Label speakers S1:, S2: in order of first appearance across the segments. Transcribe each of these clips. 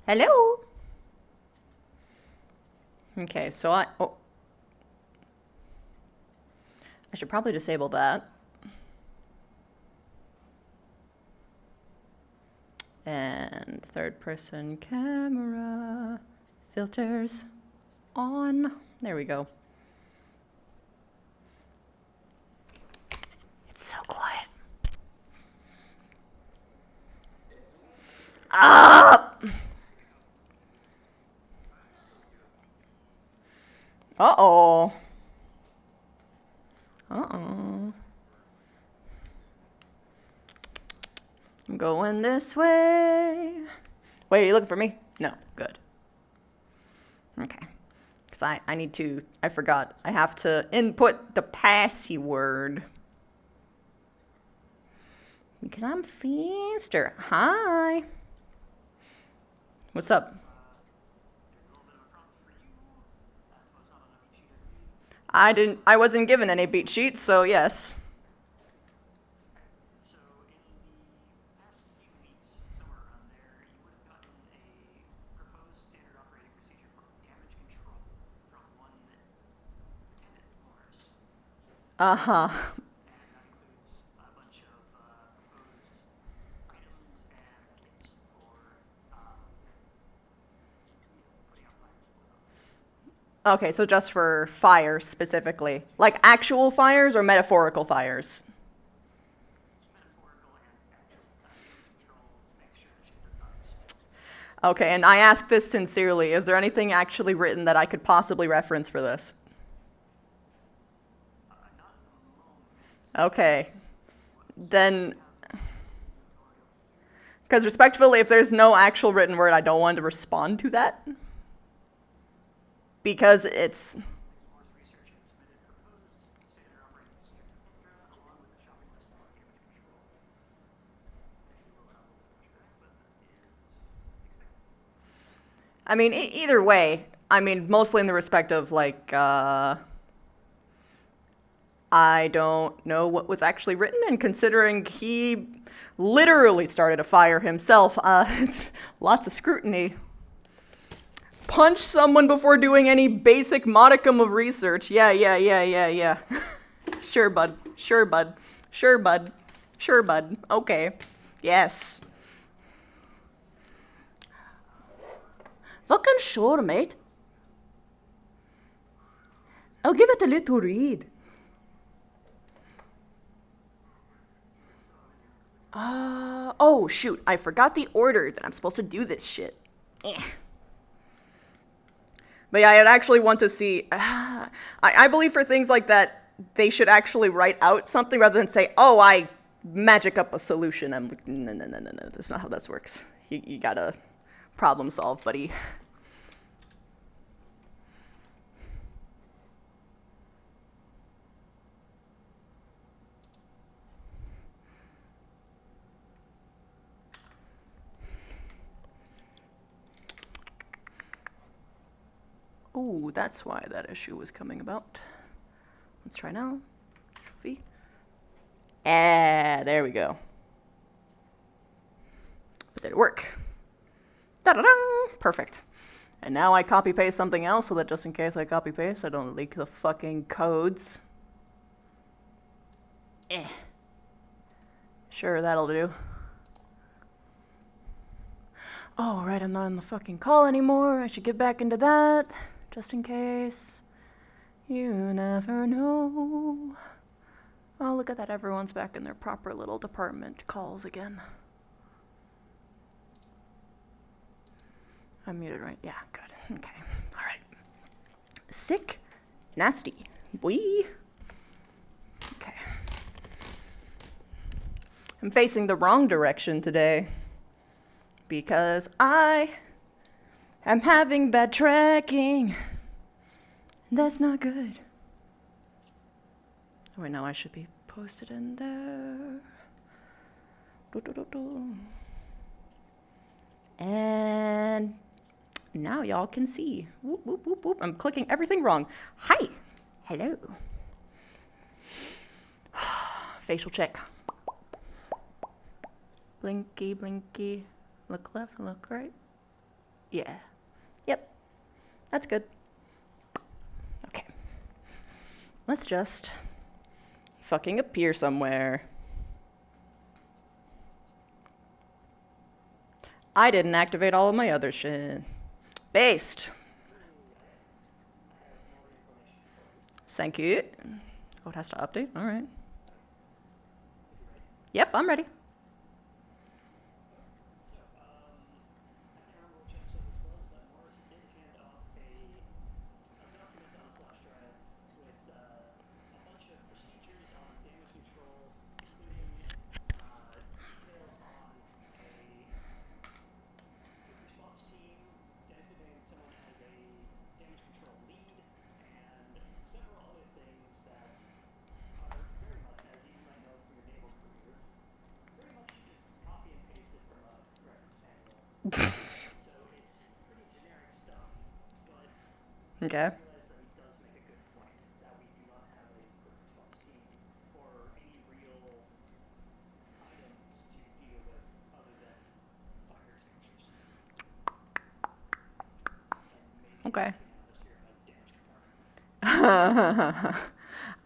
S1: Hello? Okay, so I should probably disable that. And third person camera filters on. There we go. It's so quiet. Ah! Uh-oh. Uh-oh. I'm going this way. Wait, are you looking for me? No, good. Okay. Because I need to, I forgot. I have to input the password. Because I'm faster. Hi. What's up? I wasn't given any beat sheets, so yes.
S2: So in the past few weeks, somewhere around there, you would have gotten a proposed standard operating procedure for damage control from one Lieutenant Morris.
S1: Uh-huh.
S2: And that includes a bunch of proposed items and kits for putting out fires.
S1: Okay, so just for fires specifically. Like actual fires or metaphorical fires?
S2: Metaphorical and actual damage control to make sure the ship does not explode.
S1: Okay, and I ask this sincerely. Is there anything actually written that I could possibly reference for this?
S2: Not at the moment.
S1: Okay. Then, because respectfully, if there's no actual written word, I don't want to respond to that. Because it's...
S2: Morris Research has submitted proposed standard operating procedure to Indra along with a shopping list for damage control. If you will have a little pushback, but that is expected.
S1: I mean, either way, I mean, mostly in the respect of, like, I don't know what was actually written, and considering he literally started a fire himself, it's lots of scrutiny. Punch someone before doing any basic modicum of research. Yeah. Sure, bud. Sure, bud. Sure, bud. Sure, bud. Okay. Yes. Fucking sure, mate. I'll give it a little read. Oh, shoot. I forgot the order that I'm supposed to do this shit. Eh. But yeah, I'd actually want to see. I believe for things like that, they should actually write out something rather than say, oh, I magic up a solution. I'm like, no. That's not how this works. You gotta problem solve, buddy. Oh, that's why that issue was coming about. Let's try now. Trophy. There we go. But did it work? Da-da-da! Perfect. And now I copy paste something else so that just in case I copy paste, I don't leak the fucking codes. Sure, that'll do. Oh, right, I'm not on the fucking call anymore. I should get back into that, just in case. You never know. Oh, look at that. Everyone's back in their proper little department calls again. I'm muted, right? Yeah, good. Okay. All right. Sick. Nasty. Boy. Okay. I'm facing the wrong direction today because I am having bad tracking. That's not good. Oh, wait, no, I should be posted in there. And now y'all can see. Whoop, whoop, whoop, whoop. I'm clicking everything wrong. Hi. Hello. Facial check. Blinky, blinky. Look left, look right. Yeah. Yep. That's good. Okay. Let's just fucking appear somewhere. I didn't activate all of my other shit. Based. Thank you. Oh, it has to update? All right. Yep, I'm ready.
S2: So, I can't remember which episode this was, but Morris did hand off a document on a flash drive with a bunch of procedures on damage control, including details on a quick response team, designating someone as a damage control lead, and several other things that are very much, as you might know from your naval career, very much just copy and pasted from a reference manual. So it's pretty generic stuff, but
S1: Okay.
S2: I realize that he does make a good point that we do not have a quick response team or any real items to deal with other than fire extinguishers. And maybe
S1: Okay.
S2: an atmosphere in a damage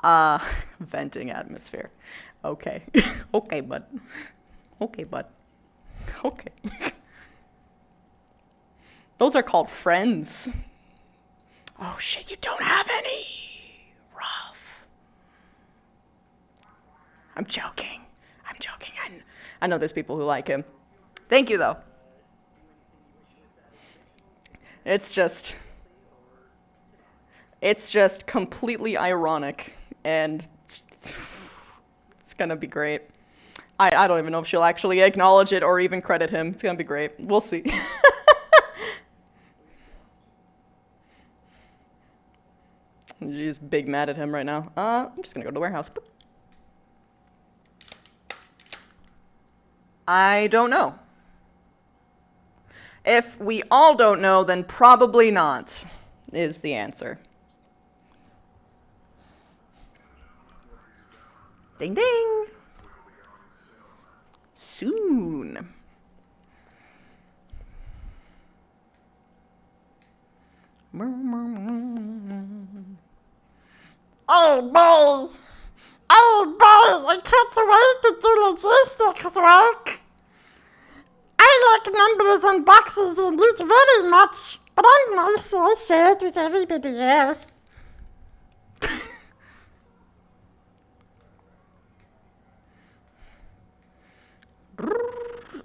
S2: compartment.
S1: Venting atmosphere. Okay. Okay, bud. Okay, bud. Okay. Those are called friends. Oh shit, you don't have any. Rough. I'm joking. I'm joking. I know there's people who like him. Thank you, though. It's just completely ironic, and it's gonna be great. I don't even know if she'll actually acknowledge it or even credit him. It's gonna be great. We'll see. She's big mad at him right now. I'm just gonna go to the warehouse. I don't know. If we all don't know, then probably not, is the answer. Ding ding! Soon.
S3: Oh boy! Oh boy! I can't wait to do logistics work! I like numbers and boxes and loot very much, but I'm nice so I share it with everybody else.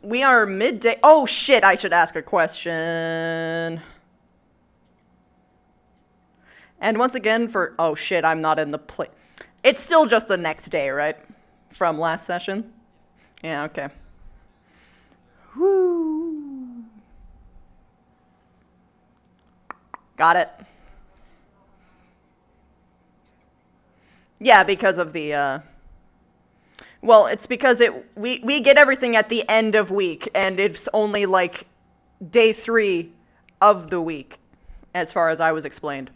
S1: We are midday. Oh shit, I should ask a question. And once again, for. Oh shit, I'm not in the play. It's still just the next day, right? From last session? Yeah, okay. Woo. Got it. Yeah, because of the. Well, it's because we get everything at the end of week, and it's only like day 3 of the week, as far as I was explained.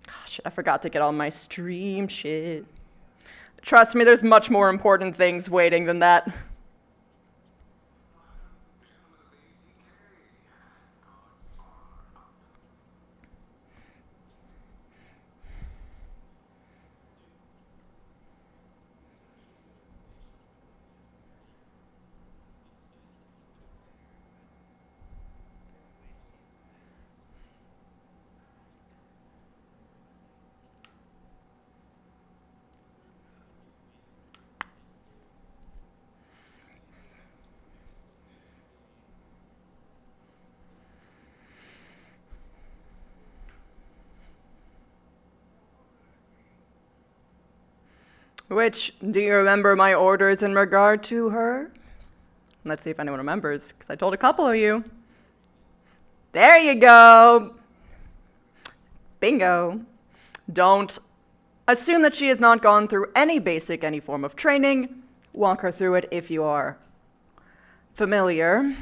S1: Gosh, I forgot to get all my stream shit. Trust me, there's much more important things waiting than that. Which, do you remember my orders in regard to her? Let's see if anyone remembers, because I told a couple of you. There you go! Bingo. Don't assume that she has not gone through any basic, any form of training. Walk her through it if you are familiar.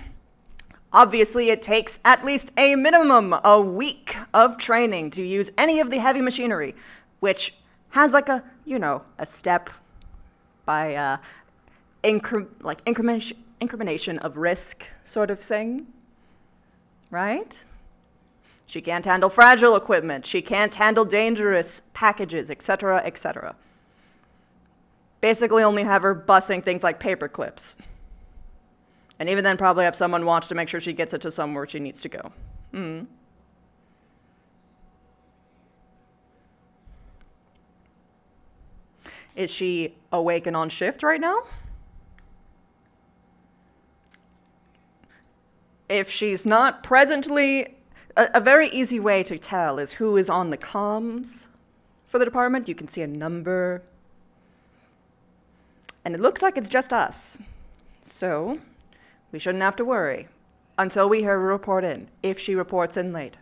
S1: Obviously, it takes at least a minimum a week of training to use any of the heavy machinery, which has like a, a step by incrementation of risk sort of thing. right? She can't handle fragile equipment. She can't handle dangerous packages, etc., etc. Basically only have her bussing things like paper clips. And even then probably have someone watch to make sure she gets it to somewhere she needs to go. Is she awake and on shift right now? If she's not presently, a very easy way to tell is who is on the comms for the department. You can see a number. And it looks like it's just us. So, we shouldn't have to worry until we hear her report in, if she reports in late.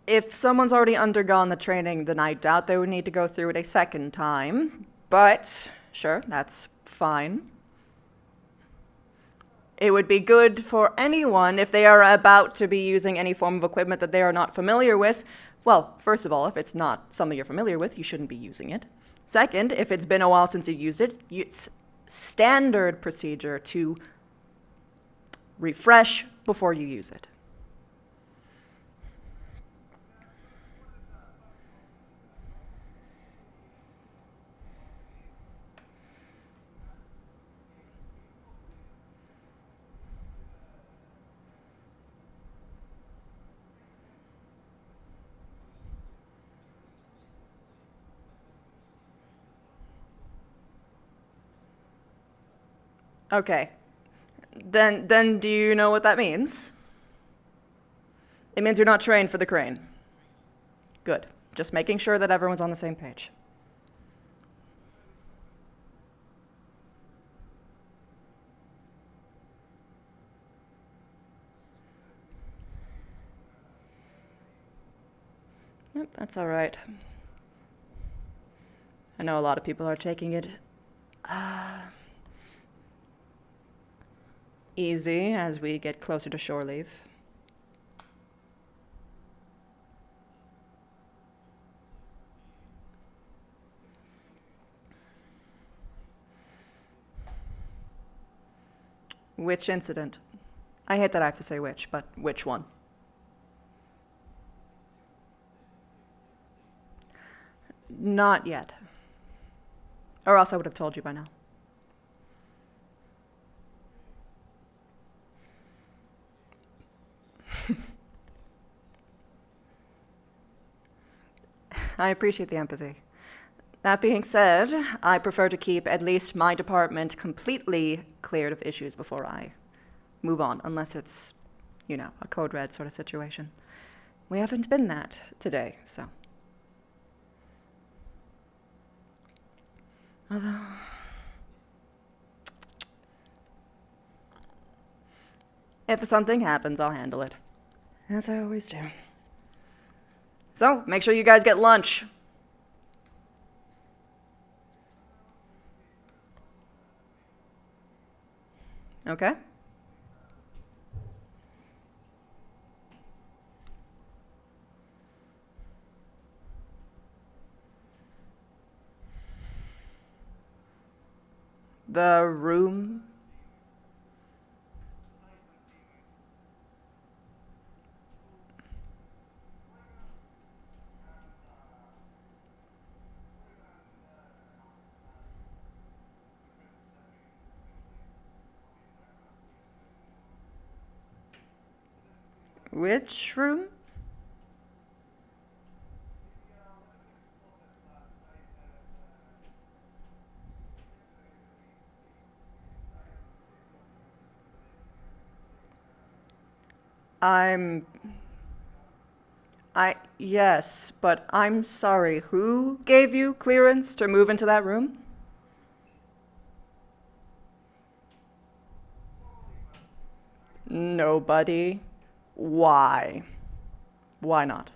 S1: If someone's already undergone the training, then I doubt they would need to go through it a second time. But, sure, that's fine. It would be good for anyone if they are about to be using any form of equipment that they are not familiar with. Well, first of all, if it's not something you're familiar with, you shouldn't be using it. Second, if it's been a while since you used it, it's standard procedure to refresh before you use it. Okay. Then do you know what that means? It means you're not trained for the crane. Good. Just making sure that everyone's on the same page. Yep, that's all right. I know a lot of people are taking it easy as we get closer to shore leave. Which incident? I hate that I have to say which, but which one? Not yet. Or else I would have told you by now. I appreciate the empathy. That being said, I prefer to keep at least my department completely cleared of issues before I move on, unless it's, you know, a code red sort of situation. We haven't been that today, so. Although, if something happens, I'll handle it. As I always do. So, make sure you guys get lunch. Okay? The room. Which room? Yes, but I'm sorry. Who gave you clearance to move into that room? Nobody. Why? Why not?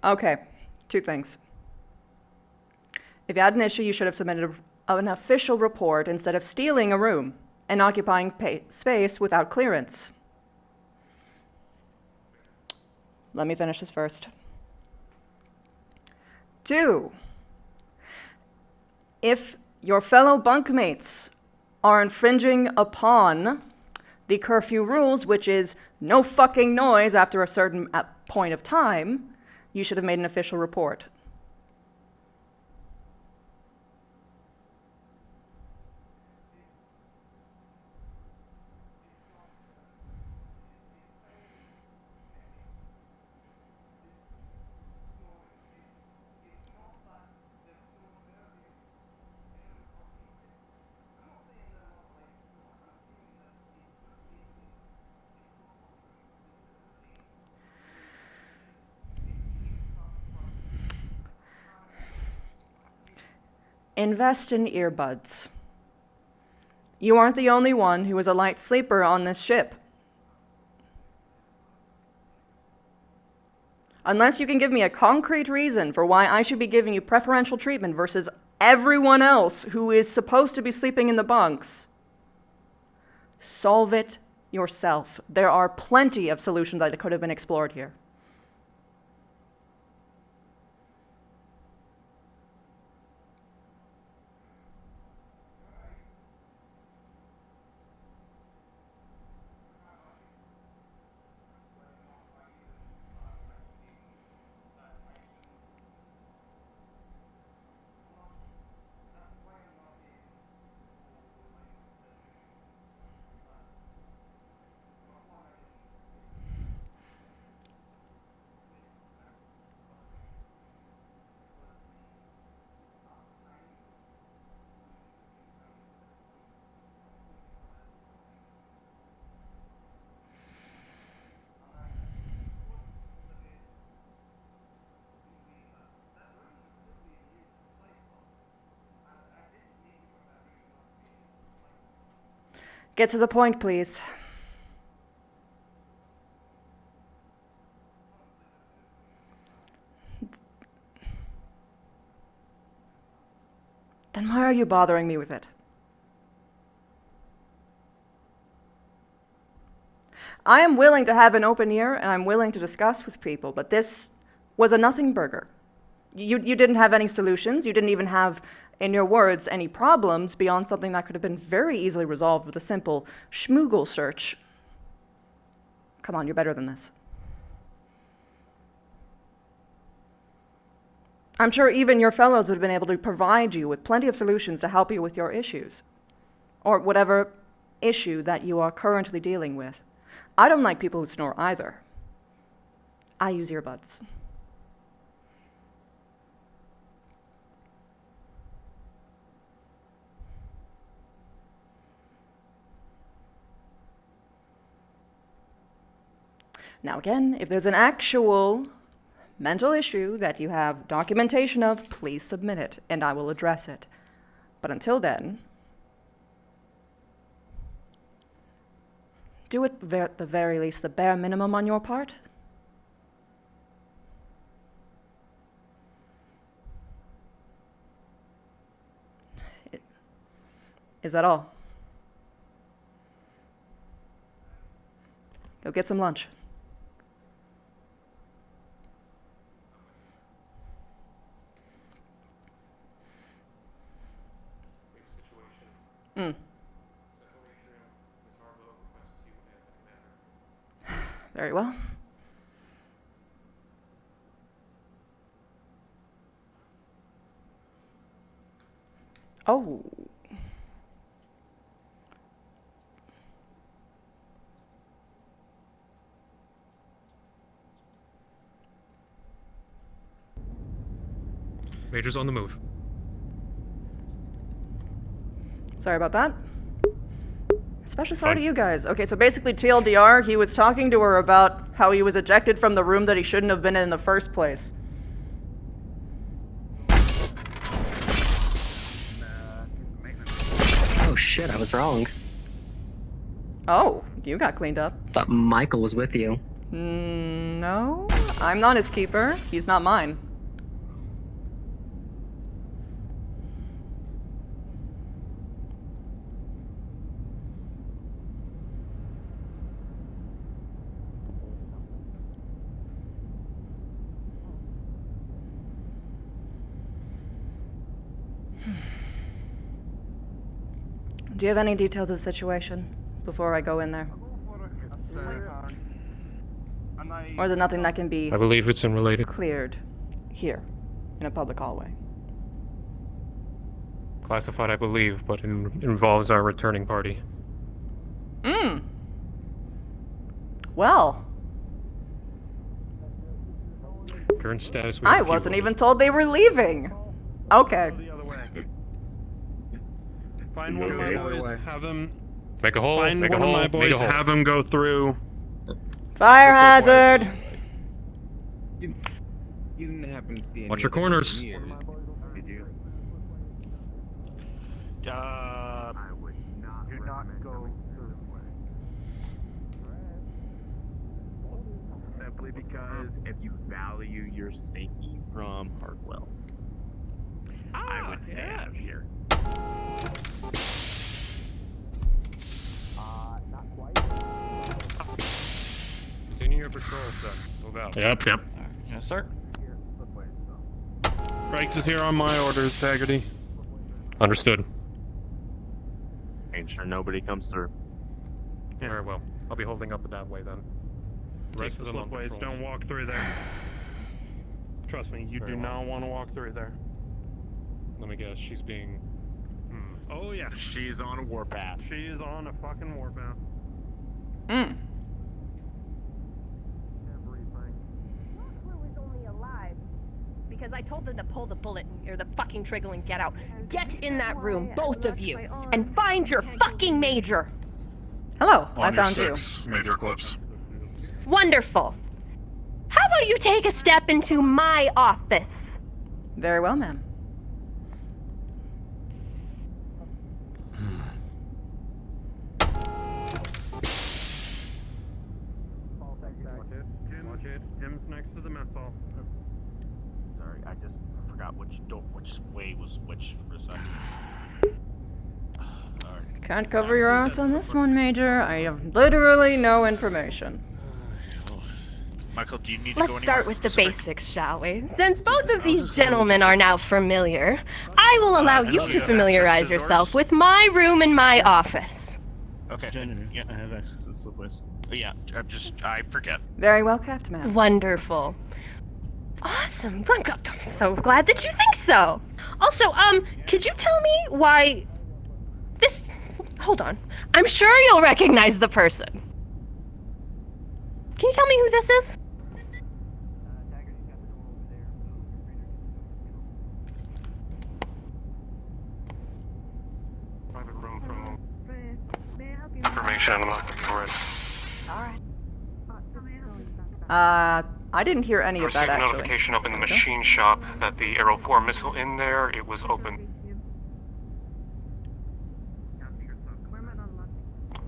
S1: Okay, two things. If you had an issue, you should have submitted an official report instead of stealing a room and occupying space without clearance. Let me finish this first. 2, if your fellow bunkmates are infringing upon the curfew rules, which is no fucking noise after a certain point of time, you should have made an official report. Invest in earbuds. You aren't the only one who is a light sleeper on this ship. Unless you can give me a concrete reason for why I should be giving you preferential treatment versus everyone else who is supposed to be sleeping in the bunks, solve it yourself. There are plenty of solutions that could have been explored here. Get to the point, please. Then why are you bothering me with it? I am willing to have an open ear and I'm willing to discuss with people, but this was a nothing burger. You didn't have any solutions. You didn't even have, in your words, any problems beyond something that could have been very easily resolved with a simple schmoogle search. Come on, you're better than this. I'm sure even your fellows would have been able to provide you with plenty of solutions to help you with your issues, or whatever issue that you are currently dealing with. I don't like people who snore either. I use earbuds. Now again, if there's an actual mental issue that you have documentation of, please submit it, and I will address it. But until then, do at the very least the bare minimum on your part. Is that all? Go get some lunch. Very well. Oh.
S4: Major's on the move.
S1: Sorry about that. Especially sorry to
S4: Fine.
S1: you guys. Okay, so basically TLDR, he was talking to her about how he was ejected from the room that he shouldn't have been in the first place.
S5: Oh shit, I was wrong.
S1: Oh, you got cleaned up.
S5: Thought Michael was with you.
S1: No, I'm not his keeper. He's not mine. Do you have any details of the situation before I go in there? Or is it nothing that can be
S4: I believe it's unrelated.
S1: cleared here in a public hallway?
S4: Classified, I believe, but involves our returning party.
S1: Well,
S4: Current status.
S1: I wasn't even told they were leaving. Okay.
S6: The other way. Find one of my boys, have them.
S4: Make a hole.
S6: Find
S4: Make
S6: one
S4: a
S6: of
S4: hole.
S6: my boys,
S4: Make a hole.
S6: have them go through.
S1: Fire hazard!
S7: You didn't happen to see any
S4: Watch your
S7: of the
S4: corners.
S7: engineers, did you?
S6: I
S7: would not do not go this way. Simply because if you value your safety from Hartwell, I would stay out of here. Not quite.
S4: Continue your patrol, son. Move out.
S6: Yep.
S2: Yes, sir.
S6: Franks is here on my orders, Haggerty.
S4: Understood.
S7: Make sure nobody comes through.
S4: Very well. I'll be holding up that way then. The
S6: Take
S4: rest
S6: the
S4: of them on
S6: slipways,
S4: patrols.
S6: don't walk through there. Trust me, you
S4: Very
S6: do
S4: well.
S6: not want to walk through there.
S4: Let me guess. She's being.
S6: Oh yeah,
S7: She's on a warpath.
S6: she is on a fucking warpath.
S1: Hmm.
S8: Crew is only alive because I told them to pull the bullet or the fucking trigger and get out. Get in that room, both of you, and find your fucking major.
S1: Hello, I found you.
S9: Major Eclipse.
S8: Wonderful. How about you take a step into my office?
S1: Very well, ma'am.
S6: Watch it. Tim's next to the mess hall.
S7: Sorry, I just forgot which way was which for a second. Alright.
S1: Can't cover your ass on this one, Major. I have literally no information.
S9: Michael, do you need to
S8: Let's
S9: go
S8: start
S9: anywhere
S8: with the
S9: specific?
S8: basics, shall we? Since both of these gentlemen are now familiar, I will allow you to familiarize yourself with my room and my office.
S9: Okay. Yeah, I have access to the slipways. Yeah, I forget.
S1: Very well kept, ma'am.
S8: Wonderful. Awesome. I'm so glad that you think so. Also, could you tell me why this... Hold on. I'm sure you'll recognize the person. Can you tell me who this is?
S4: Private room from.
S9: Information, I'm not looking for it.
S1: I didn't hear any
S4: I
S1: of that,
S4: received a
S1: actually.
S4: notification up in the machine shop that the Arrow 4 missile in there, it was open.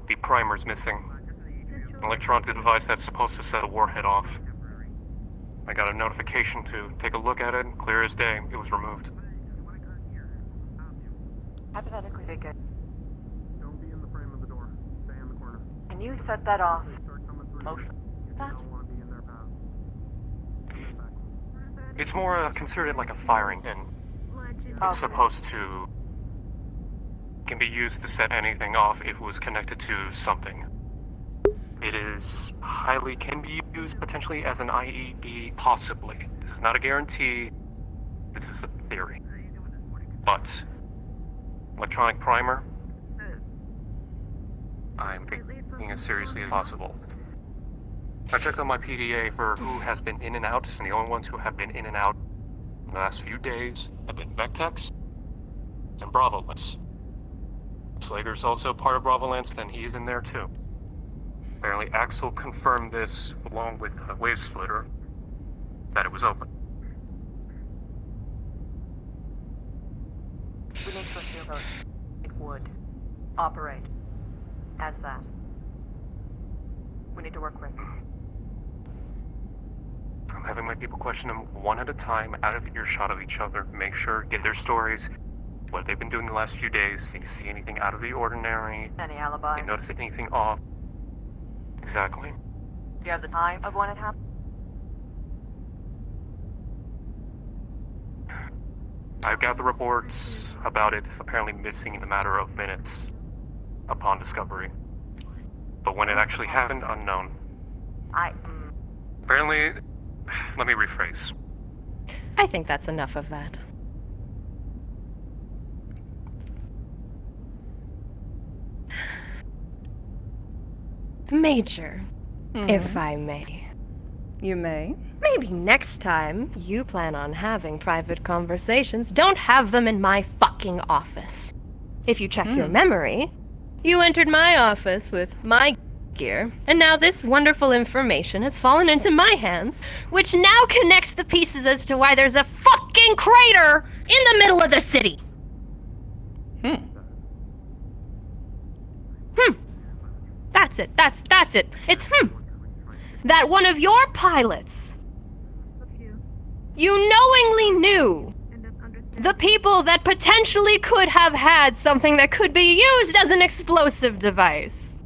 S4: The primer's missing. An electronic device that's supposed to set a warhead off. I got a notification to take a look at it, clear as day, it was removed.
S10: Hypothetically, they get.
S6: Don't be in the frame of the door. Stay in the corner.
S10: Can you set that off?
S6: Start coming through.
S10: Motion.
S6: You don't want to be in their path. Come in back.
S4: It's more considered like a firing pin. It's supposed to... can be used to set anything off if it was connected to something. It is highly can be used potentially as an IED, possibly. This is not a guarantee. This is a theory. But electronic primer, I'm taking as seriously as possible. I checked on my PDA for who has been in and out, and the only ones who have been in and out in the last few days have been Vectex and Bravo-less. Slager's also part of Bravo Lance, then he's in there too. Apparently Axel confirmed this along with Wave Splitter, that it was open.
S10: We need to assume that it would operate as that. We need to work quick.
S4: I'm having my people question them one at a time, out of earshot of each other, make sure, get their stories, what they've been doing the last few days, if you see anything out of the ordinary,
S10: Any alibis?
S4: you notice anything off. Exactly.
S10: Do you have the time of when it happened?
S4: I've got the reports about it apparently missing in a matter of minutes upon discovery. But when it actually happened, unknown. Apparently, let me rephrase.
S8: I think that's enough of that. Major, if I may.
S1: You may.
S8: Maybe next time you plan on having private conversations, don't have them in my fucking office. If you check your memory, you entered my office with my gear, and now this wonderful information has fallen into my hands, which now connects the pieces as to why there's a fucking crater in the middle of the city. That's it. That's it. It's that one of your pilots, you knowingly knew the people that potentially could have had something that could be used as an explosive device.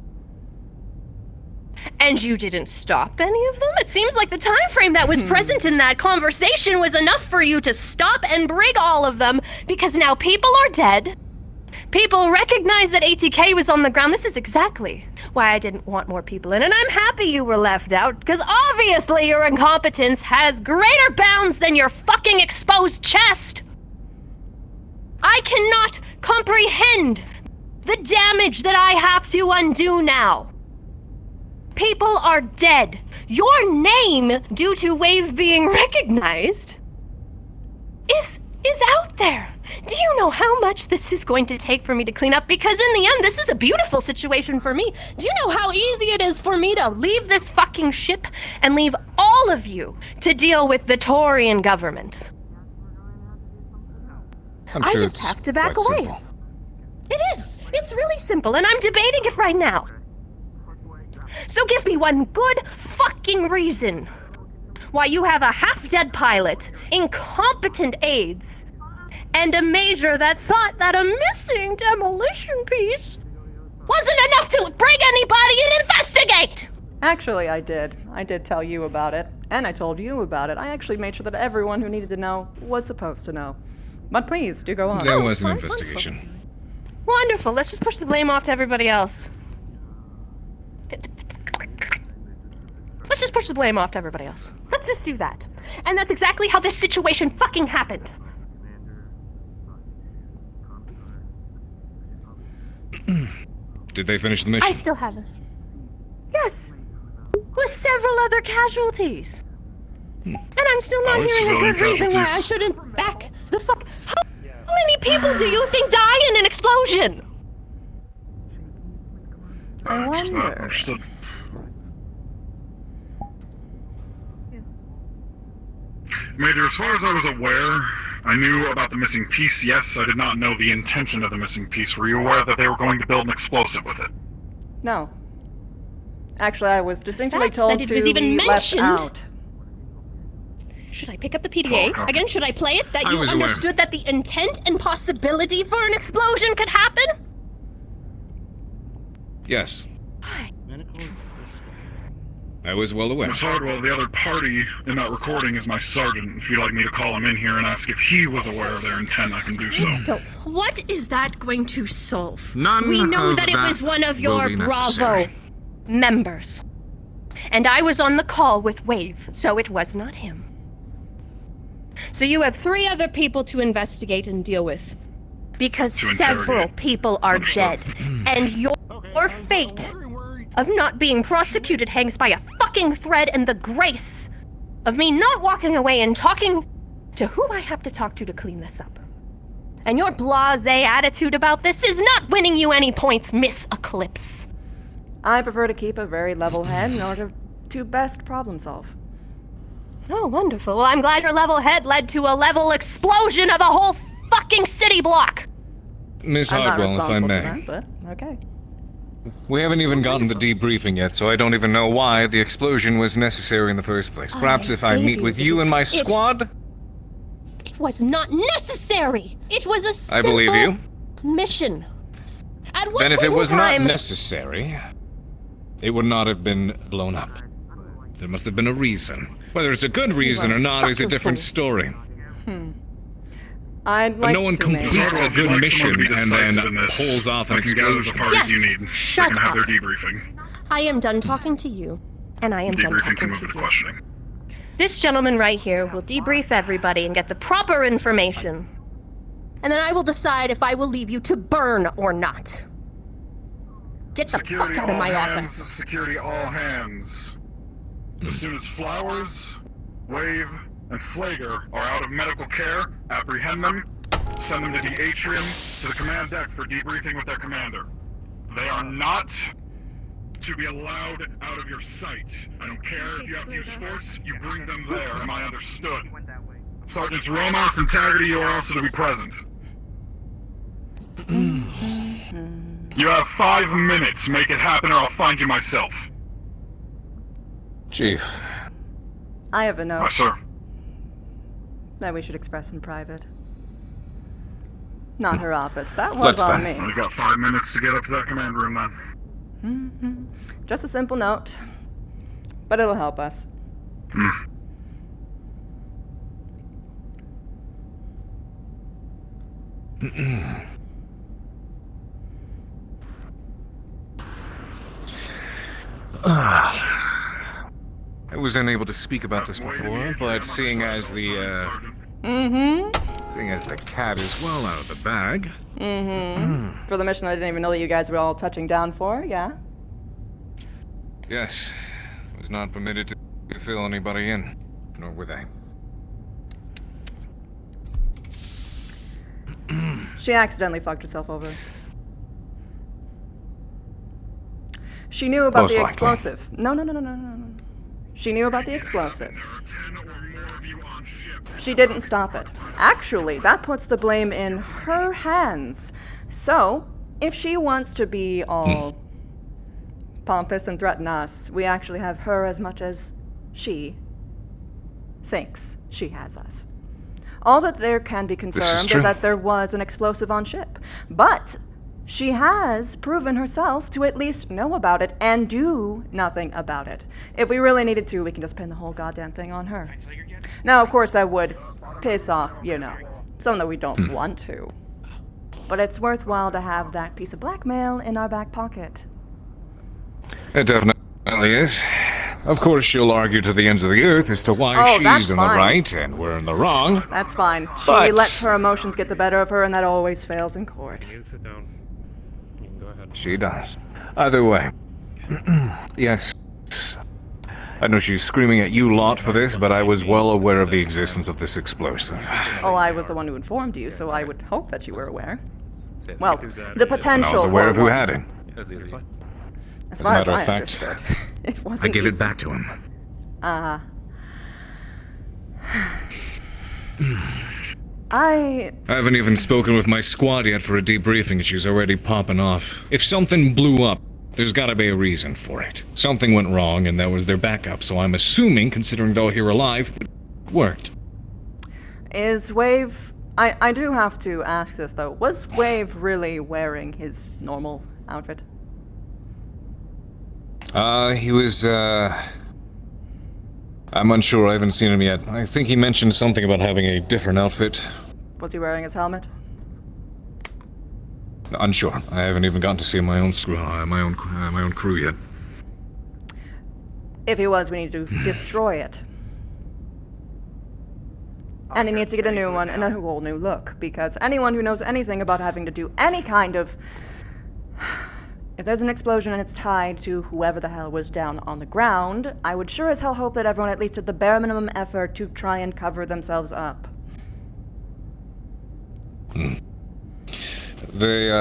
S8: And you didn't stop any of them? It seems like the time frame that was present in that conversation was enough for you to stop and bring all of them, because now people are dead. People recognize that ATK was on the ground. This is exactly why I didn't want more people in, and I'm happy you were left out, because obviously your incompetence has greater bounds than your fucking exposed chest. I cannot comprehend the damage that I have to undo now. People are dead. Your name, due to Wave being recognized, is out there. Do you know how much this is going to take for me to clean up? Because in the end, this is a beautiful situation for me. Do you know how easy it is for me to leave this fucking ship and leave all of you to deal with the Taurian government? I just have to back away.
S11: Simple.
S8: It is. It's really simple, and I'm debating it right now. So give me one good fucking reason why you have a half-dead pilot, incompetent aides, and a major that thought that a missing demolition piece wasn't enough to bring anybody and investigate!
S1: Actually, I did. I did tell you about it, and I told you about it. I actually made sure that everyone who needed to know was supposed to know. But please, do go on.
S11: There was an
S8: wonderful.
S11: investigation.
S8: Wonderful. Let's just push the blame off to everybody else. Let's just push the blame off to everybody else. Let's just do that. And that's exactly how this situation fucking happened.
S11: Did they finish the mission?
S8: I still haven't. Yes. With several other casualties. And I'm still not hearing a good reason why I shouldn't back the fuck. How many people do you think die in an explosion?
S1: I wonder.
S12: Understood. Major, as far as I was aware, I knew about the missing piece, yes. I did not know the intention of the missing piece. Were you aware that they were going to build an explosive with it?
S1: No. Actually, I was distinctly
S8: Fact
S1: told
S8: that it
S1: to
S8: was even
S1: be left
S8: mentioned.
S1: out.
S8: Should I pick up the PDA?
S12: Oh, okay.
S8: Again, should I play it? That
S11: I
S8: you
S11: was aware.
S8: understood that the intent and possibility for an explosion could happen?
S11: Yes,
S8: Why?
S11: I was well aware.
S12: Miss Hardwell, the other party in that recording is my sergeant. If you'd like me to call him in here and ask if he was aware of their intent, I can do so.
S8: What is that going to solve?
S11: None
S8: We know
S11: of
S8: that it
S11: that
S8: was one of
S11: will
S8: your
S11: be
S8: Bravo
S11: necessary.
S8: members. And I was on the call with Wave, so it was not him. So you have 3 other people to investigate and deal with. Because
S12: To
S8: several
S12: interrogate.
S8: people are
S12: Understood.
S8: dead. And your fate of not being prosecuted hangs by a fucking thread, and the grace of me not walking away and talking to who I have to talk to clean this up. And your blasé attitude about this is not winning you any points, Miss Eclipse.
S1: I prefer to keep a very level head in order to best problem solve.
S8: Oh, wonderful. Well, I'm glad your level head led to a level explosion of a whole fucking city block.
S11: Miss
S1: I'm not
S11: Hardwell, if I
S1: responsible
S11: may.
S1: for that, but okay.
S11: We haven't even gotten the debriefing yet, so I don't even know why the explosion was necessary in the first place. Perhaps if I
S8: gave
S11: meet
S8: you
S11: with
S8: the
S11: you and my
S8: It
S11: squad?
S8: was not necessary. It was a
S11: I
S8: simple
S11: believe you.
S8: mission. At what
S11: Then if
S8: point
S11: it was
S8: in
S11: not
S8: time...
S11: necessary, it would not have been blown up. There must have been a reason. Whether it's a good reason or not is a different story.
S1: I'd
S11: But
S1: like
S11: no one
S1: to make...
S11: completes a
S12: If you'd
S11: good
S12: like
S11: mission
S12: someone to be
S11: and
S12: decisive
S11: then
S12: in this,
S11: pulls off an
S12: I can gather the
S11: explosion.
S12: parties you
S8: Yes,
S12: need.
S8: shut
S12: They can have their
S8: up.
S12: debriefing.
S8: I am done talking to you, and I am done
S12: Debriefing
S8: talking
S12: can move
S8: to
S12: into
S8: you.
S12: questioning.
S8: This gentleman right here will debrief everybody and get the proper information. And then I will decide if I will leave you to burn or not. Get the
S12: Security
S8: fuck out of
S12: all
S8: my
S12: hands,
S8: office.
S12: security all hands. As soon as Flowers, Wave, and Slager are out of medical care, apprehend them, send them to the atrium, to the command deck for debriefing with their commander. They are not to be allowed out of your sight. I don't care if you have to use force, you bring them there. Am I understood? Sergeants Ramos and Taggarty, you are also to be present. You have 5 minutes. Make it happen or I'll find you myself.
S11: Chief.
S1: I have a note
S12: Yes, sir.
S1: that we should express in private. Not her office. That was on me.
S12: Well, you got 5 minutes to get up to that command room then.
S1: Just a simple note, but it'll help us.
S11: I was unable to speak about this before, but seeing as the cat is well out of the bag.
S1: For the mission I didn't even know that you guys were all touching down for, yeah?
S11: Yes, was not permitted to fill anybody in, nor were they.
S1: She accidentally fucked herself over. She knew about
S11: Most
S1: the
S11: likely.
S1: explosive. No. She knew about the explosive. She didn't stop it. Actually, that puts the blame in her hands. So, if she wants to be all pompous and threaten us, we actually have her as much as she thinks she has us. All that there can be confirmed is that there was an explosive on ship. But she has proven herself to at least know about it and do nothing about it. If we really needed to, we can just pin the whole goddamn thing on her. Now, of course, that would piss off, someone that we don't want to. But it's worthwhile to have that piece of blackmail in our back pocket.
S11: It definitely is. Of course, she'll argue to the ends of the earth as to why
S1: that's
S11: she's in the
S1: fine.
S11: right and we're in the wrong.
S1: That's fine. She
S11: But-
S1: lets her emotions get the better of her, and that always fails in court.
S6: You can sit down. You can go ahead.
S11: She does. Either way. Yes. I know she's screaming at you lot for this, but I was well aware of the existence of this explosive.
S1: Oh, I was the one who informed you, so I would hope that you were aware. Well, the
S11: And I
S1: potential
S11: was aware
S1: for
S11: of who
S1: one.
S11: had it.
S1: As
S11: As a
S1: far as
S11: matter of
S1: I
S11: fact,
S1: understood. It wasn't
S11: I gave it back to him.
S1: I
S11: I haven't even spoken with my squad yet for a debriefing and she's already popping off. If something blew up, there's gotta be a reason for it. Something went wrong and that was their backup, so I'm assuming, considering they're here alive, it worked.
S1: Is Wave... I do have to ask this, though. Was Wave really wearing his normal outfit?
S11: He was, I'm unsure, I haven't seen him yet. I think he mentioned something about having a different outfit.
S1: Was he wearing his helmet?
S11: Unsure. I haven't even gotten to see my own crew yet.
S1: If he was, we need to destroy it. And he needs to get a new one and a whole new look, because anyone who knows anything about having to do any kind of... If there's an explosion and it's tied to whoever the hell was down on the ground, I would sure as hell hope that everyone at least did the bare minimum effort to try and cover themselves up.
S11: They,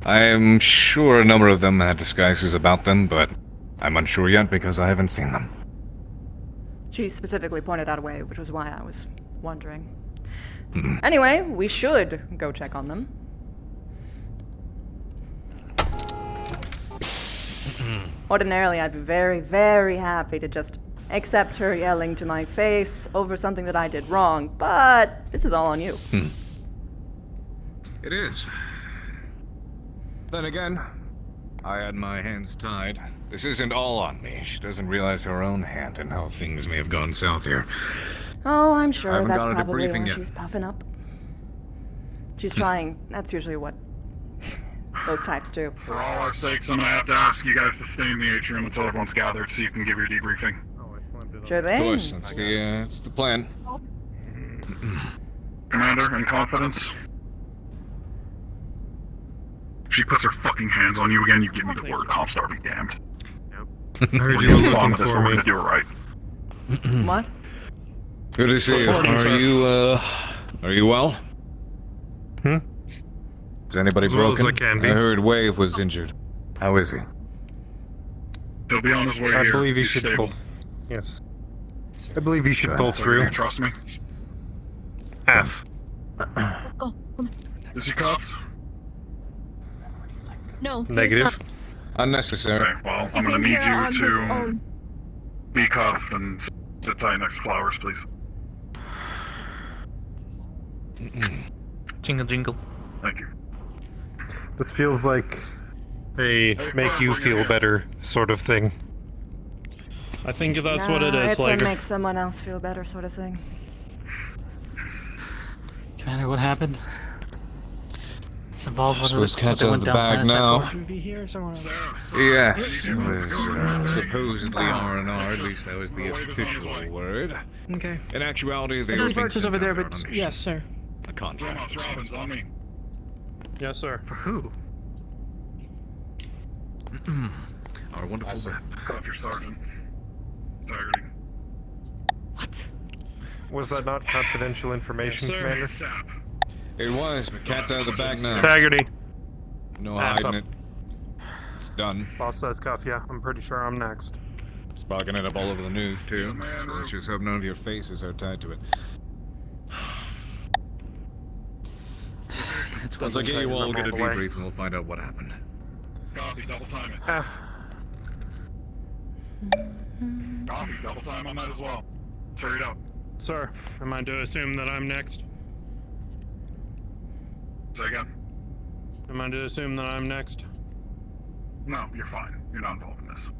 S11: I'm sure a number of them had disguises about them, but I'm unsure yet because I haven't seen them.
S1: She specifically pointed out a way, which was why I was wondering. Anyway, we should go check on them. Ordinarily, I'd be very, very happy to just accept her yelling to my face over something that I did wrong, but this is all on you.
S11: It is. Then again, I had my hands tied. This isn't all on me. She doesn't realize her own hand and how things may have gone south here.
S1: Oh, I'm
S11: I
S1: sure
S11: haven't
S1: that's
S11: got a
S1: probably
S11: debriefing
S1: why
S11: yet.
S1: she's puffing up. She's trying. That's usually what those types do.
S12: For all our sakes, I'm gonna have to ask you guys to stay in the atrium until everyone's gathered so you can give your debriefing.
S1: Sure
S11: Of
S1: thing.
S11: course, that's the plan.
S12: Commander, in confidence? If she puts her fucking hands on you again, you give me the word. Comstar be damned.
S6: I heard
S12: We're
S6: you
S12: gonna
S6: were
S12: move on
S6: looking
S12: with this,
S6: for
S12: but we're
S6: me.
S12: gonna do it right.
S1: What?
S11: Good to see you. Are you well?
S6: Hmm?
S11: Is anybody
S6: As well as
S11: broken?
S6: I can be.
S11: I heard Wave was injured. How is he?
S12: He'll be on his way
S6: I
S12: here.
S6: believe you
S12: He's
S6: should
S12: stable.
S6: pull. Yes. I believe you should
S11: Good.
S6: pull
S12: So you're
S6: through.
S12: gonna trust me?
S6: Half.
S12: Is he cuffed?
S13: No. he's
S6: Negative.
S13: not.
S11: Unnecessary.
S12: Okay, well, I'm
S13: He
S12: gonna
S13: came
S12: need
S13: here on his
S12: you to
S13: own.
S12: be cuffed and sit tight next to Flowers, please.
S9: Jingle jingle.
S12: Thank you.
S6: This feels like a make you feel better sort of thing.
S14: I think that's what it
S1: Nah,
S14: is.
S1: it's
S14: Like,
S1: a make someone else feel better sort of thing.
S2: Commander, what happened? This involves what
S11: Suppose
S2: what
S11: cat's
S2: they
S11: out
S2: went
S11: of the
S2: down
S11: bag
S2: last
S11: now.
S2: night. Should we be here or somewhere else?
S11: Yeah, it was supposedly R&R, at least that was the official word.
S2: Okay.
S11: In actuality, they
S2: The
S11: were
S2: Birch is over there, but
S11: on
S2: yes, sir.
S11: a contract.
S12: Romas, Robbins, on me.
S14: yes, sir.
S2: For who?
S11: Our wonderful rep.
S12: Cuff your sergeant. Integrity.
S1: What?
S6: Was that not confidential information,
S14: Yes, sir.
S6: Commander?
S12: Sap.
S11: It was, but cat's out of the bag now.
S6: Integrity.
S11: No
S6: Hands
S11: hiding
S6: up.
S11: it. It's done.
S6: Boss says cuff, yeah. I'm pretty sure I'm next.
S11: Sparking it up all over the news, too. So let's just hope none of your faces are tied to it. Once I get you all, we'll get a debrief and we'll find out what happened.
S12: Copy, double time it.
S6: Half.
S12: Copy, double time on that as well. Tear it up.
S14: Sir, am I to assume that I'm next?
S12: Say again.
S14: Am I to assume that I'm next?
S12: No, you're fine. You're not involved in this.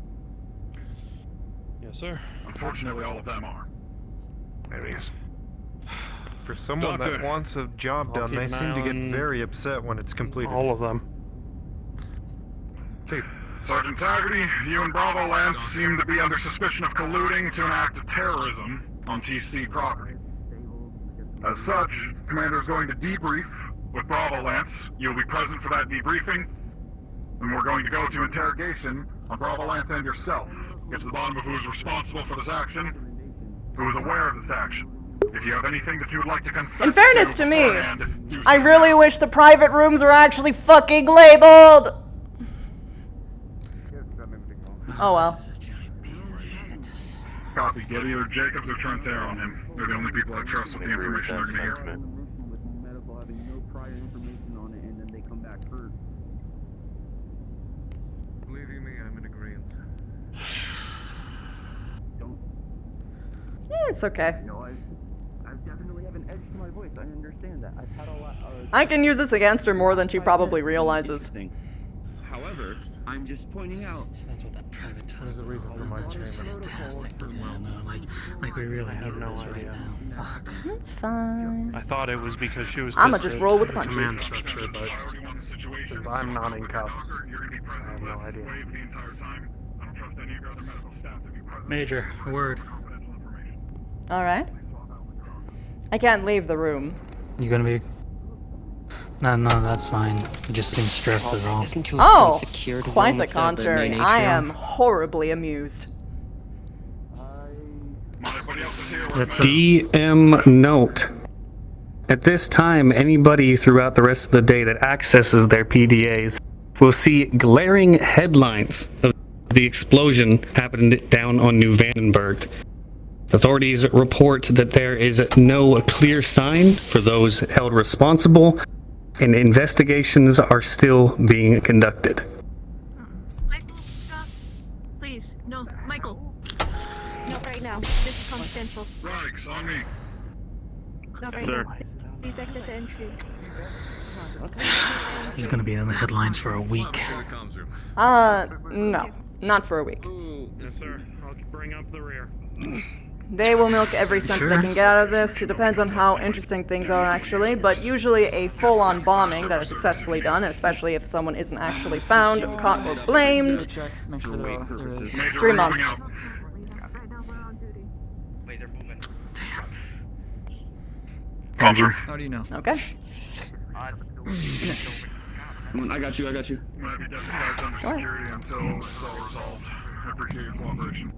S14: Yes, sir.
S12: Unfortunately, all of them are.
S11: There he is.
S6: For someone
S11: Doctor.
S6: that wants a job
S14: I'll
S6: done,
S14: keep
S6: they
S14: an
S6: seem
S14: eye
S6: to get
S14: on
S6: very upset when it's completed.
S14: All of them.
S11: Chief.
S12: Sergeant Taggerty, you and Bravo Lance seem to be under suspicion of colluding to an act of terrorism on TC property. As such, Commander is going to debrief with Bravo Lance. You'll be present for that debriefing, and we're going to go to interrogation on Bravo Lance and yourself. Get to the bottom of who is responsible for this action, who is aware of this action. If you have anything that you would like to confess
S1: In fairness to me,
S12: beforehand, do so.
S1: I really wish the private rooms were actually fucking labeled! Oh well.
S12: Copy. Get either Jacobs or Trent's air on him. They're the only people I trust with the information they're gonna hear.
S11: Believe you me, I'm in agreement.
S1: Yeah, it's okay.
S2: I definitely have an edge to my voice. I understand that. I've had a lot of...
S1: I can use this against her more than she probably realizes.
S2: However, I'm just pointing out. So that's what that private time
S6: There's a reason for my chamber.
S2: fantastic. Yeah, no, like we really need
S14: no
S2: this right
S14: idea.
S2: now. Fuck.
S1: That's fine.
S14: I thought it was because she was
S1: I'ma
S14: pissed
S1: just
S14: at
S1: roll with the
S14: the
S1: punches.
S14: command structure, but
S6: Since I'm not in cuffs, I have no idea.
S2: Major, a word.
S1: Alright. I can't leave the room.
S2: You gonna be? No, that's fine. You just seem stressed as all.
S1: Oh! Quite the contrary. I am horribly amused.
S6: DM note.
S13: At this time, anybody throughout the rest of the day that accesses their PDAs will see glaring headlines of the explosion happened down on New Vandenberg. Authorities report that there is no clear sign for those held responsible, and investigations are still being conducted.
S8: Michael, stop. Please, no, Michael. Not right now. This is confidential.
S12: Rags, on me.
S8: Not right
S7: Sir.
S8: now. Please exit the entry.
S15: He's gonna be in the headlines for a week.
S1: No. Not for a week.
S14: Yes, sir. I'll bring up the rear.
S1: They will milk every cent they can get out of this. It depends on how interesting things are, actually, but usually a full-on bombing that is successfully done, especially if someone isn't actually found, caught, or blamed, 3 months.
S12: How
S15: do you know?
S1: Okay.
S16: I got you.
S12: I'm gonna be deputized under security until it's all resolved. I appreciate your cooperation.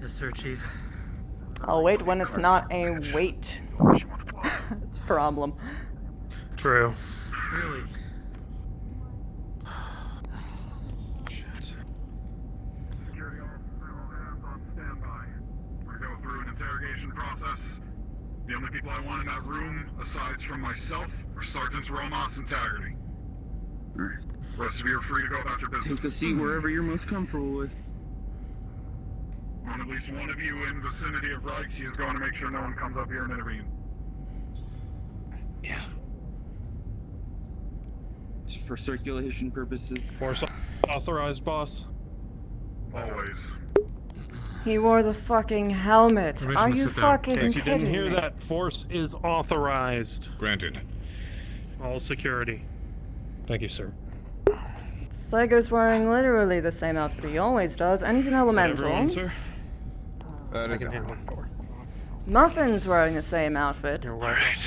S15: Yes, sir, Chief.
S1: I'll wait when it's not a wait problem.
S14: True.
S15: Really?
S12: Security officer, all hands on standby. We're gonna go through an interrogation process. The only people I want in that room, aside from myself, are Sergeants Romas and Taggarty. The rest of you are free to go about your business.
S16: Take a seat wherever you're most comfortable with.
S12: And at least one of you in vicinity of Reichs is going to make sure no one comes up here and intervene.
S16: Yeah. For circulation purposes.
S14: Force authorized, boss.
S12: Always.
S1: He wore the fucking helmet.
S14: Permission
S1: Are
S14: to
S1: you
S14: sit down.
S1: fucking
S14: In case you
S1: kidding
S14: didn't hear
S1: me?
S14: that, force is authorized.
S11: Granted.
S14: All security.
S11: Thank you, sir.
S1: Slager's wearing literally the same outfit he always does, and he's an elemental.
S14: Everyone, sir?
S11: That is
S14: I can handle.
S1: Muffin's wearing the same outfit.
S14: You're right.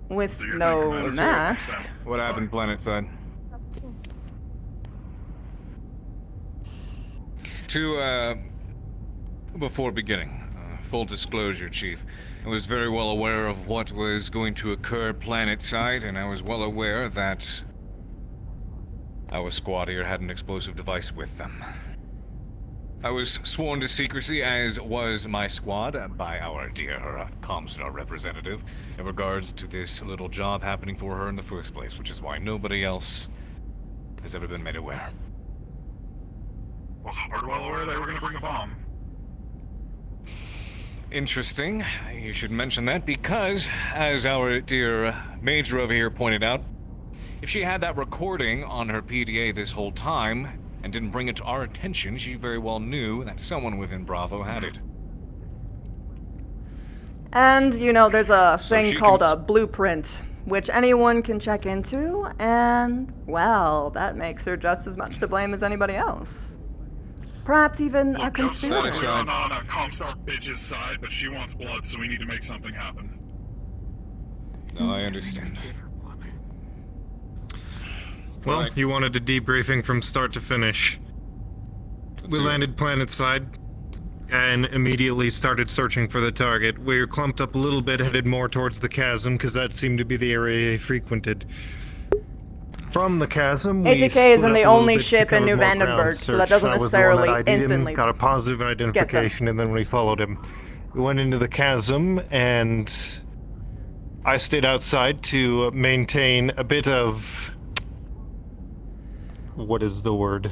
S1: With no mask.
S17: What happened, Planetside?
S11: Before beginning, full disclosure, Chief. I was very well aware of what was going to occur planetside, and I was well aware that our squad here had an explosive device with them. I was sworn to secrecy, as was my squad, by our dear Comstar representative, in regards to this little job happening for her in the first place, which is why nobody else has ever been made aware.
S12: Was Hardwell aware they were going to bring a bomb?
S11: Interesting. You should mention that because, as our dear Major over here pointed out, if she had that recording on her PDA this whole time and didn't bring it to our attention, she very well knew that someone within Bravo had it.
S1: And, you know, there's a thing
S11: she
S1: called
S11: can
S1: a blueprint, which anyone can check into, and, well, that makes her just as much to blame as anybody else. Perhaps even a conspirator.
S12: We're on a Comstar bitch's side, but she wants blood, so we need to make something happen.
S11: No, I understand.
S6: Well, you wanted a debriefing from start to finish. We landed planetside and immediately started searching for the target. We were clumped up a little bit, headed more towards the chasm, because that seemed to be the area he frequented. From the chasm, we
S1: ATK isn't
S6: split
S1: the
S6: up a little
S1: only
S6: bit to
S1: ship in
S6: cover
S1: New
S6: more ground
S1: Vandenberg, so that
S6: search.
S1: doesn't
S6: was the one
S1: necessarily
S6: that ID'd him,
S1: instantly
S6: got a positive identification, and then we followed him. We went into the chasm, and I stayed outside to maintain a bit of... What is the word?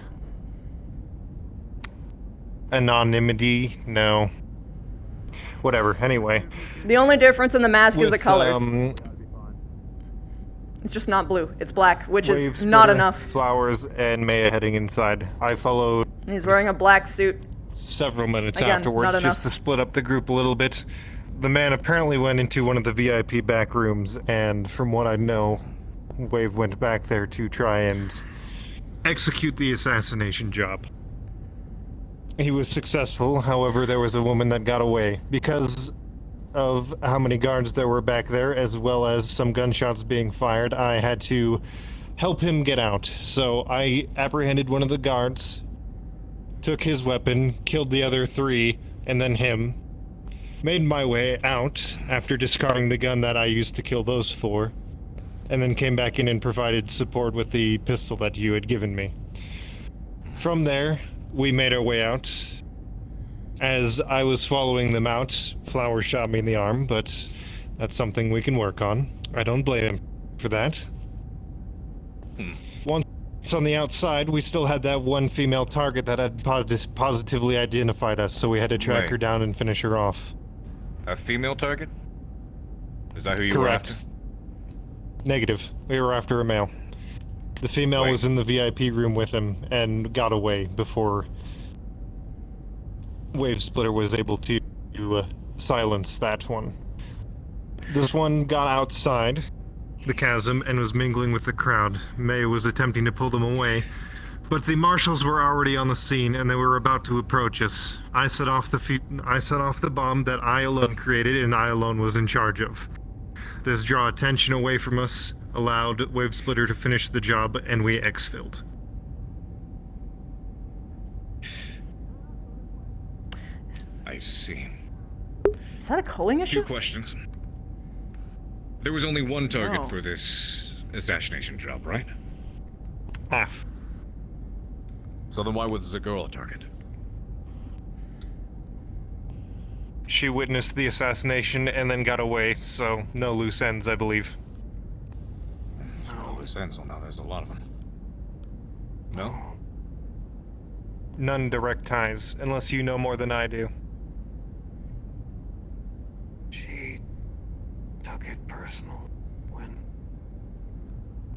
S6: Anonymity? No. Whatever, anyway.
S1: The only difference in the mask is the
S6: With,
S1: colors. It's just not blue. It's black, which is
S6: Waves,
S1: not
S6: Splitter,
S1: enough.
S6: Flowers, and Maya heading inside. I followed
S1: He's wearing a black suit.
S6: several minutes
S1: Again,
S6: afterwards
S1: not
S6: just to split up the group a little bit. The man apparently went into one of the VIP back rooms, and from what I know, Wave went back there to try and execute the assassination job. He was successful, however, there was a woman that got away. Because of how many guards there were back there, as well as some gunshots being fired, I had to help him get out. So I apprehended one of the guards, took his weapon, killed the other 3, and then him. made my way out after discarding the gun that I used to kill those four, and then came back in and provided support with the pistol that you had given me. From there, we made our way out. As I was following them out, Flower shot me in the arm, but that's something we can work on. I don't blame him for that. Once on the outside, we still had that one female target that had positively identified us, so we had to track her down and finish her off.
S11: A female target? Is that who you were after?
S6: Correct. Negative. We were after a male. The female was in the VIP room with him and got away before Wave Splitter was able to silence that one. This one got outside the chasm and was mingling with the crowd. May was attempting to pull them away, but the marshals were already on the scene and they were about to approach us. I set off the bomb that I alone created and I alone was in charge of. This draw attention away from us, allowed Wave Splitter to finish the job, and we exfilled.
S11: I see.
S1: Is that a culling issue?
S11: Two questions. There was only one target for this assassination job, right?
S6: Half.
S11: So then why was the girl a target?
S6: She witnessed the assassination and then got away, so no loose ends, I believe.
S11: No loose ends? No, there's a lot of them. No?
S6: None direct ties, unless you know more than I do.
S2: She took it personal when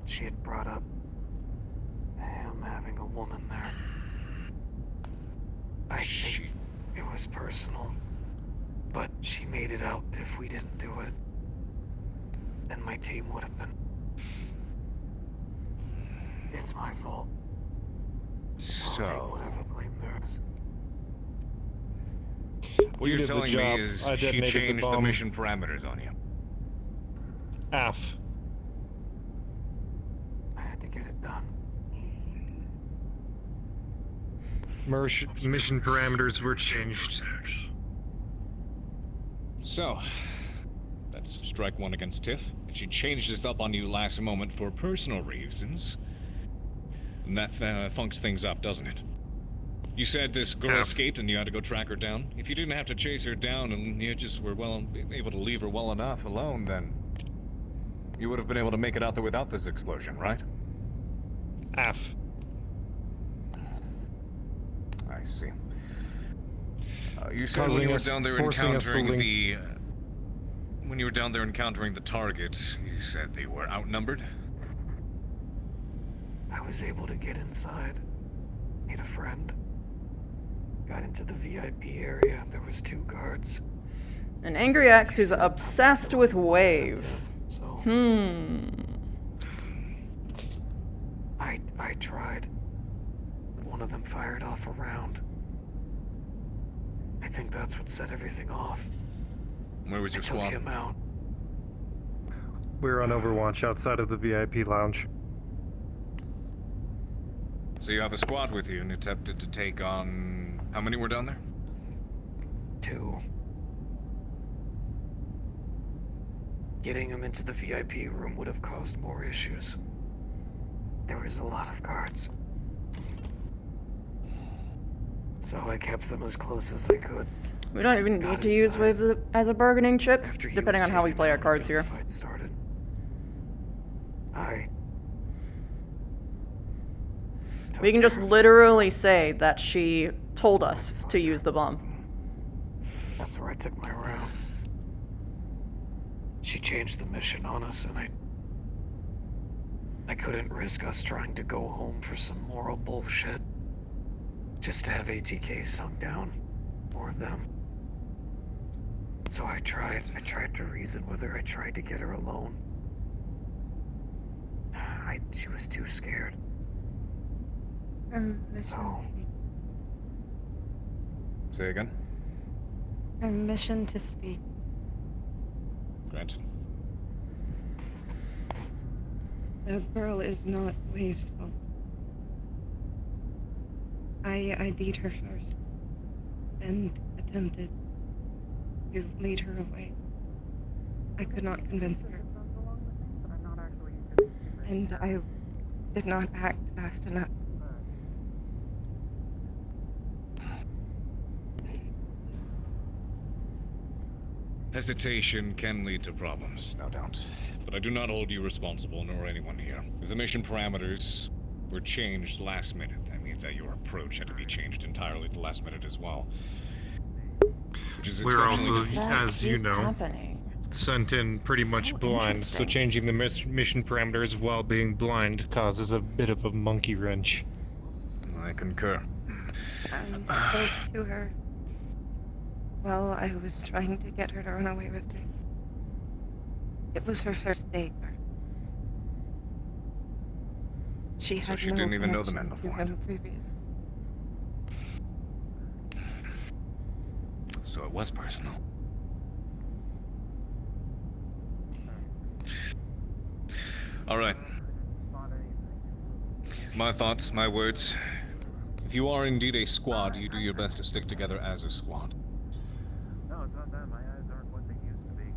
S2: she had brought up him having a woman there. I think it was personal, but she made it out if we didn't do it, then my team would have been. It's my fault. I'll take whatever blame there is.
S11: What you're telling me is she changed the mission parameters on you.
S6: Half.
S2: I had to get it done.
S6: Mission parameters were changed.
S11: So, that's strike one against Tiff. If she changed this up on you last moment for personal reasons, and that funks things up, doesn't it? You said this girl escaped and you had to go track her down. If you didn't have to chase her down and you just were able to leave her well enough alone, then you would have been able to make it out there without this explosion, right?
S6: Half.
S11: I see. You said when you were down there encountering the... when you were down there encountering the target, you said they were outnumbered?
S2: I was able to get inside, meet a friend, got into the VIP area. There was 2 guards.
S1: An angry ex who's obsessed with Wave.
S2: I tried. One of them fired off a round. I think that's what set everything off.
S11: Where was your squad?
S2: Took him out.
S6: We were on Overwatch outside of the VIP lounge.
S11: So you have a squad with you and attempted to take on... How many were down there?
S2: 2. Getting him into the VIP room would have caused more issues. There was a lot of guards. So I kept them as close as I could.
S1: We don't even need to use Wave as a bargaining chip, depending on how we play our cards here.
S2: Fight started.
S1: We can just literally say that she told us to use the bomb.
S2: That's where I took my round. She changed the mission on us, and I couldn't risk us trying to go home for some moral bullshit. Just to have ATK sunk down. Or them. So I tried to reason with her. I tried to get her alone. She was too scared.
S11: Say again?
S17: Permission to speak.
S11: Granted.
S17: The girl is not Wave's fault. I ID'd her first, and attempted to lead her away. I could not convince her. And I did not act fast enough.
S11: Hesitation can lead to problems, no doubt. But I do not hold you responsible, nor anyone here. If the mission parameters were changed last minute, that means that your approach had to be changed entirely at the last minute as well. Which is
S6: We're
S11: exceptionally
S6: also,
S11: difficult.
S6: as you know, sent in pretty much blind, so changing the mission parameters while being blind causes a bit of a monkey wrench.
S11: I concur.
S17: I spoke to her while I was trying to get her to run away with me. It was her first date. She had
S11: she
S17: no
S11: didn't even know the
S17: connection
S11: men
S17: to
S11: beforehand.
S17: him previously.
S11: So it was personal. Alright. My thoughts, my words. If you are indeed a squad, you do your best to stick together as a squad.
S7: No, it's not that. My eyes aren't what they used to be.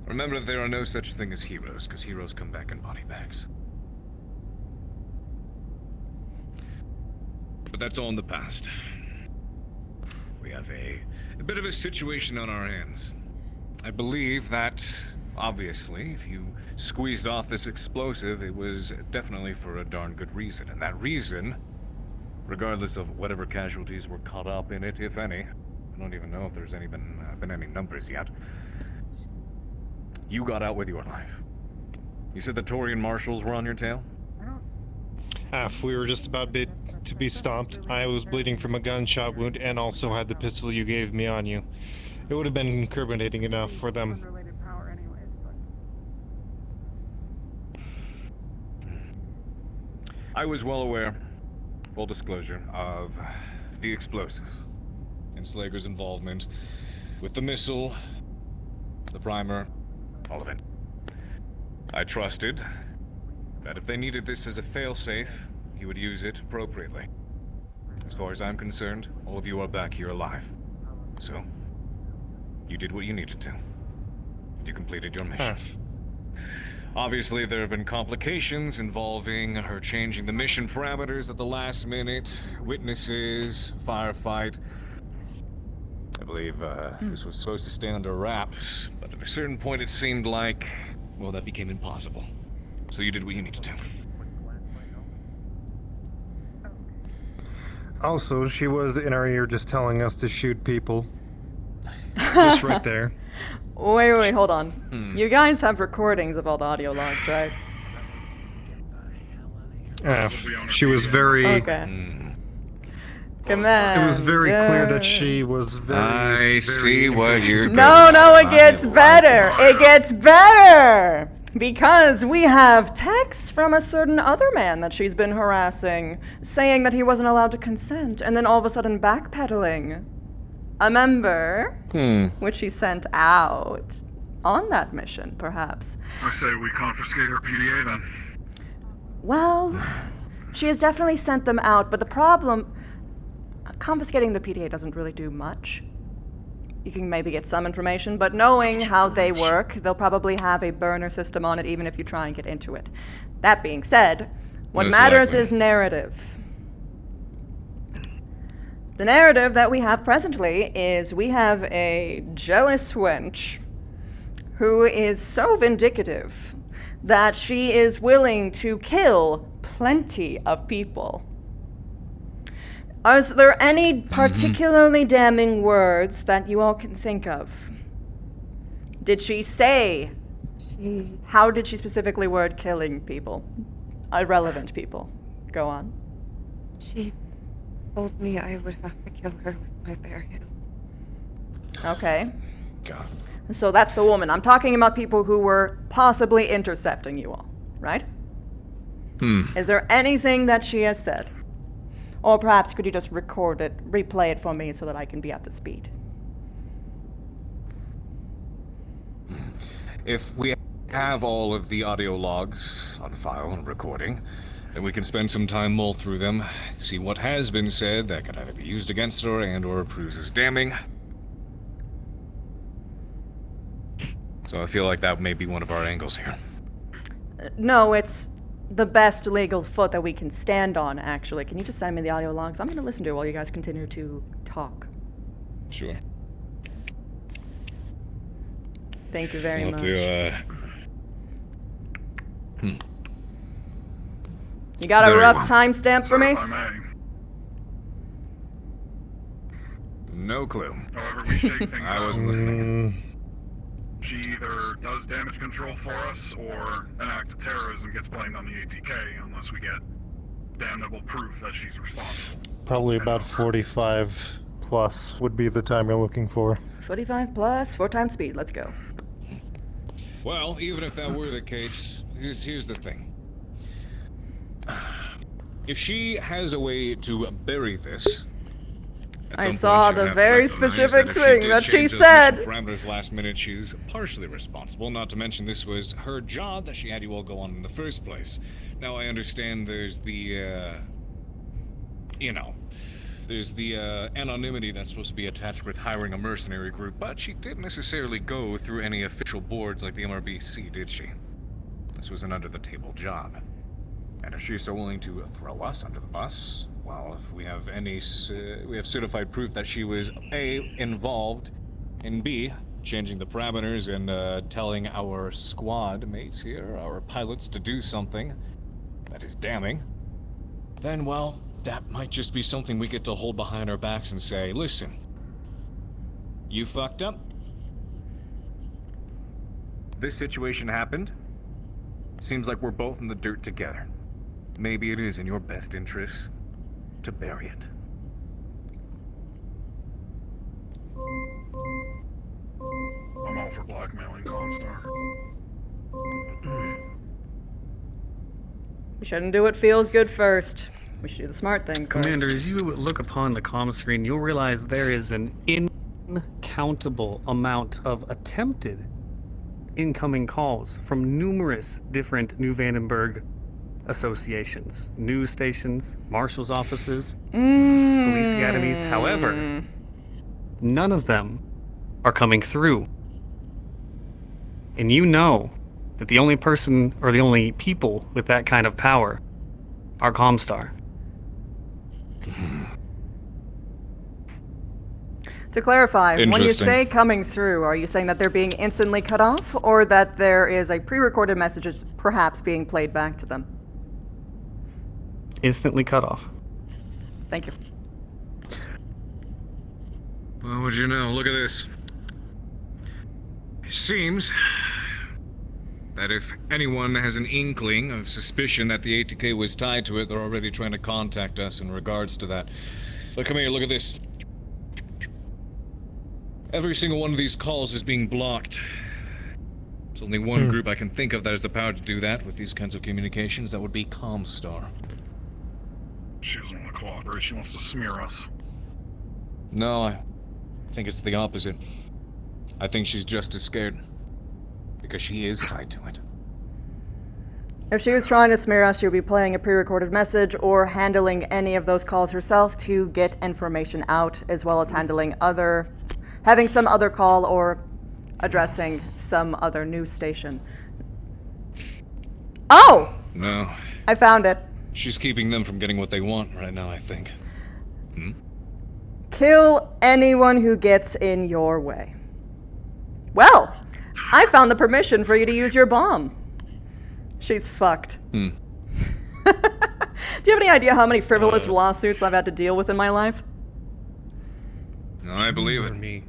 S11: Remember that there are no such thing as heroes, because heroes come back in body bags. But that's all in the past. We have a bit of a situation on our hands. I believe that, obviously, if you squeezed off this explosive, it was definitely for a darn good reason. And that reason, regardless of whatever casualties were caught up in it, if any, I don't even know if there's been any numbers yet, you got out with your life. You said the Torian marshals were on your tail?
S6: We were just about to be stopped. I was bleeding from a gunshot wound and also had the pistol you gave me on you. It would have been incriminating enough for them.
S11: I was well aware, full disclosure, of the explosive and Slager's involvement with the missile, the primer, all of it. I trusted that if they needed this as a failsafe, he would use it appropriately. As far as I'm concerned, all of you are back here alive. So, you did what you needed to. You completed your mission. Obviously, there have been complications involving her changing the mission parameters at the last minute, witnesses, firefight. I believe this was supposed to stay under wraps, but at a certain point it seemed like, well, that became impossible. So you did what you needed to.
S6: Also, she was in our ear just telling us to shoot people. Just right there.
S1: Wait, hold on. You guys have recordings of all the audio logs, right?
S6: She was very...
S1: Okay. Command.
S6: It was very clear that she was very...
S11: I see what you're doing.
S1: No, it gets better. It gets better! Because we have texts from a certain other man that she's been harassing, saying that he wasn't allowed to consent, and then all of a sudden backpedaling. A member, which she sent out on that mission, perhaps.
S12: I say we confiscate her PDA then.
S1: Well, she has definitely sent them out, but the problem... confiscating the PDA doesn't really do much. You can maybe get some information, but knowing how they work, they'll probably have a burner system on it even if you try and get into it. That being said, what matters is narrative. The narrative that we have presently is we have a jealous wench who is so vindictive that she is willing to kill plenty of people. Are there any particularly damning words that you all can think of? Did she say? How did she specifically word killing people? Irrelevant people. Go on.
S17: She told me I would have to kill her with my bare hands.
S1: Okay.
S11: God.
S1: So that's the woman. I'm talking about people who were possibly intercepting you all, right? Is there anything that she has said? Or perhaps could you just record it, replay it for me so that I can be up to speed?
S11: If we have all of the audio logs on file and recording, Then we can spend some time mull through them, see what has been said that could either be used against her and/or proves as damning. So I feel like that may be one of our angles here.
S1: No, it's the best legal foot that we can stand on, actually. Can you just send me the audio logs? I'm going to listen to it while you guys continue to talk.
S11: Sure.
S1: Thank you very
S11: We'll
S1: much.
S11: have to,
S1: You got a
S11: There you
S1: rough
S11: go.
S1: timestamp for me?
S12: If I may.
S11: No clue.
S12: However we shake things
S11: I
S12: out,
S11: wasn't listening.
S12: she either does damage control for us, or an act of terrorism gets blamed on the ATK, unless we get damnable proof that she's responsible.
S6: Probably about 45 plus would be the time you're looking for.
S1: 45 plus, 4 times speed. Let's go.
S11: Well, even if that were the case, here's the thing. If she has a way to bury this,
S1: I saw the very specific thing that she
S11: said.
S1: said.
S11: Parameters last minute, she's partially responsible. Not to mention, this was her job that she had you all go on in the first place. Now I understand there's the, there's the anonymity that's supposed to be attached with hiring a mercenary group, but she didn't necessarily go through any official boards like the MRBC, did she? This was an under-the-table job. And if she's so willing to throw us under the bus, well, if we have we have certified proof that she was A, involved, and B, changing the parameters and telling our squad mates here, our pilots, to do something that is damning, then, well, that might just be something we get to hold behind our backs and say, listen, you fucked up. This situation happened. Seems like we're both in the dirt together. Maybe it is in your best interest to bury it.
S12: I'm all for blackmailing Comstar.
S1: We shouldn't do what feels good first. We should do the smart thing first.
S13: Commander, as you look upon the comm screen, you'll realize there is an incountable amount of attempted incoming calls from numerous different New Vandenberg associations, news stations, marshal's offices, police academies. However, none of them are coming through. And you know that the only person or the only people with that kind of power are Comstar.
S1: To clarify, when you
S11: Interesting.
S1: say coming through, are you saying that they're being instantly cut off, or that there is a pre-recorded message perhaps being played back to them?
S13: Instantly cut off.
S1: Thank you.
S11: Well, would you know? Look at this. It seems that if anyone has an inkling of suspicion that the ATK was tied to it, they're already trying to contact us in regards to that. But come here, look at this. Every single one of these calls is being blocked. There's only one group I can think of that has the power to do that with these kinds of communications. That would be Comstar.
S12: She doesn't want to cooperate, she wants to smear us.
S11: No, I think it's the opposite. I think she's just as scared. Because she is tied to it.
S1: If she was trying to smear us, she would be playing a pre-recorded message or handling any of those calls herself to get information out, as well as having some other call or addressing some other news station. Oh!
S11: No.
S1: I found it.
S11: She's keeping them from getting what they want right now, I think.
S1: Kill anyone who gets in your way. Well, I found the permission for you to use your bomb. She's fucked. Do you have any idea how many frivolous lawsuits I've had to deal with in my life?
S11: No, I believe it.
S14: Me.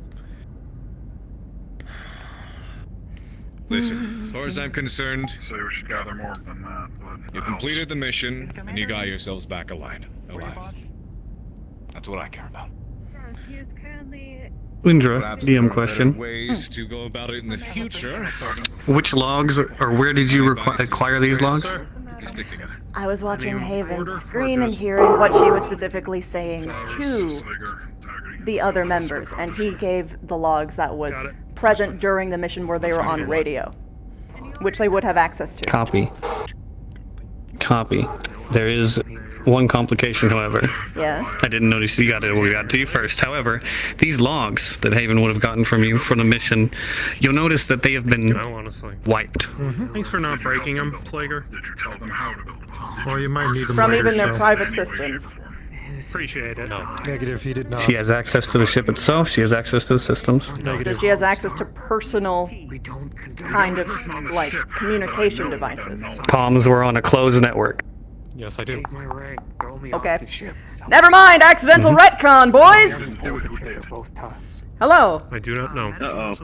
S11: Listen, as far as I'm concerned,
S12: Say we should gather more than that, but
S11: you completed the mission, and you got yourselves back alive. That's what I care about.
S17: He is currently...
S13: Indra,
S11: Perhaps there
S13: DM
S11: are better
S13: question.
S11: ways to go about it in the future.
S13: Which logs, or where did you acquire these logs?
S11: You stick together.
S1: I was watching Haven's screen and hearing what she was specifically saying to the other members, and he gave the logs that was present during the mission where they were on radio, which they would have access to.
S13: Copy. There is one complication, however.
S1: Yes.
S13: I didn't notice you got it. We got to you first. However, these logs that Haven would have gotten from you from the mission, you'll notice that they have been
S14: No, honestly.
S13: wiped.
S14: Thanks for not breaking them, Plager.
S12: Did you tell them how to build bombs?
S6: Or you might need them
S1: From
S6: later,
S1: even their
S6: so-
S1: private systems.
S14: Appreciate it.
S6: Negative, he did not.
S13: She has access to the ship itself. She has access to the systems.
S1: Does she has access to personal kind of like communication devices?
S13: Comms were on a closed network.
S6: Yes, I do.
S1: Okay. Never mind, accidental retcon, boys! Hello.
S6: I do not know.
S16: Uh-oh.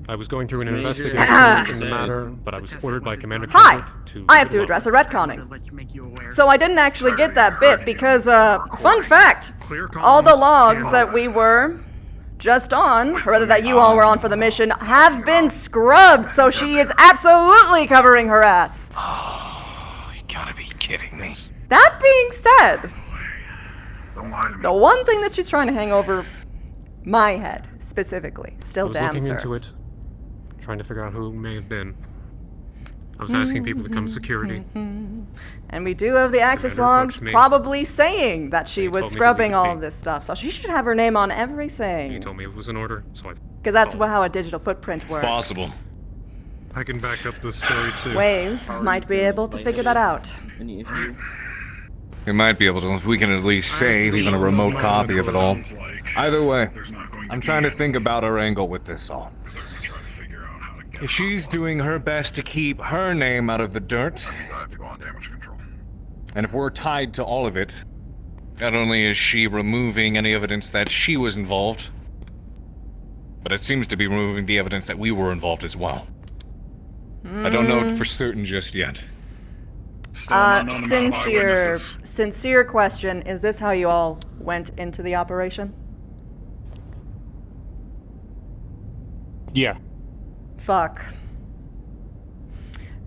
S6: I was going through an investigation
S1: Ah.
S6: in the matter, but I was ordered by Commander
S1: Hi!
S6: Kendrick to...
S1: I have to address a retconning. So I didn't actually get that bit because, fun fact, all the logs that we were just on, or rather that you all were on for the mission, have been scrubbed, so she is absolutely covering her ass.
S11: Oh, you gotta be kidding me.
S1: That being said, the one thing that she's trying to hang over my head, specifically,
S6: I
S1: still
S6: was
S1: damns
S6: looking
S1: her.
S6: into it, trying to figure out who it may have been. I was asking people to come to security.
S1: And we do have the access
S6: Commander
S1: logs
S6: approached me.
S1: probably saying that she
S6: They
S1: was
S6: told me who
S1: scrubbing
S6: it
S1: all
S6: could
S1: of this stuff, so she should have her name on
S6: He
S1: everything.
S6: told me it was an order, so I...
S1: Because that's how a digital footprint works.
S11: Possible.
S6: I can back up this story too.
S1: Wave might be able to figure that out.
S16: Any issue?
S11: We might be able to, if we can at least save even a remote copy of it all. Either way, I'm trying to think about our angle with this all. If she's doing her best to keep her name out of the dirt, and if we're tied to all of it, not only is she removing any evidence that she was involved, but it seems to be removing the evidence that we were involved as well. I don't know it for certain just yet.
S1: Sincere question, is this how you all went into the operation?
S6: Yeah.
S1: Fuck.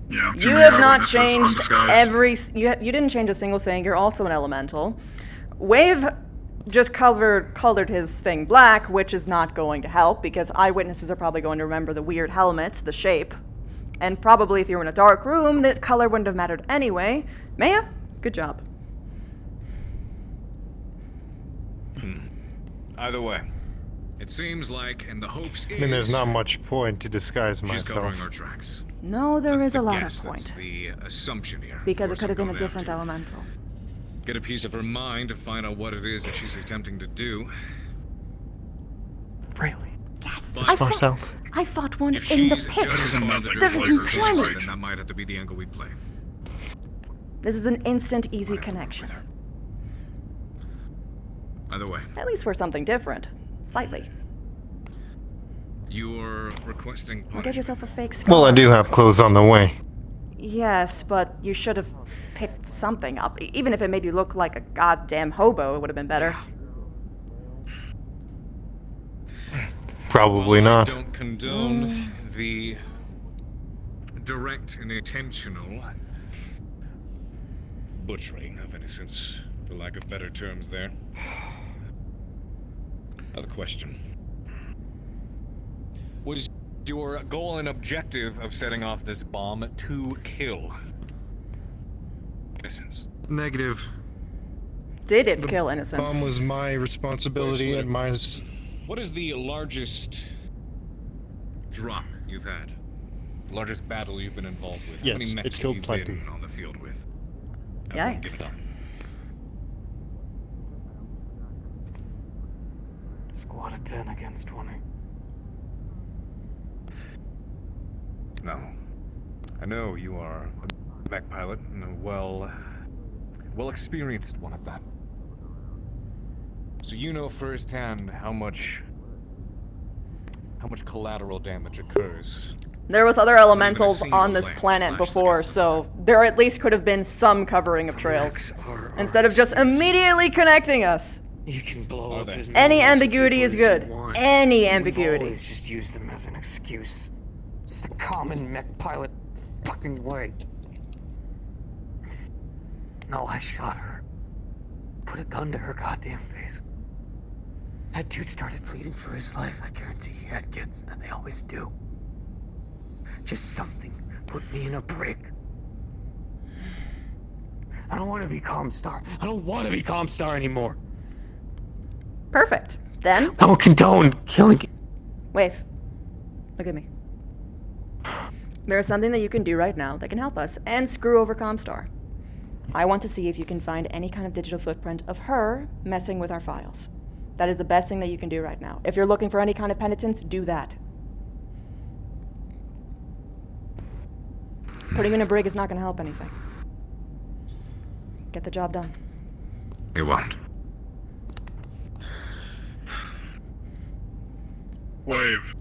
S12: Yeah, too
S1: You
S12: many
S1: have not
S12: eyewitnesses,
S1: changed
S12: undisguised.
S1: you didn't change a single thing, you're also an elemental. Wave just colored his thing black, which is not going to help, because eyewitnesses are probably going to remember the weird helmets, the shape. And probably if you were in a dark room, the color wouldn't have mattered anyway. Maya, good job.
S11: Either way, it seems like, and the hopes
S6: I mean, there's
S11: is
S6: not much point to disguise
S11: she's
S6: myself.
S11: covering our tracks.
S1: No, there
S11: That's
S1: is a
S11: the
S1: lot
S11: guess,
S1: of
S11: That's
S1: point.
S11: the assumption here.
S1: Because it
S11: Of
S1: could have
S11: course
S1: been
S11: I'm
S1: a
S11: going
S1: different
S11: after
S1: elemental.
S11: Get a piece of her mind to find out what it is that she's attempting to do.
S6: Really?
S1: Yes,
S11: But
S1: I fought one
S11: if
S1: in the
S11: she's
S1: pit.
S11: just another
S1: There is
S11: slicer,
S1: employment.
S11: then that might have to be the angle we play.
S1: This is an instant, easy connection.
S11: Either way,
S1: At least we're something different. Slightly.
S11: you're requesting
S1: Or
S11: punishment.
S1: get yourself a fake scar.
S6: Well, I do have clothes on the way.
S1: Yes, but you should have picked something up. Even if it made you look like a goddamn hobo, it would have been better.
S6: Probably
S11: While
S6: not.
S11: I don't condone the direct and intentional butchering of innocence, for lack of better terms there. Another question. Was your goal and objective of setting off this bomb to kill innocents?
S6: Negative.
S1: Did it kill innocents?
S6: Bomb was my responsibility and my...
S11: What is the largest drop you've had? The largest battle you've been involved with? How
S6: Yes,
S11: many mechs
S6: it killed
S11: have you
S6: plenty.
S11: been on the field with? Everyone give it
S1: Yikes.
S11: up.
S15: Squad of 10 against 20.
S11: No. I know you are a mech pilot and a well experienced one at that. So you know firsthand how much collateral damage occurs.
S1: There was other elementals
S11: single
S1: on this
S11: lance
S1: planet
S11: flashed
S1: before, so there at least could have been some covering of trails. Instead of just immediately connecting us.
S15: You can blow up as
S1: Any
S15: many
S1: ambiguity is
S15: people as
S1: good.
S15: you want.
S1: Any
S15: You've
S1: ambiguity.
S15: always just use them as an excuse. Just the common mech pilot fucking way. No, I shot her. Put a gun to her goddamn face. That dude started bleeding for his life. I guarantee he had kids, and they always do. Just something put me in a brig. I don't want to be Comstar. I don't want to be Comstar anymore.
S1: Perfect. Then,
S15: I will condone killing.
S1: Wave, look at me. There is something that you can do right now that can help us and screw over Comstar. I want to see if you can find any kind of digital footprint of her messing with our files. That is the best thing that you can do right now. If you're looking for any kind of penitence, do that. Putting you in a brig is not going to help anything. Get the job done.
S11: It won't.
S12: Wave.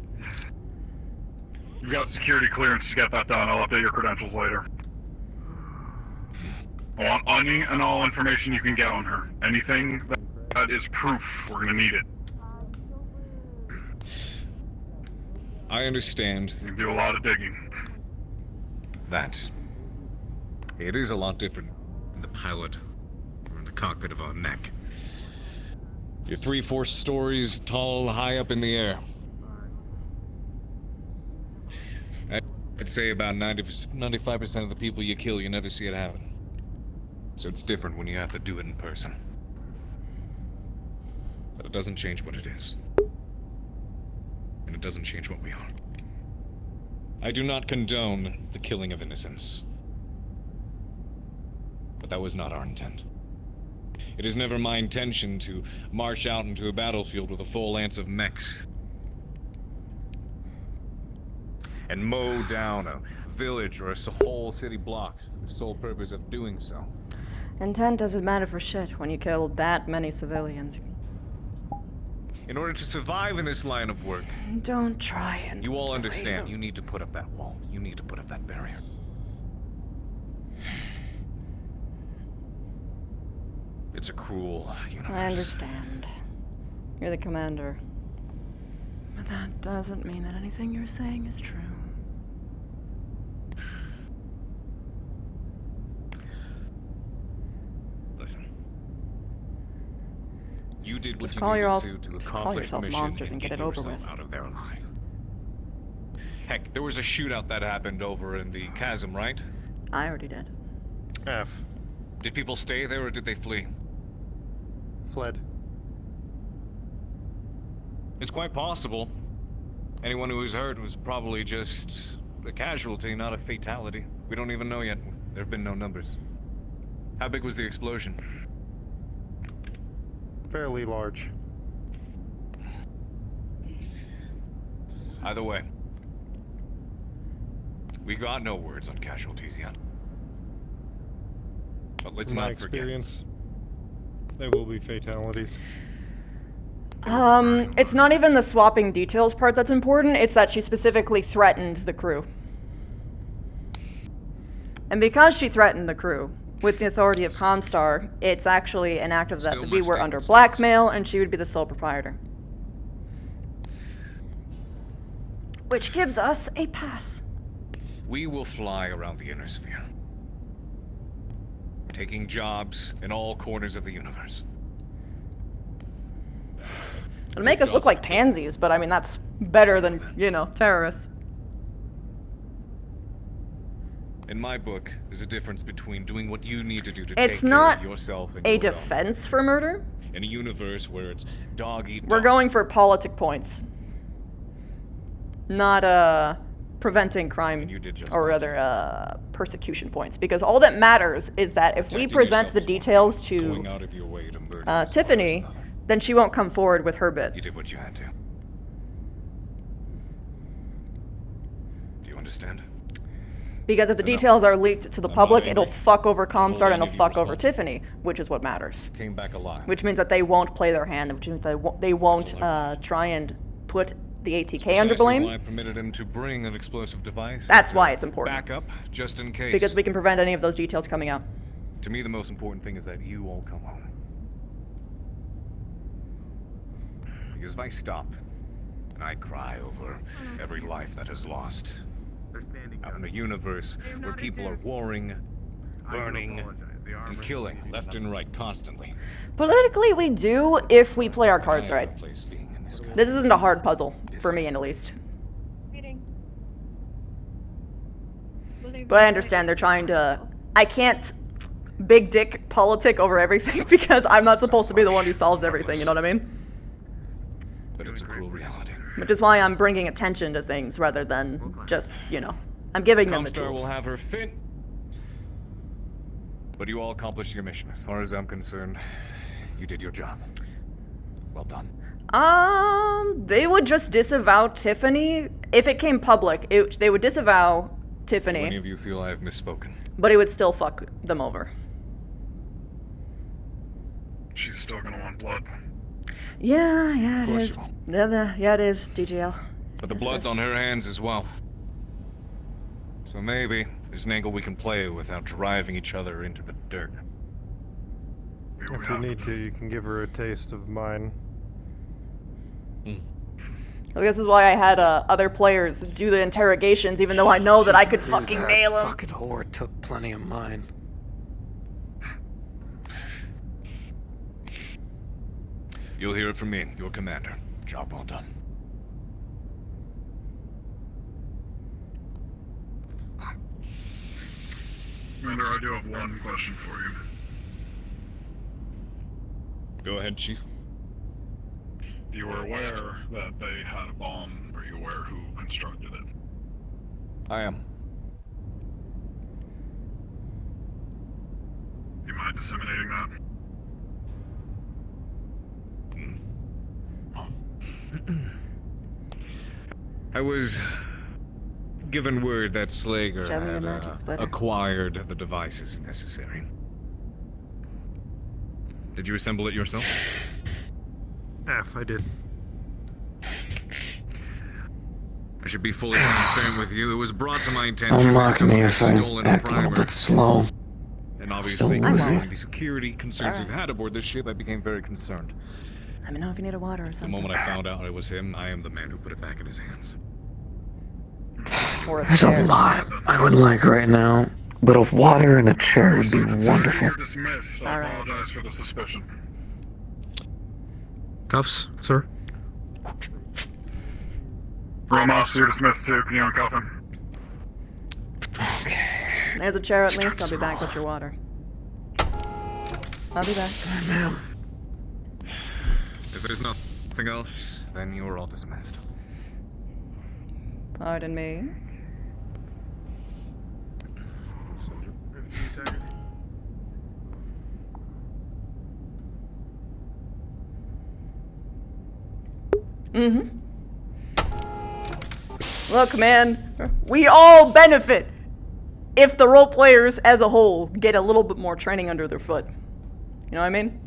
S12: You've got security clearance to get that done. I'll update your credentials later. I want any and all information you can get on her. Anything that is proof, we're gonna need it.
S11: I understand.
S12: You can do a lot of digging.
S11: That. It is a lot different than the pilot or in the cockpit of a mech. You're 3-4 stories tall, high up in the air. I'd say about 95% of the people you kill, you never see it happen. So it's different when you have to do it in person. But it doesn't change what it is. And it doesn't change what we are. I do not condone the killing of innocents. But that was not our intent. It is never my intention to march out into a battlefield with a full lance of mechs and mow down a village or a whole city block for the sole purpose of doing so.
S1: Intent doesn't matter for shit when you kill that many civilians.
S11: In order to survive in this line of work,
S1: Don't try and
S11: you all
S1: play
S11: understand
S1: the-
S11: you need to put up that wall. You need to put up that barrier. It's a cruel universe.
S1: I understand. You're the commander. But that doesn't mean that anything you're saying is true.
S11: Listen. You did what
S1: Just
S11: you
S1: call
S11: needed
S1: yourself-
S11: to
S1: just
S11: accomplish
S1: call yourself
S11: the mission
S1: monsters and get it over
S11: yourself
S1: with.
S11: out of their life. Heck, there was a shootout that happened over in the chasm, right?
S1: I already did.
S6: F.
S11: Did people stay there or did they flee?
S6: Fled.
S11: It's quite possible. Anyone who was hurt was probably just a casualty, not a fatality. We don't even know yet. There have been no numbers. How big was the explosion?
S6: Fairly large.
S11: Either way, we got no words on casualties yet. But let's
S6: In my
S11: not forget.
S6: experience, there will be fatalities.
S1: It's not even the swapping details part that's important, it's that she specifically threatened the crew. And because she threatened the crew, with the authority of Comstar, it's actually an act of that
S11: Still
S1: we
S11: must
S1: were
S11: take
S1: under
S11: steps.
S1: blackmail and she would be the sole proprietor. Which gives us a pass.
S11: We will fly around the inner sphere, taking jobs in all corners of the universe.
S1: It'll make us look like pansies, but I mean, that's better than, you know, terrorists.
S11: In my book, there's a difference between doing what you need to do to
S1: It's
S11: take
S1: not
S11: care of yourself and
S1: a
S11: your
S1: defense for murder.
S11: own. In a universe where it's dog eat
S1: We're
S11: dog.
S1: going for politic points. Not, preventing crime, or rather, persecution points. Because all that matters is that if we
S11: Protecting
S1: present
S11: yourself
S1: the
S11: is
S1: details
S11: going
S1: to
S11: out of your way to murder
S1: Tiffany, then she won't come forward with her bit.
S11: You did what you had to. Do you understand?
S1: Because if the
S11: So no.
S1: details are leaked to the
S11: I'm
S1: public,
S11: not
S1: it'll
S11: angry.
S1: fuck over
S11: Don't hold
S1: Comstar and
S11: any
S1: it'll
S11: of you
S1: fuck over
S11: responsible.
S1: Tiffany, which is what matters.
S11: Came back alive.
S1: Which means that they won't play their hand, which means they won't try and put the ATK under
S11: Precisely
S1: blame.
S11: why I permitted him to bring an explosive device.
S1: That's
S11: as a
S1: why it's important.
S11: Backup, just in case.
S1: Because we can prevent any of those details coming out.
S11: To me, the most important thing is that you all come home. Because if I stop and I cry over every life that is lost, out in a universe where people are warring, burning, and killing left and right constantly.
S1: Politically, we do if we play our cards
S11: I have
S1: right.
S11: a place being in this country.
S1: This isn't a hard puzzle, for me at least. But I understand they're trying to... I can't big dick politic over everything because I'm not supposed to be the one who solves everything, you know what I mean?
S11: But it's a cruel reality.
S1: Which is why I'm bringing attention to things rather than just, you know, I'm giving them the
S11: Comstar
S1: tools.
S11: will have her fit. But you all accomplished your mission. As far as I'm concerned, you did your job. Well done.
S1: They would just disavow Tiffany. If it came public, they would disavow
S11: Do any
S1: Tiffany,
S11: of you feel I have misspoken?
S1: but it would still fuck them over.
S12: She's still gonna want blood.
S1: Yeah, it
S11: course
S1: is.
S11: you won't.
S1: Yeah, it is, DGL.
S11: But the
S1: Yes, it
S11: blood's
S1: is.
S11: on her hands as well. So maybe there's an angle we can play without driving each other into the dirt.
S6: If you need to, you can give her a taste of mine.
S1: This is why I had other players do the interrogations, even though I know that I could fucking nail them.
S15: Fucking whore took plenty of mine.
S11: You'll hear it from me, your commander. Job well done.
S12: Commander, I do have one question for you.
S11: Go ahead, Chief.
S12: You were aware that they had a bomb. Are you aware who constructed it?
S11: I am.
S12: You mind disseminating that?
S11: I was given word that Slager
S1: Show me your
S11: had
S1: magic splitter.
S11: acquired the devices necessary. Did you assemble it yourself?
S6: Half, I did.
S11: I should be fully transparent with you. It was brought to my attention
S15: Don't
S11: that
S15: mock
S11: someone
S15: me
S11: had
S15: if I
S11: stolen a
S15: act a little
S11: primer.
S15: bit slow.
S11: And obviously,
S15: Still
S11: considering
S15: losing.
S11: the security concerns we've had aboard this ship, I became very concerned.
S1: Let me know if you need a water or
S11: The
S1: something.
S11: moment I found out it was him, I am the man who put it back in his hands.
S1: Or a
S15: There's a
S1: chair.
S15: lot I would like right now, but a water and a chair would be wonderful.
S12: You're dismissed. I apologize for the suspicion.
S14: Cuffs, sir?
S12: Room officer, you're dismissed too. Can you uncuff him?
S1: There's a chair at least. I'll be back with your water. I'll be back.
S11: If there's nothing else, then you are all dismissed.
S1: Pardon me. Mm-hmm. Look, man, we all benefit if the role players as a whole get a little bit more training under their foot. You know what I mean?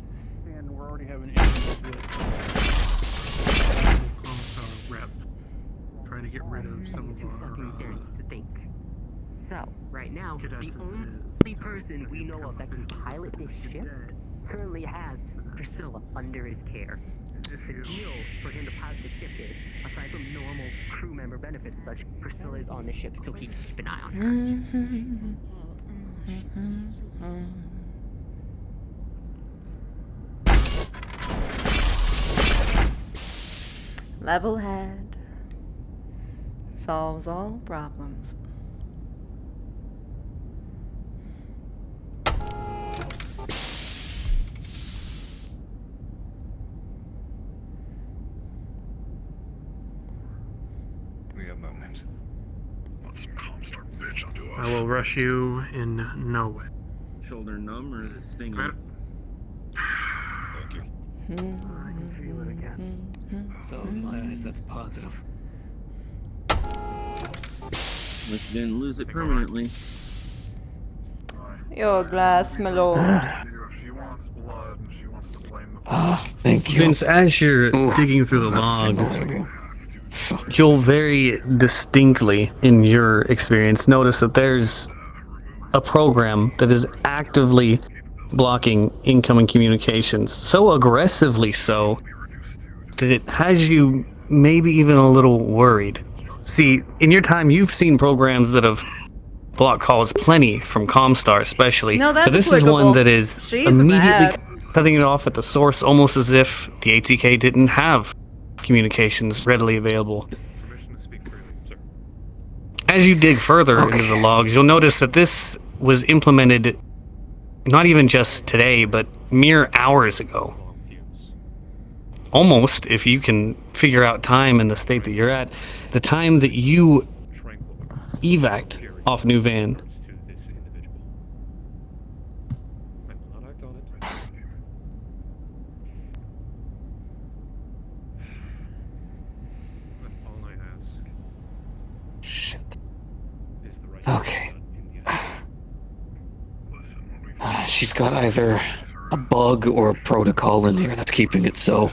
S2: And we're already having issues with
S14: Rep. Trying to get rid of some of our.
S18: To think. So, right now, the only person we know of that can pilot this ship currently has Priscilla under his care. The deal for him to pilot the ship is, aside from normal crew member benefits such, Priscilla is on the ship so he can keep an eye on her.
S1: Level head solves all problems.
S11: Give me a moment.
S12: Let some Comstar bitch onto us.
S14: I will rush you in no way.
S16: Shoulder numb or is it stinging?
S11: Thank you.
S15: I can feel it again. So in my eyes, that's positive.
S16: Unless you didn't lose it permanently.
S1: Your glass, my lord.
S12: If she wants blood, she wants to blame the
S15: Thank you.
S13: Vince, as you're digging through the logs, you'll very distinctly, in your experience, notice that there's a program that is actively blocking incoming communications. So aggressively so that it has you maybe even a little worried. See, in your time, you've seen programs that have blocked calls plenty from Comstar, especially.
S1: No, that's
S13: but this
S1: applicable.
S13: is one that is
S1: She's
S13: immediately
S1: bad.
S13: cutting it off at the source, almost as if the ATK didn't have communications readily available. As you dig further into the logs, you'll notice that this was implemented not even just today, but mere hours ago. Almost, if you can figure out time in the state that you're at, the time that you evac'd off New Van.
S15: Okay. She's got either a bug or a protocol in here that's keeping it so.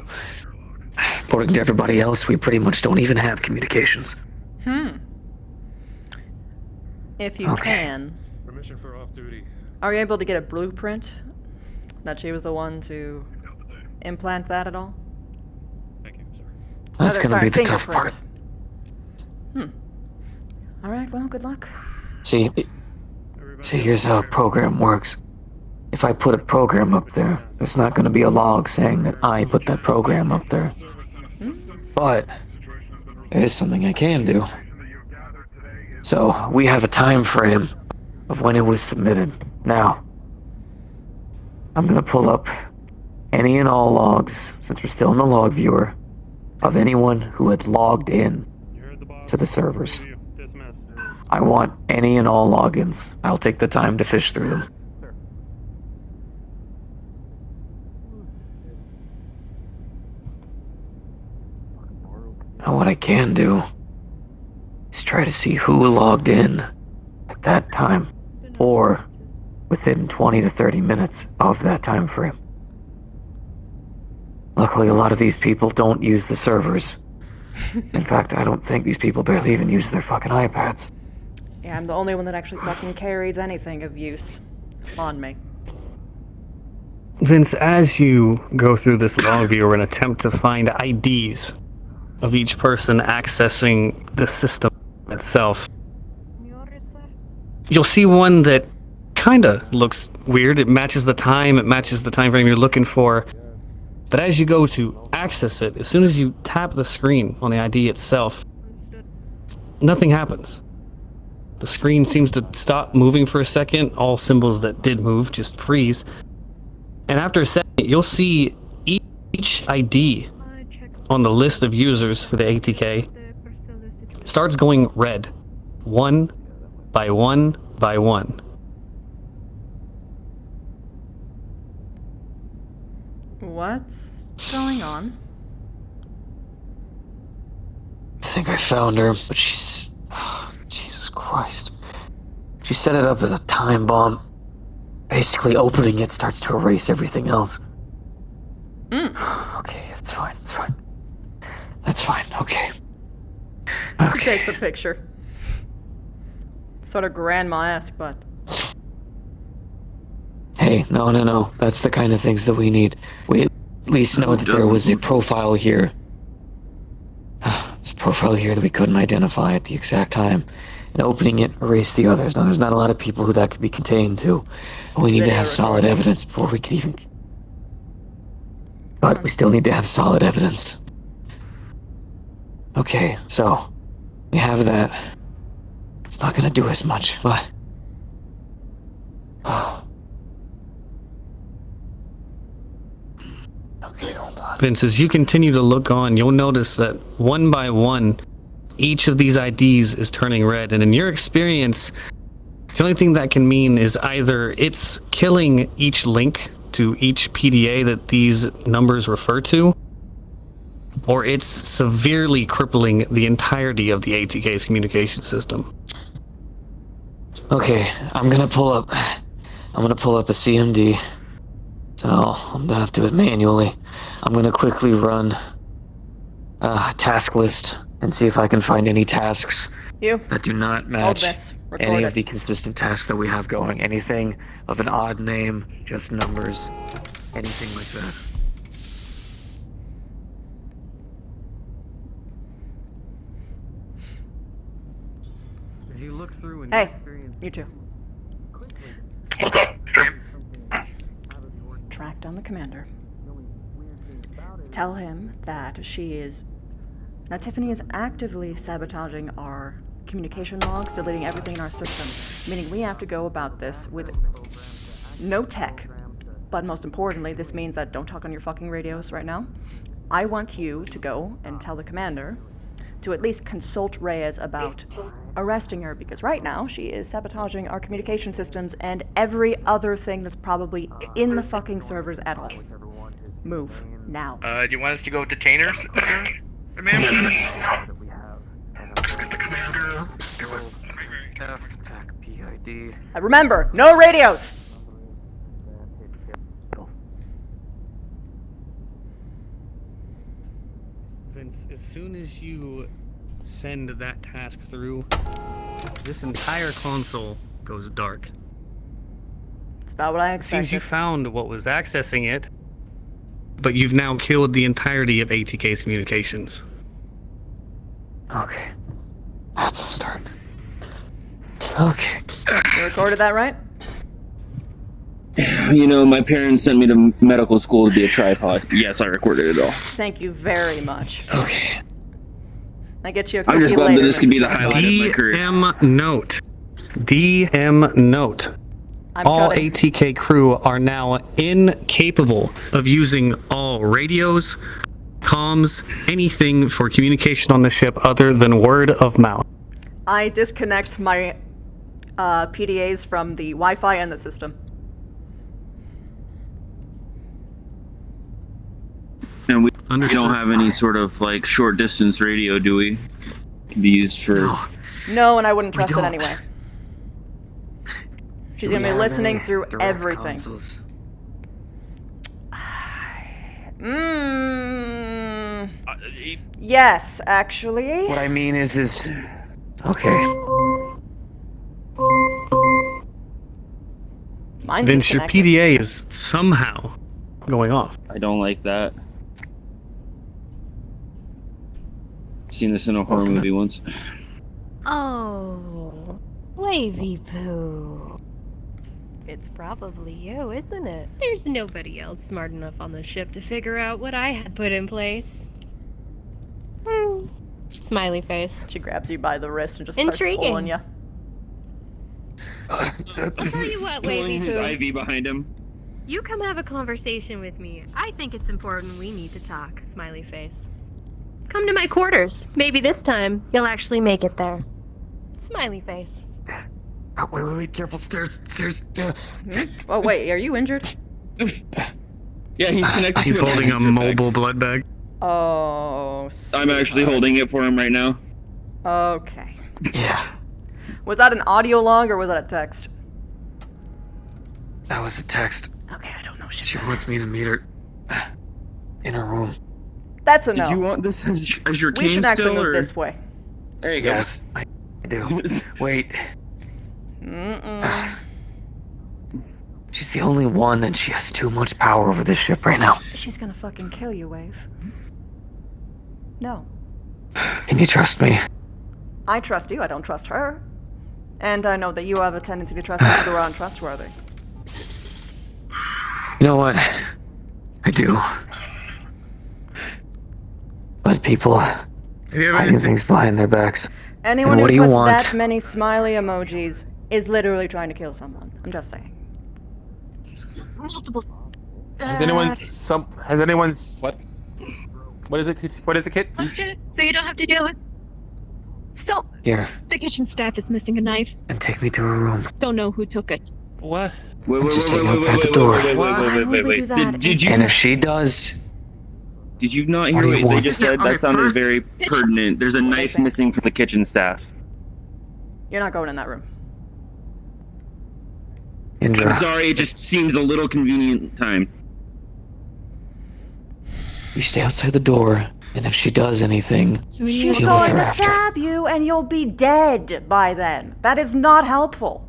S15: According to everybody else, we pretty much don't even have communications.
S1: If you can.
S6: Permission for off-duty.
S1: Are you able to get a blueprint that she was the one to implant that at all?
S6: Thank you, sir.
S15: That's gonna be the tough part.
S1: All right, well, good luck.
S15: See, here's how a program works. If I put a program up there, there's not going to be a log saying that I put that program up there. But there is something I can do. So, we have a time frame of when it was submitted. Now, I'm going to pull up any and all logs, since we're still in the log viewer, of anyone who had logged in to the servers. I want any and all logins. I'll take the time to fish through them. Now what I can do is try to see who logged in at that time, or within 20 to 30 minutes of that time frame. Luckily, a lot of these people don't use the servers. In fact, I don't think these people barely even use their fucking iPads.
S1: Yeah, I'm the only one that actually fucking carries anything of use on me.
S13: Vince, as you go through this log viewer and attempt to find IDs of each person accessing the system itself, you'll see one that kinda looks weird. It matches the time, it matches the time frame you're looking for. But as you go to access it, as soon as you tap the screen on the ID itself, nothing happens. The screen seems to stop moving for a second. All symbols that did move just freeze. And after a second, you'll see each ID on the list of users for the ATK starts going red, one by one by one.
S1: What's going on?
S15: I think I found her, but she's... Jesus Christ. She set it up as a time bomb. Basically, opening it starts to erase everything else. Okay, it's fine, it's fine. That's fine, okay.
S1: He takes a picture. Sort of grandma-esque, but...
S15: Hey, no. That's the kind of things that we need. We at least know that there was a profile here. There's a profile here that we couldn't identify at the exact time. And opening it erased the others. Now, there's not a lot of people who that could be contained to. We need to have solid evidence before we could even... But we still need to have solid evidence. Okay, so... we have that. It's not gonna do as much, but... Okay, hold on.
S13: Vince, as you continue to look on, you'll notice that one by one, each of these IDs is turning red. And in your experience, the only thing that can mean is either it's killing each link to each PDA that these numbers refer to, or it's severely crippling the entirety of the ATK's communication system.
S15: Okay, I'm gonna pull up a CMD. So I'm gonna have to do it manually. I'm gonna quickly run a task list and see if I can find any tasks that do not match any of the consistent tasks that we have going. Anything of an odd name, just numbers, anything like that.
S13: As you look through and
S1: Hey, you two.
S12: What's up?
S1: Track down the commander. Tell him that she is... Now, Tiffany is actively sabotaging our communication logs, deleting everything in our system, meaning we have to go about this with no tech. But most importantly, this means that don't talk on your fucking radios right now. I want you to go and tell the commander to at least consult Reyes about arresting her, because right now she is sabotaging our communication systems and every other thing that's probably in the fucking servers at all. Move, now.
S2: Do you want us to go detain her, sir? Ma'am?
S12: Just get the commander.
S15: Attack PID.
S1: Remember, no radios!
S13: Vince, as soon as you send that task through, this entire console goes dark.
S1: It's about what I
S13: It seems you
S1: expected.
S13: found what was accessing it, but you've now killed the entirety of ATK's communications.
S15: Okay. That's a start. Okay.
S1: You recorded that, right?
S16: You know, my parents sent me to medical school to be a tripod. Yes, I recorded it all.
S1: Thank you very much.
S15: Okay.
S1: I get you a
S16: I'm just
S1: cookie
S16: glad that
S1: later,
S16: this could be the
S1: Mr.
S16: highlight of my career.
S13: DM note. DM note. All
S1: cutting.
S13: ATK crew are now incapable of using all radios, comms, anything for communication on the ship other than word of mouth.
S1: I disconnect my PDAs from the Wi-Fi and the system.
S16: And we don't have any sort of like short distance radio, do we? Can be used for.
S1: No, and I wouldn't trust it
S15: don't.
S1: anyway. She's
S15: Do we
S1: gonna be
S15: have
S1: listening
S15: any
S1: through
S15: direct
S1: everything.
S15: consoles?
S1: Yes, actually.
S15: What I mean is okay.
S1: Mine's
S13: Vince, your
S1: disconnected.
S13: PDA is somehow going off.
S16: I don't like that. Seen this in a horror movie once.
S8: Oh, Wavy Poo. It's probably you, isn't it? There's nobody else smart enough on the ship to figure out what I had put in place. Smiley face.
S1: She grabs you by the wrist and just
S8: Intriguing.
S1: starts pulling you.
S8: I'll tell you what, Wavy
S16: Pulling his
S8: Poo.
S16: IV behind him.
S8: You come have a conversation with me. I think it's important we need to talk, smiley face. Come to my quarters. Maybe this time you'll actually make it there. Smiley face.
S15: Oh, wait, careful, stairs.
S1: Oh wait, are you injured?
S16: Yeah, he's connected.
S13: He's
S16: to
S13: holding a mobile blood bag.
S1: Oh.
S16: I'm actually holding it for him right now.
S1: Okay.
S15: Yeah.
S1: Was that an audio log or was that a text?
S15: That was a text.
S1: Okay, I don't know shit.
S15: She wants me to meet her in her room.
S1: That's a no.
S16: Did you want this as your
S1: We
S16: cane
S1: should actually
S16: still,
S1: move
S16: or?
S1: this way.
S16: There you
S15: Yes, I do. Wait.
S1: Mm-mm.
S15: She's the only one, and she has too much power over this ship right now.
S1: She's gonna fucking kill you, Wave. No.
S15: Can you trust me?
S1: I trust you, I don't trust her. And I know that you have a tendency to trust people who are untrustworthy.
S15: You know what? I do. But people hiding things behind their backs.
S1: Anyone
S15: And
S1: who
S15: what do you
S1: puts
S15: want?
S1: that many smiley emojis is literally trying to kill someone. I'm just saying.
S17: Multiple.
S19: Has anyone what? What is it? What is it, Kit?
S17: So you don't have to deal with. So
S15: Here,
S17: the kitchen staff is missing a knife.
S15: and take me to her room.
S17: Don't know who took it.
S19: What?
S16: Wait,
S15: Just wait outside the door.
S16: wait. Did you?
S15: And if she does,
S16: Did you not
S15: What
S16: hear
S15: do
S16: what
S15: you
S16: they
S15: want?
S16: just said?
S19: okay,
S16: That sounded
S19: first-
S16: very pertinent. There's a knife missing from the kitchen staff.
S1: You're not going in that room.
S15: Indra,
S16: I'm sorry, it just seems a little convenient time.
S15: you stay outside the door, and if she does anything,
S17: So we need
S1: She's
S15: deal with
S1: going
S15: her
S1: to
S15: after.
S1: stab you and you'll be dead by then. That is not helpful.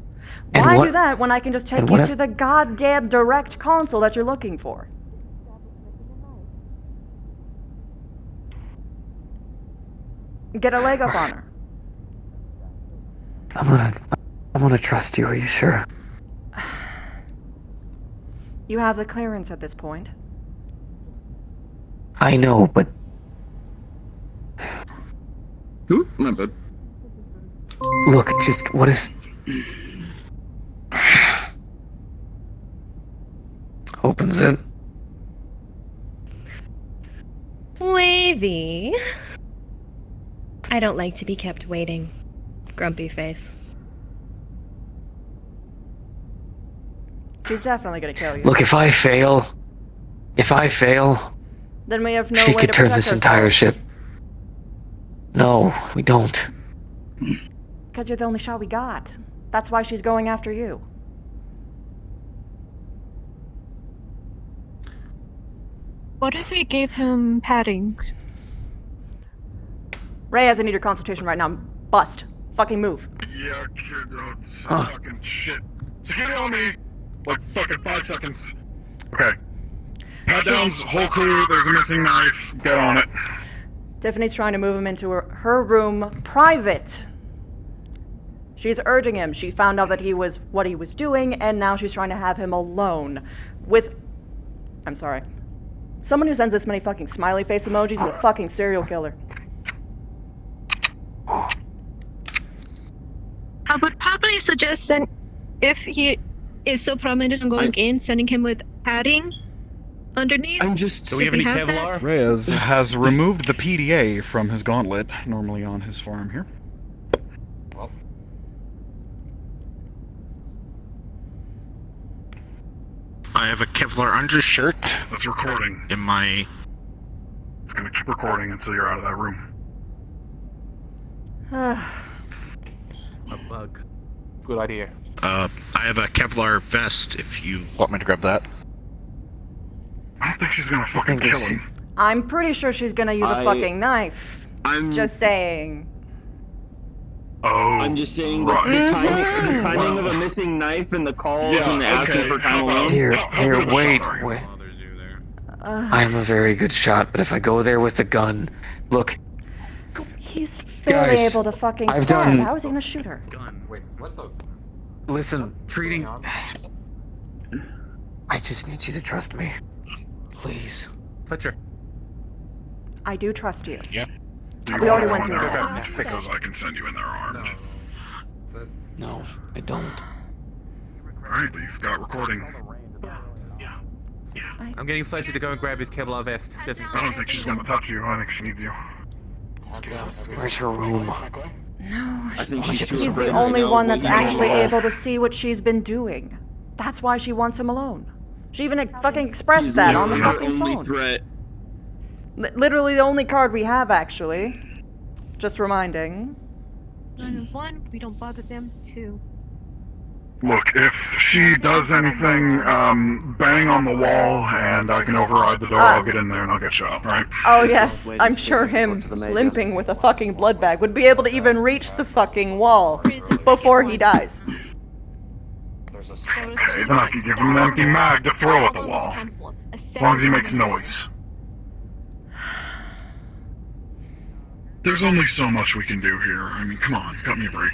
S15: And
S1: Why
S15: what-
S1: do that when I can just take
S15: and
S1: you
S15: what if-
S1: to the goddamn direct console that you're looking for? Get a leg up on her.
S15: I'm gonna trust you. Are you sure?
S1: You have the clearance at this point.
S15: I know, but
S16: Ooh, my bad.
S15: look, just what if? opens it.
S8: Wavy. I don't like to be kept waiting. Grumpy face.
S1: She's definitely gonna kill you.
S15: Look, if I fail,
S1: Then we have no
S15: she
S1: way
S15: could
S1: to
S15: turn
S1: protect
S15: this entire
S1: ourselves.
S15: ship. No, we don't.
S1: Because you're the only shot we got. That's why she's going after you.
S20: What if we gave him padding?
S1: Ray has a need your consultation right now. Bust. Fucking move.
S12: Yeah, kid, fucking shit. Security on me! Like, fucking 5 seconds. Okay. Pat downs, whole crew, there's a missing knife. Get on it.
S1: Tiffany's trying to move him into her room, private. She's urging him. She found out that he was what he was doing, and now she's trying to have him alone with... I'm sorry. Someone who sends this many fucking smiley face emojis is a fucking serial killer.
S20: I would probably suggest that if he is so prominent on going in, sending him with padding underneath.
S19: Do we have any Kevlar?
S12: Reyes has removed the PDA from his gauntlet, normally on his forearm here.
S9: I have a Kevlar undershirt.
S12: That's recording.
S9: In my...
S12: It's gonna keep recording until you're out of that room.
S19: A bug. Good idea.
S9: I have a Kevlar vest if you
S12: want me to grab that. I don't think she's gonna fucking kill him.
S1: I'm pretty sure she's gonna use a fucking knife.
S16: I'm
S1: just saying.
S12: Oh.
S16: I'm just saying the timing of a missing knife and the calls and asking for time alone.
S15: Here, wait. I'm a very good shot, but if I go there with the gun, look.
S1: He's barely
S15: Guys,
S1: able to fucking
S15: I've
S1: stab.
S15: done-
S1: How is he gonna shoot her?
S14: Wait, what the?
S15: Listen, treating. I just need you to trust me. Please.
S19: Fletcher.
S1: I do trust you.
S19: Yeah.
S1: We already went through this.
S12: Because I can send you in there armed.
S15: No, I don't.
S12: Alright, but you've got recording.
S19: I'm getting Fletcher to go and grab his Kevlar vest. Just in
S12: I don't think she's gonna touch you. I think she needs you.
S15: Where's her room?
S1: No,
S16: I think
S1: he's the only one that's actually able to see what she's been doing. That's why she wants him alone. She even fucking expressed that on the fucking phone.
S16: Threat.
S1: Literally the only card we have, actually. Just reminding.
S20: 1, we don't bother them. 2.
S12: Look, if she does anything, bang on the wall and I can override the door, I'll get in there and I'll get shot, right?
S1: Oh yes, I'm sure him limping with a fucking blood bag would be able to even reach the fucking wall before he dies.
S12: Okay, then I can give him an empty mag to throw at the wall. As long as he makes noise. There's only so much we can do here. I mean, come on, cut me a break.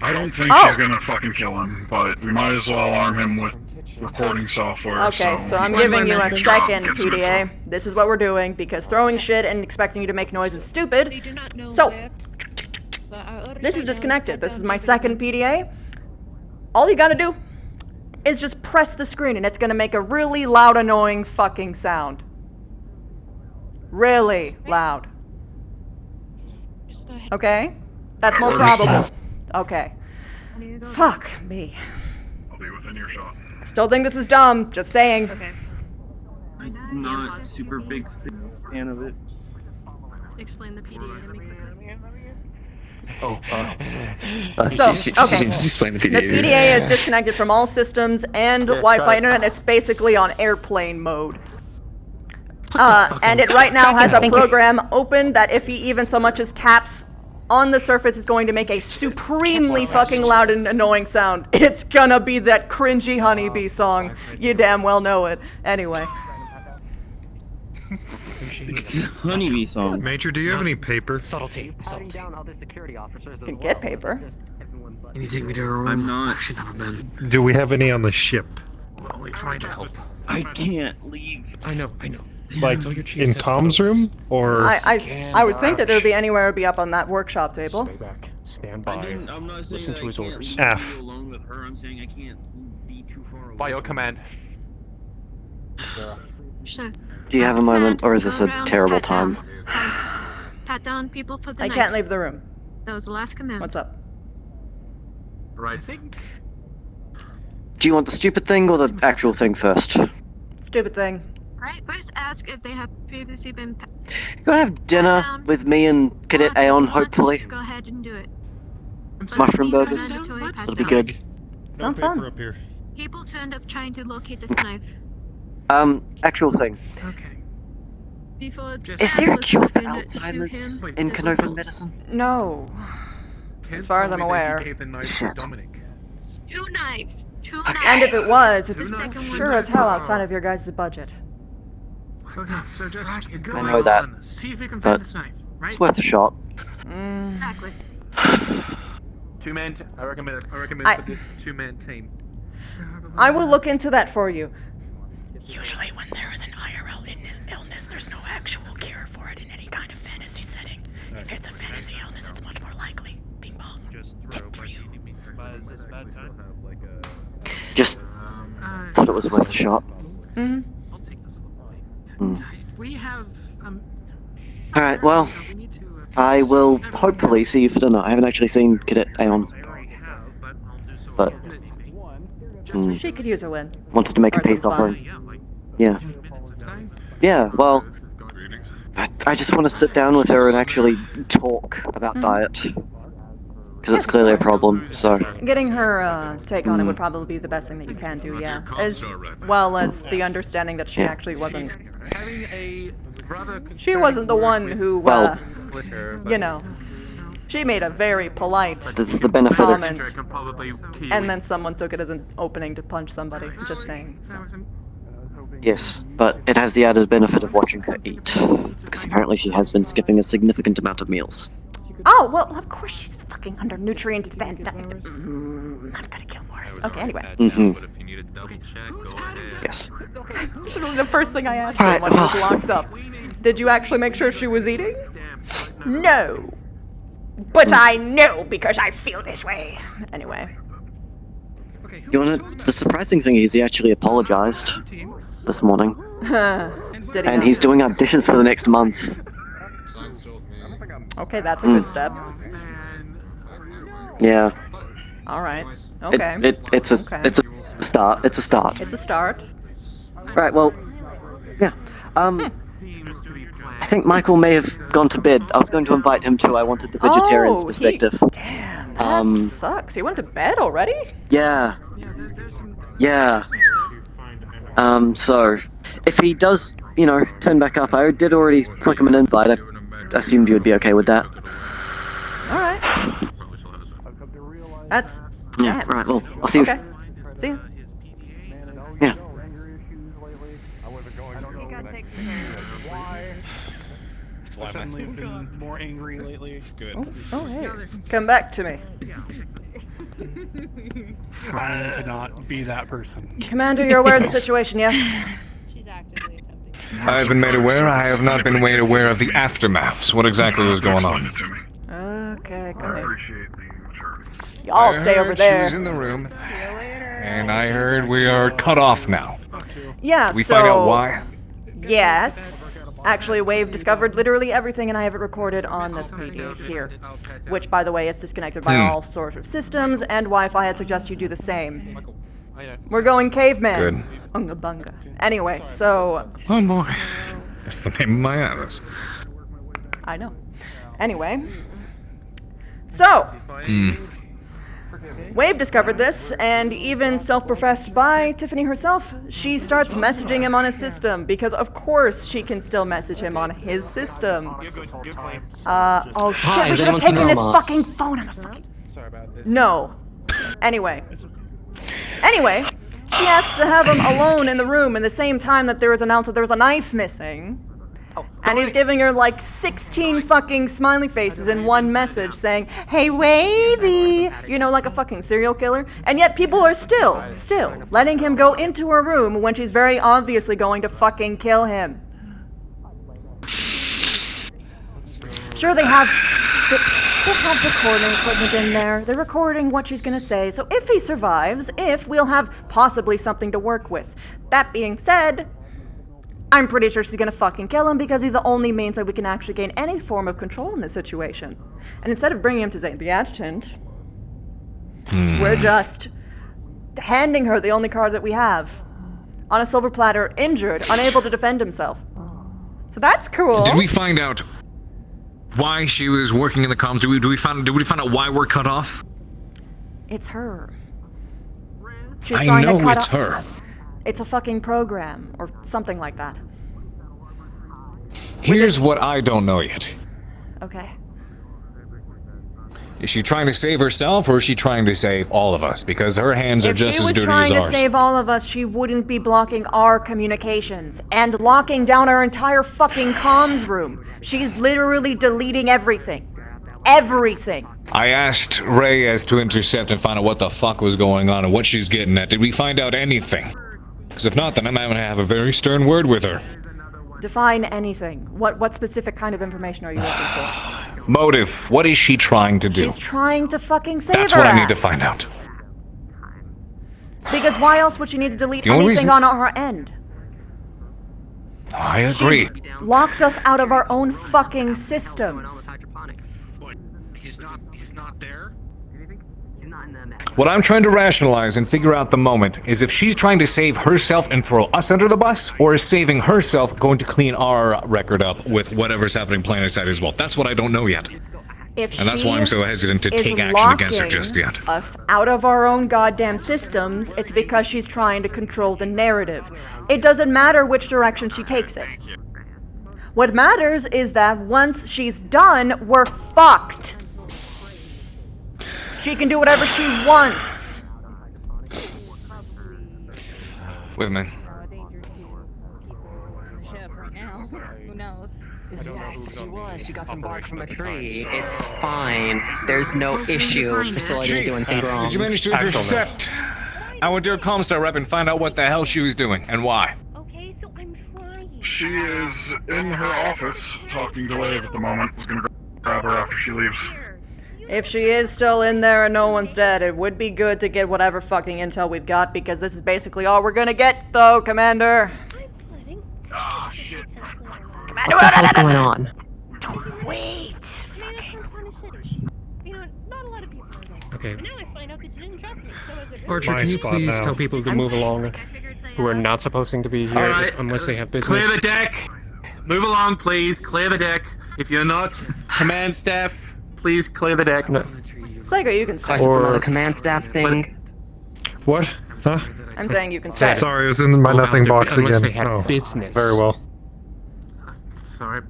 S12: I don't think she's gonna fucking kill him, but we might as well arm him with recording software.
S1: Okay, so I'm giving you a second PDA. This is what we're doing, because throwing shit and expecting you to make noise is stupid. So, this is disconnected. This is my second PDA. All you gotta do is just press the screen and it's gonna make a really loud, annoying fucking sound. Really loud. Okay? That's more probable. Okay. Fuck me.
S12: I'll be within earshot.
S1: I still think this is dumb, just saying.
S8: Okay.
S16: I'm not super big fan of it.
S8: Explain the PDA to me quickly.
S15: Just explain the PDA.
S1: The PDA is disconnected from all systems and Wi-Fi internet. It's basically on airplane mode. And it right now has a program open that if he even so much as taps on the surface is going to make a supremely fucking loud and annoying sound. It's gonna be that cringy honeybee song. You damn well know it. Anyway.
S16: Honeybee song.
S6: Major, do you have any paper?
S18: Subtlety. Down other security officers.
S1: You can get paper.
S15: Can you take me to her room?
S16: I'm not.
S15: I've never been.
S6: Do we have any on the ship?
S14: We're only trying to help.
S16: I can't leave.
S14: I know.
S6: Like, in Tom's room? Or...
S1: I would think that it would be anywhere it would be up on that workshop table.
S14: Stay back. Stand by.
S16: I'm not saying
S14: Listen
S16: that
S14: to his
S16: I can't
S14: orders.
S16: leave
S6: F.
S16: you alone with her. I'm saying I can't be too
S19: By your command.
S20: Sure.
S21: Do you have a moment, or is this a terrible time?
S20: Pat down people for the
S1: I
S20: night.
S1: can't leave the room.
S20: That was the last command.
S1: What's up?
S14: Right. I think.
S21: Do you want the stupid thing or the actual thing first?
S1: Stupid thing.
S20: Right, first ask if they have previously been.
S21: You gonna have dinner with me and Cadet Aeon, hopefully.
S20: Go ahead and do it.
S21: Mushroom burgers. That'll be good.
S1: Sounds fun.
S14: Up here.
S20: People turned up trying to locate this knife.
S21: Actual thing.
S14: Okay.
S20: Before
S21: Is there a
S20: was
S21: cure for
S20: spoken to
S21: Alzheimer's
S20: him,
S21: in
S20: this was
S21: Canopian medicine?
S1: No. As far as I'm aware.
S20: Two knives. Two
S21: Okay.
S20: knives.
S1: And if it was, it's
S20: The second one
S1: sure
S20: was
S1: as hell outside of your guys' budget.
S14: Okay, so just go
S21: I know that,
S14: on. See if you can
S21: but
S14: find this knife, right?
S21: it's worth a shot.
S20: Exactly.
S19: Two-man. I recommend
S1: I-
S19: for this two-man team.
S1: I will look into that for you. Usually when there is an IRL illness, there's no actual cure for it in any kind of fantasy setting. If it's a fantasy illness, it's much more likely. Bing bong. Tip for you.
S21: Just thought it was worth a shot.
S1: Mm-hmm.
S14: We have
S21: Alright, well, I will hopefully see you for dinner. I haven't actually seen Cadet Aeon. But,
S1: She could use a win.
S21: wanted to make a
S1: Or some
S21: peace
S1: fun.
S21: offering. Yeah. Yeah, well, I just want to sit down with her and actually talk about diet. Because it's clearly a problem, so.
S1: Getting her take on it would probably be the best thing that you can do, yeah. As well as the understanding that she actually wasn't.
S14: having a rather.
S1: She wasn't the one who,
S21: Well,
S1: you know. She made a very polite
S21: that's the benefit of.
S1: comment, and then someone took it as an opening to punch somebody. Just saying. So.
S21: Yes, but it has the added benefit of watching her eat. Because apparently she has been skipping a significant amount of meals.
S1: Oh, well, of course she's fucking undernutriented then. I'm gonna kill Morris. Okay, anyway.
S21: Yes.
S1: This is really the first thing I asked him when he was locked up. Did you actually make sure she was eating? No. But I know because I feel this way. Anyway.
S21: You wanna? The surprising thing is he actually apologized this morning.
S1: Did he
S21: And
S1: not?
S21: he's doing our dishes for the next month.
S1: Okay, that's a good step.
S21: Yeah.
S1: All right. Okay.
S21: It's a start. It's a start.
S1: It's a start.
S21: Right. Well. Yeah. I think Michael may have gone to bed. I was going to invite him too. I wanted the vegetarian's perspective.
S1: Damn, that sucks. He went to bed already?
S21: Yeah. Yeah. So, if he does, turn back up, I did already flick him an invite. I assumed you would be okay with that.
S1: Alright. That's...
S21: Yeah, right, well, I'll see you.
S1: Okay. See ya.
S21: Yeah.
S22: I've suddenly been more angry lately. Good.
S1: Oh, hey. Come back to me.
S22: Trying to not be that person.
S1: Commander, you're aware of the situation, yes?
S11: I have been made aware. I have not been made aware of the aftermaths. What exactly was going on?
S1: Okay, come here. Y'all stay over there.
S11: She's in the room. And I heard we are cut off now.
S1: Yeah,
S11: We find out why?
S1: Yes. Actually, Wave discovered literally everything, and I have it recorded on this PD here. Which, by the way, is disconnected by all sorts of systems and Wi-Fi. I'd suggest you do the same. We're going caveman.
S11: Good.
S1: Unga bunga. Anyway, so...
S11: Oh boy. That's the name of my atlas.
S1: I know. Anyway. So... Wave discovered this, and even self-professed by Tiffany herself, she starts messaging him on his system, because of course she can still message him on his system. Oh shit, we should have taken his fucking phone, I'm a fucking... No. Anyway, she asks to have him alone in the room in the same time that there was announced that there was a knife missing. And he's giving her like 16 fucking smiley faces in one message saying, "Hey, Wavy," like a fucking serial killer. And yet people are still letting him go into her room when she's very obviously going to fucking kill him. Sure, they have... They have recording equipment in there. They're recording what she's gonna say, so if he survives, we'll have possibly something to work with. That being said, I'm pretty sure she's gonna fucking kill him because he's the only means that we can actually gain any form of control in this situation. And instead of bringing him to the adjutant, we're just handing her the only card that we have. On a silver platter, injured, unable to defend himself. So that's cool.
S11: Did we find out why she was working in the comms? Did we find out why we're cut off?
S1: It's her.
S11: I know it's her.
S1: It's a fucking program, or something like that.
S11: Here's what I don't know yet.
S1: Okay.
S11: Is she trying to save herself, or is she trying to save all of us? Because her hands are just as dirty as ours.
S1: If she was trying to save all of us, she wouldn't be blocking our communications and locking down our entire fucking comms room. She's literally deleting everything. Everything.
S11: I asked Reyes to intercept and find out what the fuck was going on and what she's getting at. Did we find out anything? Because if not, then I'm going to have a very stern word with her.
S1: Define anything. What specific kind of information are you looking for?
S11: Motive. What is she trying to do?
S1: She's trying to fucking save her
S11: That's what I need to
S1: ass.
S11: find out.
S1: Because why else would she need to delete
S11: The only
S1: anything
S11: reason-
S1: on our end?
S11: I agree.
S1: She's locked us out of our own fucking systems.
S22: He's not there.
S11: What I'm trying to rationalize and figure out the moment is if she's trying to save herself and throw us under the bus, or is saving herself going to clean our record up with whatever's happening planetside as well. That's what I don't know yet.
S1: If
S11: And that's why I'm so hesitant to
S1: is
S11: take action against her
S1: locking
S11: just yet.
S1: us out of our own goddamn systems, it's because she's trying to control the narrative. It doesn't matter which direction she takes it. What matters is that once she's done, we're fucked. She can do whatever she wants.
S11: With me.
S3: Who knows?
S18: Yes, she was. She got some bark from a tree. It's fine. There's no issue. Priscilla didn't do anything wrong.
S11: Did you manage to intercept our dear Comstar rep and find out what the hell she was doing and why?
S12: She is in her office talking to Wave at the moment. Was gonna grab her after she leaves.
S1: If she is still in there and no one's dead, it would be good to get whatever fucking intel we've got, because this is basically all we're gonna get, though, Commander.
S12: Ah, shit.
S1: Commander,
S18: what the hell's going on?
S1: Don't wait.
S13: Okay.
S3: Now I find out that you didn't trust me, so is it really
S13: Archer,
S6: My
S13: can you
S6: spot
S13: please
S6: now.
S13: tell people to
S1: I'm
S13: move
S1: saying,
S13: along who are not supposed to be here
S5: Alright,
S13: unless they have business?
S5: Clear the deck. Move along, please. Clear the deck. If you're not command staff, please clear the deck.
S13: No.
S1: Slager, you can stay.
S18: Question from the command staff thing.
S6: What? Huh?
S1: I'm saying you can stay.
S6: Sorry, it was in my nothing box
S13: unless
S6: again.
S13: they had business.
S6: Very well.
S5: Sorry.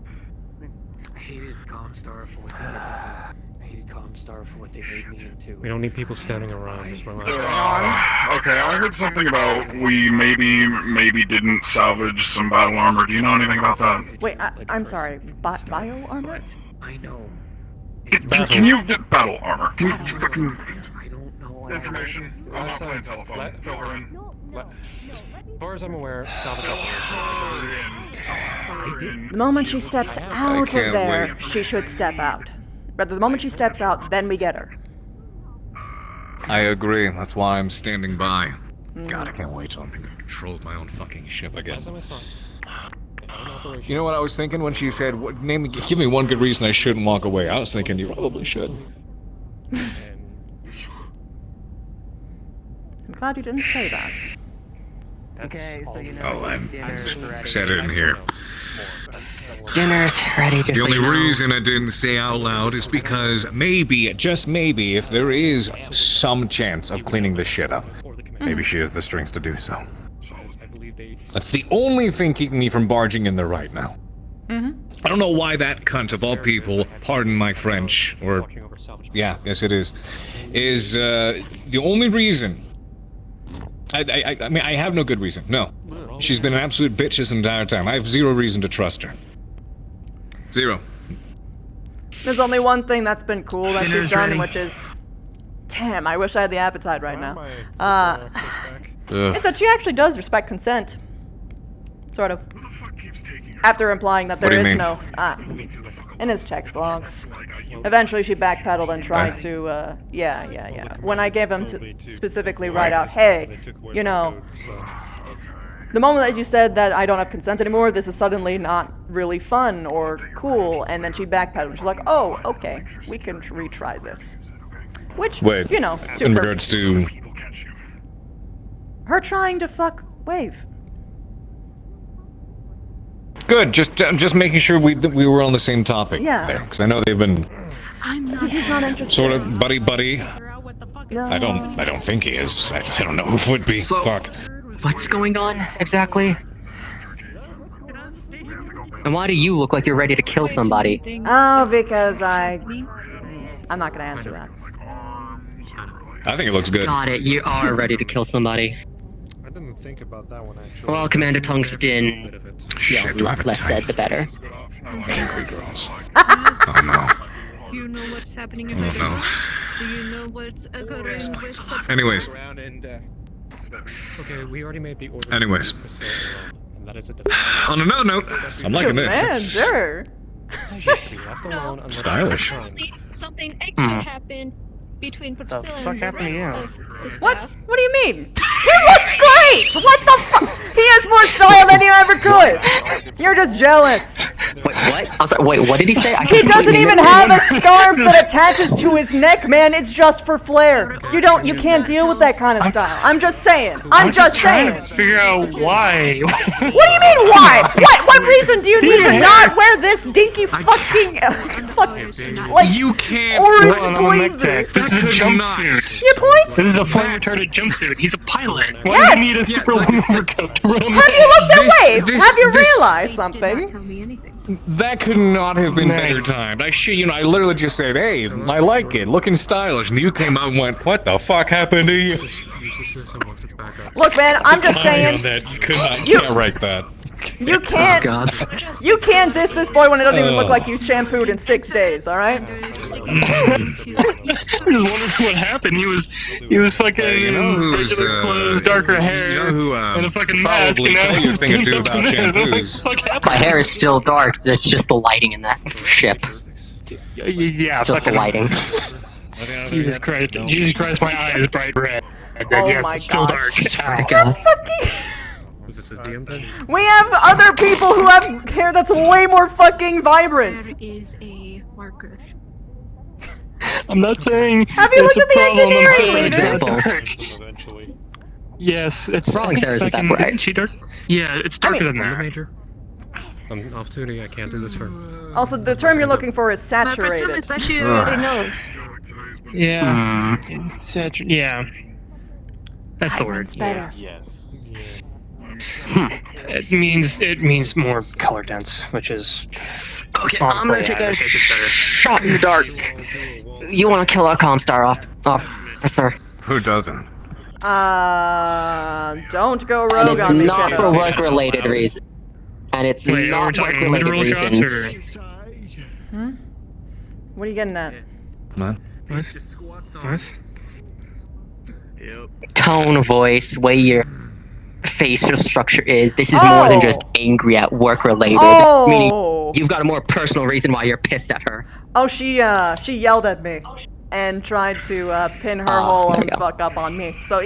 S18: I hated Comstar for what they did. I hated Comstar for what they made me into.
S13: We don't need people standing around. Just relax.
S12: Okay, I heard something about we maybe didn't salvage some battle armor. Do you know anything about that?
S1: Wait, I'm sorry. Bio armor?
S18: I know.
S12: Can you get battle armor? Can you fucking
S18: I don't know.
S12: information? I'm not playing telephone. Fill her in.
S13: As far as I'm aware, salvage
S1: The moment she steps out of
S11: can't
S1: there,
S11: wait.
S1: she should step out. But the moment she steps out, then we get her.
S11: I agree. That's why I'm standing by. God, I can't wait till I'm in control of my own fucking ship again. You know what I was thinking when she said, give me one good reason I shouldn't walk away? I was thinking you probably should.
S1: I'm glad you didn't say that.
S18: Okay, so you know.
S11: Oh, I said it in here.
S18: Dinner's ready. Just
S11: The
S18: so
S11: only
S18: you know.
S11: reason I didn't say out loud is because maybe, just maybe, if there is some chance of cleaning this shit up, maybe she has the strength to do so. That's the only thing keeping me from barging in there right now. I don't know why that cunt of all people, pardon my French, or yeah, yes it is the only reason. I mean, I have no good reason. No, she's been an absolute bitch this entire time. I have zero reason to trust her. Zero.
S1: There's only one thing that's been cool that
S5: Dinner's
S1: she's done,
S5: ready.
S1: which is... Damn, I wish I had the appetite right now. It's that she actually does respect consent. Sort of. After implying that
S11: What
S1: there
S11: do you
S1: is
S11: mean?
S1: no... in his text logs. Eventually she backpedaled and tried to, yeah. When I gave him to specifically write out, hey, you know, the moment that you said that I don't have consent anymore, this is suddenly not really fun or cool, and then she backpedaled. She's like, oh, okay, we can retry this. Which,
S11: Wait,
S1: you know,
S11: in regards to...
S1: her trying to fuck Wave.
S11: Good, just making sure we were on the same topic there, because I know they've been
S1: He's not interested.
S11: sort of buddy.
S1: No.
S11: I don't think he is. I don't know who would be.
S18: So-
S11: Fuck.
S18: What's going on exactly? And why do you look like you're ready to kill somebody?
S1: Oh, because I'm not gonna answer that.
S11: I think it looks good.
S18: Got it, you are ready to kill somebody.
S6: I didn't think about that one actually.
S18: Well, Commander Tungsten, less said the better.
S11: Angry girls. Oh no.
S20: Do you know what's happening in my house? Do you know what's occurring with
S11: Anyways.
S13: Okay, we already made the order.
S11: Anyways.
S13: And that is a
S11: On another note, I'm liking this.
S1: Commander!
S11: Stylish.
S20: Something extra happened between Priscilla and the rest of the
S1: What?
S20: staff.
S1: What do you mean? He looks great! What the fuck? He has more style than you ever could! You're just jealous.
S18: Wait, what? I'm sorry, wait, what did he say?
S1: He doesn't even have a scarf that attaches to his neck, man. It's just for flair. You can't deal with that kind of style. I'm just saying. I'm just saying.
S22: Figure out why.
S1: What do you mean, why? What reason do you need to not wear this dinky fucking, like,
S22: You can't
S1: orange
S22: put on a neck
S1: blazer?
S22: tag. This is a jumpsuit.
S1: Your point?
S22: This is a flame retarded jumpsuit. He's a pilot. Why
S1: Yes.
S22: do you need a super long overcoat to run?
S1: Have you looked at Wave? Have you realized something?
S11: That could not have been better timed. I literally just said, hey, I like it, looking stylish, and you came out and went, what the fuck happened to you?
S1: Look, man, I'm just saying.
S11: You can't write that.
S1: You can't. You can't diss this boy when it doesn't even look like you shampooed in 6 days. All right.
S22: I'm just wondering what happened. He was fucking
S11: You know who's,
S22: regular clothes, darker hair,
S11: you know who,
S22: and a fucking mask.
S11: probably
S22: And now
S11: told you a
S22: he's
S11: thing or two
S22: skinned
S11: about
S22: up and
S11: shampoos.
S18: My hair is still dark, it's just the lighting in that ship.
S22: Yeah,
S18: Just the lighting.
S22: Jesus Christ, my eye is bright red.
S1: Oh
S22: Yes,
S1: my
S22: it's still
S1: gosh.
S22: dark.
S13: Was this a DM thing?
S1: We have other people who have hair that's way more fucking vibrant.
S20: There is a marker.
S22: I'm not saying.
S1: Have you
S22: it's
S1: looked
S22: a
S1: at the
S22: problem. I'm
S1: engineering
S22: saying
S1: leader?
S22: it's dark. Yes, it's.
S18: Rawlings hair isn't that
S22: fucking-
S18: bright.
S22: Isn't she dark? Yeah, it's darker than
S13: I'm the
S22: that.
S13: major. I'm off duty, I can't do this for...
S1: Also, the term you're looking for is
S20: My presume
S1: saturated.
S20: is that she already knows.
S22: Yeah. Yeah. That's the word.
S1: It's better.
S22: Yes. It means more color dense, which is.
S18: Okay,
S22: honestly,
S18: I'm gonna take
S22: yeah,
S18: a
S22: this is better.
S18: shot in the dark. You wanna kill our Comstar off, sir.
S11: Who doesn't?
S1: Don't go
S18: And
S1: rogue
S18: it's
S1: on me,
S18: not
S1: kiddo.
S18: for work-related reasons. And it's
S22: Wait, are we
S18: not
S22: talking
S18: work-related
S22: literal shots
S18: reasons.
S22: or?
S1: Hmm? What are you getting at?
S11: Man.
S22: What?
S18: Tone, voice, way your facial structure is. This is more than just angry at work-related. Meaning, you've got a more personal reason why you're pissed at her.
S1: Oh, she yelled at me and tried to pin her whole
S18: there
S1: own
S18: we go.
S1: fuck up on me. So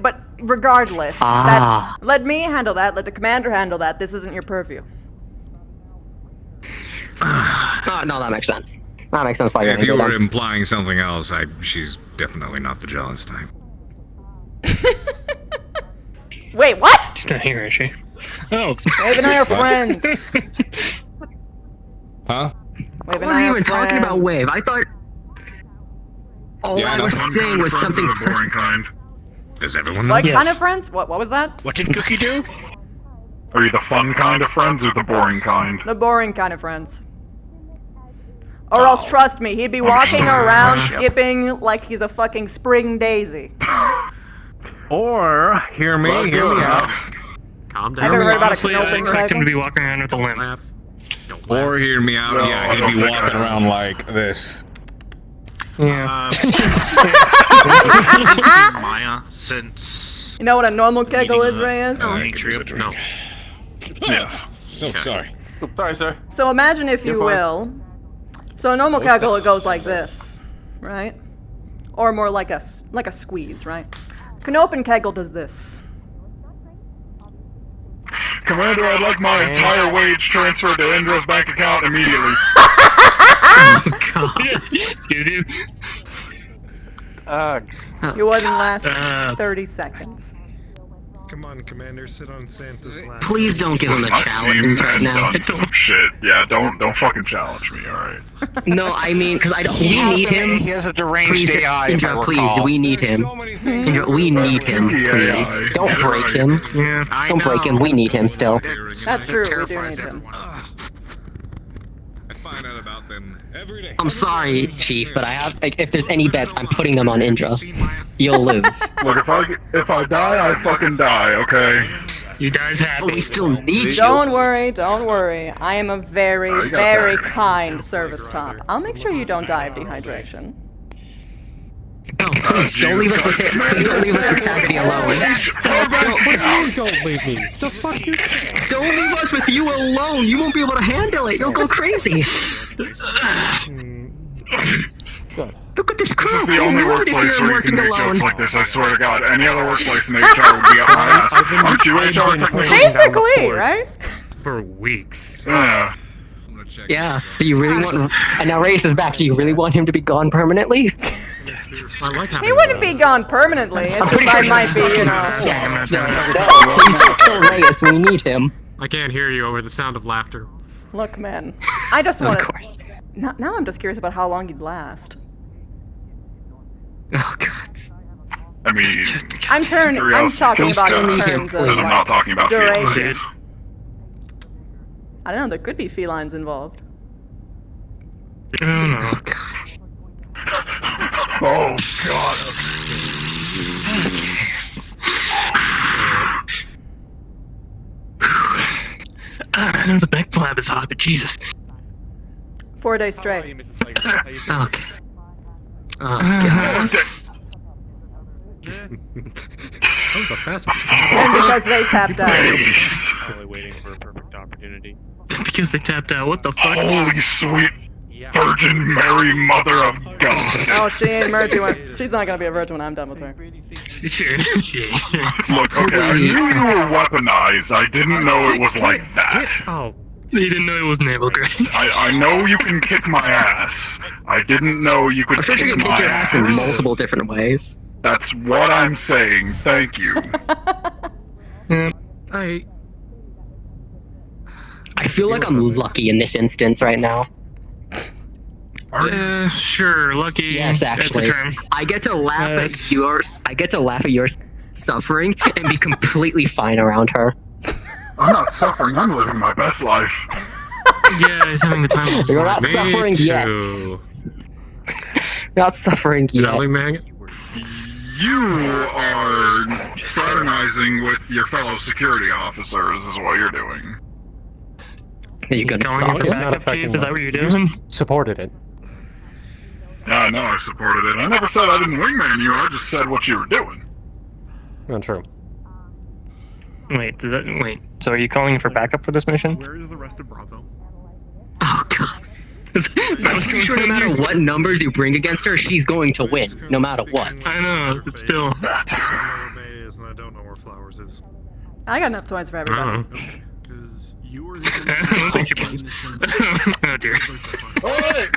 S1: but regardless,
S18: Ah.
S1: let me handle that. Let the commander handle that. This isn't your purview.
S18: No, that makes sense. That makes sense why you're
S11: If you
S18: angry
S11: were
S18: then.
S11: implying something else, she's definitely not the jealous type.
S1: Wait, what?
S22: She's not here, is she? Oh.
S1: Wave and I are friends.
S11: Huh?
S1: Wave
S18: I
S1: and I
S18: wasn't
S1: are
S18: even talking about
S1: friends.
S18: Wave. I thought all
S11: Yeah,
S18: I was
S11: that's-
S18: saying was something
S12: boring kind.
S11: Does everyone know?
S1: What kind of friends? What was that?
S9: What did Cookie do?
S12: Are you the fun kind of friends or the boring kind?
S1: The boring kind of friends. Or else, trust me, he'd be walking around skipping like he's a fucking spring daisy.
S11: Or, hear me out.
S9: Calm
S1: I never heard about a
S22: Honestly, I
S1: canopian
S22: expect him
S1: dragon.
S22: to be walking around with a limp.
S11: Or hear me out,
S12: No,
S11: yeah,
S12: I
S11: he'd
S12: don't
S11: be
S12: think
S11: walking
S12: I-
S11: around like this.
S22: Yeah.
S9: Maya, since
S1: You know what a normal kegel is, Reyes?
S9: Atrium. No.
S12: Yes.
S11: So sorry.
S19: Sorry, sir.
S1: So imagine, if you
S19: You're fine.
S1: will, So a normal kegel, it goes like this, right? Or more like a squeeze, right? An open kegel does this.
S12: Commander, I'd like my entire wage transferred to Indra's bank account immediately.
S22: Excuse you.
S1: You wouldn't last 30 seconds.
S6: Come on, Commander, sit on Santa's lap.
S18: Please don't give him a
S12: Listen, I've
S18: challenge
S12: seen
S18: right
S12: and
S18: now.
S12: done some shit. Yeah, don't fucking challenge me, alright?
S18: No, I mean, because I don't.
S9: He
S18: We
S9: has
S18: need him.
S9: He has a deranged
S18: Please,
S9: AI. if I
S18: Indra, please,
S9: recall.
S18: we need him. Indra, we need him, please.
S15: Don't break him.
S22: Yeah.
S15: Don't break him. We need him still.
S1: That's true, we do need him.
S11: I find out about them every day.
S18: I'm sorry, Chief, but I have. Like, if there's any bets, I'm putting them on Indra. You'll lose.
S12: Look, if I die, I fucking die, okay?
S22: You guys happy?
S18: But we still need you.
S1: Don't worry, don't worry. I am a very,
S12: you got
S1: very
S12: that.
S1: kind service top. I'll make sure you don't die of dehydration.
S18: No, please, don't leave us with it. Please don't leave us with Cavity alone.
S13: Don't leave me. The fuck you say?
S18: Don't leave us with you alone. You won't be able to handle it. You'll go crazy.
S13: Good.
S18: Look at this crew.
S12: This is the only
S18: Who would if
S12: workplace
S18: you're
S12: where you can
S18: working
S12: make
S18: alone?
S12: jokes like this, I swear to God. Any other workplace in HR would be up my ass. Aren't you HR technician?
S1: Basically, right?
S13: For weeks.
S12: Yeah.
S18: Yeah. Do you really want? And now Reyes is back. Do you really want him to be gone permanently?
S1: He wouldn't be gone permanently. It's just I might be, you know.
S18: He's still Reyes. We need him.
S13: I can't hear you over the sound of laughter.
S1: Look, man. I just want
S18: Of
S1: to.
S18: course.
S1: Now I'm just curious about how long you'd last.
S18: Oh God.
S12: I mean,
S1: I'm talking about in terms of
S12: I'm not
S1: like,
S12: talking about
S1: duration.
S12: feelings.
S1: I don't know. There could be felines involved.
S22: Oh no.
S12: Oh God.
S22: I know the back flap is hot, but Jesus.
S1: 4 days straight.
S18: Okay. Oh God.
S13: That was a fast one.
S1: And because they tapped out.
S7: Probably waiting for a perfect opportunity.
S22: Because they tapped out. What the fuck?
S12: Holy sweet Virgin Mary, Mother of God.
S1: Oh, she ain't virgin when she's not gonna be a virgin when I'm done with her.
S22: Sure.
S12: Look, okay, I knew you were weaponized. I didn't know it was like that.
S13: Oh.
S22: You didn't know it was naval grade.
S12: I know you can kick my ass. I didn't know you could
S18: I'm sure
S12: kick
S18: you can
S12: my
S18: kick your ass in multiple different ways.
S12: That's what I'm saying. Thank you.
S22: I
S18: feel like I'm lucky in this instance right now.
S22: Sure, lucky.
S18: Yes, actually.
S22: That's a term.
S18: I get to laugh at yours. I get to laugh at your suffering and be completely fine around her.
S12: I'm not suffering. I'm living my best life.
S22: Yeah, he's having the time of his
S18: You're
S22: life.
S18: not suffering yet. You're not suffering yet.
S12: You are fraternizing with your fellow security officers, is what you're doing.
S18: Are you gonna
S22: Calling
S18: stop
S22: it
S18: it?
S22: backup, Chief? Is that what you're doing?
S13: Supported it.
S12: Yeah, I know I supported it. I never said I didn't wingman you. I just said what you were doing.
S13: Not true.
S22: Wait, so are you calling for backup for this mission?
S14: Where is the rest of Bravo?
S18: Oh God. I'm pretty sure no matter what numbers you bring against her, she's going to win, no matter what.
S22: I know, but still.
S6: I don't know where Flowers is.
S1: I got enough toys for everybody.
S14: Because you were
S22: I don't think she wins. Oh dear.
S12: Alright,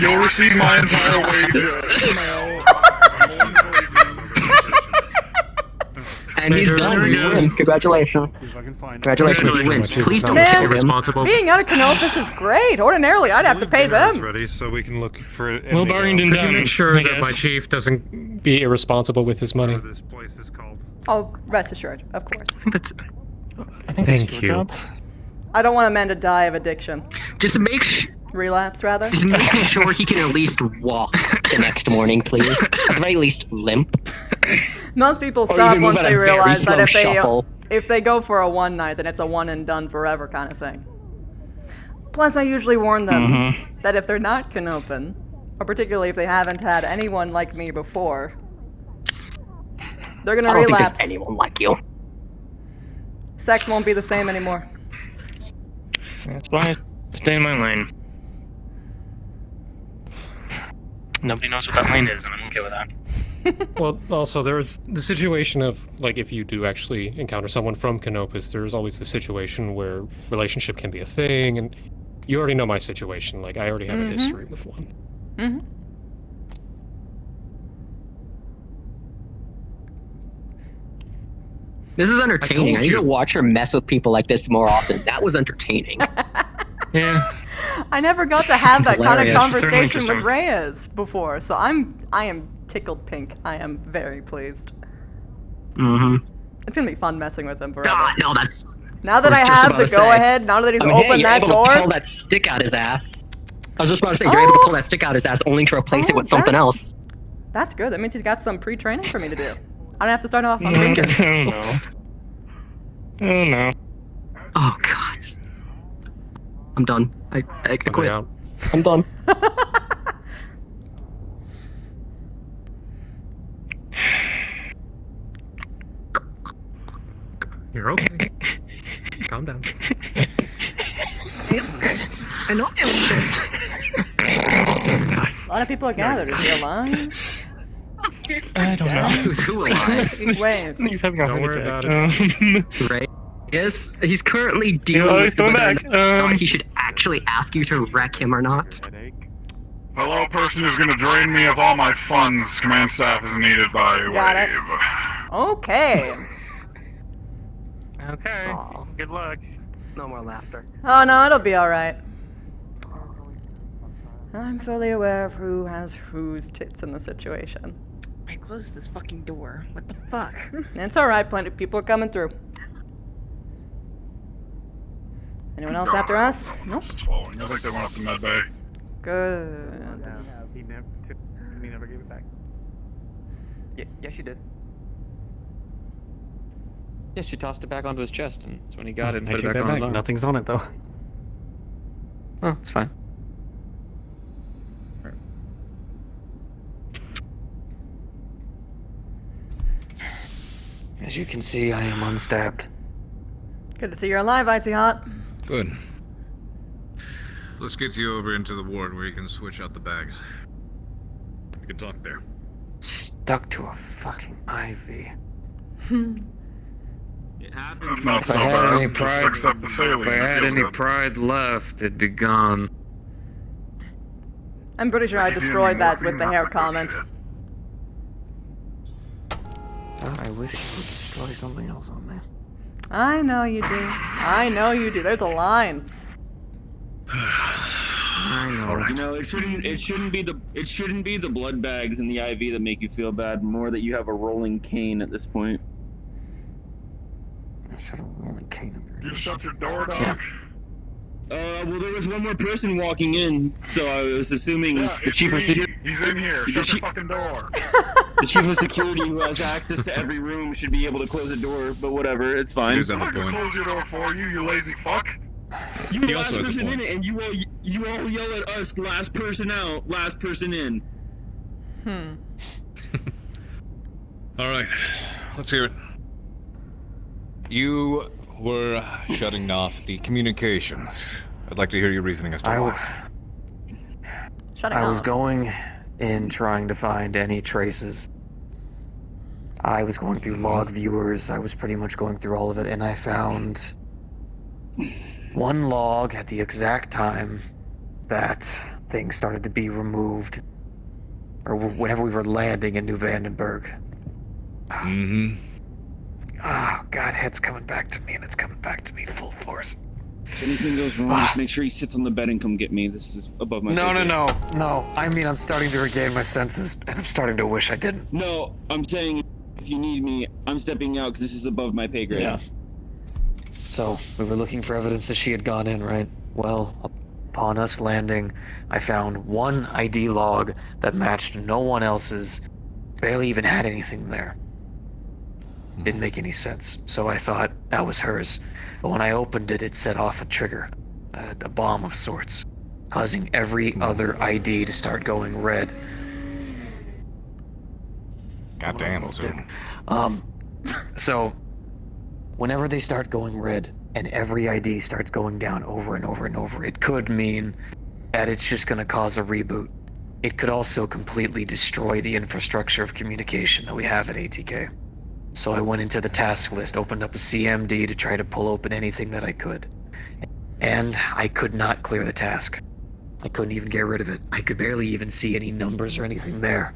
S12: you'll receive my entire wage email.
S18: And he's done. He's win. Congratulations. Congratulations, you win. Please don't kill him.
S1: Being out of Canopus is great. Ordinarily, I'd have to pay them.
S6: Ready, so we can look for it.
S22: Well, Barrington
S13: Could you
S22: done.
S13: make sure
S22: I
S13: that
S22: guess.
S13: my chief doesn't be irresponsible with his money?
S6: This place is called.
S1: Oh, rest assured, of course.
S22: I think
S13: Thank
S22: that's your
S13: you.
S22: job.
S1: I don't want a man to die of addiction.
S18: Just make
S1: Relapse, rather.
S18: Just make sure he can at least walk the next morning, please. At the very least, limp.
S1: Most people
S18: Or
S1: stop
S18: even move
S1: once
S18: at a
S1: they
S18: very
S1: realize that
S18: slow shuffle.
S1: if they go for a one night, then it's a one and done forever kind of thing. Plus, I usually warn them that if they're not Canopen, or particularly if they haven't had anyone like me before, they're gonna
S18: I don't think
S1: relapse.
S18: there's anyone like you.
S1: Sex won't be the same anymore.
S22: That's why I stay in my lane. Nobody knows what that lane is, and I'm okay with that.
S13: Well, also, there's the situation of, like, if you do actually encounter someone from Canopus, there's always the situation where relationship can be a thing, and you already know my situation. Like, I already have a history with one.
S1: Mm-hmm.
S18: This is entertaining. I need to watch her mess with people like this more often. That was entertaining.
S22: Yeah.
S1: I never got to have that kind of
S18: Hilarious.
S1: conversation with
S22: Interesting.
S1: Reyes before, so I am tickled pink. I am very pleased.
S18: Mm-hmm.
S1: It's gonna be fun messing with him forever.
S18: God, no, that's.
S1: Now that
S18: I
S1: I
S18: was just
S1: have
S18: about
S1: the
S18: to
S1: go
S18: say.
S1: ahead, now that he's
S18: I mean, hey,
S1: opened
S18: you're
S1: that
S18: able
S1: door.
S18: to pull that stick out his ass. I was just about to say, you're able to pull that stick out his ass only to replace it with something else.
S1: That's good. That means he's got some pre-training for me to do. I don't have to start off on fingers.
S22: Oh no. Oh no.
S18: Oh God. I'm done. I quit. I'm done.
S13: You're okay. Calm down.
S20: I know
S1: A lot of people are gathered. Is he alive?
S22: I don't know.
S18: Who's who alive?
S1: Wave.
S22: He's having a
S13: Don't
S22: heart
S13: worry
S22: attack.
S13: about it.
S18: Right. Yes, he's currently dealing
S22: he's
S18: with
S22: coming
S18: whether
S22: back.
S18: or not he should actually ask you to wreck him or not.
S12: Hello, person who's gonna drain me of all my funds. Command staff is needed by
S1: Got it.
S12: Wave.
S1: Okay.
S22: Okay. Good luck.
S18: No more laughter.
S1: Oh no, it'll be alright. I'm fully aware of who has whose tits in the situation.
S17: I closed this fucking door. What the fuck?
S1: It's alright, plenty of people are coming through. Anyone else after us? Nope.
S12: I think they went up to med bay.
S1: Good.
S19: He never gave it back.
S4: Yeah, she did. Yeah, she tossed it back onto his chest, and that's when he got it and
S13: I
S4: put it
S13: take
S4: back
S13: that
S4: on his
S13: back.
S4: arm.
S13: Nothing's on it, though.
S4: Oh, it's fine. As you can see, I am unstabbed.
S1: Good to see you're alive, Icy Hot.
S11: Good. Let's get you over into the ward where you can switch out the bags. We can talk there.
S4: Stuck to a fucking IV.
S16: It happens.
S12: It's not
S4: If
S12: so
S4: I had
S12: bad.
S4: any
S12: Just
S4: pride,
S12: accept the saline.
S4: if I
S12: It
S4: had
S12: feels
S4: any
S12: good.
S4: pride left, it'd be gone.
S1: I'm pretty sure I destroyed that with the hair comment.
S4: I wish you would destroy something else on me.
S1: I know you do. I know you do. There's a line.
S4: I know.
S16: You know, it shouldn't be the blood bags and the IV that make you feel bad. More that you have a rolling cane at this point.
S4: I should have rolling cane.
S12: You shut your door, dog.
S16: Well, there was one more person walking in, so I was assuming
S12: Yeah,
S16: the
S12: it's
S16: chief of
S12: me.
S16: security.
S12: He's in here. Shut your fucking door.
S16: The chief of security, who has access to every room, should be able to close the door. But whatever, it's fine.
S11: Does have
S12: I'm
S11: a
S12: not gonna
S11: point.
S12: close your door for you, you lazy fuck.
S16: You were
S11: He
S16: last
S11: also has a
S16: person in
S11: point.
S16: it, and you all yell at us, last person out, last person in.
S11: All right, let's hear it. You were shutting off the communications. I'd like to hear your reasoning as to why.
S1: Shutting
S4: I
S1: off.
S4: was going in trying to find any traces. I was going through log viewers. I was pretty much going through all of it, and I found one log at the exact time that things started to be removed, or whenever we were landing in New Vandenberg.
S11: Mm-hmm.
S4: Oh God, head's coming back to me, and it's coming back to me full force.
S16: If anything goes wrong, just make sure he sits on the bed and come get me. This is above my pay grade.
S4: No. I mean, I'm starting to regain my senses, and I'm starting to wish I didn't.
S16: No, I'm saying if you need me, I'm stepping out because this is above my pay grade.
S4: Yeah. So, we were looking for evidence that she had gone in, right? Well, upon us landing, I found one ID log that matched no one else's, barely even had anything there. Didn't make any sense, so I thought that was hers. But when I opened it, it set off a trigger, a bomb of sorts, causing every other ID to start going red.
S11: Goddamn, so.
S4: So, whenever they start going red, and every ID starts going down over and over and over, it could mean that it's just gonna cause a reboot. it could also completely destroy the infrastructure of communication that we have at ATK. So I went into the task list, opened up a CMD to try to pull open anything that I could. And I could not clear the task. I couldn't even get rid of it. I could barely even see any numbers or anything there.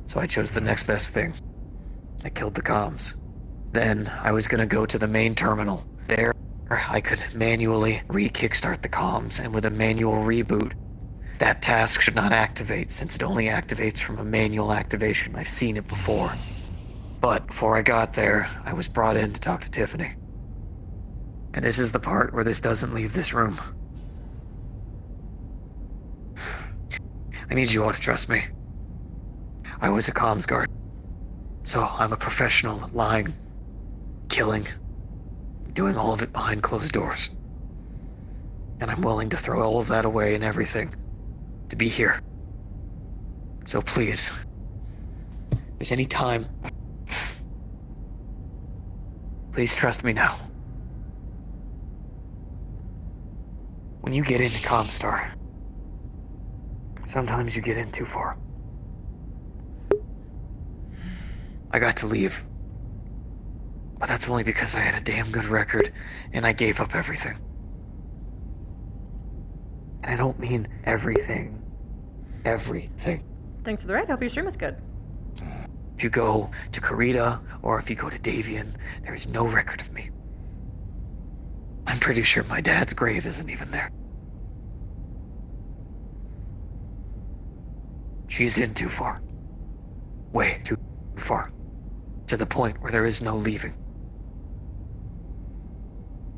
S4: So I chose the next best thing. I killed the comms. Then I was gonna go to the main terminal. There, I could manually re-kickstart the comms, and with a manual reboot, that task should not activate since it only activates from a manual activation. I've seen it before. But before I got there, I was brought in to talk to Tiffany. And this is the part where this doesn't leave this room. I need you all to trust me. I was a comms guard. So I'm a professional at lying, killing, doing all of it behind closed doors. And I'm willing to throw all of that away and everything to be here. So please, if there's any time, please trust me now. When you get into Comstar, sometimes you get in too far. I got to leave. But that's only because I had a damn good record and I gave up everything. And I don't mean everything. Everything.
S1: Thanks for the ride. Hope your stream was good.
S4: If you go to Karita or if you go to Davian, there is no record of me. I'm pretty sure my dad's grave isn't even there. She's in too far. Way too far. To the point where there is no leaving.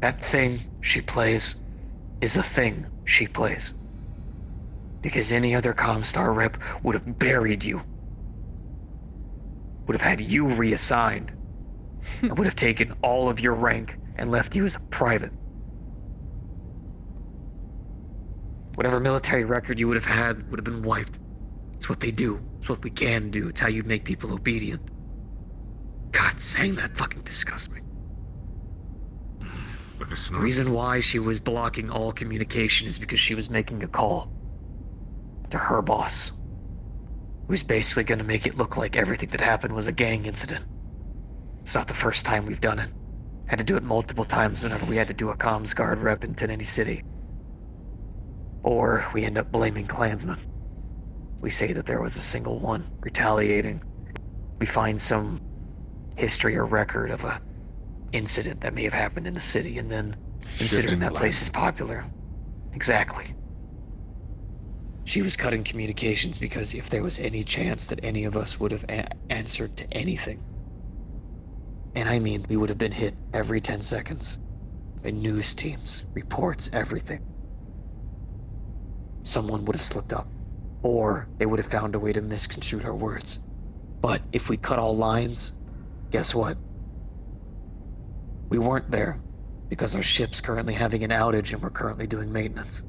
S4: That thing she plays is a thing she plays. Because any other Comstar rep would have buried you. Would have had you reassigned. And would have taken all of your rank and left you as a private. Whatever military record you would have had would have been wiped. It's what they do. It's what we can do. It's how you make people obedient. God, saying that fucking disgusts me.
S12: But it's
S4: The
S12: not.
S4: reason why she was blocking all communication is because she was making a call to her boss, who was basically going to make it look like everything that happened was a gang incident. It's not the first time we've done it. Had to do it multiple times whenever we had to do a comms guard rep in Tenany City. Or we end up blaming Klansmen. We say that there was a single one retaliating. We find some history or record of a incident that may have happened in the city, and then considering that place is popular. Exactly. She was cutting communications because if there was any chance that any of us would have answered to anything, and I mean we would have been hit every 10 seconds by news teams, reports, everything, someone would have slipped up, or they would have found a way to misconstrue our words. But if we cut all lines, guess what? We weren't there because our ship's currently having an outage and we're currently doing maintenance.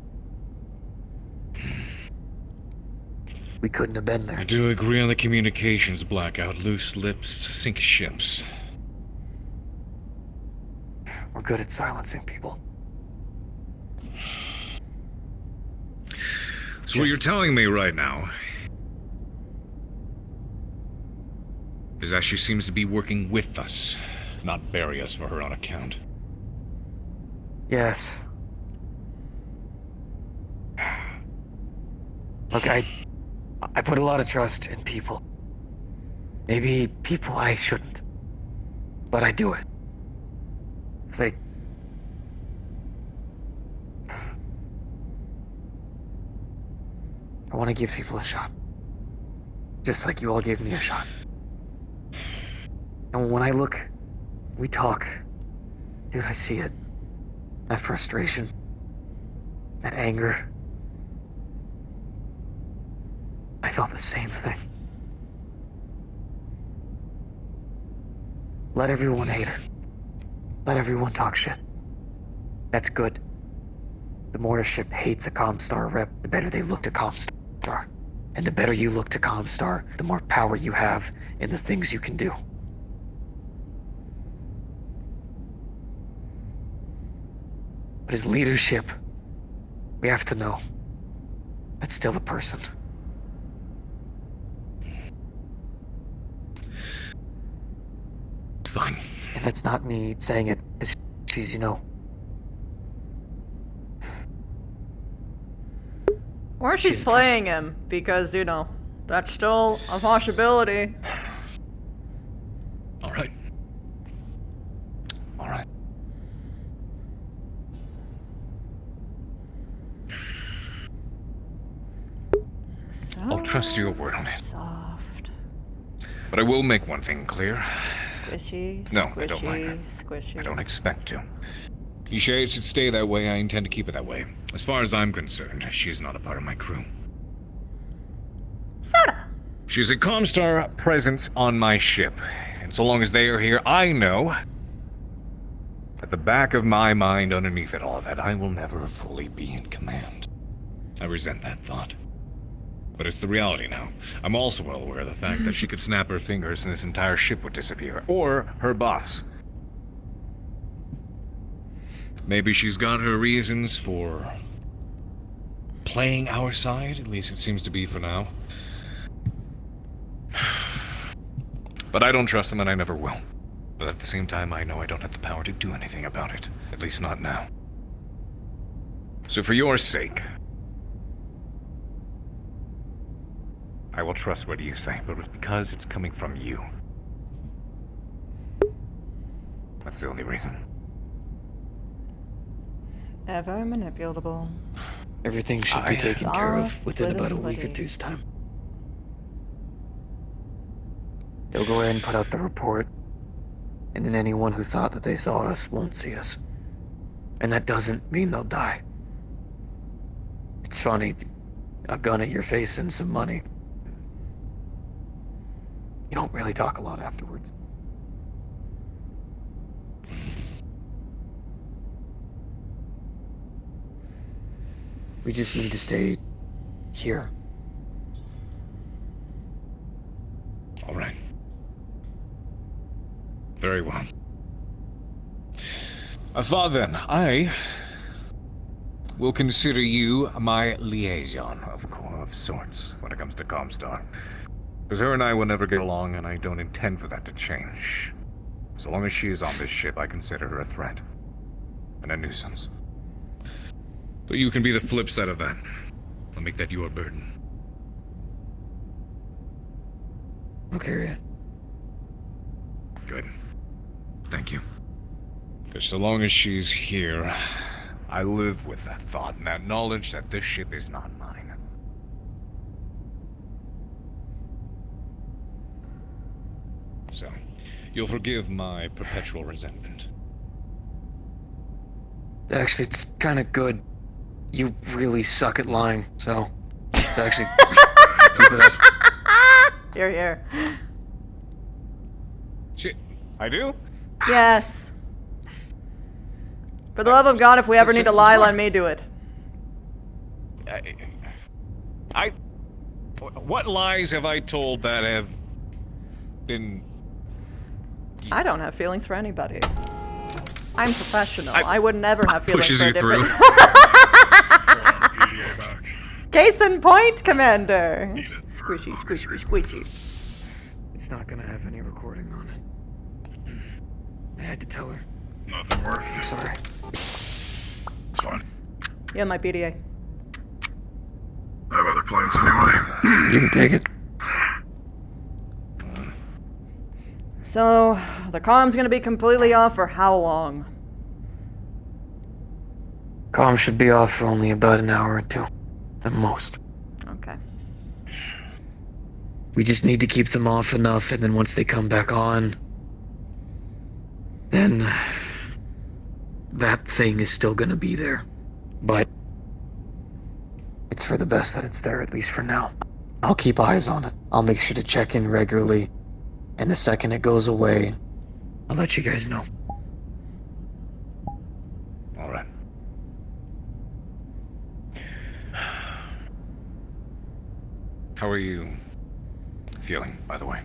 S4: We couldn't have been there.
S11: I do agree on the communications blackout. Loose lips sink ships.
S4: We're good at silencing people.
S11: So what you're telling me right now is that she seems to be working with us, not bury us for her own account.
S4: Yes. Look, I put a lot of trust in people. Maybe people I shouldn't. But I do it. 'Cause I want to give people a shot. Just like you all gave me a shot. And when I look, we talk, dude, I see it. That frustration. That anger. I felt the same thing. Let everyone hate her. Let everyone talk shit. That's good. The more a ship hates a Comstar rep, the better they look to Comstar. And the better you look to Comstar, the more power you have in the things you can do. But as leadership, we have to know that's still a person.
S11: Fine.
S15: And it's not me saying it. She's, you know.
S1: Or she's playing him, because, you know, that's still a possibility.
S11: Alright. Alright.
S1: So
S11: I'll trust your word on it.
S1: soft.
S11: But I will make one thing clear.
S1: Squishy,
S11: No,
S1: squishy,
S11: I don't like her.
S1: squishy.
S11: I don't expect to. Cliche should stay that way. I intend to keep it that way. As far as I'm concerned, she's not a part of my crew.
S1: Soda!
S11: She's a Comstar presence on my ship. And so long as they are here, I know, at the back of my mind underneath it all, that I will never fully be in command. I resent that thought. But it's the reality now. I'm also well aware of the fact that she could snap her fingers and this entire ship would disappear. Or her boss. Maybe she's got her reasons for playing our side, at least it seems to be for now. But I don't trust them and I never will. But at the same time, I know I don't have the power to do anything about it. At least not now. So for your sake, I will trust what you say, but it's because it's coming from you. That's the only reason.
S1: Ever manipulable.
S15: Everything should be taken care of
S1: Soft
S15: within about a
S1: little
S15: week or
S1: buddy.
S15: two's time. They'll go ahead and put out the report, and then anyone who thought that they saw us won't see us. And that doesn't mean they'll die. It's funny, a gun at your face and some money. You don't really talk a lot afterwards. We just need to stay here.
S11: All right. Very well. I thought then, I will consider you my liaison of sorts when it comes to Comstar. Because her and I will never get along, and I don't intend for that to change. So long as she is on this ship, I consider her a threat. And a nuisance. But you can be the flip side of that. I'll make that your burden.
S15: I'll carry it.
S11: Good. Thank you. Because so long as she's here, I live with that thought and that knowledge that this ship is not mine. So, you'll forgive my perpetual resentment.
S15: Actually, it's kind of good. You really suck at lying, so it's actually keep it up.
S1: Here, here.
S11: Shit, I do?
S1: Yes. For the love of God, if we ever need to lie, let me do it.
S11: What lies have I told that have been...
S1: I don't have feelings for anybody. I'm professional. I would never have feelings
S11: pushes
S1: for a
S11: you
S1: different...
S11: through.
S1: Case in point, Commander. Squishy, squishy, squishy.
S15: It's not gonna have any recording on it. I had to tell her.
S12: Nothing worked.
S15: I'm sorry.
S12: It's fine.
S1: Yeah, my PDA.
S12: I have other plans anyway.
S15: You can take it.
S1: So, the comm's gonna be completely off for how long?
S15: Comm should be off for only about an hour or two, at most.
S1: Okay.
S15: We just need to keep them off enough, and then once they come back on, then that thing is still gonna be there. But it's for the best that it's there, at least for now. I'll keep eyes on it. I'll make sure to check in regularly, and the second it goes away, I'll let you guys know.
S11: All right. How are you feeling, by the way?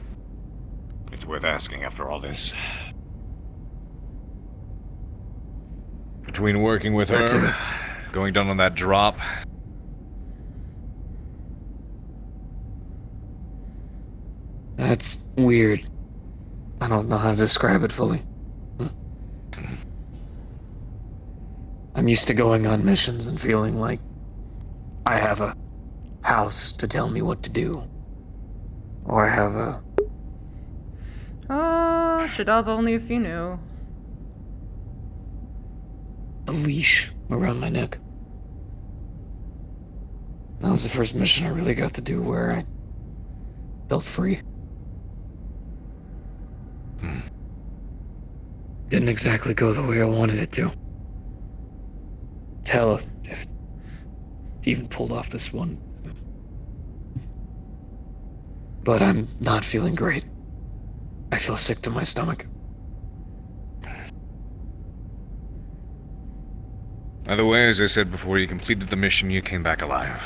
S11: It's worth asking after all this. Between working with her, going down on that drop.
S15: That's weird. I don't know how to describe it fully. I'm used to going on missions and feeling like I have a house to tell me what to do. Or I have a...
S1: Oh, Shadov, only if you knew.
S15: a leash around my neck. That was the first mission I really got to do where I felt free. Didn't exactly go the way I wanted it to. Hell, it even pulled off this one. But I'm not feeling great. I feel sick to my stomach.
S11: By the way, as I said before, you completed the mission, you came back alive.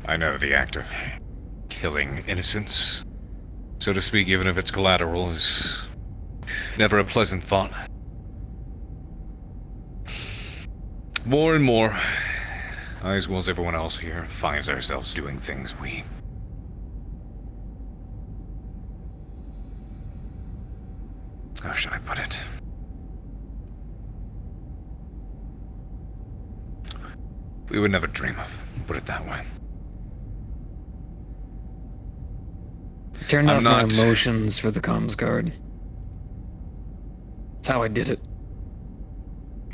S11: I know the act of killing innocents, so to speak, even if it's collateral, is never a pleasant thought. More and more, I, as well as everyone else here, finds ourselves doing things we... How should I put it? We would never dream of, put it that way.
S15: Turned off my emotions for the comms guard. That's how I did it.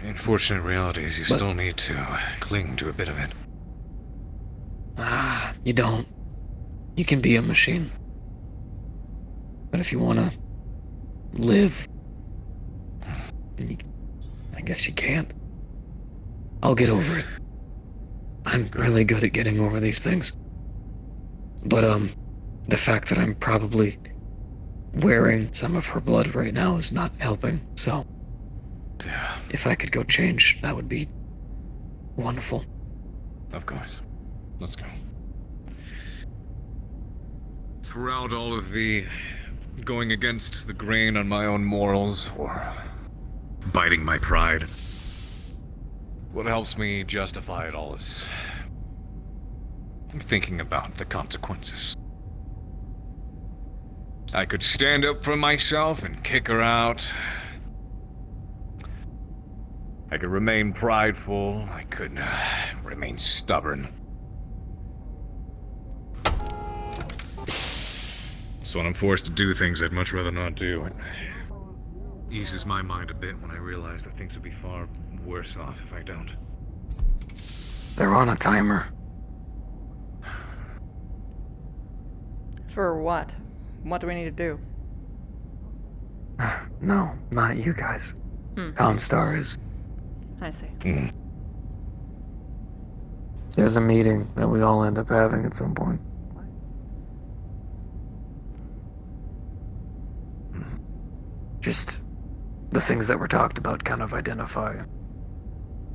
S11: The unfortunate reality is you still need to cling to a bit of it.
S15: Ah, you don't. You can be a machine. But if you wanna live, then I guess you can't. I'll get over it. I'm really good at getting over these things. But, the fact that I'm probably wearing some of her blood right now is not helping, so...
S11: Yeah.
S15: If I could go change, that would be wonderful.
S11: Of course. Let's go. Throughout all of the going against the grain on my own morals, or biting my pride, what helps me justify it all is thinking about the consequences. I could stand up for myself and kick her out. I could remain prideful. I could remain stubborn. So when I'm forced to do things I'd much rather not do, it eases my mind a bit when I realize that things would be far worse off if I don't.
S15: They're on a timer.
S1: For what? What do we need to do?
S15: No, not you guys. Comstar is.
S1: I see.
S15: There's a meeting that we all end up having at some point. Just the things that were talked about kind of identify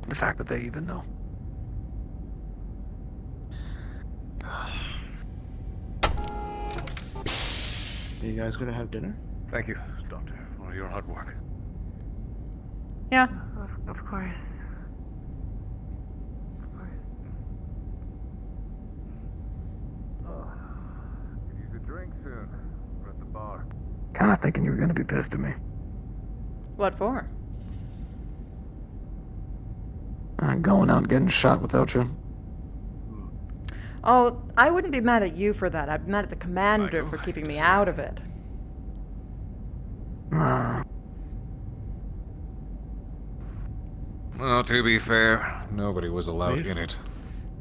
S15: the fact that they even know.
S22: Are you guys gonna have dinner?
S11: Thank you, Doctor, for your hard work.
S1: Yeah.
S17: Of course.
S11: You could drink soon. We're at the bar.
S15: Kinda thinking you were gonna be pissed at me.
S1: What for?
S15: Going out and getting shot without you.
S1: Oh, I wouldn't be mad at you for that. I'd be mad at the commander for keeping me out of it.
S11: Well, to be fair, nobody was allowed in it.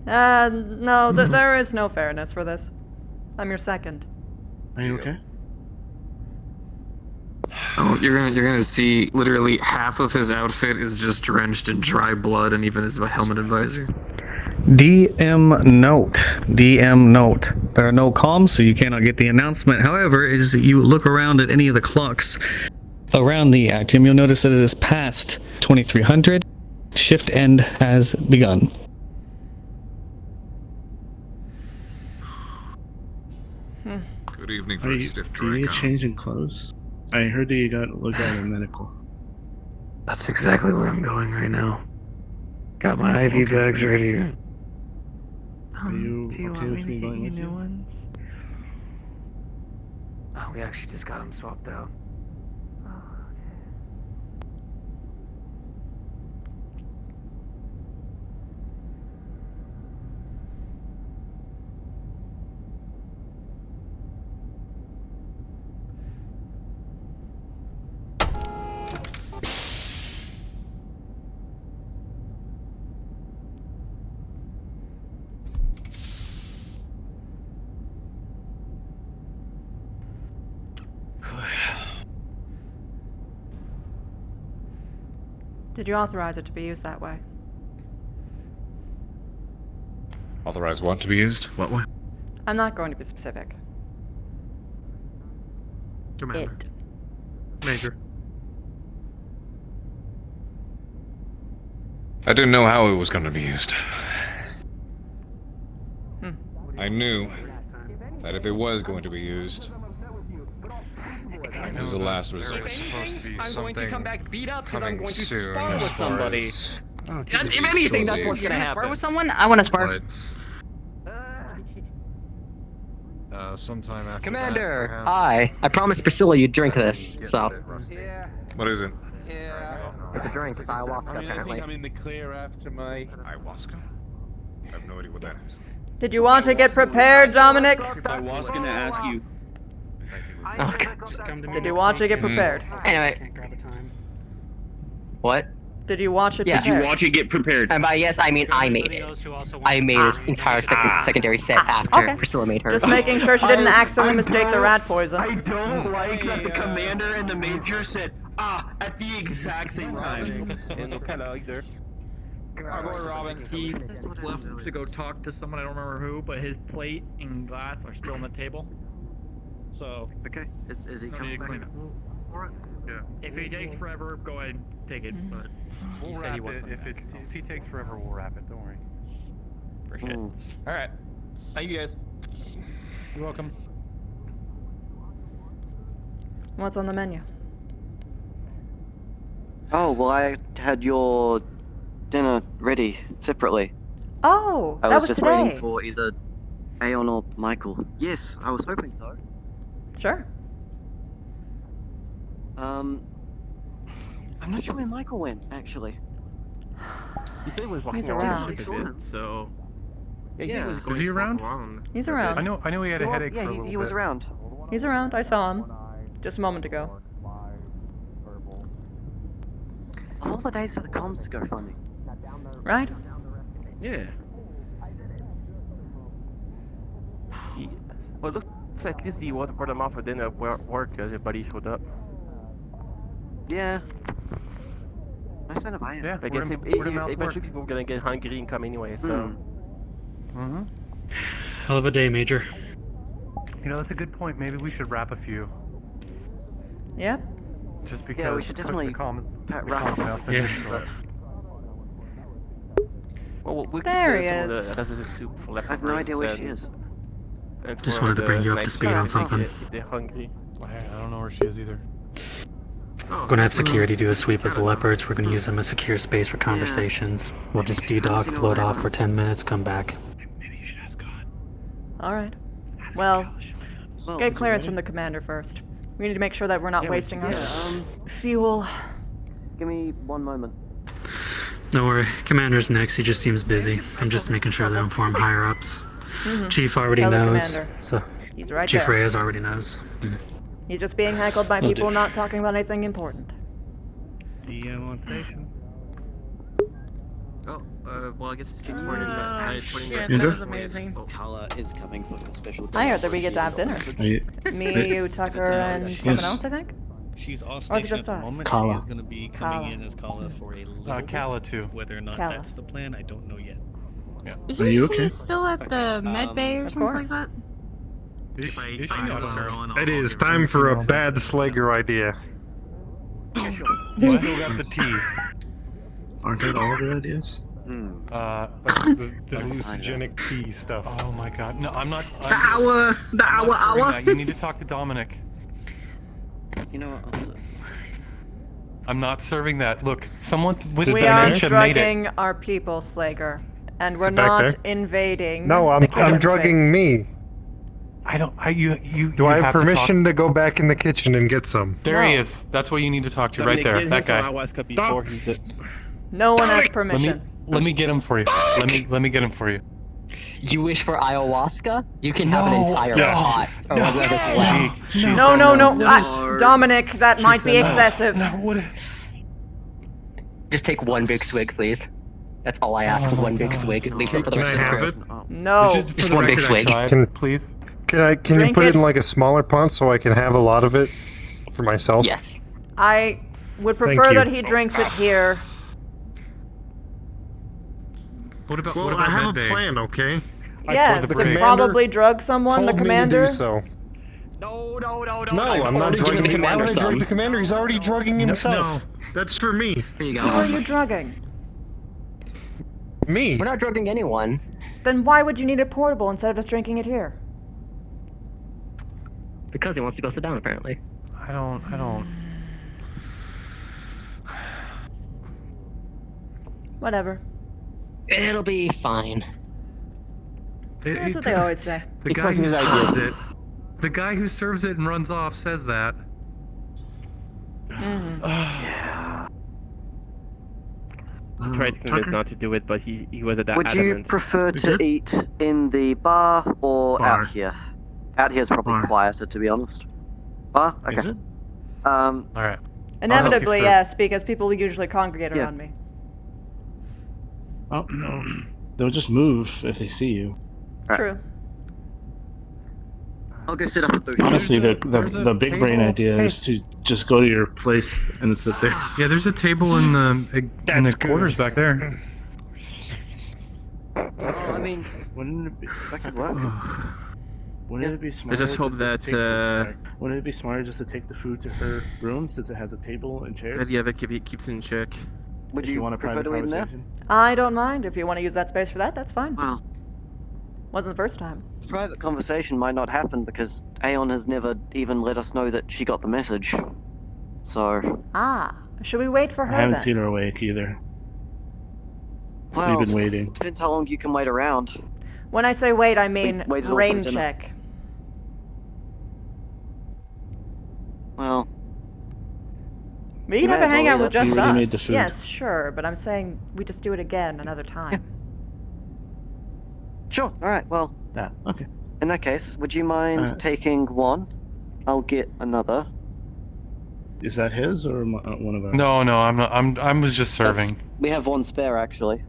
S1: No, there is no fairness for this. I'm your second.
S22: Are you okay?
S15: Oh, you're gonna see literally half of his outfit is just drenched in dry blood, and even his helmet and visor.
S13: DM note. There are no comms, so you cannot get the announcement. However, as you look around at any of the clocks around the Actium, you'll notice that it is past 2300. Shift end has begun.
S11: Good evening
S22: Are
S11: for a
S22: you,
S11: stiff
S22: do you
S11: drink.
S22: need changing clothes? I heard that you got looked at in medical.
S15: That's exactly where I'm going right now. Got my IV bags right here.
S22: Are you
S13: you okay with me going with you?
S18: ones?
S4: Oh, we actually just got them swapped out.
S1: Did you authorize it to be used that way?
S11: Authorize what to be used? What way?
S1: I'm not going to be specific.
S14: Commander.
S1: It.
S14: Major.
S11: I didn't know how it was going to be used. I knew that if it was going to be used, it was the last resort.
S2: I'm going to come back beat up because I'm going to
S11: soon
S2: spar with
S11: as far
S2: somebody.
S11: as-
S2: If anything, that's what's gonna happen.
S18: Spar with someone? I want to spar.
S10: Sometime after
S2: Commander,
S10: that,
S2: hi. I promised Priscilla you'd drink this, so.
S11: What is it?
S2: It's a drink. It's ayahuasca, apparently.
S19: I'm in the clear after my
S11: ayahuasca. I have no idea what that is.
S1: Did you want to get prepared, Dominic?
S16: I was gonna ask you.
S1: Did you want to get prepared?
S2: Anyway. What?
S1: Did you watch it
S2: Yeah.
S1: prepared?
S16: Did you watch it get prepared?
S2: And by yes, I mean I made it. I made this entire secondary set after
S1: Okay.
S2: Priscilla made hers.
S1: Just making sure she didn't accidentally mistake the rat poison.
S23: I don't like that the commander and the major said, at the exact same time.
S19: kind of like there.
S24: Our boy Robbins, he left to go talk to someone, I don't remember who, but his plate and glass are still on the table. So.
S21: Okay, is he coming back?
S24: Yeah. If he takes forever, go ahead and take it, but
S25: We'll
S24: he said
S25: wrap
S24: he
S25: it.
S24: wasn't.
S25: If he takes forever, we'll wrap it. Don't worry.
S24: Appreciate it.
S19: Alright. Thank you guys.
S24: You're welcome.
S1: What's on the menu?
S21: Oh, well, I had your dinner ready separately.
S1: Oh,
S21: I
S1: that
S21: was
S1: was
S21: just
S1: today.
S21: waiting for either Aeon or Michael. Yes, I was hoping so.
S1: Sure.
S21: I'm not sure where Michael went, actually.
S19: He said he was walking
S1: He's
S19: around.
S1: around.
S5: So.
S21: Yeah.
S14: Is he around?
S1: He's around.
S25: I know he had a headache
S21: yeah,
S25: for a little
S21: he was
S25: bit.
S21: around.
S1: He's around. I saw him just a moment ago.
S21: Of all the days for the comms to go funny.
S1: Right?
S5: Yeah.
S19: Well, it looks like at least he brought him off for dinner at work because everybody showed up.
S21: Yeah. No sign of Iron.
S19: Yeah, I guess eventually people are gonna get hungry and come anyway, so.
S13: Hell of a day, Major.
S25: You know, that's a good point. Maybe we should wrap a few.
S1: Yep.
S25: Just because.
S21: Yeah, we should definitely wrap up.
S13: Yeah.
S19: Well, we'll
S1: There
S19: keep
S1: he
S19: some of
S1: is.
S19: the resident soup for
S21: I have no
S19: leftovers
S21: idea where she
S19: and-
S21: is.
S19: and
S13: Just
S19: for
S13: wanted to
S19: the
S13: bring you up to
S19: night
S13: speed on
S19: time,
S13: something.
S19: If they're hungry.
S25: I don't know where she is either.
S13: We're gonna have security do a sweep of the leopards. We're gonna use them as secure space for conversations. We'll just de-dock, float off for 10 minutes, come back.
S1: All right. Well, get clearance from the commander first. We need to make sure that we're not wasting our fuel.
S21: Give me one moment.
S13: Don't worry, Commander's next. He just seems busy. I'm just making sure to inform higher ups. Chief already
S1: Tell the
S13: knows.
S1: commander.
S13: So
S1: He's right
S13: Chief
S1: there.
S13: Reyes already knows.
S1: He's just being heckled by
S13: Will
S1: people
S13: do.
S1: not talking about anything important.
S25: DM on station.
S5: Oh, well, I guess it's
S1: Ah,
S5: recording.
S1: shit,
S5: that
S1: was amazing.
S21: Kala is coming for the special.
S1: I heard that we get to have dinner. Me, you, Tucker, and someone else, I think?
S26: She's off
S1: Or is it
S26: station
S1: just
S26: at the
S1: us?
S26: moment.
S21: Kala.
S26: She is going to be coming
S1: Kala.
S26: in as Kala for a little
S25: Kala
S26: bit.
S25: too.
S26: Whether or not
S1: Kala.
S26: that's the plan, I don't know yet.
S27: Are you okay? Still at the med bay or
S1: Of
S27: something like
S1: course.
S27: that?
S6: It is time for a bad Slager idea.
S25: You still got the tea.
S10: Aren't that all the ideas?
S6: Like the hallucinogenic tea stuff.
S25: Oh my god. No, I'm not.
S27: The hour.
S25: You need to talk to Dominic.
S21: You know what? Also,
S25: I'm not serving that. Look, someone with
S1: We are
S25: dementia made it.
S1: drugging our people, Slager. And we're
S6: Sit back
S1: not
S6: there.
S1: invading.
S6: No, I'm
S1: the kitchen
S6: drugging
S1: space.
S6: me.
S25: I don't. You.
S6: Do I have
S25: to
S6: permission to go back in the kitchen and get some?
S25: There he
S1: No.
S25: is. That's what you need to talk to right there. That guy.
S1: No one has permission.
S25: Let me get him for you. Let me get him for you.
S2: You wish for ayahuasca? You can have an entire pot or whatever's left.
S1: No. Dominic, that might be excessive.
S2: Just take one big swig, please. That's all I ask. One big swig. Leave some for the
S6: Can
S2: rest
S6: I
S2: of the
S6: have
S2: group.
S6: it?
S1: No.
S2: Just one big swig.
S25: Please.
S6: Can you
S1: Drink
S6: put it
S1: it.
S6: in like a smaller pot so I can have a lot of it for myself?
S2: Yes.
S1: I would
S6: Thank
S1: prefer
S6: you.
S1: that he drinks it here.
S5: What about
S6: I have a plan, okay?
S1: Yes, to probably drug someone, the commander.
S6: To do so. No, I'm not drugging him. Why would I drug the commander? He's already drugging himself. No, that's for me.
S2: Here you
S1: Who
S2: go.
S1: are you drugging?
S6: Me.
S2: We're not drugging anyone.
S1: Then why would you need it portable instead of just drinking it here?
S2: Because he wants to go sit down, apparently.
S25: I don't.
S1: Whatever.
S2: It'll be fine.
S1: That's what they always say.
S14: The guy who serves it. The guy who serves it and runs off says that.
S1: Yeah.
S3: I tried to convince not to do it, but he was at that
S21: Would
S3: adamant.
S21: you prefer to eat in the bar or out here? Out here is probably quieter, to be honest. Bar? Okay.
S25: Is it?
S21: All
S25: right.
S1: Inevitably, yes, because people usually congregate around me.
S10: Oh no, they'll just move if they see you.
S1: True.
S21: I'll go sit up at booth.
S10: Honestly, the big brain idea is to just go to your place and sit there.
S14: Yeah, there's a table in the quarters back there.
S21: I mean,
S10: Wouldn't it be?
S21: that could work.
S10: Wouldn't it be smarter?
S3: just hope
S10: that. Wouldn't it be smarter just to take the food to her room since it has a table and chairs?
S3: Yeah, that keeps it in check.
S21: Would
S10: If you want a
S21: prefer
S10: private
S21: to eat in there?
S10: conversation?
S1: I don't mind if you want to use that space for that. That's fine.
S21: Well,
S1: wasn't the first time.
S21: private conversation might not happen because Aeon has never even let us know that she got the message. So.
S1: Should we wait for her
S10: I haven't
S1: then?
S10: seen her awake either.
S21: Well,
S10: We've been waiting.
S21: Depends how long you can wait around.
S1: When I say wait, I mean
S21: waited all
S1: rain
S21: for dinner.
S1: check.
S21: Well.
S1: We
S21: You
S1: can have
S21: may
S1: a
S21: as well
S1: hangout
S21: eat
S1: with
S21: it.
S1: just
S10: You already made
S1: us.
S10: the food.
S1: Yes, sure, but I'm saying we just do it again another time.
S21: Sure. All right. Well.
S10: Yeah. Okay.
S21: In that case, would you mind taking one? I'll get another.
S10: Is that his or one of ours?
S25: No, I'm not. I was just serving.
S21: We have one spare actually.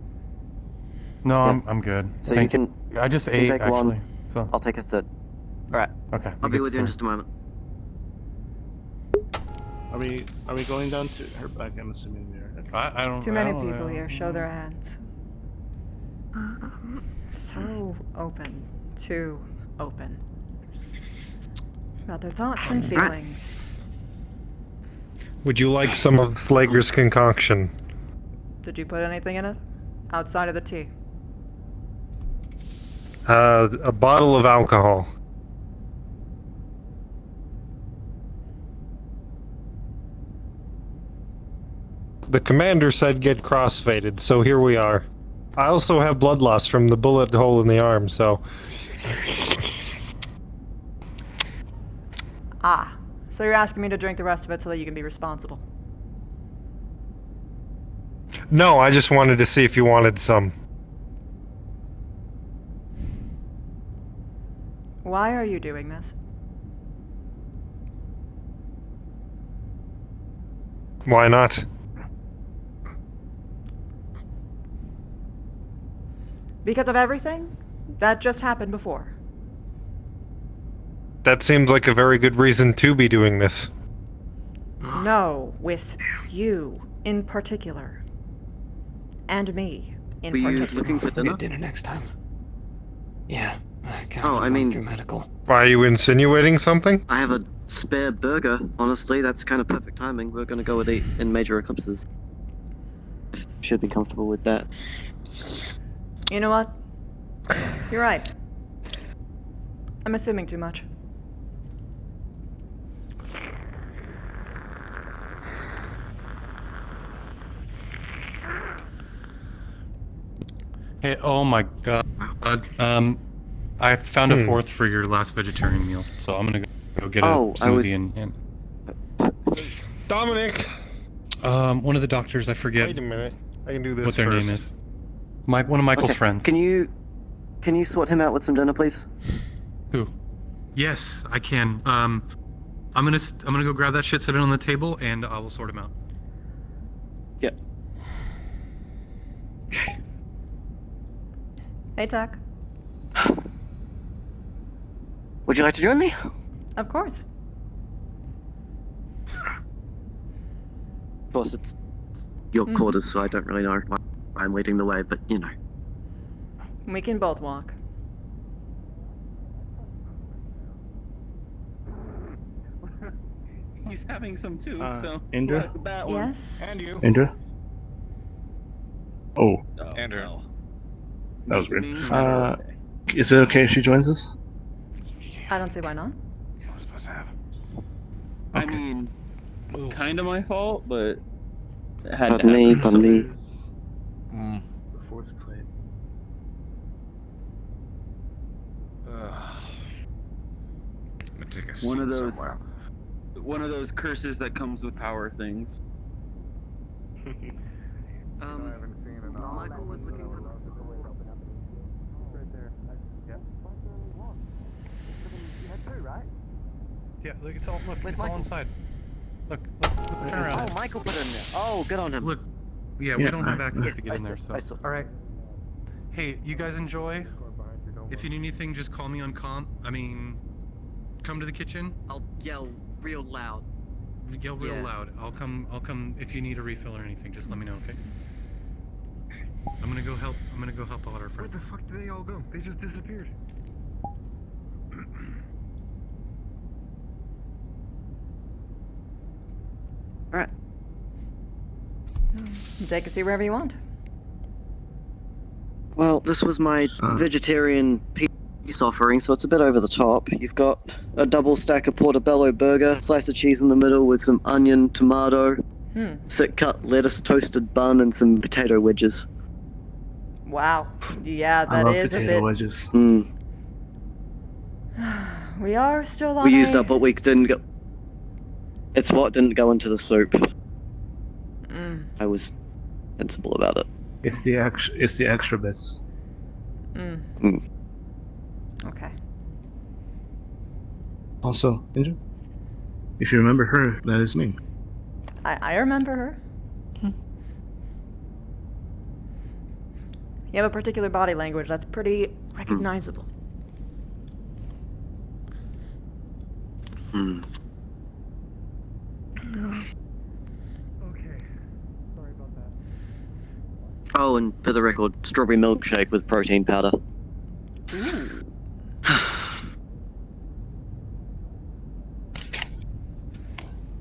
S25: No,
S21: Yeah.
S25: I'm good.
S21: So
S25: Thank
S21: you can.
S25: I just
S21: you can
S25: ate
S21: take
S25: actually.
S21: one.
S25: So.
S21: I'll take a third. All right.
S25: Okay.
S21: I'll be with you in just a moment.
S10: Are we going down to her back? I'm assuming we are.
S25: I don't.
S1: Too many people here. Show their hands. So open. Too open. About their thoughts and feelings.
S6: Would you like some of Slager's concoction?
S1: Did you put anything in it? Outside of the tea?
S6: A bottle of alcohol. The commander said get crossfaded, so here we are. I also have blood loss from the bullet hole in the arm, so...
S1: So you're asking me to drink the rest of it so that you can be responsible?
S6: No, I just wanted to see if you wanted some.
S1: Why are you doing this?
S6: Why not?
S1: Because of everything? That just happened before.
S6: That seems like a very good reason to be doing this.
S1: No, with you in particular. And me in
S21: Were you
S1: particular.
S21: looking for dinner?
S15: Dinner next time. Yeah.
S21: Oh, I mean,
S15: medical.
S6: Why, are you insinuating something?
S21: I have a spare burger. Honestly, that's kind of perfect timing. We're gonna go and eat in Major Eclipses. Should be comfortable with that.
S1: You know what? You're right. I'm assuming too much.
S25: Hey, oh my god. I found a fourth for your last vegetarian meal, so I'm gonna go get a smoothie and...
S6: Dominic!
S25: One of the doctors, I forget.
S6: Wait a minute. I can do this
S25: what their name
S6: first.
S25: is. One of Michael's
S21: Okay,
S25: friends.
S21: Can you sort him out with some dinner, please?
S25: Who?
S5: Yes, I can. I'm gonna go grab that shit, set it on the table, and I will sort him out.
S21: Yep. Okay.
S1: Hey, Tuck.
S21: Would you like to join me?
S1: Of course.
S21: Of course, it's your quarters, so I don't really know why I'm leading the way, but you know.
S1: We can both walk.
S16: He's having some too, so.
S10: Indra?
S1: Yes?
S11: And you.
S10: Indra? Oh,
S11: Andrew.
S10: that was weird. Is it okay if she joins us?
S1: I don't see why not.
S16: I mean, kind of my fault, but it had
S21: Pardon
S16: to
S21: me,
S16: happen.
S21: pardon me.
S11: I'm gonna take a
S16: One of
S11: seat
S16: those,
S11: somewhere.
S16: one of those curses that comes with power things.
S21: Michael was looking for
S25: Yeah, look, it's all, look, it's all inside. Look, turn around.
S21: Oh, Michael put it in there. Oh, good on him.
S5: Look, we don't have access to get
S21: I
S5: in there,
S21: saw- I saw-
S5: so.
S25: Alright. Hey, you guys enjoy?
S5: If you need anything, just call me on comp. I mean, come to the kitchen.
S21: I'll yell real loud.
S5: Yell real
S21: Yeah.
S5: loud. I'll come if you need a refill or anything. Just let me know, okay? I'm gonna go help out our friend.
S6: Where the fuck did they all go? They just disappeared.
S21: Alright.
S1: Take a seat wherever you want.
S21: Well, this was my vegetarian peace offering, so it's a bit over the top. You've got a double stack of portobello burger, slice of cheese in the middle with some onion, tomato, thick cut lettuce, toasted bun, and some potato wedges.
S1: Wow. Yeah,
S10: I
S1: that
S10: love
S1: is a
S10: potato
S1: bit.
S10: wedges.
S1: We are still on
S21: We used
S1: a...
S21: up what we didn't go. It's what didn't go into the soup. I was sensible about it.
S10: It's the extra bits.
S1: Okay.
S10: Also, Indra, if you remember her, that is me.
S1: I remember her. You have a particular body language that's pretty recognizable.
S21: Oh, and for the record, strawberry milkshake with protein powder.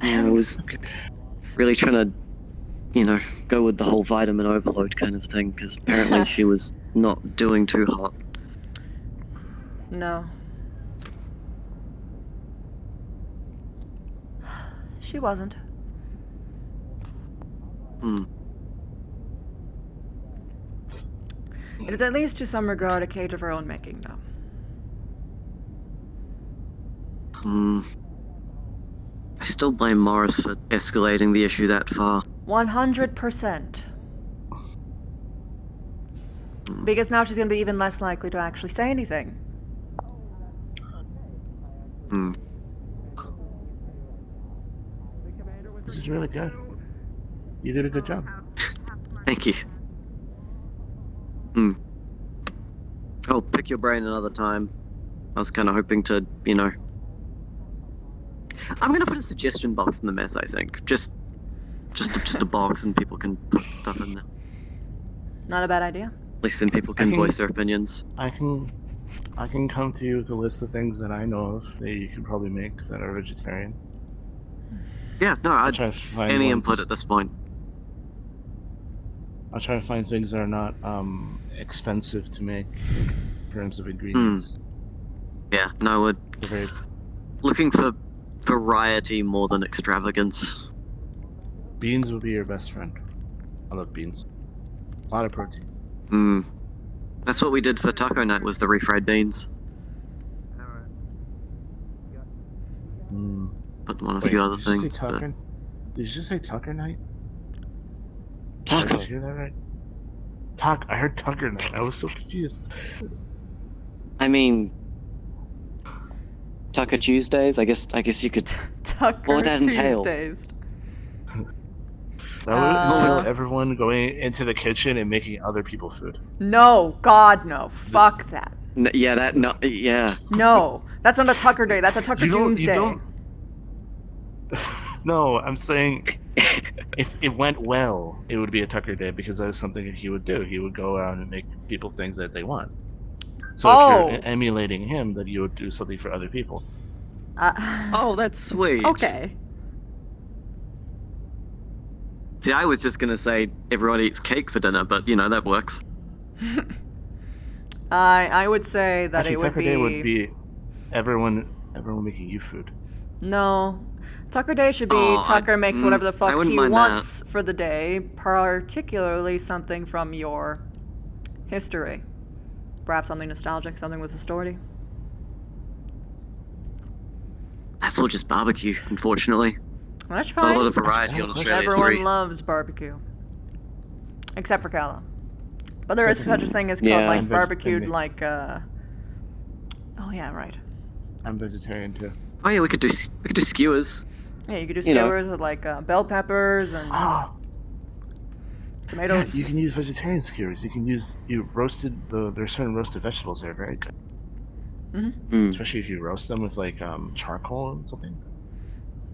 S21: Yeah, I was really trying to, go with the whole vitamin overload kind of thing, because apparently she was not doing too hot.
S1: No. She wasn't. It is at least to some regard a cage of her own making, though.
S21: I still blame Morris for escalating the issue that far.
S1: 100%. Because now she's gonna be even less likely to actually say anything.
S10: This is really good. You did a good job.
S21: Thank you. I'll pick your brain another time. I was kind of hoping to, I'm gonna put a suggestion box in the mess. I think just a box, and people can put stuff in there.
S1: Not a bad idea.
S21: At least then people can voice their opinions.
S10: I can come to you with a list of things that I know of that you could probably make that are vegetarian.
S21: Yeah, no,
S10: I'll try to find
S21: any
S10: ones-
S21: input at this point.
S10: I'll try to find things that are not expensive to make in terms of ingredients.
S21: Yeah, no, we're
S10: very...
S21: looking for variety more than extravagance.
S10: Beans will be your best friend. I love beans. A lot of protein.
S21: That's what we did for taco night, was the refried beans. Put them on a few other
S10: Did you
S21: things.
S10: say Tucker? Did you just say Tucker night?
S21: Taco.
S10: Did you hear that right? I heard Tucker night. I was so confused.
S21: I mean, Taco Tuesdays. I guess you could.
S1: Tucker
S21: what would that entail?
S1: Tuesdays.
S10: That would entail everyone going into the kitchen and making other people food.
S1: No, God, no. Fuck that.
S21: Yeah.
S1: No, that's not a Tucker day. That's a Tucker
S10: You don't- you
S1: Doomsday.
S10: don't- No, I'm saying if it went well, it would be a Tucker day because that's something that he would do. He would go around and make people things that they want. So if you're emulating him, then you would do something for other people.
S21: Oh, that's sweet.
S1: Okay.
S21: See, I was just gonna say everyone eats cake for dinner, but that works.
S1: I would say that
S10: Actually,
S1: it would
S10: Tucker Day would be everyone making you food.
S1: No. Tucker Day should be Tucker makes whatever the fuck he wants for the day, particularly something from your history. Perhaps something nostalgic, something with a story.
S21: That's all just barbecue, unfortunately.
S1: That's fine.
S21: Not a lot of variety on Australia
S1: Everyone
S21: 3.
S1: loves barbecue. Except for Kala. But there is such a thing as called like barbecued like oh yeah, right.
S10: I'm vegetarian too.
S21: Oh yeah, we could do skewers.
S1: Yeah, you could do skewers with like bell peppers and tomatoes.
S10: Yeah, you can use vegetarian skewers. There's certain roasted vegetables that are very good. Especially if you roast them with like charcoal and something.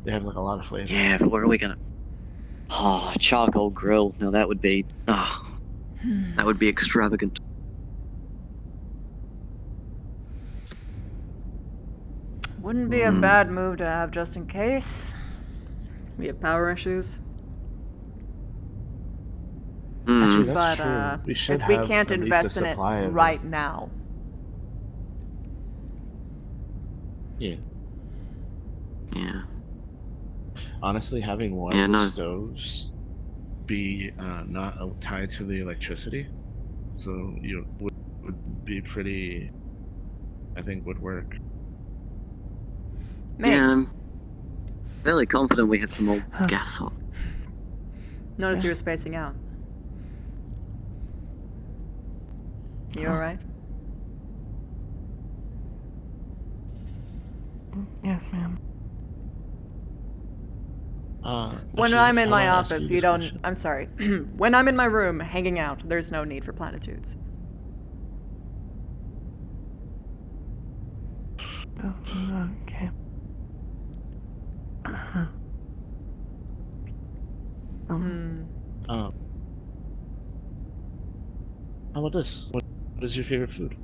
S10: They have like a lot of flavor.
S21: Yeah, but where are we gonna? Oh, charcoal grill. Now that would be. That would be extravagant.
S1: Wouldn't be a bad move to have just in case. We have power issues.
S10: Actually,
S1: But
S10: that's true.
S1: we can't invest in it right now.
S10: Yeah.
S21: Yeah.
S10: Honestly, having one of the stoves be not tied to the electricity, so you would be pretty. I think would work.
S21: Yeah, I'm fairly confident we have some old gas on.
S1: Notice you were spacing out. You alright?
S7: Yes, ma'am.
S1: When I'm in my office, you don't. I'm sorry. When I'm in my room hanging out, there's no need for platitudes.
S7: Oh, okay.
S10: How about this? What is your favorite food?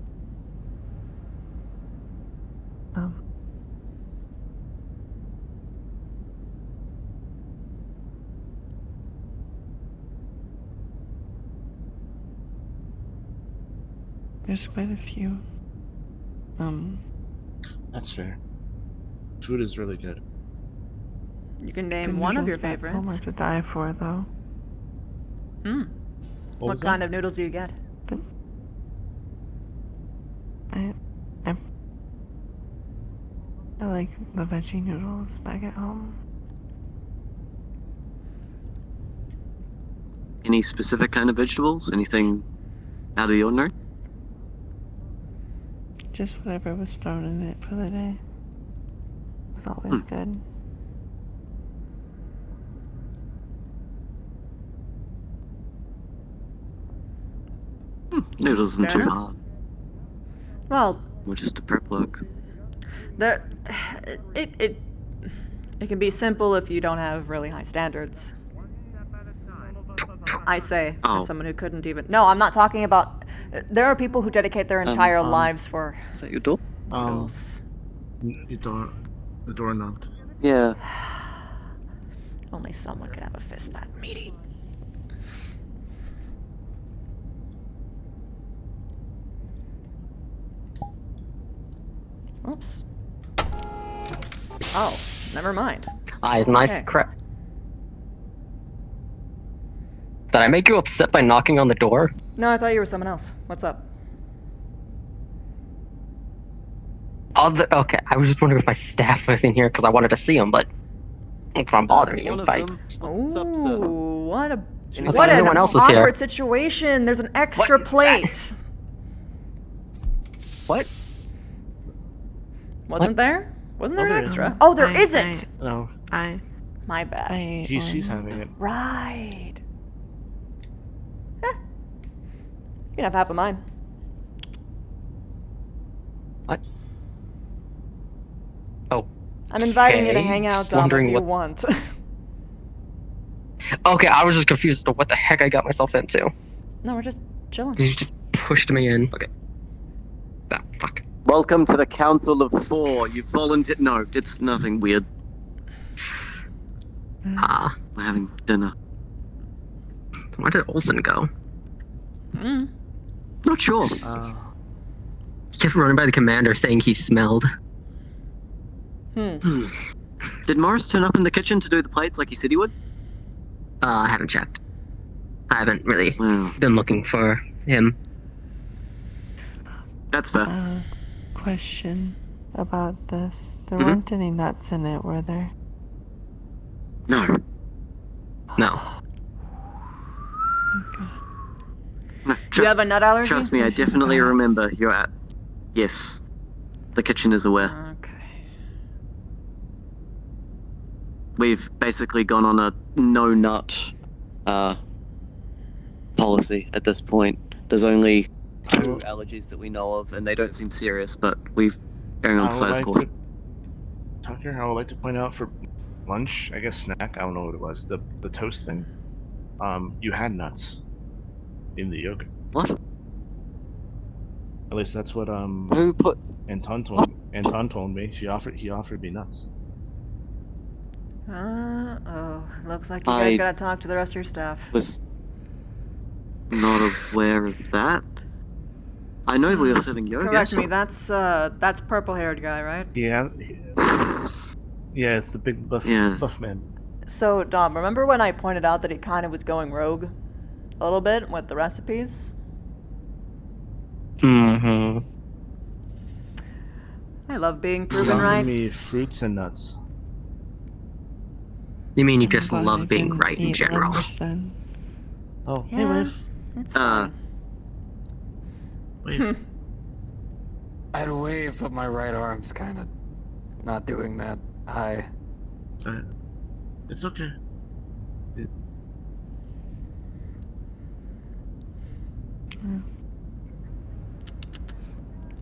S7: There's quite a few.
S10: That's fair. Food is really good.
S1: You can name one of your favorites.
S7: Homework to die for, though.
S1: What kind of noodles do you get?
S7: I like the veggie noodles back at home.
S21: Any specific kind of vegetables? Anything out of the ordinary?
S7: Just whatever was thrown in it for the day. It's always good.
S21: Noodles isn't
S1: Fair
S21: too
S1: enough.
S21: hard.
S1: Well,
S21: We're just a prep work.
S1: it can be simple if you don't have really high standards. I say, as someone who couldn't even. No, I'm not talking about. There are people who dedicate their entire lives for.
S21: Is that your door?
S1: Noodles.
S10: The door knocked.
S21: Yeah.
S1: Only someone could have a fist that meaty. Oops. Oh, never mind.
S2: Eyes, nice
S1: Okay.
S2: crap. Did I make you upset by knocking on the door?
S1: No, I thought you were someone else. What's up?
S2: Okay, I was just wondering if my staff was in here because I wanted to see him, but if I'm bothering you,
S1: Ooh, what a
S2: I
S1: what an
S2: everyone else was here.
S1: awkward situation. There's an extra plate.
S2: What?
S1: Wasn't there? Wasn't there an
S10: there
S1: extra?
S10: isn't.
S1: Oh, there isn't.
S10: No.
S1: My bad.
S10: She's having it.
S1: Right. You can have half of mine.
S2: What? Oh.
S1: I'm inviting you to
S2: Okay,
S1: hang out,
S2: just
S1: Dom, if
S2: wondering
S1: you
S2: what-
S1: want.
S2: Okay, I was just confused as to what the heck I got myself into.
S1: No, we're just chilling.
S2: You just pushed me in. Okay.
S21: Welcome to the Council of Four. You volunteered. No, it's nothing weird. We're having dinner.
S2: Where did Olsen go?
S21: Not sure.
S2: He kept running by the commander saying he smelled.
S21: Did Morris turn up in the kitchen to do the plates like he said he would?
S2: I haven't checked. I haven't really been looking for him.
S21: That's fair.
S7: Question about this. There weren't any nuts in it, were there?
S21: No.
S2: No.
S1: Do you have a nut allergy?
S21: Trust me, I definitely remember you're at. Yes. The kitchen is aware.
S1: Okay.
S21: We've basically gone on a no nut policy at this point. There's only 2 allergies that we know of, and they don't seem serious, but we've erring on the side of caution.
S10: Tucker, I would like to point out for lunch, I guess snack, I don't know what it was, the toast thing. You had nuts in the yogurt.
S21: What?
S10: At least that's what
S21: Who put
S10: Anton told me. He offered me nuts.
S1: Looks like you guys gotta talk to the rest of your staff.
S21: Was not aware of that. I know we were serving yogurt.
S1: Correct me, that's purple-haired guy, right?
S10: Yeah. Yeah, it's the big buff man.
S1: So, Dom, remember when I pointed out that he kind of was going rogue a little bit with the recipes?
S2: Mm-hmm.
S1: I love being
S10: He
S1: proven
S10: offered
S1: right.
S10: me fruits and nuts.
S2: You mean you just love being right in general?
S10: Oh, hey,
S1: Yeah,
S10: Wave.
S1: it's fine.
S10: Wave.
S24: I'd wave, but my right arm's kind of not doing that. Hi.
S10: It's okay.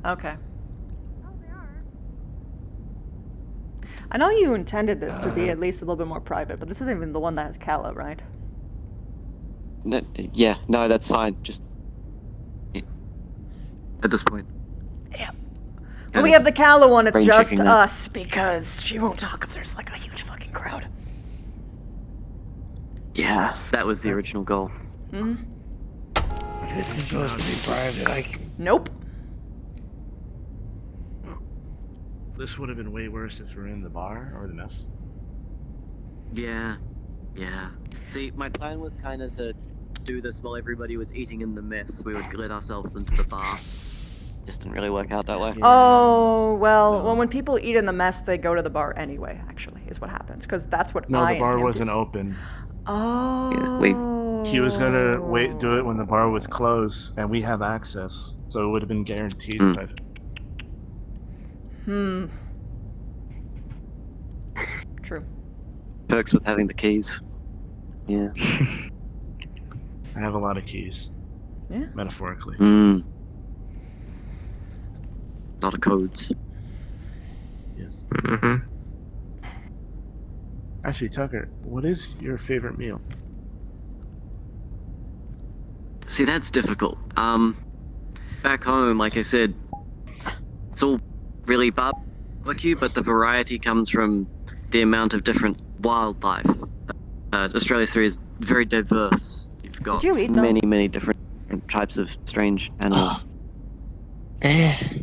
S1: Okay. I know you intended this to be at least a little bit more private, but this isn't even the one that has Calla, right?
S21: Yeah, no, that's fine. Just at this point.
S1: When we have the Calla one, it's
S21: brain
S1: just
S21: checking that.
S1: us, because she won't talk if there's like a huge fucking crowd.
S21: Yeah, that was the original goal.
S1: Hmm?
S15: This is supposed to be private.
S1: Nope.
S10: This would have been way worse if we were in the bar or the mess.
S21: Yeah. See, my plan was kind of to do this while everybody was eating in the mess. We would let ourselves into the bar. Just didn't really work out that way.
S1: Oh, well, when people eat in the mess, they go to the bar anyway, actually, is what happens. Because that's what
S10: No,
S1: I
S10: the bar
S1: intended.
S10: wasn't open.
S1: Oh.
S10: He was gonna do it when the bar was closed, and we have access, so it would have been guaranteed private.
S1: True.
S21: Perks with having the keys. Yeah.
S10: I have a lot of keys.
S1: Yeah.
S10: Metaphorically.
S21: Lot of codes.
S10: Yes.
S2: Mm-hmm.
S10: Actually, Tucker, what is your favorite meal?
S21: See, that's difficult. Back home, like I said, it's all really barbecue, but the variety comes from the amount of different wildlife. Australia 3 is very diverse. You've got
S1: Did you eat them?
S21: many different types of strange animals.
S2: Kinda.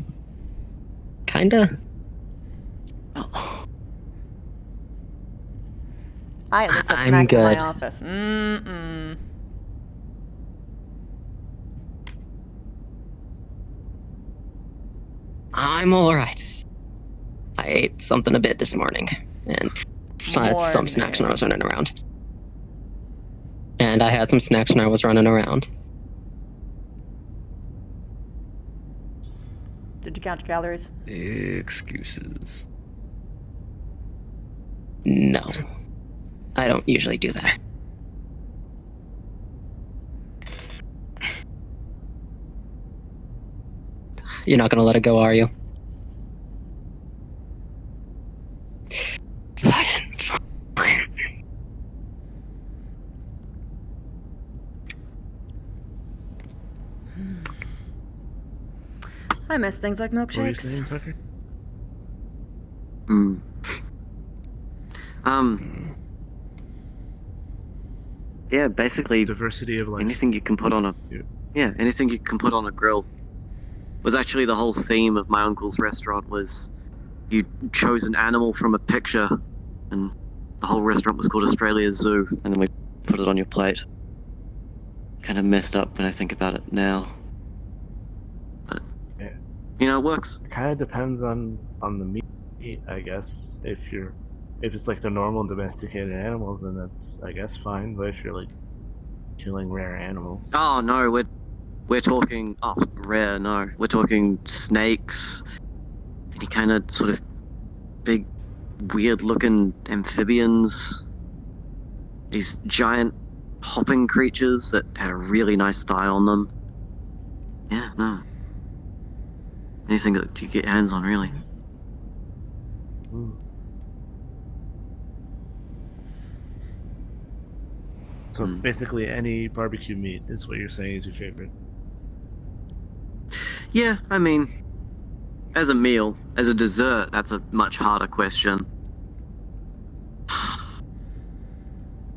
S1: I at least have
S2: I'm
S1: snacks in my
S2: good.
S1: office.
S2: I'm alright. I ate something a bit this morning, and I had some snacks when I was running around. And I had some snacks when I was running around.
S1: Did you count your calories?
S11: Excuses.
S2: No. I don't usually do that. You're not gonna let it go, are you? Fine.
S1: I miss things like
S10: What were you
S1: milkshakes.
S10: saying, Tucker?
S21: Yeah, basically
S10: diversity of life.
S21: Anything you can put on a anything you can put on a grill was actually the whole theme of my uncle's restaurant. Was you chose an animal from a picture, and the whole restaurant was called Australia Zoo, and then we put it on your plate. Kind of messed up when I think about it now, but you know, it works.
S10: It kind of depends on the meat, I guess. If it's like the normal domesticated animals, then that's, I guess, fine. But if you're like killing rare animals,
S21: Oh no, we're talking rare. No, we're talking snakes, any kind of sort of big, weird-looking amphibians. These giant hopping creatures that had a really nice thigh on them. Yeah, no. Anything that you get your hands on, really.
S10: So basically, any barbecue meat is what you're saying is your favorite.
S21: Yeah, I mean, as a meal, as a dessert, that's a much harder question.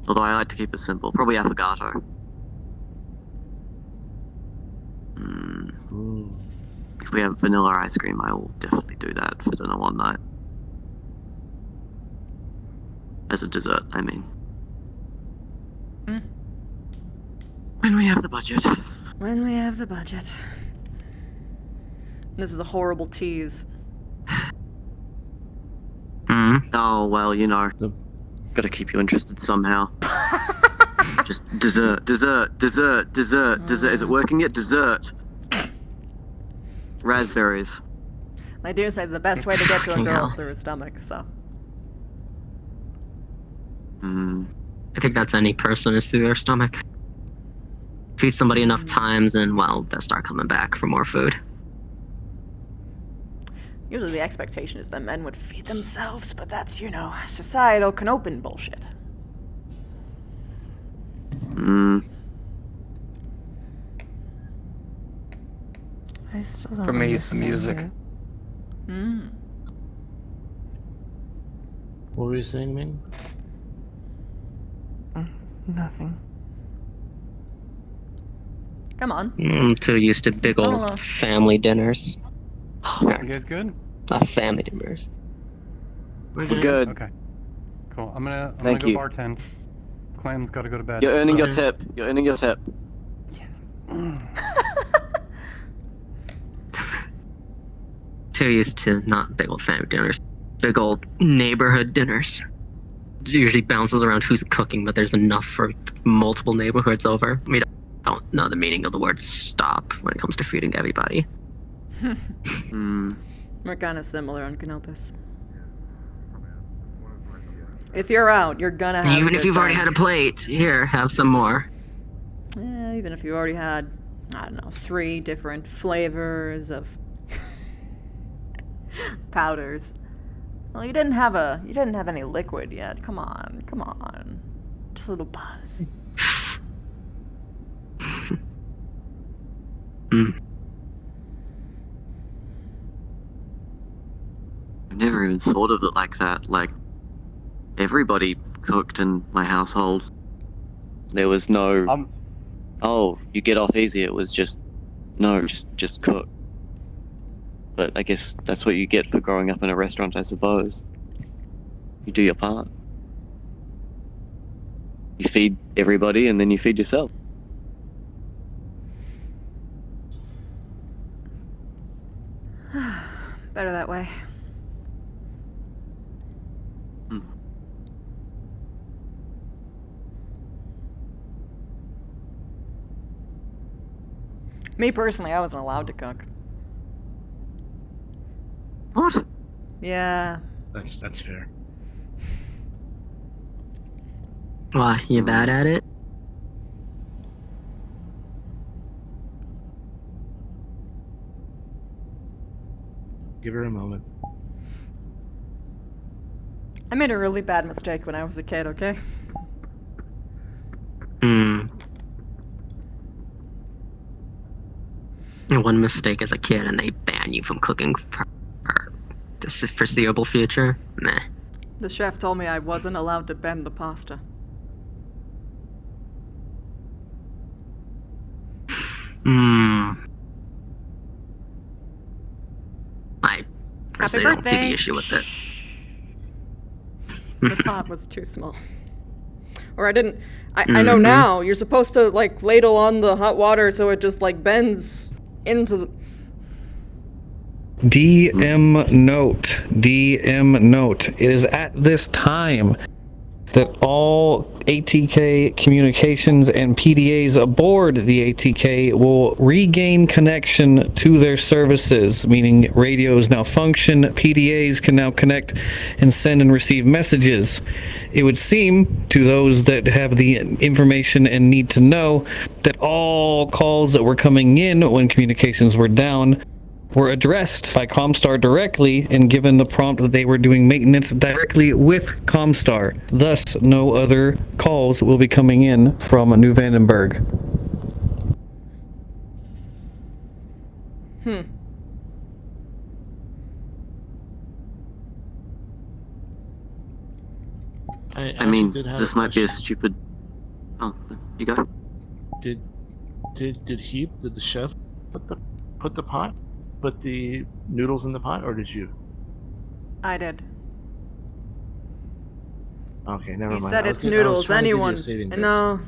S21: Although I like to keep it simple. Probably affogato. If we have vanilla ice cream, I will definitely do that for dinner one night. As a dessert, I mean. When we have the budget.
S1: When we have the budget. This is a horrible tease.
S21: Oh, well, you know. Gotta keep you interested somehow. Just dessert. Is it working yet? Dessert. Raspberries.
S1: They do say the best way to get to a girl is through her stomach, so.
S2: I think that's any person is through their stomach. Feed somebody enough times and, well, they'll start coming back for more food.
S1: Usually the expectation is that men would feed themselves, but that's, you know, societal Canopen bullshit.
S7: I still don't
S4: For me, it's the
S7: understand
S4: music.
S7: it.
S10: What were you saying, Ming?
S7: Nothing.
S1: Come on.
S2: I'm too used to big
S1: Solo.
S2: old family dinners.
S25: You guys good?
S2: Not family dinners.
S21: We're good.
S25: Okay. Cool. I'm gonna
S21: Thank
S25: go
S21: you.
S25: bartend. Clam's gotta go to bed.
S21: You're earning your
S25: Okay.
S21: tip. You're earning your tip.
S2: Too used to not big old family dinners. Big old neighborhood dinners. It usually bounces around who's cooking, but there's enough for multiple neighborhoods over. We don't know the meaning of the word stop when it comes to feeding everybody.
S1: We're kind of similar on Canopus. If you're out, you're gonna have
S2: Even
S1: a
S2: if
S1: good
S2: you've already
S1: time.
S2: had a plate, here, have some more.
S1: Even if you already had, I don't know, 3 different flavors of powders. Well, you didn't have any liquid yet. Come on. Just a little buzz.
S21: I never even thought of it like that. Like, everybody cooked in my household. There was no, oh, you get off easy. It was just, no, just cook. But I guess that's what you get for growing up in a restaurant, I suppose. You do your part. You feed everybody and then you feed yourself.
S1: Better that way. Me personally, I wasn't allowed to cook.
S21: What?
S1: Yeah.
S10: That's fair.
S2: Why? You bad at it?
S10: Give her a moment.
S1: I made a really bad mistake when I was a kid, okay?
S2: One mistake as a kid and they ban you from cooking for the foreseeable future? Meh.
S1: The chef told me I wasn't allowed to bend the pasta.
S2: I personally don't see the issue with it.
S1: The pot was too small. Or I didn't... I know now, you're supposed to, like, ladle on the hot water so it just, like, bends into the...
S13: DM note. It is at this time that all ATK communications and PDAs aboard the ATK will regain connection to their services, meaning radios now function, PDAs can now connect and send and receive messages. It would seem to those that have the information and need to know that all calls that were coming in when communications were down were addressed by Comstar directly and given the prompt that they were doing maintenance directly with Comstar. Thus, no other calls will be coming in from New Vandenberg.
S21: I mean, this might be a stupid... Oh, you go.
S10: Did the chef put the noodles in the pot, or did you?
S1: I did.
S10: Okay, never
S1: He
S10: mind.
S1: said it's noodles, anyone... No.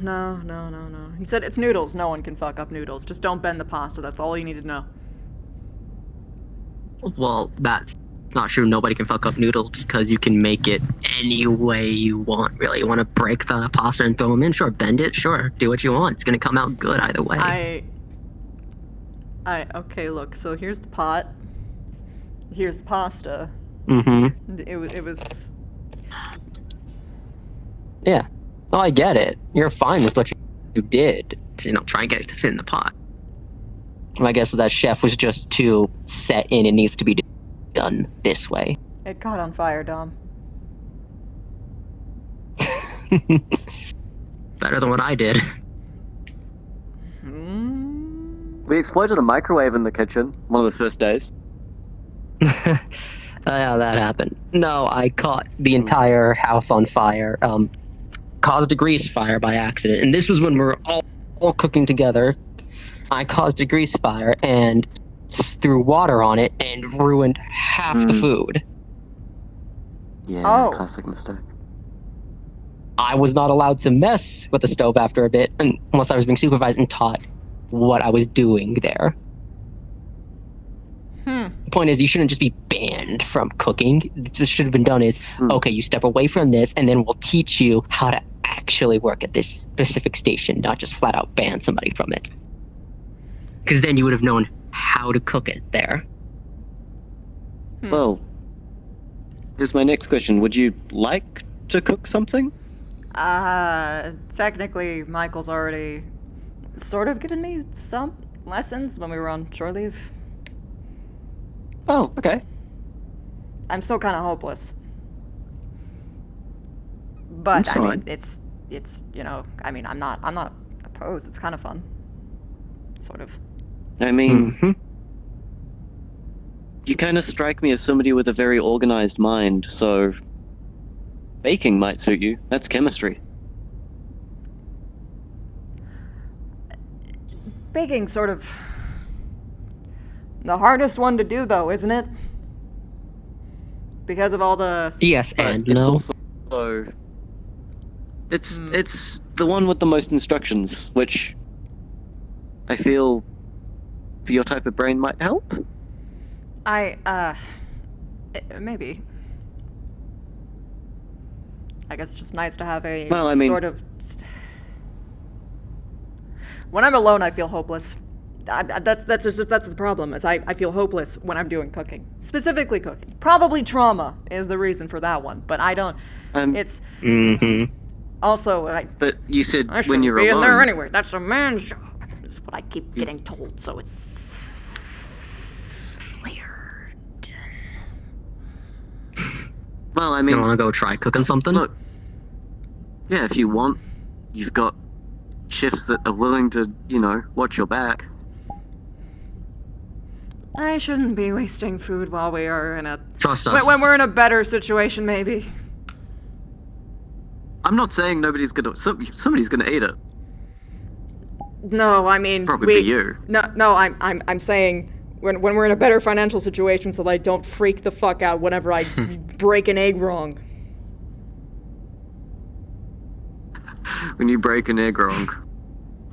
S1: He said it's noodles, no one can fuck up noodles. Just don't bend the pasta, that's all you need to know.
S2: Well, that's not true. Nobody can fuck up noodles because you can make it any way you want, really. You want to break the pasta and throw them in? Sure. Bend it? Sure. Do what you want. It's going to come out good either way.
S1: Okay, look, so here's the pot. Here's the pasta. It was...
S2: Yeah. Oh, I get it. You're fine with what you did to, try and get it to fit in the pot. My guess is that chef was just too set in. It needs to be done this way.
S1: It caught on fire, Dom.
S2: Better than what I did.
S21: We exploited a microwave in the kitchen one of the first days.
S2: Yeah, that happened. No, I caught the entire house on fire. Caused a grease fire by accident. And this was when we were all cooking together. I caused a grease fire and threw water on it and ruined half the food.
S21: Yeah, classic mistake.
S2: I was not allowed to mess with the stove after a bit unless I was being supervised and taught what I was doing there. The point is, you shouldn't just be banned from cooking. What should have been done is, okay, you step away from this, and then we'll teach you how to actually work at this specific station, not just flat out ban somebody from it. Because then you would have known how to cook it there.
S21: Well, here's my next question. Would you like to cook something?
S1: Technically, Michael's already sort of given me some lessons when we were on shore leave.
S21: Oh, okay.
S1: I'm still kind of hopeless. But, I mean, it's, I'm not opposed. It's kind of fun. Sort of.
S21: I mean, you kind of strike me as somebody with a very organized mind, so baking might suit you. That's chemistry.
S1: Baking's sort of the hardest one to do, though, isn't it? Because of all the...
S2: Yes, and
S21: it's
S2: no.
S21: Also, it's the one with the most instructions, which I feel for your type of brain might help.
S1: Maybe. I guess it's just nice to have a sort of... When I'm alone, I feel hopeless. That's the problem. Is I feel hopeless when I'm doing cooking, specifically cooking. Probably trauma is the reason for that one, but I don't. It's also.
S21: But you said
S1: I
S21: when you're
S1: be
S21: alone.
S1: in there anyway. That's a man's job. Is what I keep getting told. So it's weird.
S21: Well, I mean,
S2: You want to go try cooking something?
S21: Look, yeah, if you want, you've got chefs that are willing to, watch your back.
S1: I shouldn't be wasting food while we are in a.
S2: Trust us.
S1: When we're in a better situation, maybe.
S21: I'm not saying nobody's gonna. Somebody's gonna eat it.
S1: No, I mean
S21: Probably you.
S1: No, I'm saying when we're in a better financial situation, so that I don't freak the fuck out whenever I break an egg wrong.
S21: When you break an egg wrong.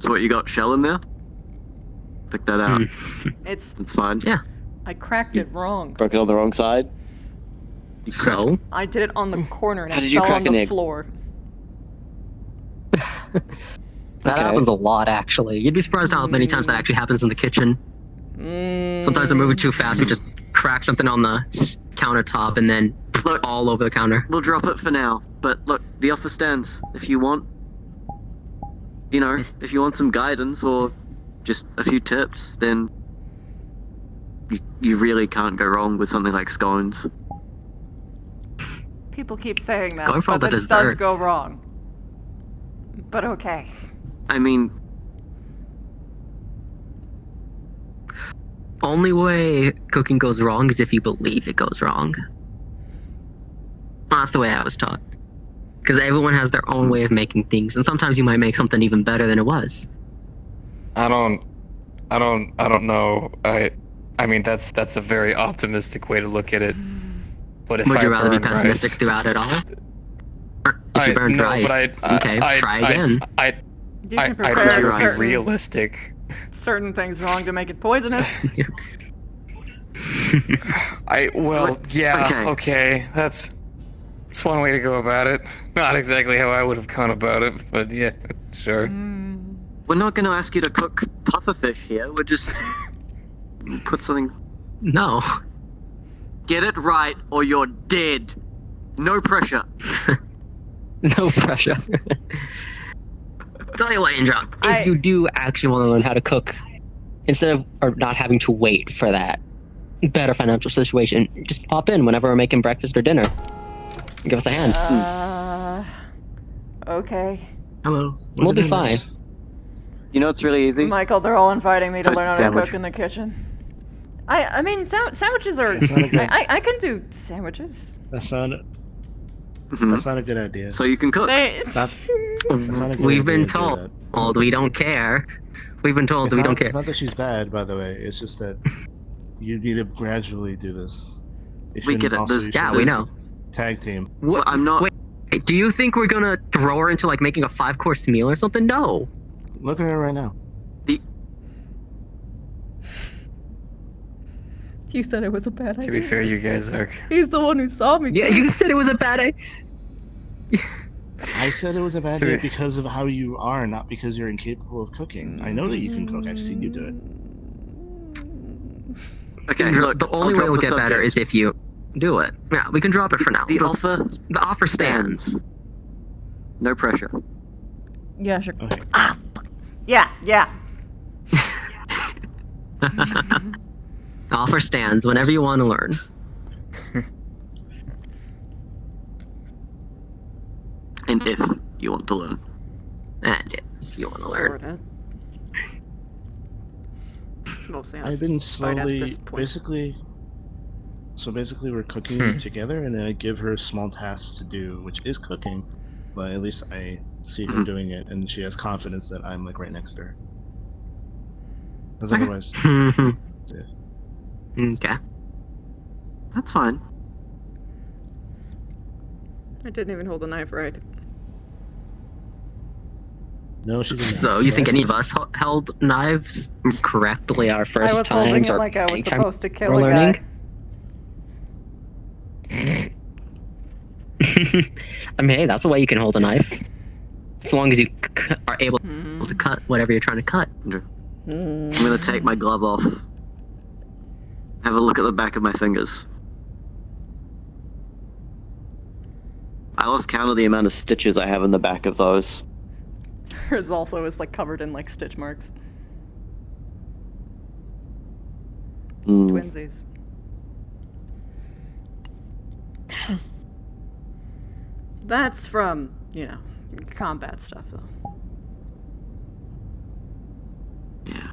S21: So what, you got shell in there? Pick that out.
S1: It's
S21: fine.
S2: Yeah.
S1: I cracked it wrong.
S21: Broke it on the wrong side?
S2: So?
S1: I did it on the corner and
S21: How
S1: it
S21: did you
S1: fell
S21: crack
S1: on
S21: an
S1: the
S21: egg?
S1: floor.
S2: That happens a lot, actually. You'd be surprised how many times that actually happens in the kitchen. Sometimes they're moving too fast. We just crack something on the countertop and then all over the counter.
S21: We'll drop it for now. But look, the offer stands. If you want, if you want some guidance or just a few tips, then you really can't go wrong with something like scones.
S1: People keep saying that,
S2: Going for all
S1: but
S2: the
S1: it does
S2: desserts.
S1: go wrong. But okay.
S21: I mean,
S2: Only way cooking goes wrong is if you believe it goes wrong. That's the way I was taught. Because everyone has their own way of making things, and sometimes you might make something even better than it was.
S13: I don't know. I mean, that's a very optimistic way to look at it. But if
S2: Would you
S13: I
S2: rather be
S13: burn
S2: pessimistic
S13: rice-
S2: throughout it all? If you burned
S13: no,
S2: rice,
S13: but
S2: okay, try again.
S1: You can
S13: I'd
S1: prepare
S13: rather be
S1: certain,
S13: realistic.
S1: certain things wrong to make it poisonous.
S13: Okay. That's one way to go about it. Not exactly how I would have gone about it, but yeah, sure.
S21: we're not going to ask you to cook pufferfish here. We're just put something.
S2: No.
S21: Get it right, or you're dead. No pressure.
S2: No pressure. Tell you what, Indra, if you do actually want to learn how to cook, instead of or not having to wait for that better financial situation, just pop in whenever we're making breakfast or dinner. Give us a hand.
S1: Okay.
S10: Hello.
S2: We'll be fine.
S21: You know it's really easy?
S1: Michael, they're all inviting me to learn how to
S21: Sandwich.
S1: cook in the kitchen. I mean, sandwiches are...
S10: That's not a good-
S1: I can do sandwiches.
S10: That's not a good idea.
S21: So you can cook.
S10: That's not a good
S2: We've been
S10: idea to do
S2: told we don't care. We've been told we don't care.
S10: It's not that she's bad, by the way. It's just that you need to gradually do this.
S21: We get it.
S2: We know.
S10: Tag team.
S2: What,
S21: I'm not.
S2: Wait, do you think we're gonna throw her into like making a 5-course meal or something? No.
S10: Look at her right now.
S1: You said it was a bad idea.
S13: To be fair, you guys are.
S1: He's the one who saw me.
S2: Yeah, you said it was a bad idea.
S10: I said it was a bad
S13: To
S10: idea
S13: be-
S10: because of how you are, not because you're incapable of cooking. I know that you can cook. I've seen you do it.
S21: Okay,
S2: Indra,
S21: look,
S2: the only
S21: I'll
S2: way it'll
S21: drop
S2: get
S21: the
S2: better
S21: subject.
S2: is if you do it. Yeah, we can drop it for now.
S21: The offer
S2: stands.
S21: No pressure.
S1: Yeah, sure.
S10: Okay.
S1: Ah, fuck. Yeah.
S2: Offer stands whenever you want to learn.
S21: And if you want to learn.
S2: And if you want to learn.
S1: Sorta. Mostly
S10: I've been
S1: right at
S10: slowly,
S1: this point.
S10: basically we're cooking together, and then I give her small tasks to do, which is cooking, but at least I see her doing it, and she has confidence that I'm like right next to her. Because otherwise, yeah.
S2: Okay.
S21: That's fine.
S1: I didn't even hold the knife right.
S10: No, she didn't.
S2: So you think any of us held knives correctly our first
S1: I was holding
S2: times
S1: it
S2: or
S1: like I was
S2: anytime
S1: supposed to kill
S2: we're
S1: a guy.
S2: I mean, hey, that's a way you can hold a knife. As long as you are able to cut whatever you're trying to cut.
S21: I'm gonna take my glove off. Have a look at the back of my fingers. I lost count of the amount of stitches I have in the back of those.
S1: Hers also is like covered in like stitch marks. Twinsies. That's from, you know, combat stuff though.
S21: Yeah.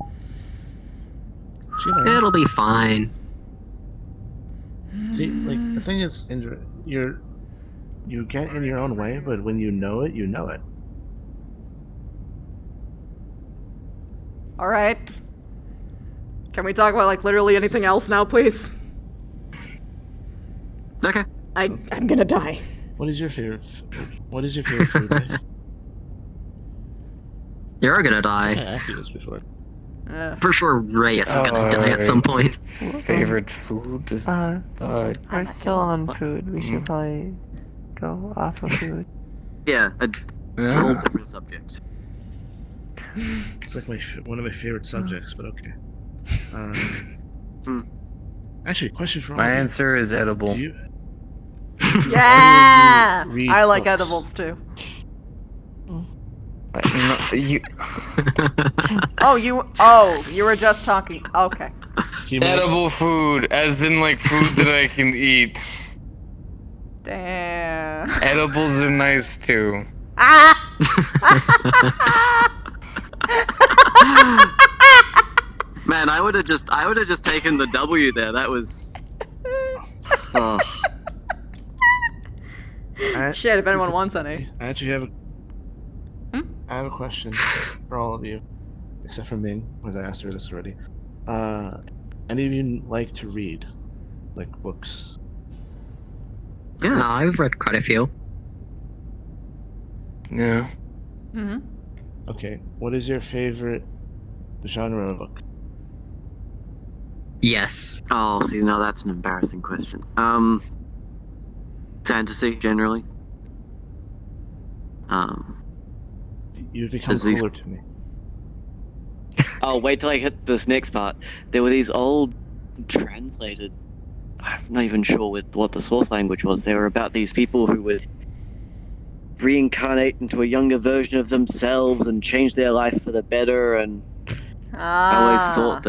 S2: It'll be fine.
S10: See, like, the thing is, Indra, you get in your own way, but when you know it, you know it.
S1: Alright. Can we talk about like literally anything else now, please?
S21: Okay.
S1: I'm gonna die.
S10: What is your favorite food? Dave?
S2: You're gonna die.
S10: I asked you this before.
S2: For sure, Reyes is gonna die at some point.
S7: Favorite food? We're still on food. We should probably go off of food.
S21: Yeah, a whole different subject.
S10: It's like one of my favorite subjects, but okay. Actually, question for all
S26: My
S10: of you.
S26: answer is edible.
S10: Do you
S1: Yeah!
S10: read
S1: I like
S10: books?
S1: edibles too.
S7: You.
S1: Oh, you were just talking. Okay.
S7: Edible food, as in like food that I can eat.
S1: Damn.
S7: Edibles are nice too.
S21: Man, I would have just taken the W there. That was. Oh.
S1: Shit, if anyone wants any.
S10: I actually have I have a question for all of you, except for Ming, because I asked her this already. Any of you like to read, like books?
S2: Yeah, I've read quite a few.
S7: Yeah.
S10: Okay, what is your favorite genre of book?
S2: Yes.
S21: Oh, see, now that's an embarrassing question. Fantasy generally.
S10: You've become cooler to me.
S21: Oh, wait till I hit this next part. There were these old translated. I'm not even sure what the source language was. They were about these people who would reincarnate into a younger version of themselves and change their life for the better. And I always thought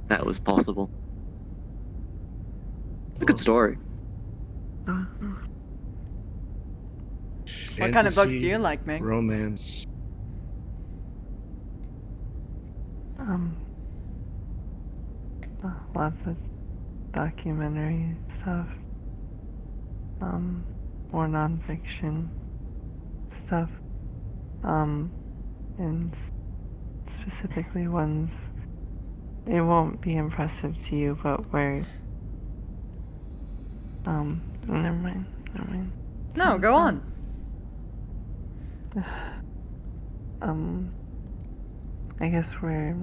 S21: that was possible. A good story.
S1: What kind of books do you like, Meg?
S10: Romance.
S7: Lots of documentary stuff. More nonfiction stuff. And specifically ones. It won't be impressive to you, but where. Never mind.
S1: No, go on.
S7: I guess where,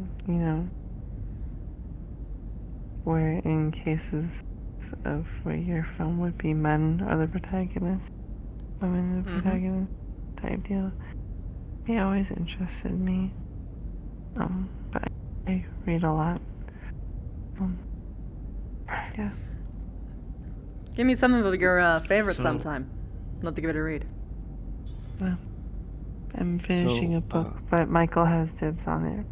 S7: where in cases of where your film would be men are the protagonists, women are the protagonists type deal. It always interested me. But I read a lot. Yeah.
S1: Give me some of your favorites sometime. I'd love to give it a read.
S7: Well, I'm finishing a book, but Michael has dibs on it.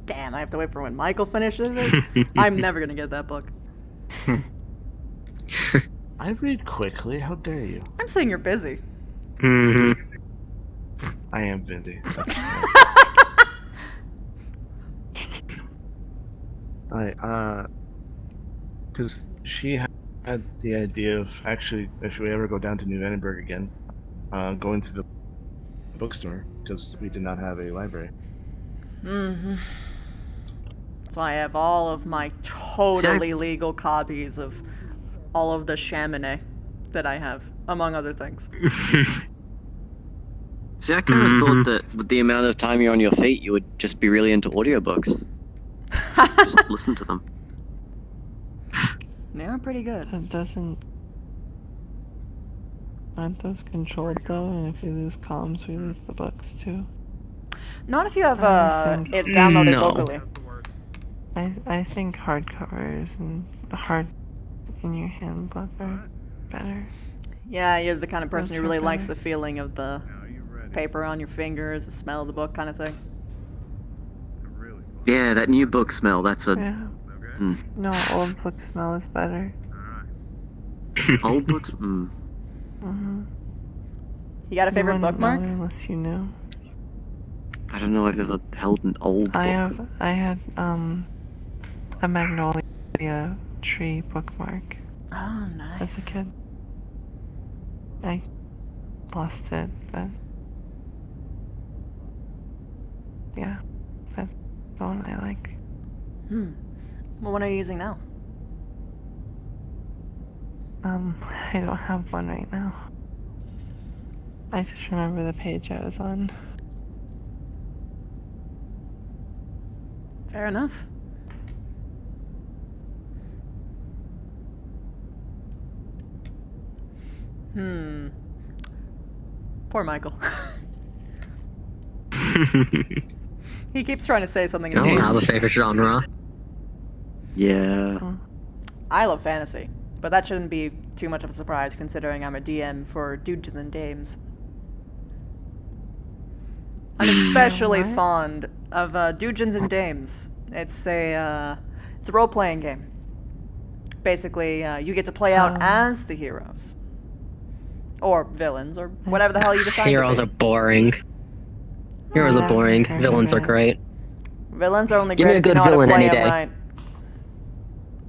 S1: Damn, I have to wait for when Michael finishes it? I'm never gonna get that book.
S10: I read quickly, how dare you?
S1: I'm saying you're busy.
S10: I am busy. Because she had the idea of actually, if we ever go down to New Vandenberg again, going to the bookstore, because we did not have a library.
S1: So I have all of my totally legal copies of all of the Chamonix that I have, among other things.
S21: See, I kind of thought that with the amount of time you're on your feet, you would just be really into audiobooks. Just listen to them.
S1: They're pretty good.
S7: It doesn't. Aren't those controlled though? And if we lose comms, we lose the books too.
S1: Not if you have it downloaded locally.
S7: I think hardcovers and hard in your handbook are better.
S1: Yeah, you're the kind of person
S7: Those
S1: who
S7: are
S1: really likes
S7: better.
S1: the feeling of the paper on your fingers, the smell of the book kind of thing.
S21: Yeah, that new book smell, that's a...
S7: Yeah. No, old book smell is better.
S21: Old books?
S7: Mm-hmm.
S1: You got a favorite
S7: You wouldn't
S1: bookmark?
S7: know unless you knew.
S21: I don't know if I've ever held an old book.
S7: I had a magnolia tree bookmark.
S1: Oh, nice.
S7: As a kid. I lost it, but yeah, that's the one I like.
S1: Well, what are you using now?
S7: I don't have one right now. I just remember the page I was on.
S1: Fair enough. Poor Michael. He keeps trying to say something.
S2: I don't have a favorite genre.
S21: Yeah.
S1: I love fantasy, but that shouldn't be too much of a surprise considering I'm a DM for Dudes and Dames. I'm especially fond of Dungeons and Dames. It's a role-playing game. Basically, you get to play out as the heroes. Or villains, or whatever the hell you decide
S2: Heroes
S1: to
S2: are
S1: be.
S2: boring. Heroes are boring. Villains are great.
S1: Villains are only
S2: Give me
S1: great
S2: a
S1: if you
S2: good
S1: know how to
S2: villain
S1: play
S2: any
S1: them
S2: day.
S1: right.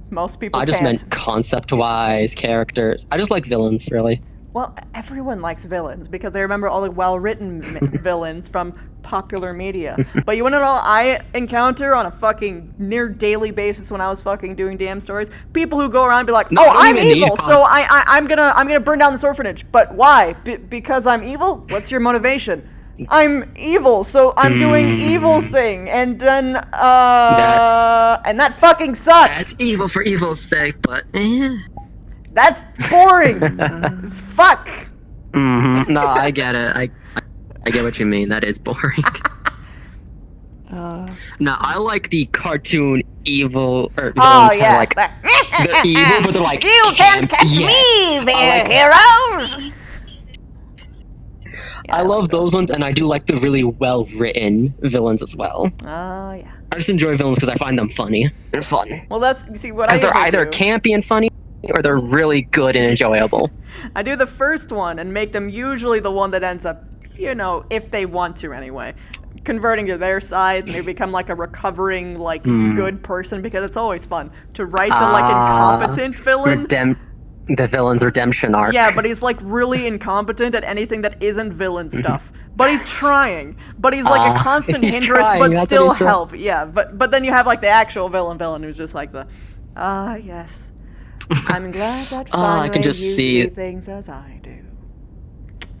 S1: Most people
S2: I just
S1: can't.
S2: meant concept-wise, characters. I just like villains, really.
S1: Well, everyone likes villains because they remember all the well-written villains from popular media. But you wanna know what I encounter on a fucking near daily basis when I was fucking doing DM stories? People who go around and be like,
S2: No,
S1: "Oh,
S2: I don't
S1: I'm
S2: even need
S1: evil, so I'm gonna burn down this orphanage." But why? Because I'm evil? What's your motivation? I'm evil, so I'm doing evil thing, and then and that fucking sucks.
S2: That's evil for evil's sake, but
S1: That's boring. As fuck.
S2: No, I get it. I get what you mean. That is boring. No, I like the cartoon evil. Or
S1: Oh
S2: villains
S1: yes,
S2: like, they're evil, but they're like
S1: you can't catch
S2: yeah.
S1: me, there,
S2: I
S1: heroes.
S2: I love those ones, and I do like the really well-written villains as well.
S1: Oh yeah.
S2: I just enjoy villains because I find them funny. They're fun.
S1: Well, that's you see what I
S2: Because they're
S1: usually
S2: either
S1: do.
S2: campy and funny, or they're really good and enjoyable.
S1: I do the first one and make them usually the one that ends up, you know, if they want to anyway, converting to their side, and they become like a recovering, like, good person, because it's always fun to write the, like, incompetent villain.
S2: The villain's redemption arc.
S1: Yeah, but he's, like, really incompetent at anything that isn't villain stuff. But he's trying. But he's, like, a constant
S2: he's
S1: hindrance,
S2: trying,
S1: but
S2: that's
S1: still
S2: what he's trying.
S1: help. Yeah, but then you have, like, the actual villain who's just like the, yes. I'm glad that finally
S2: I can just
S1: you
S2: see
S1: things as I do.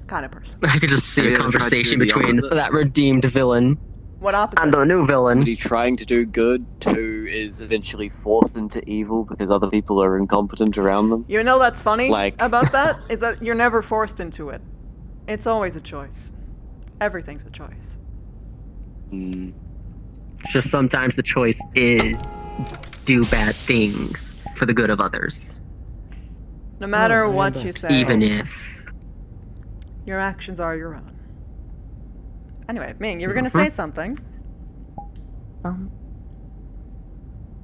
S1: Kind of person.
S2: I could just see a conversation between that redeemed villain
S1: What opposite?
S2: and the new villain.
S21: Somebody trying to do good who is eventually forced into evil because other people are incompetent around them.
S1: You know that's funny
S21: Like-
S1: about that? Is that you're never forced into it. It's always a choice. Everything's a choice.
S2: Just sometimes the choice is do bad things for the good of others.
S1: No matter what you say.
S2: Even if.
S1: Your actions are your own. Anyway, Ming, you were gonna say something.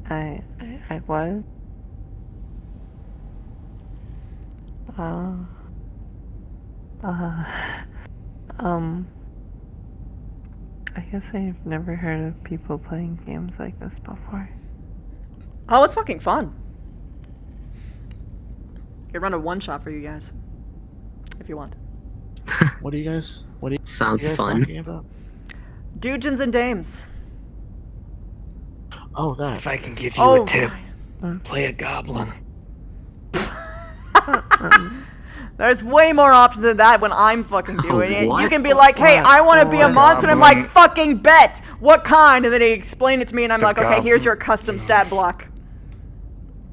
S7: I was. I guess I've never heard of people playing games like this before.
S1: Oh, it's fucking fun. I could run a one-shot for you guys. If you want.
S10: What are you guys?
S2: Sounds
S10: guys
S2: fun.
S10: talking about?
S1: Dungeons and Dames.
S10: Oh, that.
S15: If I can give you
S1: Oh,
S15: a tip, play a goblin.
S1: There's way more options than that when I'm fucking doing it. You
S2: what?
S1: can be like, hey, I want to be a monster, and I'm like, fucking bet! What kind? And then they explain it to me, and I'm like, okay, here's your custom stat block.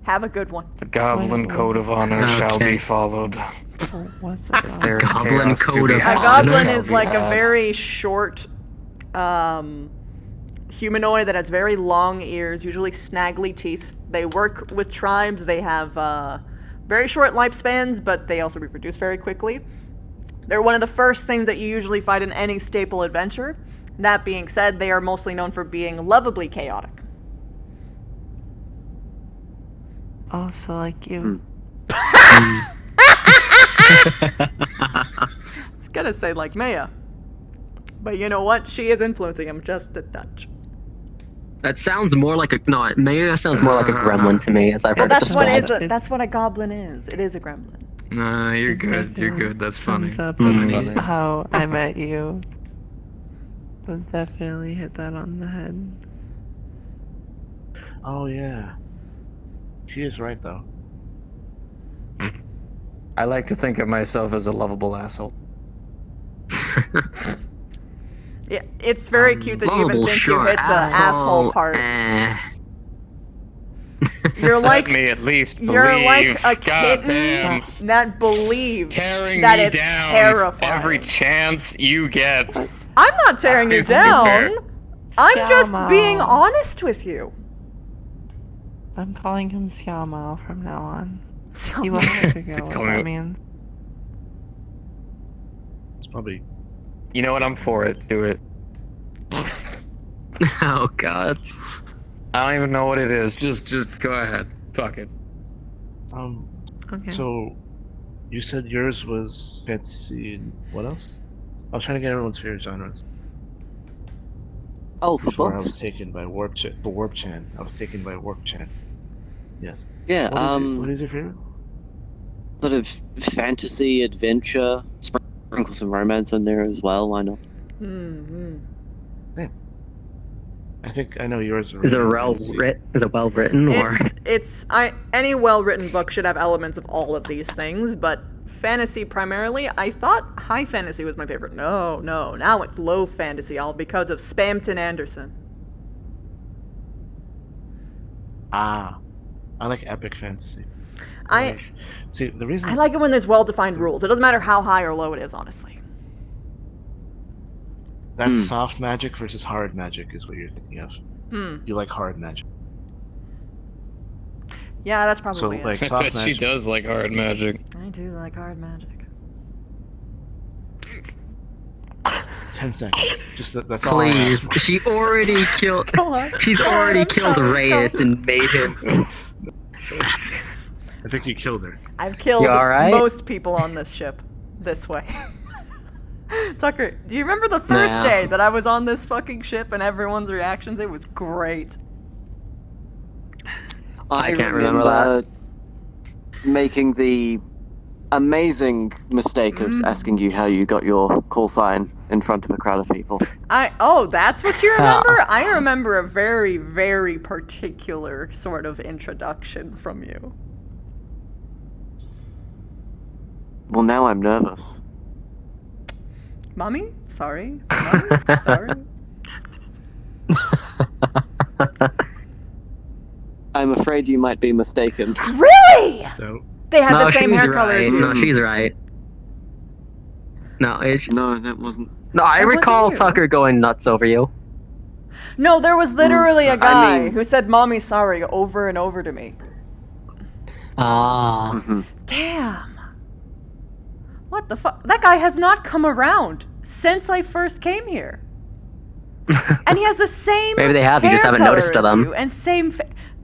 S1: Have a good one.
S15: The goblin code of honor shall be followed.
S7: What's
S15: If there is
S2: Goblin
S15: chaos to
S2: code
S15: be
S2: of
S1: A
S15: had,
S2: honor.
S1: goblin
S15: shall
S1: is
S15: be
S1: like a
S15: had.
S1: very short humanoid that has very long ears, usually snaggly teeth. They work with tribes. They have very short lifespans, but they also reproduce very quickly. They're one of the first things that you usually find in any staple adventure. That being said, they are mostly known for being lovably chaotic.
S7: Oh, so like you.
S1: I was gonna say like Maya. But you know what? She is influencing him just a touch.
S2: That sounds more like a no. Maybe that sounds more like a gremlin to me, as I've heard it described.
S1: That's what a goblin is. It is a gremlin.
S4: Nah, you're good. You're good. That's funny.
S7: Sums up
S4: That's funny.
S7: how I met you. But definitely hit that on the head.
S10: Oh yeah. She is right though.
S15: I like to think of myself as a lovable asshole.
S1: Yeah, it's very cute that you even think you hit the asshole part. You're like
S15: Let me at least believe.
S1: You're like a kitten
S15: Goddamn.
S1: that believes
S15: Tearing
S1: that
S15: me
S1: it's
S15: down
S1: terrifying.
S15: every chance you get.
S1: I'm not tearing you down. I'm just being honest with you.
S7: I'm calling him Xiaomao from now on.
S1: Xiaomao.
S7: You will never figure out
S15: It's
S7: what
S15: calling
S7: that
S15: it-
S7: means.
S10: It's probably.
S15: You know what? I'm for it. Do it.
S2: Oh God.
S15: I don't even know what it is. Just go ahead. Fuck it.
S7: Okay.
S10: So, you said yours was fantasy. What else? I was trying to get everyone's favorite genres.
S21: Oh, for
S10: Before I
S21: books?
S10: was taken by Warp Chan. I was taken by Warp Chan. Yes.
S21: Yeah,
S10: What is your favorite?
S21: Sort of fantasy, adventure, sprinkle some romance in there as well, why not?
S1: Mm-hmm.
S10: I think I know yours.
S2: Is it well written or?
S1: Any well-written book should have elements of all of these things, but fantasy primarily. I thought high fantasy was my favorite. No, now it's low fantasy, all because of Spamton Anderson.
S10: Ah, I like epic fantasy. See the reason
S1: I like it when there's well-defined rules. It doesn't matter how high or low it is, honestly.
S10: that's soft magic versus hard magic is what you're thinking of. You like hard magic.
S1: Yeah, that's probably
S10: So, like,
S1: it.
S10: soft
S15: But she
S10: magic.
S15: does like hard magic.
S1: I do like hard magic.
S10: 10 seconds. Just that's all. I
S2: Please,
S10: ask.
S2: she already killed.
S1: Go on.
S2: She's already killed Reyes and made him.
S10: I think you killed her.
S1: I've killed
S2: You all right?
S1: most people on this ship this way. Tucker, do you remember the first day that I was on this fucking ship and everyone's reactions? It was great.
S21: I
S2: can't remember that.
S21: Making the amazing mistake of asking you how you got your call sign in front of a crowd of people.
S1: That's what you remember? I remember a very, very particular sort of introduction from you.
S21: Well, now I'm nervous.
S1: Mommy? Sorry. Mommy? Sorry.
S21: I'm afraid you might be mistaken.
S1: Really?
S10: No.
S1: They had the same
S2: she's
S1: hair color as
S2: right.
S1: you.
S2: No, she's right. No,
S21: No, that wasn't.
S2: No, I
S1: That wasn't
S2: recall
S1: you.
S2: Tucker going nuts over you.
S1: No, there was literally a guy
S21: I mean-
S1: who said, Mommy, sorry, over and over to me.
S2: Ah.
S1: Damn. What the fuck? That guy has not come around since I first came here. And he has the same
S2: Maybe they have, you just
S1: hair
S2: haven't noticed
S1: color
S2: to
S1: as
S2: them.
S1: you and same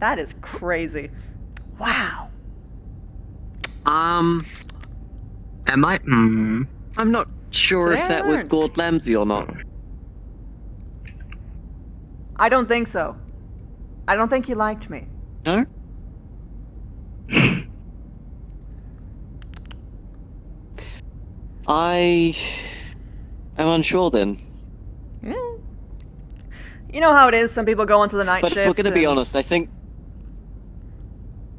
S1: that is crazy. Wow.
S2: Am I?
S21: I'm not sure if that was
S1: Darn.
S21: Gord Lamsey or not.
S1: I don't think so. I don't think he liked me.
S21: No? I am unsure then.
S1: You know how it is, some people go into the night
S21: But
S1: shift.
S21: if we're going to be
S1: and-
S21: honest, I think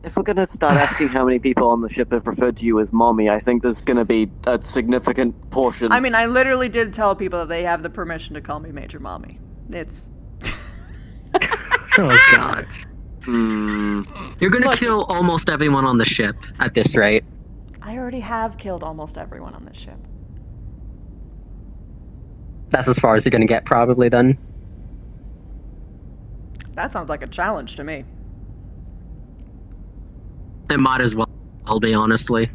S21: if we're going to start asking how many people on the ship have referred to you as mommy, I think there's going to be a significant portion.
S1: I mean, I literally did tell people that they have the permission to call me Major Mommy. It's...
S2: Oh God. You're gonna
S1: Look.
S2: kill almost everyone on the ship at this rate.
S1: I already have killed almost everyone on this ship.
S2: That's as far as you're gonna get, probably, then.
S1: That sounds like a challenge to me.
S2: It might as well be, honestly.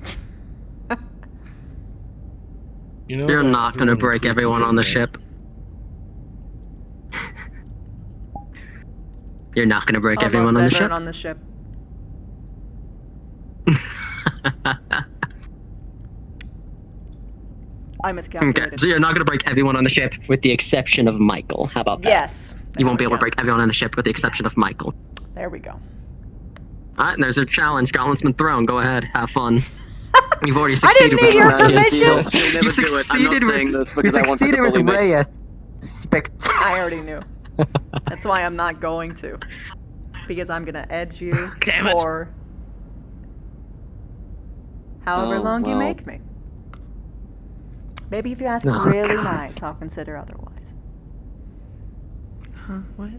S10: You know,
S2: You're
S10: that
S2: not gonna
S10: everyone
S2: break
S10: includes
S2: everyone
S10: you,
S2: on the
S10: right?
S2: ship. You're not gonna break everyone
S1: Almost
S2: on the
S1: everyone
S2: ship?
S1: on the ship. I
S2: Okay,
S1: miscalculated.
S2: so you're not gonna break everyone on the ship with the exception of Michael. How about that?
S1: Yes.
S2: You won't be
S1: There
S2: able
S1: we
S2: to break everyone on the ship with the exception of Michael.
S1: There we go.
S2: Alright, there's a challenge. Gauntlet's been thrown. Go ahead, have fun. You've already
S1: I
S2: succeeded
S1: didn't need your
S2: with Reyes.
S1: permission!
S21: She'll never
S2: You've
S21: do it. I'm not
S2: succeeded
S21: saying
S2: with,
S21: this because
S2: you
S21: I want her to
S2: succeeded with
S21: bully me.
S2: Reyes.
S1: I already knew. That's why I'm not going to. Because I'm gonna edge you
S2: Damn it.
S1: for however
S21: Oh,
S1: long you
S21: well.
S1: make me. Maybe if you ask
S2: Oh,
S1: really
S2: God.
S1: nice, I'll consider otherwise.
S7: Huh, what?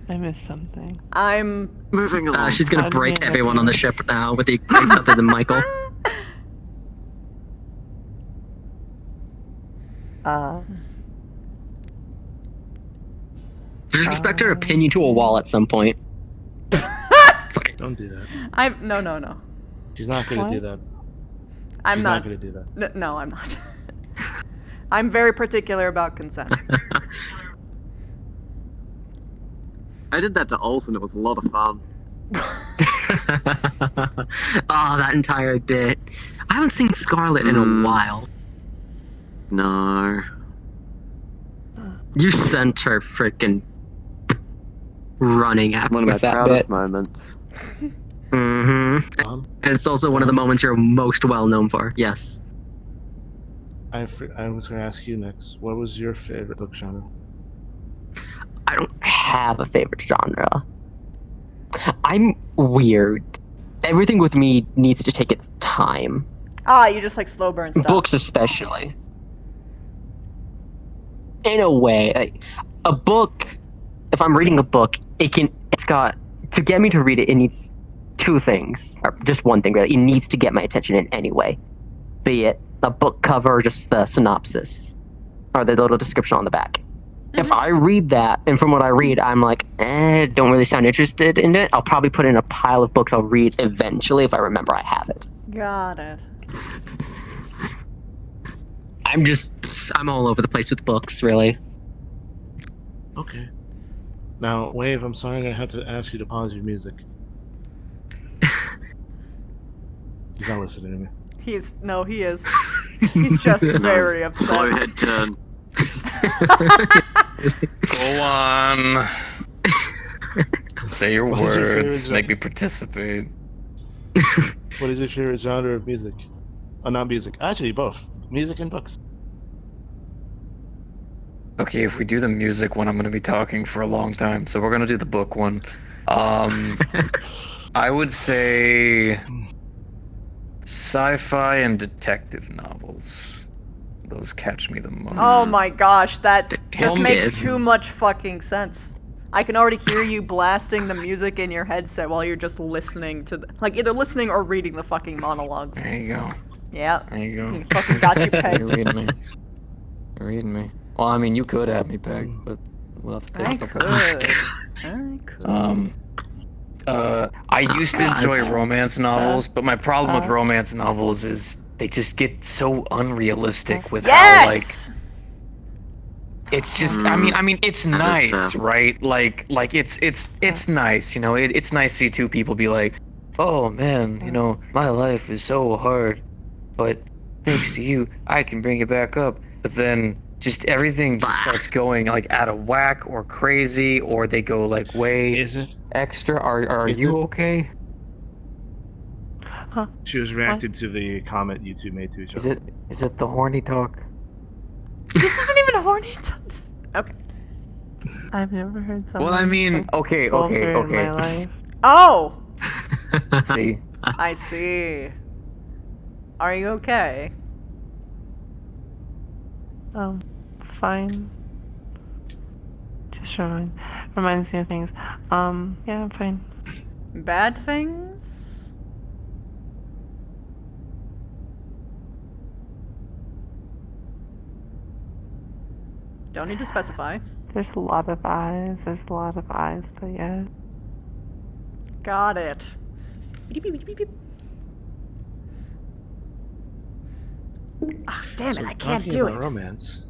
S7: I missed something.
S1: I'm
S21: Moving along.
S2: She's gonna
S7: How did we
S2: break
S7: end up
S2: everyone on the
S7: here?
S2: ship now with the other than Michael. Just expect her to pin you to a wall at some point.
S10: Don't do that.
S1: no.
S10: She's not gonna do that.
S1: I'm
S10: She's
S1: not
S10: not gonna do that.
S1: No, I'm not. I'm very particular about consent.
S21: I did that to Olsen. It was a lot of fun.
S2: Oh, that entire bit. I haven't seen Scarlet in a while.
S21: No.
S2: You sent her freaking running after
S21: One of my
S2: with that
S21: proudest
S2: bit.
S21: moments.
S2: Mm-hmm. And it's also one of the moments you're most well known for. Yes.
S10: I was gonna ask you next. What was your favorite book genre?
S2: I don't have a favorite genre. I'm weird. Everything with me needs to take its time.
S1: Ah, you just like slow burn stuff.
S2: Books especially. In a way, like, a book, if I'm reading a book, it's got, to get me to read it, it needs two things, or just one thing really. It needs to get my attention in any way. Be it a book cover or just the synopsis, or the little description on the back. If I read that, and from what I read, I'm like, don't really sound interested in it, I'll probably put it in a pile of books I'll read eventually if I remember I have it.
S1: Got it.
S2: I'm all over the place with books, really.
S10: Okay. Now, Wave, I'm sorry I'm gonna have to ask you to pause your music. He's not listening to me.
S1: He is. He's just very upset.
S21: Slow head turn.
S4: Go on. Say your
S10: What is your favorite
S4: words.
S10: genre?
S4: Make me participate.
S10: What is your favorite genre of music? Oh, not music. Actually, both. Music and books.
S4: Okay, if we do the music one, I'm going to be talking for a long time, so we're going to do the book one. I would say sci-fi and detective novels. Those catch me the most.
S1: Oh my gosh, that just makes
S2: Detective.
S1: too much fucking sense. I can already hear you blasting the music in your headset while you're just listening to like either listening or reading the fucking monologues.
S4: There you go.
S1: Yeah.
S4: There you go.
S1: He fucking got you pegged.
S15: You're reading me. You're reading me. Well, I mean, you could have me pegged, but we'll have to take
S1: I
S15: it.
S1: could.
S4: I used to enjoy romance novels, but my problem with romance novels is they just get so unrealistic with how like it's just I mean it's
S21: That is
S4: nice,
S21: fair.
S4: right? Like it's nice, you know. It's nice to see two people be like, "Oh man, you know, my life is so hard, but thanks to you, I can bring it back up." But then just everything just starts going like out of whack or crazy, or they go like way extra. Are
S10: Is
S4: you
S10: it?
S4: okay?
S10: She was reacting to the comment you two made to each other.
S15: Is it the horny talk?
S1: This isn't even horny. Okay.
S7: I've never heard someone.
S4: Well, I mean, okay.
S7: vulgar in my life.
S1: Oh!
S4: See?
S1: I see. Are you okay?
S7: Fine. Just reminds me of things. Yeah, I'm fine.
S1: Bad things? Don't need to specify.
S7: There's a lot of eyes. There's a lot of eyes, but yeah.
S1: Got it. Beep, beep, beep, beep, beep. Ah, damn it, I can't do it.
S10: Romance.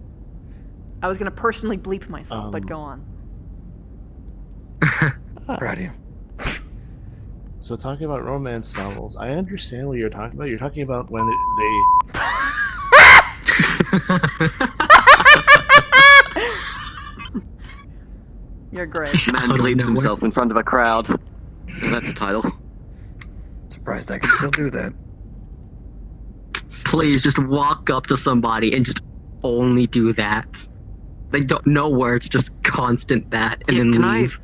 S1: I was gonna personally bleep myself, but go on.
S4: Proud of you.
S10: So talking about romance novels, I understand what you're talking about. You're talking about when
S1: You're great.
S21: Man bleeps himself in front of a crowd. Well, that's a title.
S4: Surprised I can still do that.
S2: Please just walk up to somebody and just only do that. They don't know words, just constant that, and then
S21: can
S2: leave.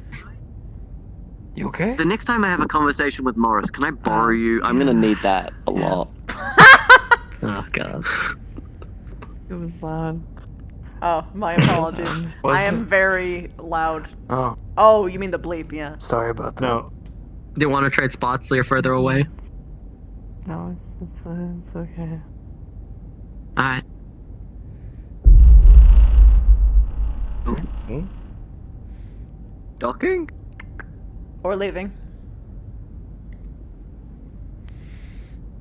S4: You okay?
S21: The next time I have a conversation with Morris, can I borrow you? I'm gonna need that a lot.
S2: Oh god.
S7: It was loud.
S1: Oh, my apologies.
S4: Was
S1: I am
S4: it?
S1: very loud.
S4: Oh,
S1: Oh, you mean the bleep, yeah.
S4: sorry about that.
S10: no,
S2: Do you want to trade spots so you're further away?
S7: No, it's okay.
S2: Alright.
S21: Docking?
S1: Or leaving.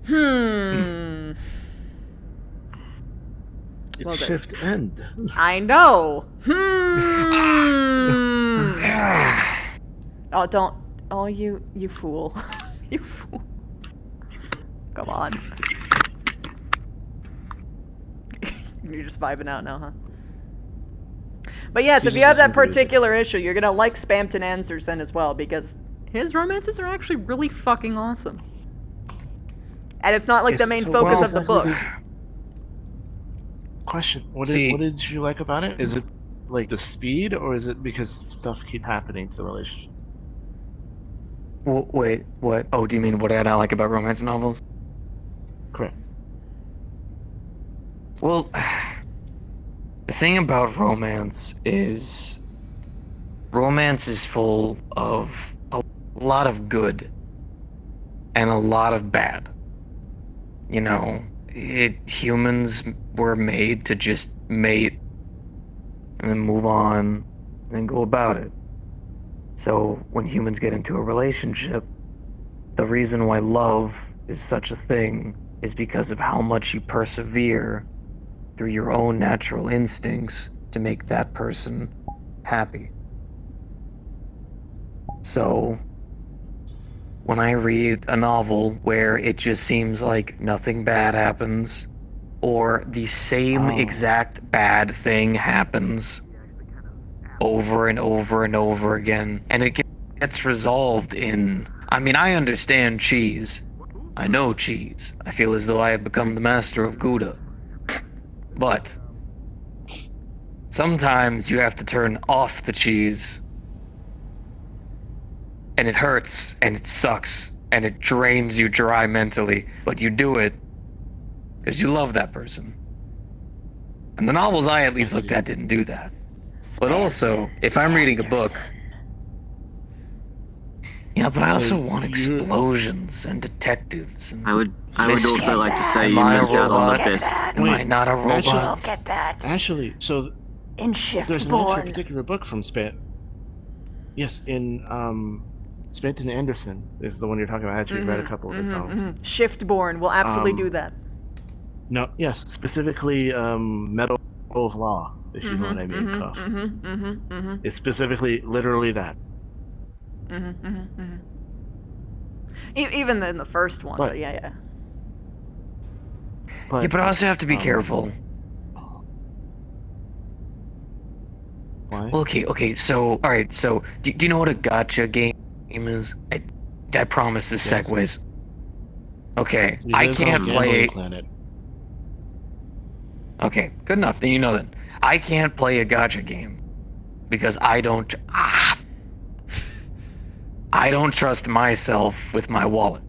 S10: it's
S1: Well, there.
S10: shift end.
S1: I know. Oh, don't. Oh, you fool. You fool. Come on. You're just vibing out now, huh? But yes, if you have that particular issue, you're gonna like Spamton Anderson as well, because his romances are actually really fucking awesome. And it's not like the main focus of the book.
S10: Question: what
S4: See-
S10: did you like about it? Is it like the speed, or is it because stuff keep happening to the relationship?
S4: Wait, what? Oh, do you mean what I not like about romance novels?
S10: Correct.
S4: Well, the thing about romance is full of a lot of good and a lot of bad. You know, humans were made to just mate and then move on and then go about it. So when humans get into a relationship, the reason why love is such a thing is because of how much you persevere through your own natural instincts to make that person happy. So when I read a novel where it just seems like nothing bad happens, or the same exact bad thing happens over and over and over again, and it gets resolved in... I mean, I understand cheese. I know cheese. I feel as though I have become the master of Gouda. But sometimes you have to turn off the cheese, and it hurts, and it sucks, and it drains you dry mentally, but you do it because you love that person. And the novels I at least looked at didn't do that. But also, if I'm reading a book... Yeah, but I also want explosions and detectives and
S21: I would
S4: mystery.
S21: also like to say you
S4: Am I a
S21: missed out on the
S4: robot?
S21: best.
S4: Am I not a robot?
S1: Get that.
S10: Actually, so
S1: In
S10: there's an actual particular book from Yes, in Spanton Anderson is the one you're talking about. I actually read a couple of his novels.
S1: Shiftborn will absolutely do that.
S10: No, yes, specifically Medal of Law, if you know what I mean. It's specifically, literally that.
S1: Even in the first one, but yeah.
S4: But I also have to be careful.
S10: Why?
S4: Okay, so, alright, so, do you know what a gacha game is? I promise this segues. Okay, I can't play... Okay, good enough, then you know that. I can't play a gacha game, because I don't trust myself with my wallet.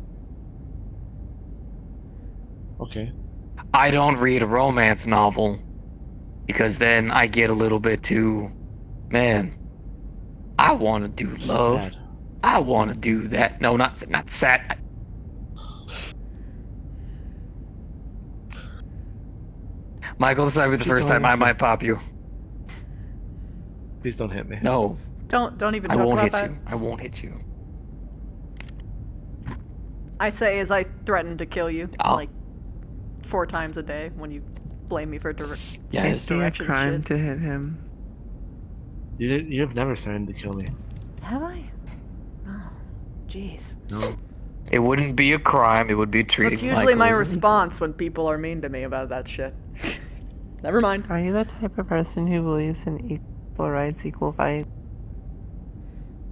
S10: Okay.
S4: I don't read a romance novel, because then I get a little bit too... Man, I want to do love.
S10: Sad.
S4: I want to do that. No, not sad. Michael, this might be the first time I might pop you.
S10: Please don't hit me.
S4: No.
S1: Don't even
S4: I
S1: talk
S4: won't
S1: about
S4: hit
S1: that.
S4: you. I won't hit you.
S1: I say as I threaten to kill you,
S4: I'll-
S1: like 4 times a day when you blame me for
S4: Yeah,
S7: It'd be a
S1: direction
S7: crime
S1: shit.
S7: to hit him.
S10: You've never threatened to kill me.
S1: Have I? Oh, jeez.
S10: No.
S4: It wouldn't be a crime. It would be treating
S1: That's usually my
S4: Michael as an
S1: response when people are mean to me about that shit. Never mind.
S7: Are you the type of person who believes in equal rights, equal fight?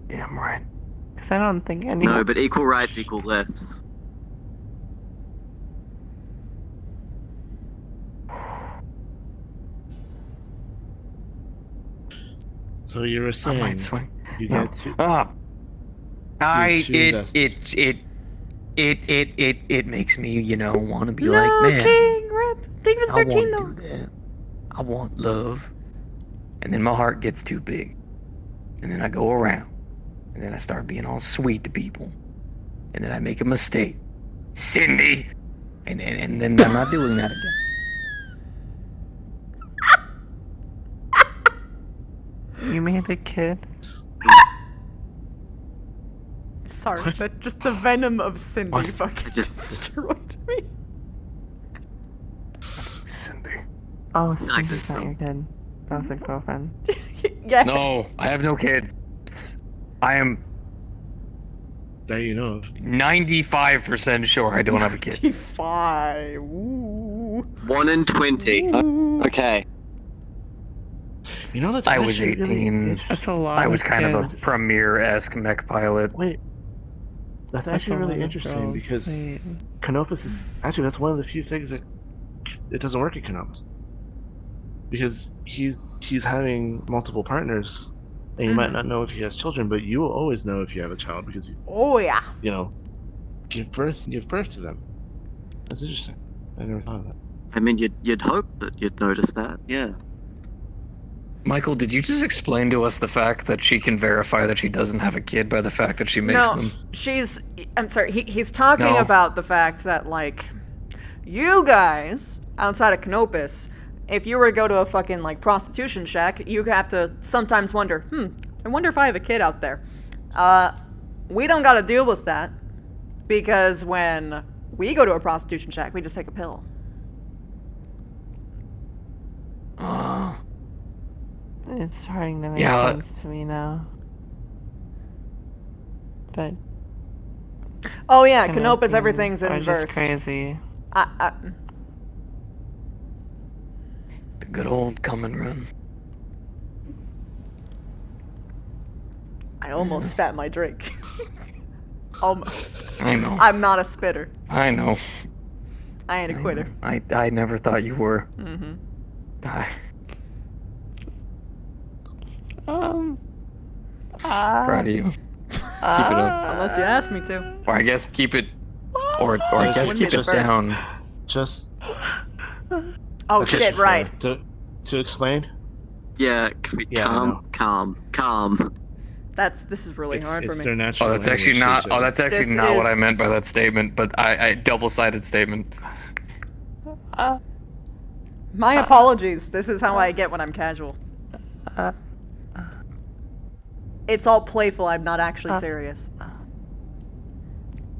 S4: Yeah, I'm right.
S7: Because I don't think anyone.
S21: No, but equal rights, equal lefts.
S10: So you were
S4: I
S10: saying
S4: might swing.
S10: you
S4: No.
S10: get to.
S4: It makes me, want to be
S1: No,
S4: like, man,
S1: King, rip. Thank you for
S4: I
S1: 13
S4: want
S1: though.
S4: to do that. I want love. And then my heart gets too big. And then I go around. And then I start being all sweet to people. And then I make a mistake. Cindy! And then I'm not doing that again.
S7: You made a kid?
S1: Sorry, but just the venom of Cindy
S4: What?
S1: fucking destroyed me.
S4: Cindy.
S7: Oh,
S21: Like
S7: Cindy's
S21: this.
S7: not your kid. That was a girlfriend.
S1: Yes.
S4: No, I have no kids. I am
S10: That you know of.
S4: 95% sure I don't have a kid.
S1: 55. Ooh.
S21: 1 in 20. Okay.
S10: You know that's
S4: I was
S10: actually really
S4: 18.
S7: That's a lot.
S4: I was
S7: of
S4: kind of
S7: kids.
S4: a Premier-esque mech pilot.
S10: Wait. That's
S7: That's
S10: actually
S7: a
S10: really
S7: lot of
S10: interesting
S7: girls.
S10: because
S7: Wait.
S10: Canopus is actually that's one of the few things that it doesn't work at Canopus because he's having multiple partners, and you might not know if he has children, but you will always know if you have a child because
S1: Oh yeah.
S10: give birth to them. That's interesting. I never thought of that.
S21: I mean, you'd hope that you'd notice that. Yeah.
S4: Michael, did you just explain to us the fact that she can verify that she doesn't have a kid by the fact that she makes
S1: No,
S4: them?
S1: I'm sorry, he's talking
S4: No.
S1: about the fact that, like, you guys, outside of Canopus, if you were to go to a fucking, like, prostitution shack, you have to sometimes wonder, I wonder if I have a kid out there. We don't gotta deal with that, because when we go to a prostitution shack, we just take a pill.
S7: It's starting to make
S4: Yeah.
S7: sense to me now. But
S1: Oh yeah,
S7: Canopians
S1: Canopus, everything's
S7: are
S1: inversed.
S7: just crazy.
S4: The good old come and run.
S1: I almost spat my drink. Almost.
S4: I know.
S1: I'm not a spitter.
S4: I know.
S1: I ain't a quitter.
S4: I never thought you were.
S1: Mm-hmm.
S4: Proud of you. Keep it up.
S1: Unless you ask me to.
S4: Or I guess keep it. Or I guess
S1: Wouldn't be
S4: keep
S1: the
S4: it
S1: first.
S4: down.
S10: Just
S1: Oh
S10: just
S1: shit, right.
S10: to explain.
S21: Yeah,
S10: Yeah, I know.
S21: calm.
S1: This is really hard for
S10: It's
S1: me.
S10: their natural
S4: Oh, that's actually
S10: language,
S4: not. Oh, that's actually
S1: This
S4: not what I
S1: is-
S4: meant by that statement. But I double-sided statement.
S1: My apologies. This is how I get when I'm casual. It's all playful. I'm not actually serious.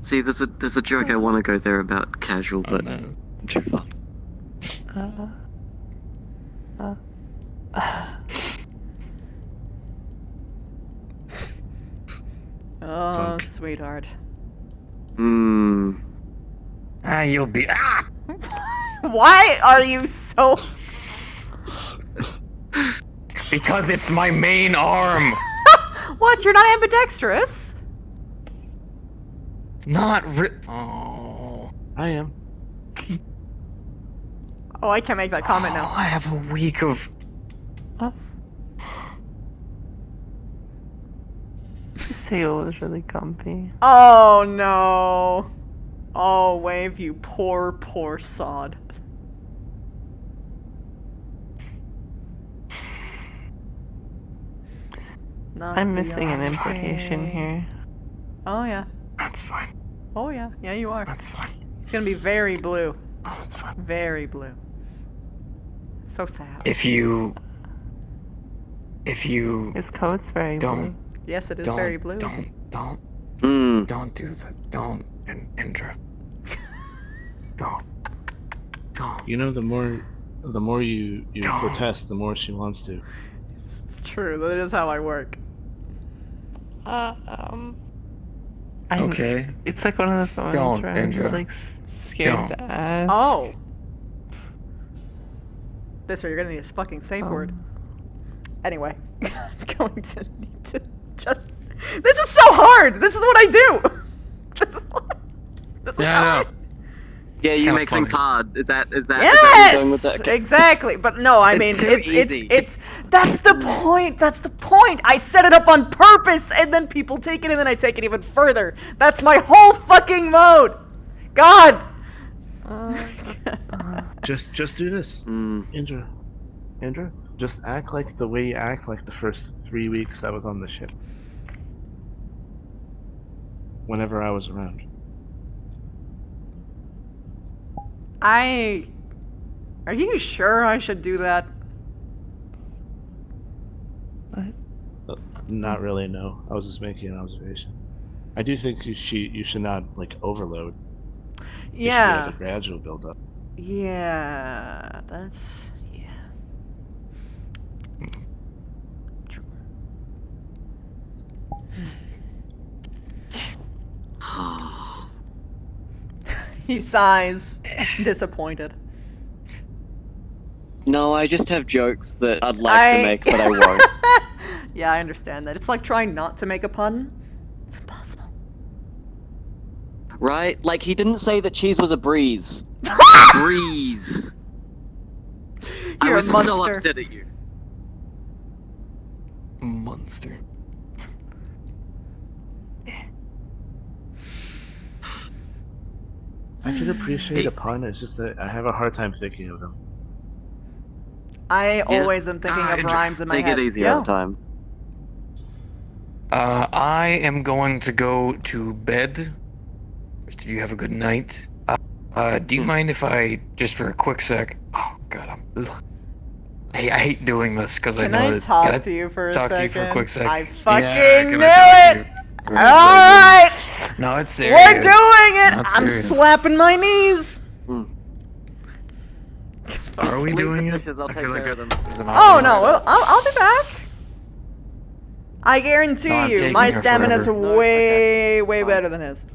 S21: See, there's a joke I want to go there about casual, but I'm too far.
S1: Oh, sweetheart.
S21: Hmm.
S4: You'll be.
S1: Why are you so...
S4: Because it's my main arm.
S1: What? You're not ambidextrous?
S4: Oh.
S10: I am.
S1: Oh, I can't make that comment now.
S4: I have a week of.
S7: Seal was really comfy.
S1: Oh, no. Oh, Wave, you poor, poor sod. Not
S7: I'm
S1: the
S7: missing an implication
S1: okay.
S7: here.
S1: Oh, yeah.
S4: That's fine.
S1: Oh, yeah. Yeah, you are.
S4: That's fine.
S1: It's gonna be very blue.
S4: Oh, that's fine.
S1: Very blue. So sad.
S4: If you. if you
S7: His coat's very
S4: don't,
S7: blue.
S1: Yes, it is
S4: don't,
S1: very blue.
S4: don't do that. Don't, Indra. Don't.
S10: You know, the more you protest, the more she wants to.
S1: It's true. That is how I work.
S4: Okay.
S7: It's like one of those moments
S4: Don't,
S7: where I'm just
S4: Indra.
S7: like scared to ask.
S1: Oh. This way, you're gonna need a fucking safe word. Anyway, I'm going to need to just. This is so hard. This is what I do. This is what. This is how I.
S2: Yeah, you
S1: kinda
S2: make things
S1: funny.
S2: hard. Is that
S1: Yes,
S2: where you're going with that?
S1: exactly. But no, I mean,
S2: It's too easy.
S1: it's that's the point. That's the point. I set it up on purpose, and then people take it, and then I take it even further. That's my whole fucking mode. God.
S10: Just do this, Indra. Indra, just act like the way you act like the first 3 weeks I was on the ship. Whenever I was around.
S1: Are you sure I should do that?
S10: Not really, no. I was just making an observation. I do think you should not like overload. It should be
S1: Yeah.
S10: like a gradual build up.
S1: Yeah, that's yeah. True. He sighs, disappointed.
S21: No, I just have jokes that I'd like to make, but I won't.
S1: Yeah, I understand that. It's like trying not to make a pun. It's impossible.
S21: Right? Like, he didn't say that cheese was a breeze.
S2: Breeze. I
S1: You're
S2: was
S1: a
S2: so
S1: monster.
S2: upset at you.
S4: Monster.
S10: I can appreciate a pun, it's just that I have a hard time thinking of them.
S1: I always am thinking of rhymes in my head. Yeah.
S21: time.
S4: I am going to go to bed. Rest of you have a good night. Do you mind if I, just for a quick sec? Oh God, I hate doing this because I
S1: Can
S4: know
S1: I
S4: that-
S1: talk
S4: gotta
S1: to you for a
S4: talk
S1: second?
S4: to you for a quick sec.
S1: I
S4: Yeah,
S1: fucking
S4: can
S1: knew
S4: I talk
S1: it!
S4: to you?
S1: Alright!
S4: No, it's serious.
S1: We're doing it!
S4: Not
S1: I'm
S4: serious.
S1: slapping my knees!
S4: Are we doing it?
S21: I'll
S4: I
S21: take
S4: feel like
S21: care of them.
S4: there's an
S1: Oh
S4: audience.
S1: no, I'll be back. I guarantee
S4: No, I'm
S1: you,
S4: taking
S1: my
S4: her
S1: stamina's
S4: forever.
S1: way better than his.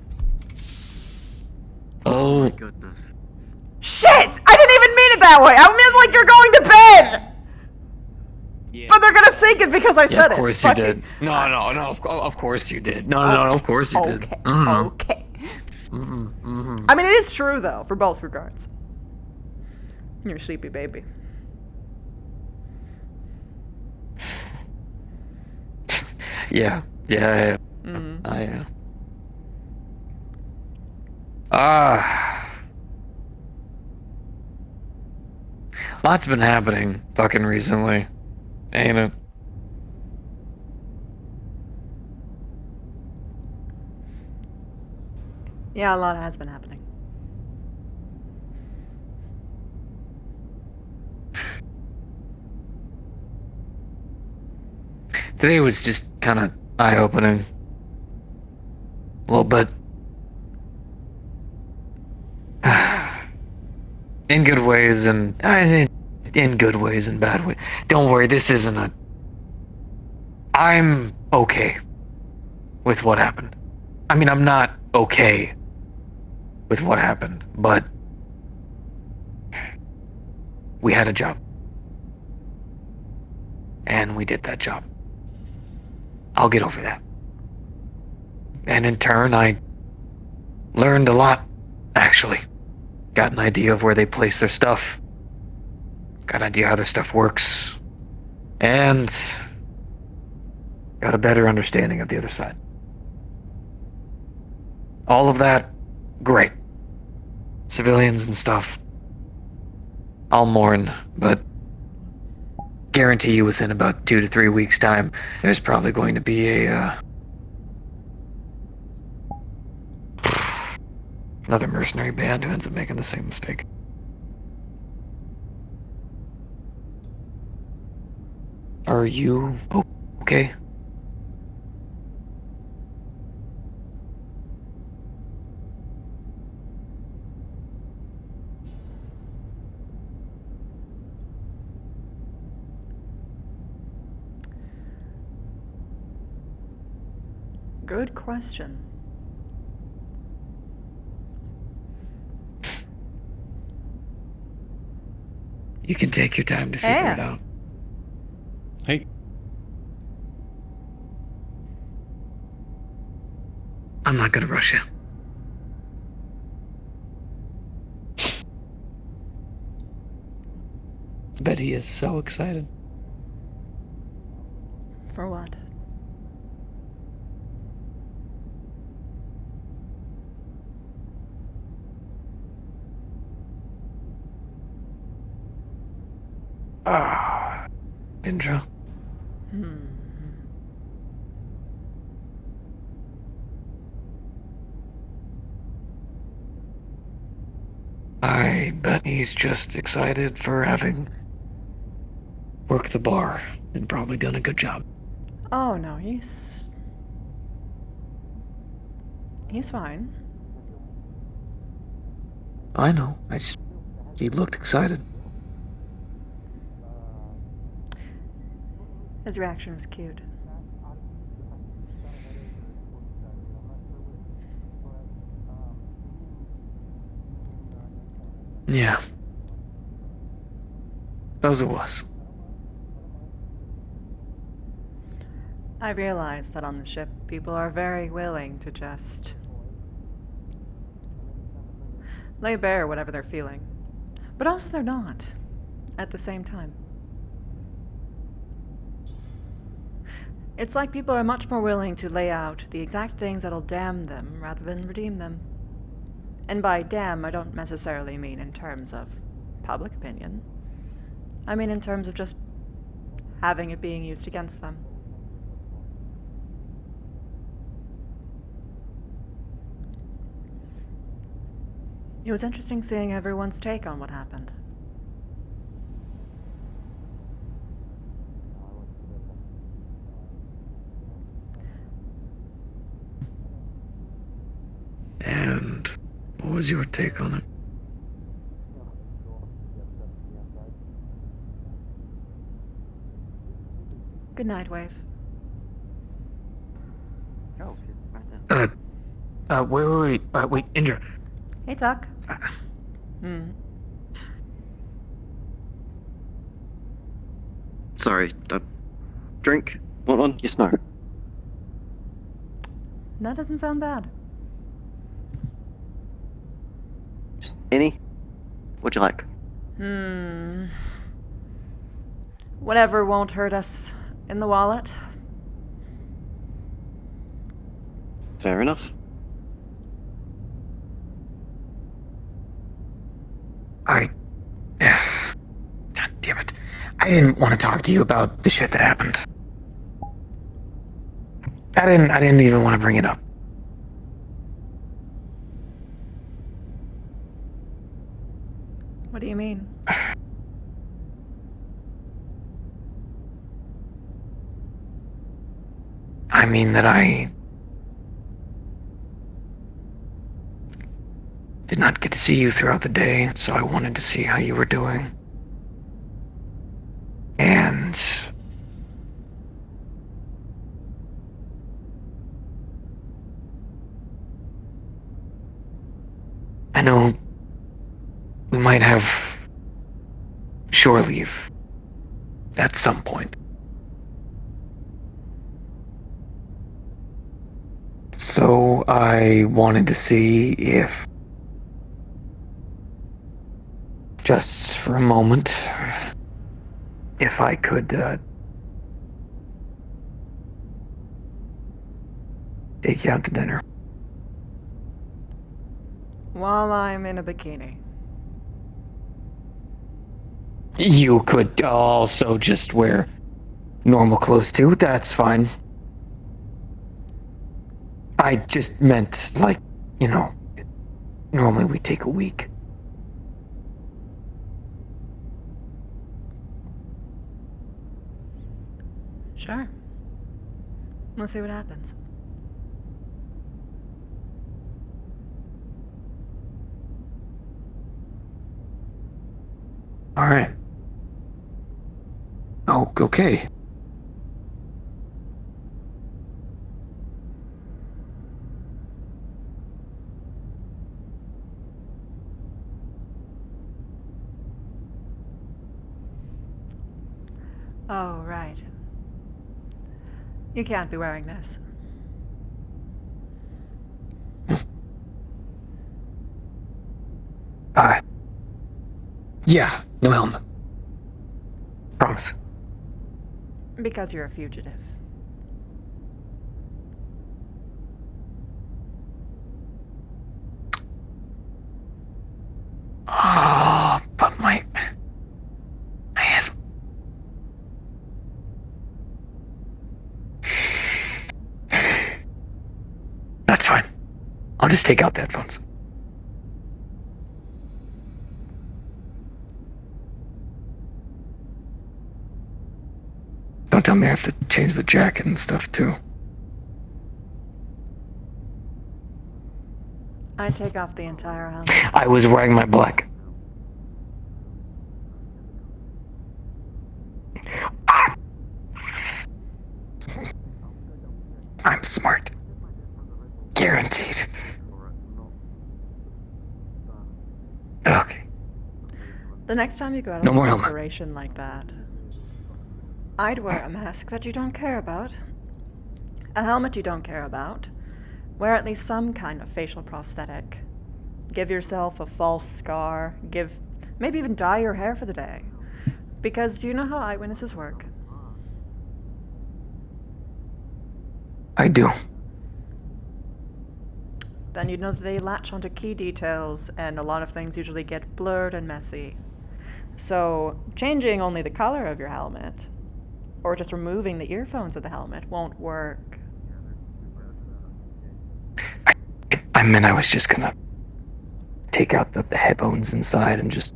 S4: Oh my
S2: goodness.
S1: Shit! I didn't even mean it that way! I meant like you're going to bed! But they're gonna think it because I
S4: Yeah,
S1: said
S4: of course
S1: it.
S4: you
S1: Fuck it.
S4: did. No, of course you did. No, of course you did.
S1: Okay,
S4: Mhm.
S1: okay.
S4: Mhm.
S1: I mean, it is true though, for both regards. You're a sleepy baby.
S4: Yeah. I am. Lots been happening fucking recently, ain't it?
S1: Yeah, a lot has been happening.
S4: Today was just kind of eye-opening. A little bit. In good ways and in good ways and bad ways. Don't worry, this isn't a. I'm okay with what happened. I mean, I'm not okay with what happened, but we had a job. And we did that job. I'll get over that. And in turn, I learned a lot, actually. Got an idea of where they place their stuff. Got an idea how their stuff works. And got a better understanding of the other side. All of that, great. Civilians and stuff, I'll mourn, but guarantee you within about 2 to 3 weeks' time, there's probably going to be another mercenary band who ends up making the same mistake.
S15: Are you okay?
S1: Good question.
S15: You can take your time to figure it out.
S25: Hey.
S15: I'm not gonna rush you. Betty is so excited.
S1: For what?
S15: Indra. I bet he's just excited for having worked the bar and probably done a good job.
S1: Oh no, he's fine.
S15: I know. He looked excited.
S1: His reaction was cute.
S15: Yeah. Suppose it was.
S1: I realize that on the ship, people are very willing to just lay bare whatever they're feeling. But also they're not, at the same time. It's like people are much more willing to lay out the exact things that'll damn them rather than redeem them. And by damn, I don't necessarily mean in terms of public opinion. I mean in terms of just having it being used against them. It was interesting seeing everyone's take on what happened.
S15: And what was your take on it?
S1: Good night, Wave.
S15: Wait, Indra.
S1: Hey, Tuck.
S21: Sorry, drink? Want one? Yes, no.
S1: That doesn't sound bad.
S21: Just any? What'd you like?
S1: Whatever won't hurt us in the wallet.
S21: Fair enough.
S15: God damn it. I didn't want to talk to you about the shit that happened. I didn't even want to bring it up.
S1: What do you mean?
S15: I mean that I did not get to see you throughout the day, so I wanted to see how you were doing. And I know we might have shore leave at some point. So I wanted to see if, just for a moment, if I could take you out to dinner.
S1: While I'm in a bikini.
S15: You could also just wear normal clothes too, that's fine. I just meant, like, you know, normally we take a week.
S1: Sure. We'll see what happens.
S15: All right. Oh, okay.
S1: Oh, right. You can't be wearing this.
S15: Yeah, no helmet. Promise.
S1: Because you're a fugitive.
S15: Oh, but my... Man. That's fine. I'll just take out the headphones. Don't tell me I have to change the jacket and stuff, too.
S1: I take off the entire helmet.
S15: I was wearing my black. I'm smart. Guaranteed. Okay.
S1: The next time you go out
S15: No
S1: on
S15: more
S1: an
S15: helmet.
S1: operation like that, I'd wear a mask that you don't care about, a helmet you don't care about, wear at least some kind of facial prosthetic. Give yourself a false scar, maybe even dye your hair for the day. Because do you know how eyewitnesses work?
S15: I do.
S1: Then you'd know that they latch onto key details, and a lot of things usually get blurred and messy. So, changing only the color of your helmet, or just removing the earphones of the helmet, won't work.
S15: I meant I was just gonna take out the headphones inside and just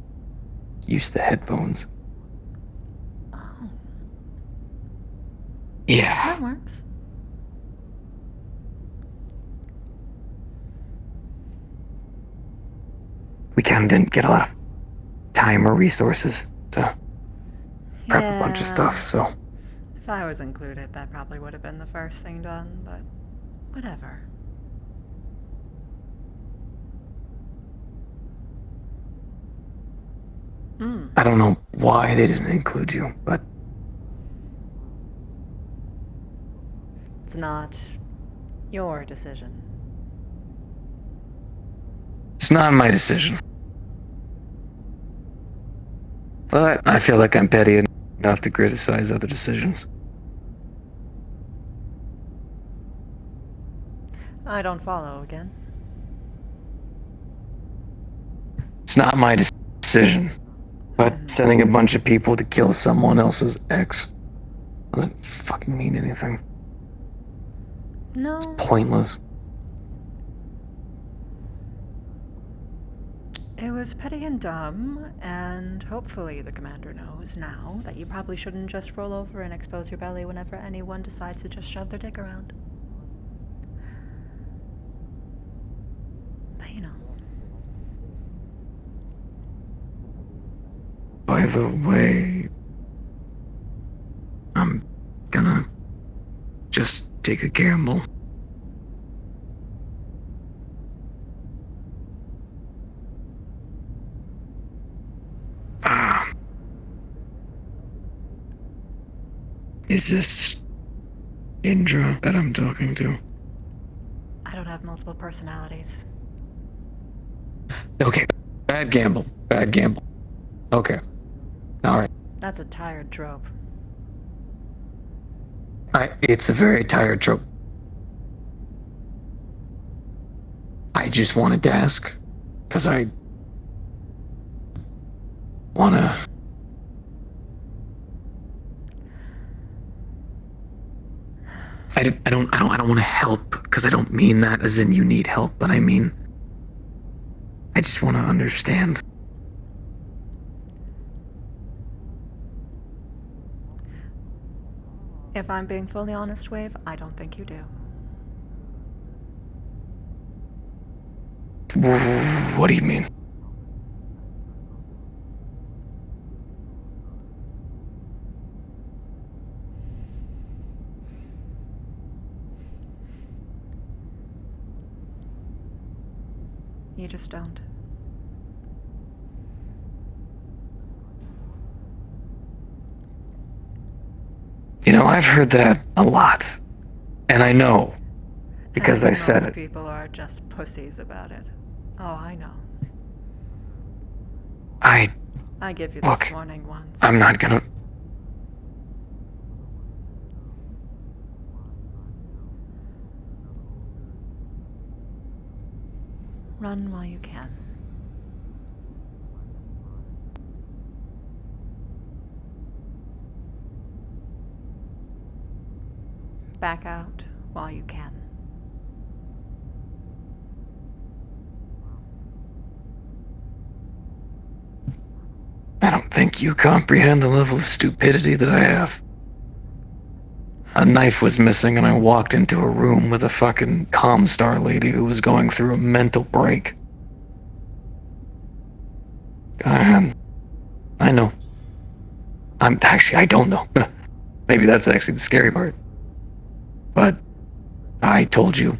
S15: use the headphones.
S1: Oh.
S15: Yeah.
S1: That works.
S15: We kind of didn't get a lot of time or resources to prep a bunch of stuff, so.
S1: If I was included, that probably would have been the first thing done, but whatever.
S15: I don't know why they didn't include you, but
S1: It's not your decision.
S15: it's not my decision. But I feel like I'm petty enough to criticize other decisions.
S1: I don't follow again.
S15: It's not my decision. But sending a bunch of people to kill someone else's ex doesn't fucking mean anything.
S1: No.
S15: It's pointless.
S1: It was petty and dumb, and hopefully the commander knows now that you probably shouldn't just roll over and expose your belly whenever anyone decides to just shove their dick around. But you know.
S15: By the way, I'm gonna just take a gamble. Is this Indra that I'm talking to?
S1: I don't have multiple personalities.
S15: Okay, bad gamble. Bad gamble. Okay. Alright.
S1: That's a tired trope.
S15: It's a very tired trope. I just wanted to ask, because I wanna... I don't want to help, because I don't mean that as in you need help, but I mean, I just want to understand.
S1: If I'm being fully honest, Wave, I don't think you do.
S15: What do you mean?
S1: You just don't.
S15: You know, I've heard that a lot. And I know. Because I said
S1: Most
S15: it.
S1: people are just pussies about it. Oh, I know. I give you
S15: Look,
S1: this warning once.
S15: I'm not gonna...
S1: Run while you can. Back out while you can.
S15: I don't think you comprehend the level of stupidity that I have. A knife was missing and I walked into a room with a fucking Comstar lady who was going through a mental break. I know. I don't know. Maybe that's actually the scary part. But I told you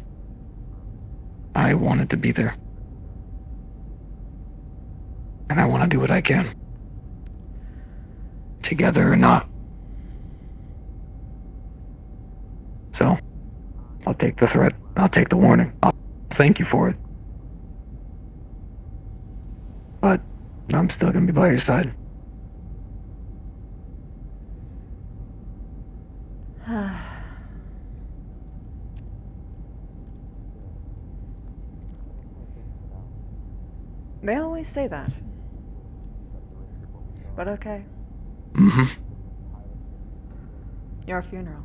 S15: I wanted to be there. And I want to do what I can. Together or not. So, I'll take the threat. I'll take the warning. I'll thank you for it. But I'm still gonna be by your side.
S1: They always say that. But okay.
S15: Mm-hmm.
S1: Your funeral.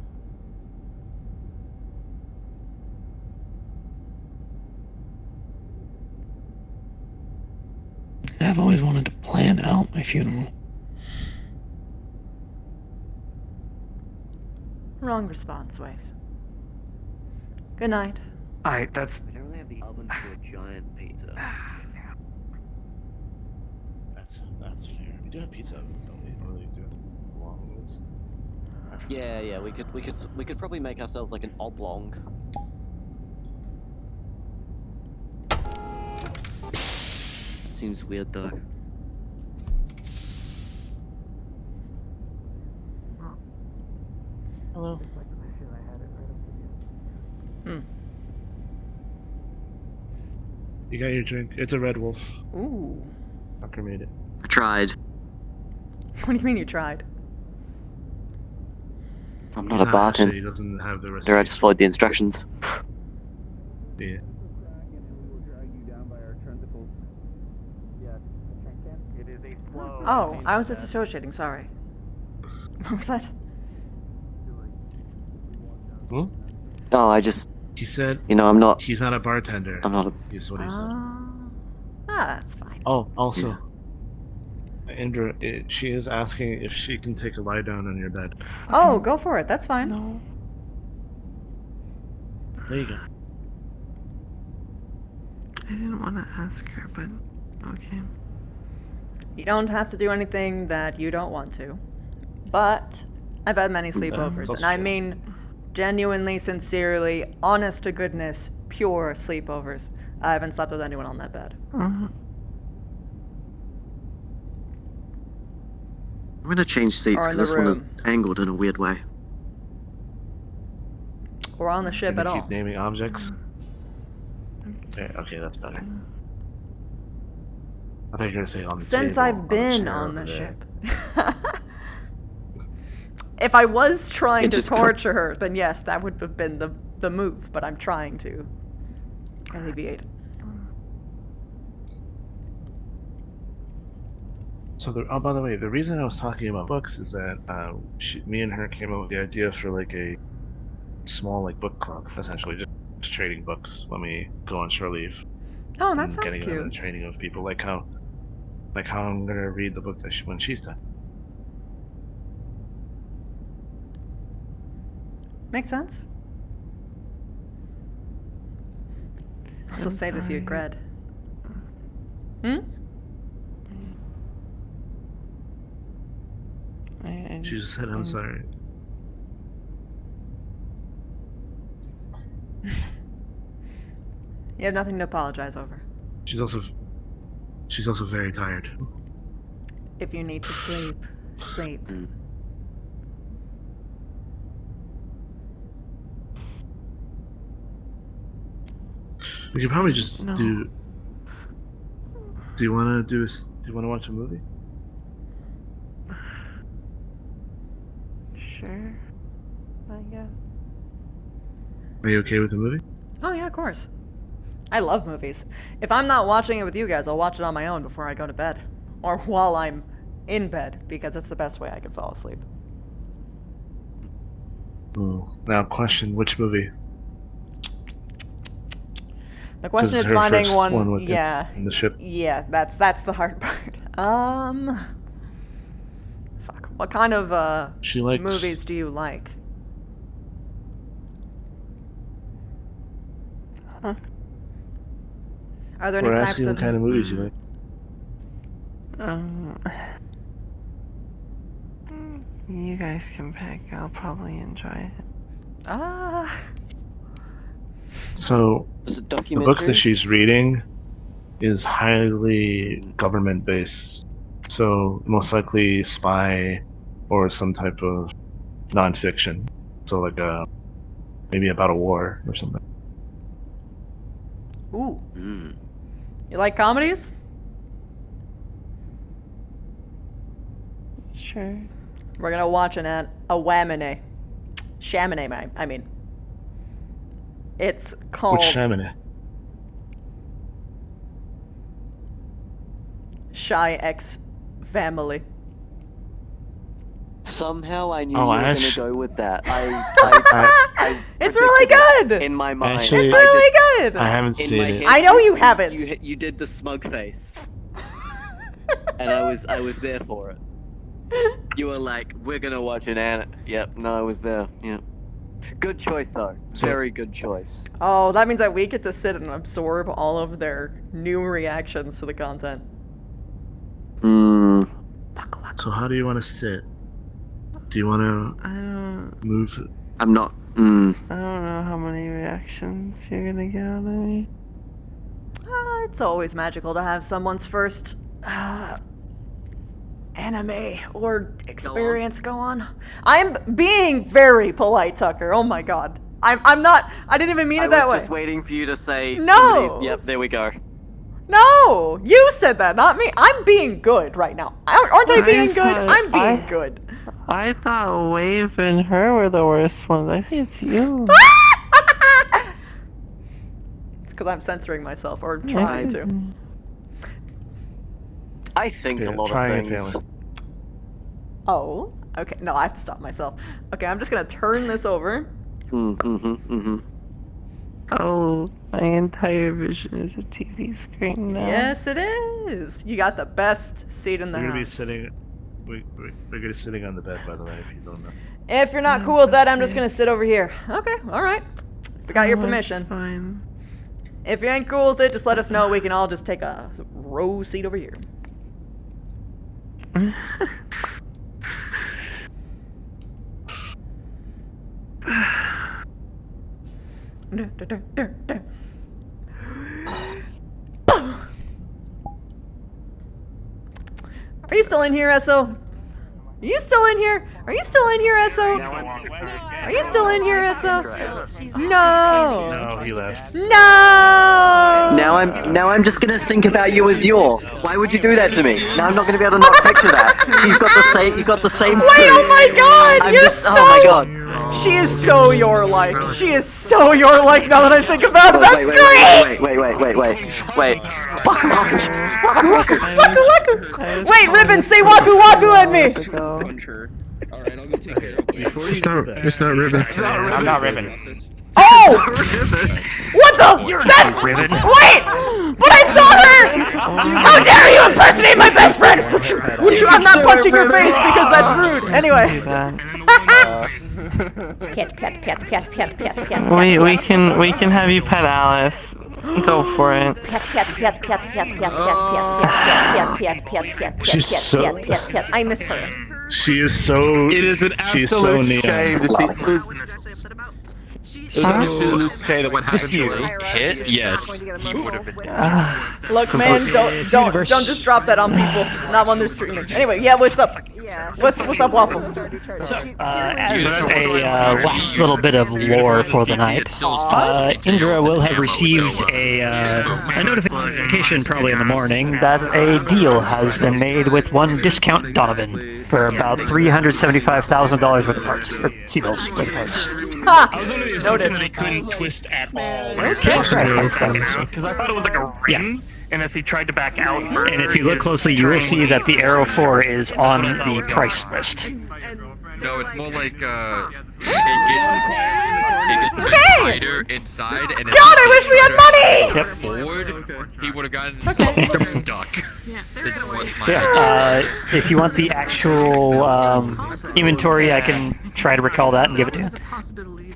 S15: I've always wanted to plan out my funeral.
S1: Wrong response, Wave. Good night.
S15: That's...
S21: We don't really have the oven for a giant pizza.
S10: That's fair. We do have pizza ovens, don't we? Or do long ones?
S21: Yeah, we could probably make ourselves like an oblong. Seems weird though.
S10: Hello. You got your drink. It's a Red Wolf.
S1: Ooh.
S10: Tucker made it.
S21: I tried.
S1: What do you mean you tried?
S21: I'm not a bartender.
S10: He doesn't have the
S21: I
S10: recipe.
S21: just followed the instructions.
S10: Yeah.
S1: Oh, I was disassociating, sorry. What was that?
S10: Hmm?
S21: Oh, I just...
S10: He said...
S21: You know, I'm not...
S10: He's not a bartender.
S21: I'm not a...
S10: Is what he said.
S1: That's fine.
S10: Oh, also... Indra, she is asking if she can take a lie down on your bed.
S1: Oh, go for it. That's fine.
S7: No.
S10: There you go.
S7: I didn't want to ask her, but okay.
S1: You don't have to do anything that you don't want to. But I've had many sleepovers, and I mean genuinely, sincerely, honest to goodness, pure sleepovers. I haven't slept with anyone on that bed.
S21: I'm gonna change seats
S1: Or in
S21: because
S1: the
S21: this one is
S1: room.
S21: angled in a weird way.
S1: Or on the ship
S10: Can
S1: at
S10: you
S1: all.
S10: keep naming objects? Okay, that's better. I think you're gonna say on the
S1: Since
S10: table,
S1: I've been
S10: chair
S1: on
S10: over
S1: the
S10: there.
S1: ship. If I was trying
S21: It
S1: to
S21: just
S1: torture her, then yes, that would have been the move, but I'm trying to alleviate.
S10: So, by the way, the reason I was talking about books is that me and her came up with the idea for like a small like book club, essentially just trading books when we go on shore leave.
S1: Oh, that
S10: and
S1: sounds
S10: getting
S1: cute.
S10: the training of people, like how I'm gonna read the book that when she's done.
S1: Makes sense. Also saved a few cred.
S10: She just said, "I'm sorry."
S1: You have nothing to apologize over.
S10: She's also very tired.
S1: If you need to sleep, sleep.
S10: We could probably just do. Do you want to watch a movie?
S7: Sure. I guess.
S10: Are you okay with the movie?
S1: Oh yeah, of course. I love movies. If I'm not watching it with you guys, I'll watch it on my own before I go to bed. Or while I'm in bed, because it's the best way I can fall asleep.
S10: Now, question: which movie?
S1: The question is finding one
S10: with in the ship.
S1: Yeah, that's the hard part. Fuck. What kind of
S10: She likes
S1: movies do you like?
S7: Huh?
S1: Are there any
S10: We're
S1: types
S10: asking
S1: of
S10: what kind of movies you like.
S7: You guys can pick. I'll probably enjoy it.
S10: So,
S21: Was it
S10: the book that
S21: documentaries?
S10: she's reading is highly government-based. So, most likely spy or some type of nonfiction. So, like maybe about a war or something.
S1: Ooh. You like comedies?
S7: Sure.
S1: We're gonna watch a Whamine. Chamonix, I mean. It's called...
S10: Which Chamonix?
S21: Shy X Family. Somehow I knew you were going to go with that. I
S1: it's really good!
S21: In my mind.
S10: Actually,
S1: it's really good!
S10: I haven't seen it.
S1: I know you haven't!
S21: You did the smug face. And I was there for it. You were like, we're going to watch an anime. Yep, no, I was there. Yep. Good choice, though. Very good choice.
S1: Oh, that means that we get to sit and absorb all of their new reactions to the content.
S10: So how do you want to sit? Do you want to move?
S21: I'm not.
S7: I don't know how many reactions you're gonna get out of me.
S1: It's always magical to have someone's first anime or experience go on. I'm being very polite, Tucker. Oh my god. I'm not. I didn't even mean it that way.
S21: I was just waiting for you to say.
S1: No.
S21: Yep, there we go.
S1: No, you said that, not me. I'm being good right now. Aren't I being good? I'm being good.
S7: I thought Wave and her were the worst ones. I think it's you.
S1: It's because I'm censoring myself, or trying to.
S21: I think a lot of things.
S1: Oh, okay. No, I have to stop myself. Okay, I'm just gonna turn this over.
S7: Oh, my entire vision is a TV screen now.
S1: Yes, it is. You got the best seat in the
S10: We're
S1: house.
S10: gonna be sitting. We're gonna be sitting on the bed, by the way, if you don't know.
S1: If you're not cool with that, I'm just gonna sit over here. Okay, all right. If we got your permission.
S7: Fine.
S1: If you ain't cool with it, just let us know. We can all just take a row seat over here. Are you still in here, Esso? Are you still in here? Are you still in here, Esso? Are you still in here, Esso? No.
S10: No, he left.
S1: No.
S21: Now I'm just gonna think about you as your. Why would you do that to me? Now I'm not gonna be able to not picture that. You've got the same.
S1: Wait! Oh my God!
S21: I'm
S1: You're
S21: just,
S1: so.
S21: Oh my God.
S1: She is so your like. She is so your like. Now that I think about it, that's great.
S21: Wait.
S1: Waku. Wait, Ribbon, say waku waku at me.
S6: It's not Ribbon.
S19: I'm not Ribbon.
S1: Oh! What the? That's
S19: Ribbon.
S1: Wait! But I saw her! How dare you impersonate my best friend? I'm not punching your face because that's rude. Anyway. Pet, pet, pet, pet, pet, pet, pet.
S7: We can have you pet Alice. Go for it.
S1: Pet, pet, pet, pet, pet, pet, pet, pet, pet, pet, pet, pet,
S10: She's
S1: pet,
S10: so-
S1: pet, pet, pet. I miss her.
S10: She is so.
S19: It is an
S10: she's so
S19: absolute shame to see.
S10: So-
S19: Say that what happened to her.
S8: Hit? Yes. He would have been
S1: Look, man, don't just drop that on people. Not when they're streaming. Anyway, yeah, what's up? What's up, Waffle?
S9: As a last little bit of lore for the night, Indra will have received a notification probably in the morning that a deal has been made with one Discount Donovan for about $375,000 worth of parts, or C-bills worth of parts.
S1: Ha!
S8: I was under the assumption that he couldn't twist at all.
S9: Because
S8: I thought it was like a ring, and if he tried to back out.
S9: And if you look closely, you will see that the Arrow 4 is on the price list.
S8: No, it's more like it gets wider inside, and
S1: God, I wish we had money!
S8: Forward, he would have gotten himself stuck. This is what my
S9: Yeah, if you want the actual inventory, I can try to recall that and give it to you.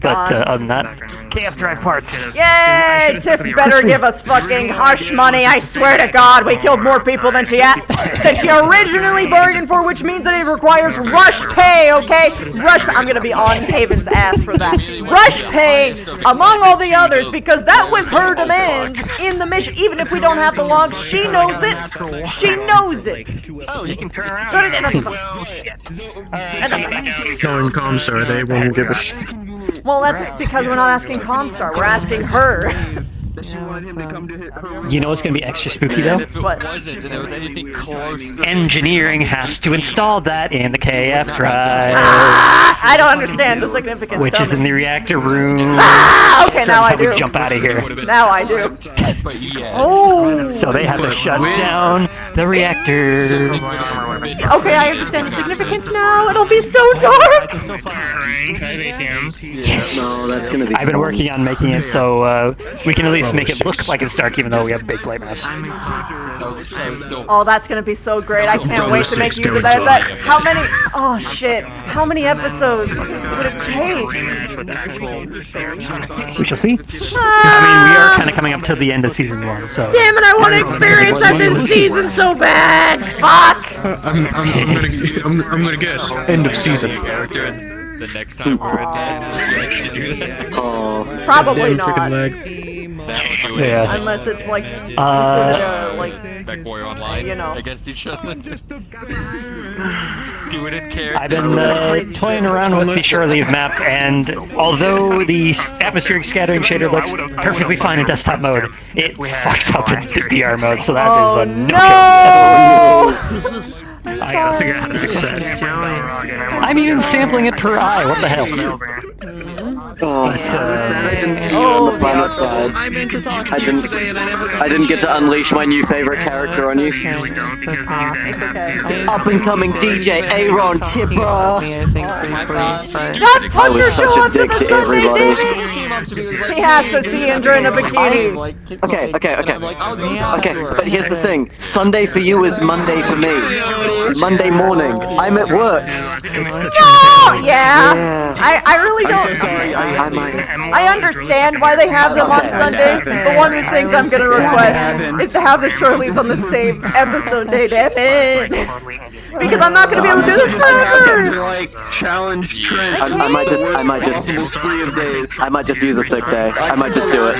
S9: But other than that, KF Drive parts.
S1: Yay! Tiff better give us fucking hush money. I swear to God, we killed more people than she originally bargained for, which means that it requires rush pay. Okay, rush. I'm gonna be on Haven's ass for that. Rush pay among all the others because that was her demands in the mission. Even if we don't have the logs, she knows it. She knows it.
S8: Oh, you can turn around.
S10: Going Comstar, they won't give a shit.
S1: Well, that's because we're not asking Comstar. We're asking her.
S9: You know what's going to be extra spooky though?
S1: What?
S9: Engineering has to install that in the KF drive.
S1: I don't understand the significance.
S9: Which is in the reactor room.
S1: Okay, now I do.
S9: Jump out of here.
S1: Now I do. Oh.
S9: So they have to shut down the reactor.
S1: Okay, I understand the significance now. It'll be so dark.
S9: Yes.
S21: No, that's gonna be.
S9: I've been working on making it so we can at least make it look like it's dark, even though we have big plate maps.
S1: Oh, that's gonna be so great. I can't wait to make use of that. How many? Oh shit! How many episodes would it take?
S9: We shall see. I mean, we are kind of coming up to the end of season 1, so.
S1: Damn it! I want to experience that this season so bad. Fuck.
S10: I'm gonna guess.
S9: End of season.
S8: The next time we're in do that.
S21: Oh,
S1: probably not.
S9: Yeah.
S1: Unless it's like included
S8: Back boy online,
S1: you know,
S8: against each other. Do it in character.
S9: I've been toying around with the Shore Leave map, and although the atmospheric scattering shader looks perfectly fine in desktop mode, it fucks up in VR mode, so that is a no-go. I gotta figure out how to fix that. I'm even sampling it per eye, what the hell?
S21: Oh, sad I didn't see you on the planet side.
S1: I meant to talk
S21: I didn't get to unleash my new favorite character on you.
S1: It's okay.
S21: Up and coming DJ Aaron Tipper.
S1: Have Tucker show up to the Sunday, David. He has to see Indra in a bikini.
S21: Okay, but here's the thing. Sunday for you is Monday for me. Monday morning. I'm at work.
S1: No! Yeah. I really don't. I understand why they have them on Sundays, but one of the things I'm gonna request is to have the Shore Leaves on the same episode day, damn it! Because I'm not gonna be able to do this forever!
S21: Challenge Trent. I might just use a sick day. I might just do it.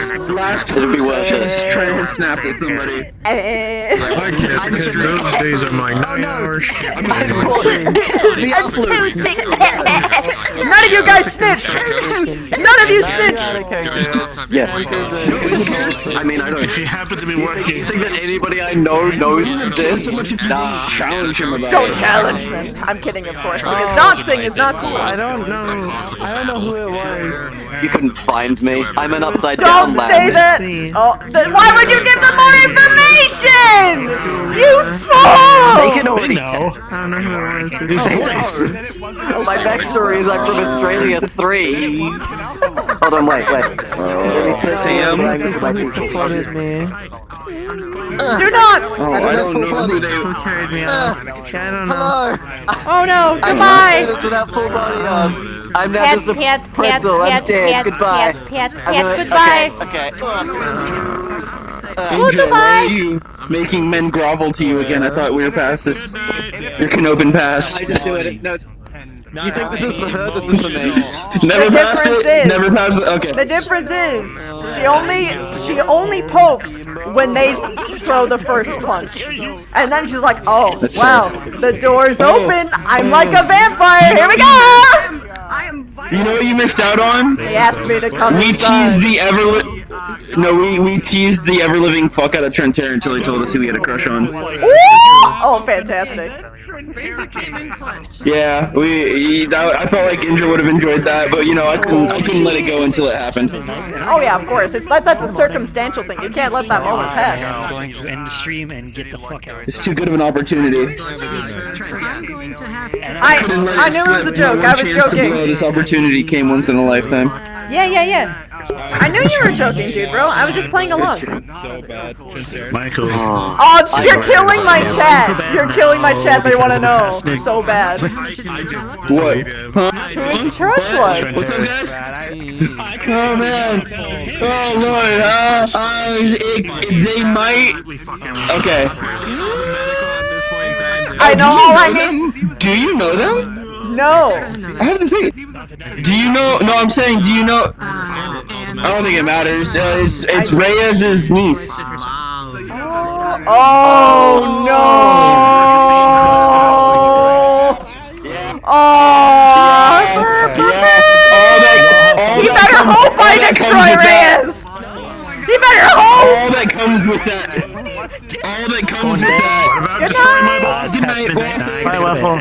S21: It'll be worth it.
S10: Trent will snap at somebody. I get this. Those days are my 9-hour shift.
S1: I'm so sick. None of you guys snitch! None of you snitch!
S21: Yeah. I mean, I don't.
S10: If you happen to be working,
S21: You think that anybody I know knows this? Nah.
S10: challenge him about
S1: Don't
S10: it.
S1: challenge them. I'm kidding, of course, because doxing is not cool.
S7: I don't know who it was.
S21: You couldn't find me. I'm an upside down
S1: Don't
S21: lad.
S1: say that! Oh, then why would you give them more information? information! You fool!
S21: They can already
S9: know.
S7: I don't know who it was.
S21: My backstory is I'm from Australia 3. Hold on, wait. Let me search the language of my people.
S7: Flooded me.
S1: Do not!
S10: Oh, I don't know who they.
S7: Who carried me out? I don't know.
S1: Oh no,
S21: I
S1: goodbye!
S21: can't do this without full body on. I'm now just a pretzel. I'm dead. Goodbye.
S1: Goodbye.
S21: Okay.
S16: Indra, why are you making men grovel to you again? I thought we were past this. Your Canobin pass.
S21: I just do it. No. You think this is for her? This is for me.
S16: Never
S1: The
S16: passed
S1: difference
S16: it.
S1: is-
S16: Never passed it. Okay.
S1: The difference is, she only pokes when they throw the first punch. And then she's like, oh,
S16: That's
S1: well,
S16: fair.
S1: the door's open, I'm like a vampire, here we go!
S16: You know what you missed out on?
S1: He asked me to come
S16: We
S1: inside.
S16: teased the we teased the ever living fuck out of Trentair until he told us who he had a crush on.
S1: Ooh! Oh, fantastic.
S16: Yeah, I felt like Indra would have enjoyed that, but you know I couldn't let it go until it happened.
S1: Oh yeah, of course. That's a circumstantial thing. You can't let that moment pass.
S9: I'm going to end the stream and get the fuck out.
S16: It's too good of an opportunity.
S1: I knew it was a joke. I was joking.
S16: This opportunity came once in a lifetime.
S1: Yeah. I knew you were joking, dude, bro. I was just playing along.
S8: So bad.
S10: Michael.
S1: Oh, you're killing my chat. You're killing my chat. They want to know so bad.
S16: What? Huh?
S1: Who his crush was.
S16: What's up, guys? Oh man! Oh lord! They might. Okay.
S1: I know all I need.
S16: Do you know them?
S1: No.
S16: I have to think. Do you know? No, I'm saying. Do you know? I don't think it matters. It's Reyes's niece.
S1: Oh no! Oh! He better hope I destroy Reyes! He better hope!
S16: All that comes with that. All that comes with that. Good night,
S7: Bye, Waffle.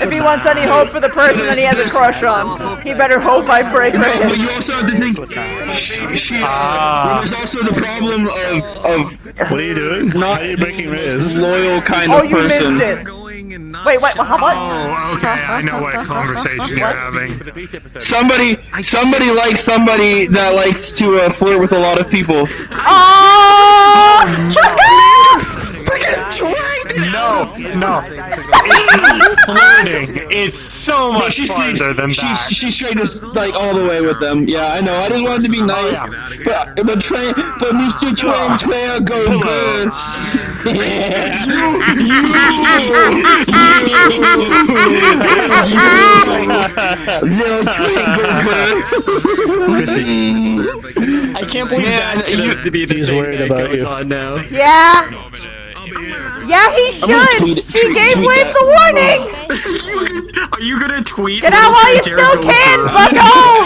S1: If he wants any hope for the person that he has a crush on, he better hope I break
S16: But
S1: Reyes.
S16: you also have to think. There's also the problem of.
S6: What are you doing?
S16: Not
S6: How are you breaking Reyes?
S16: loyal kind
S1: Oh,
S16: of
S1: you
S16: person.
S1: missed it. Wait, how much?
S6: Oh, okay. I know what conversation you're having.
S16: Somebody likes somebody that likes to flirt with a lot of people.
S6: No. It's not flirting. It's so much farther than that.
S16: She straight is like all the way with them. Yeah, I know. I just wanted to be nice, but Mr. Train go good. Little Train
S2: I can't believe that's gonna be the thing
S6: worried
S2: that
S6: about
S2: goes
S6: you.
S2: on now.
S1: Yeah. Yeah, he should. She gave Wave the warning.
S2: Are you gonna tweet?
S1: Get out while you still can. Fuck home.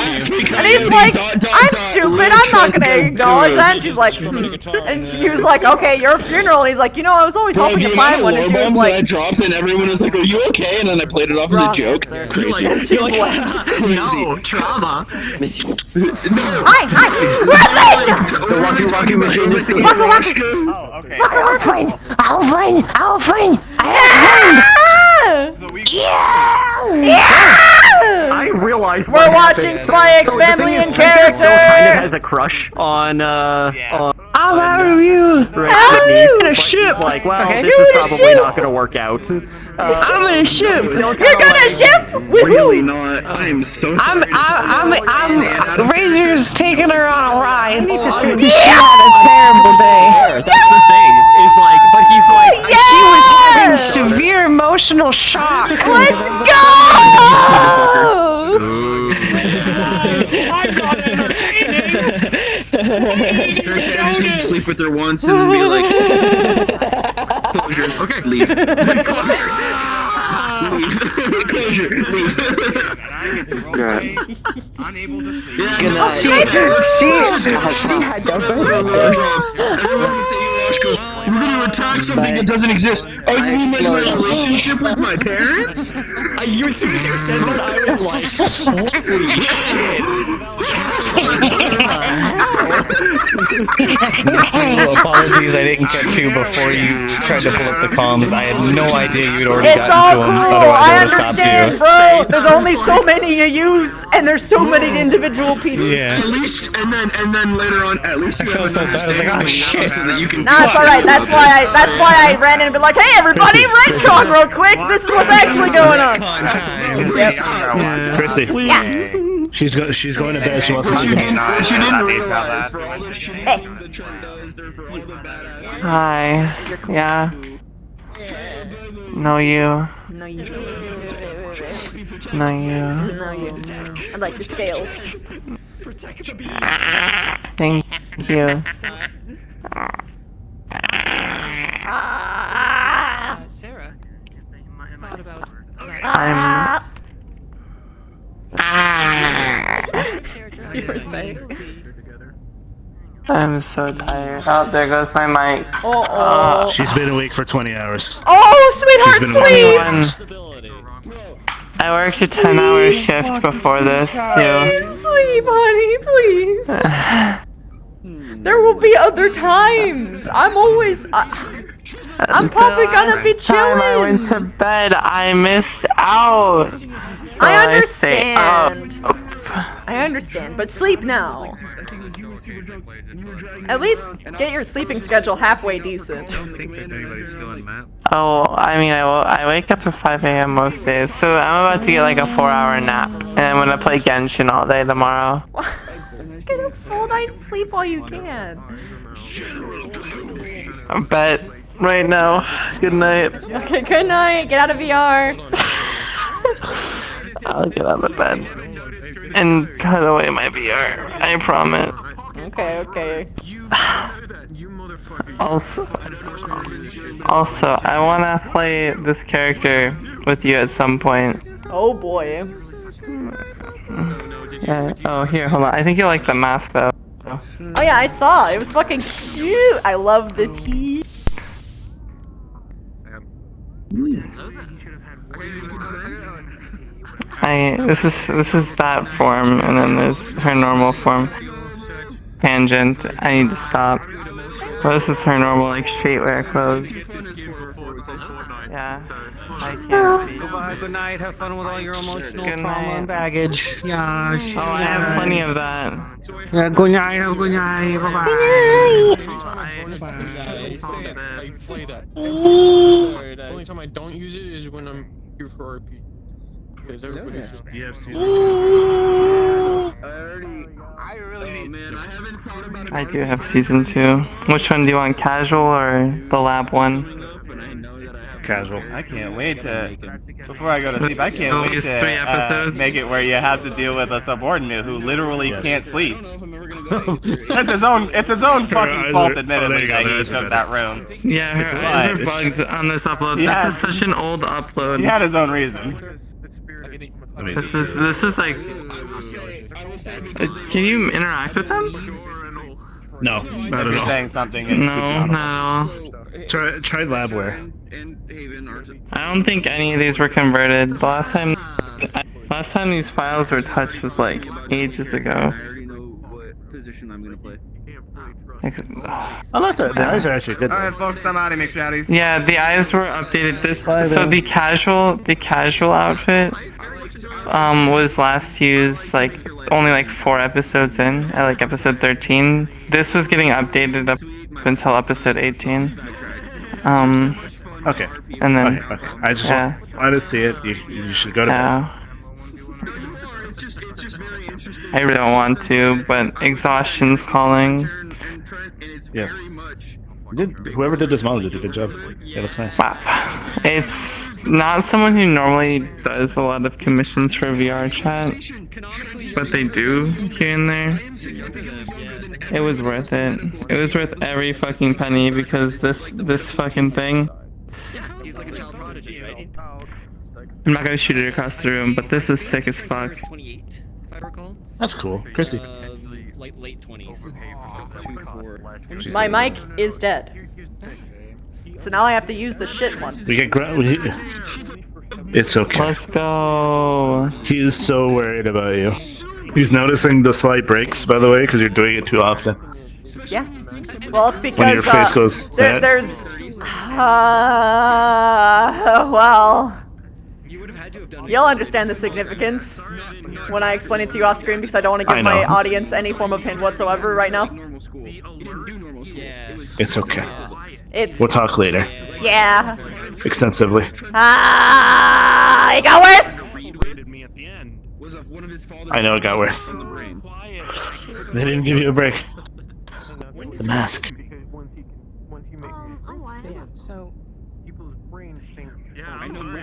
S1: And he's like, I'm stupid. I'm not gonna acknowledge that. And she's like, and he was like, okay, your funeral. And he's like, I was always hoping to find one. And she was
S16: I
S1: like,
S16: dropped, and everyone was like, "Are you okay?" And then I played it off as a joke. Crazy.
S1: and she left.
S2: No trauma.
S1: Hi.
S21: The walkie machine is
S1: I'll find.
S2: I realized
S1: We're watching Spy X Family in character.
S2: Still kind of has a crush on
S7: I'm out of you.
S2: Reyes' niece,
S7: I'm in a
S2: but
S7: ship.
S2: he's like, well,
S7: Okay.
S2: this
S7: You're
S2: is
S7: in a
S2: probably
S7: ship.
S2: not gonna work out.
S7: I'm in a ship.
S1: You're gonna ship?
S16: Really not. I'm so sorry.
S7: I'm Razor's taking her on a ride.
S1: Yeah.
S7: She had a terrible day.
S2: That's the thing. Is like, but he's like,
S7: She was having severe emotional shock.
S1: Let's go!
S16: I'm not entertaining. Her just needs to sleep with her once and be like, closure. Okay, leave. Closure. Closure. Leave.
S21: Unable to sleep.
S16: Yeah,
S21: Good night.
S16: she we're gonna attack something that doesn't exist. Oh, you mean like my relationship with my parents?
S2: As soon as you said that, I was like, holy shit.
S4: Apologies, I didn't catch you before you tried to pull up the comms. I had no idea you'd already
S1: It's all
S4: gotten to them.
S1: cool.
S4: Otherwise,
S1: I
S4: I would have stopped
S1: understand,
S4: you.
S1: bro. There's only so many you use, and there's so many individual pieces.
S6: At least, and then later on, at least you have
S4: so bad. I was like, oh shit.
S10: so that you can.
S1: Nah, it's all right. That's why I ran in and been like, hey, everybody, retcon real quick. This is what's actually going on.
S6: Christy.
S1: Please.
S6: She's going to bed. She wants to sleep.
S10: She didn't realize for all the
S1: Hey.
S10: the trend does, or for all the badass.
S7: Hi. Yeah. No, you.
S1: No, you.
S7: No, you.
S1: No, you. I like your scales.
S7: Thank you.
S26: Sarah, what about
S1: You were saying.
S7: I'm so tired. Oh, there goes my mic.
S1: Uh-oh.
S6: She's been awake for 20 hours.
S1: Oh, sweetheart, sleep!
S7: I worked a 10-hour shift before this, too.
S1: Please sleep, honey, please. There will be other times. I'm always. I'm probably gonna be chilling.
S7: I went to bed. I missed out. So
S1: I
S7: stayed up.
S1: understand. I understand, but sleep now. At least get your sleeping schedule halfway decent.
S3: I don't think there's anybody still on map.
S7: Oh, I mean, I wake up at 5 a.m. most days, so I'm about to get like a 4-hour nap, and I'm gonna play Genshin all day tomorrow.
S1: Get a full night's sleep while you can.
S7: But right now, good night.
S1: Okay, good night. Get out of VR.
S7: I'll get out of bed and cut away my VR. I promise.
S1: Okay.
S7: Also, I wanna play this character with you at some point.
S1: Oh boy.
S7: Yeah. Oh, here, hold on. I think you like the mask though.
S1: Oh yeah, I saw. It was fucking cute. I love the tea.
S7: This is that form, and then there's her normal form. Tangent. I need to stop. But this is her normal like streetwear clothes. Yeah. I can't see.
S9: Goodbye, good night, have fun with all your emotional
S7: Good
S9: trauma
S7: night.
S9: and baggage. Yeah.
S7: Oh, I have plenty of that.
S9: Yeah, good night, have a good night, bye bye.
S12: Play that. The only time I don't use it is when I'm here for RP. Because everybody's just DFC.
S7: I do have season 2. Which one do you want, casual or the lab one?
S6: Casual.
S19: I can't wait to. Before I go to sleep, I can't wait
S7: These
S19: to
S7: 3 episodes?
S19: make it where you have to deal with a subordinate who literally
S6: Yes.
S19: can't sleep. It's his own fucking fault, admittedly, that he took that room.
S7: Yeah, her eyes were bugged on this upload.
S19: Yeah.
S7: This is such an old upload.
S19: He had his own reason.
S7: This was like. Can you interact with them?
S6: No, not
S19: If
S6: at
S19: you're
S6: all.
S19: saying something,
S7: No, not at all.
S6: Try labware.
S7: I don't think any of these were converted. The last time these files were touched was like ages ago.
S6: Oh, that's it. The eyes are actually good.
S19: Alright, folks, I'm out of McShatties.
S7: Yeah, the eyes were updated. So the casual outfit was last used like only like 4 episodes in, at like episode 13. This was getting updated up until episode 18.
S6: Okay.
S7: And then
S6: Okay. I just
S7: yeah.
S6: wanted to see it. You should go to bed.
S7: Yeah. I really don't want to, but exhaustion's calling.
S6: Yes. Whoever did this model did a good job. It looks nice.
S7: Wow. It's not someone who normally does a lot of commissions for VR chat, but they do here and there. It was worth it. It was worth every fucking penny because this fucking thing.
S26: He's like a child prodigy, right?
S7: I'm not gonna shoot it across the room, but this was sick as fuck.
S26: 28, if I recall.
S6: That's cool. Christy.
S26: Late 20s.
S1: My mic is dead. So now I have to use the shit one.
S6: We get It's okay.
S7: Let's go.
S6: He is so worried about you.
S10: He's noticing the slight breaks, by the way, because you're doing it too often.
S1: Yeah. Well, it's
S10: When
S1: because
S10: your face goes dead.
S1: there's well, you'll understand the significance when I explain it to you off screen because I don't want to
S10: I
S1: give my
S10: know.
S1: audience any form of hint whatsoever right now.
S10: It's okay.
S1: It's
S10: We'll talk later.
S1: yeah.
S10: Extensively.
S1: It got worse.
S10: I know it got worse. They didn't give you a break. The mask.
S7: So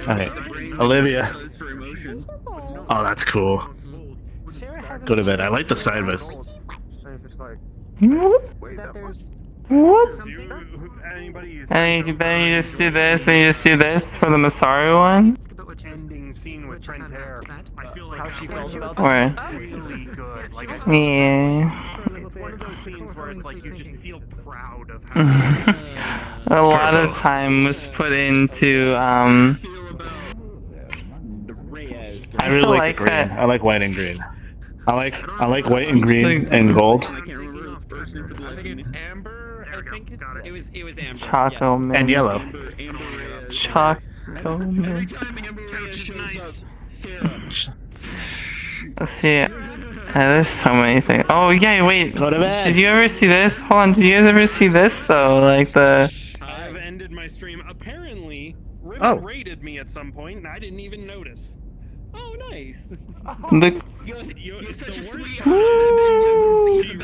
S10: Alright. Olivia. Oh, that's cool. Go to bed. I like the side vest.
S7: Then you just do this, and you just do this for the Masaru one?
S12: Ending scene with Trent's hair. I feel like
S1: how she felt about
S7: Or-
S12: that. Really good. Like,
S7: Yeah.
S12: it's one of those scenes where it's like you just feel proud of
S7: A lot of time was put into,
S10: I really
S7: still
S10: like
S7: like
S10: the green.
S7: that.
S10: I like white and green. I like white and green and gold.
S26: It was Amber.
S7: Choco mint.
S10: And yellow.
S7: Choco mint. Let's see. There's so many things. Oh yeah, wait.
S10: Go to bed.
S7: Did you ever see this? Hold on. Did you guys ever see this though? Like the.
S12: I've ended my stream. Apparently, Ribbon raided me at some point, and I didn't even notice. Oh, nice.
S7: The.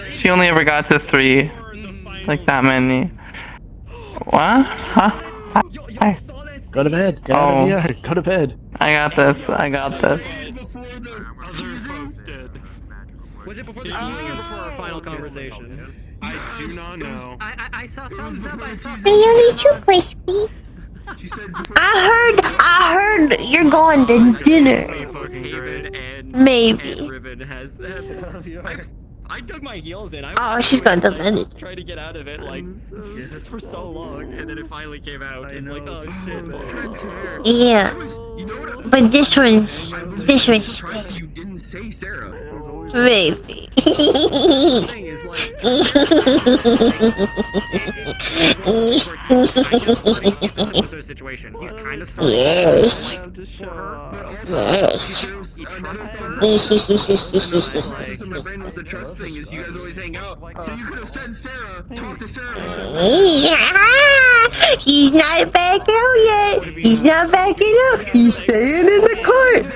S7: She only ever got to 3. Like that many. What? Huh? Hi.
S10: Go to bed. Get out of here. Go to bed.
S7: I got this. I got this.
S26: Was it before the teasing or before our final conversation?
S12: I do not know.
S26: I saw thumbs up. I saw.
S14: Really too crispy. I heard you're going to dinner. Maybe.
S26: Ribbon has that. I dug my heels in.
S14: Oh, she's going to Venice.
S26: Tried to get out of it like for so long, and then it finally came out. And like, oh shit.
S14: Yeah. But this one's
S26: Surprised you didn't say Sarah.
S14: baby.
S26: Thing is like. It's a similar sort of situation. He's kind of starting
S14: Yes.
S26: for her, but also
S14: Yes.
S26: he trusts her.
S14: Yes.
S26: My brain was the trust thing. Is you guys always hang out, so you could have said Sarah, talk to Sarah.
S14: Yeah. He's not back out yet. He's not backing out. He's staying in the court.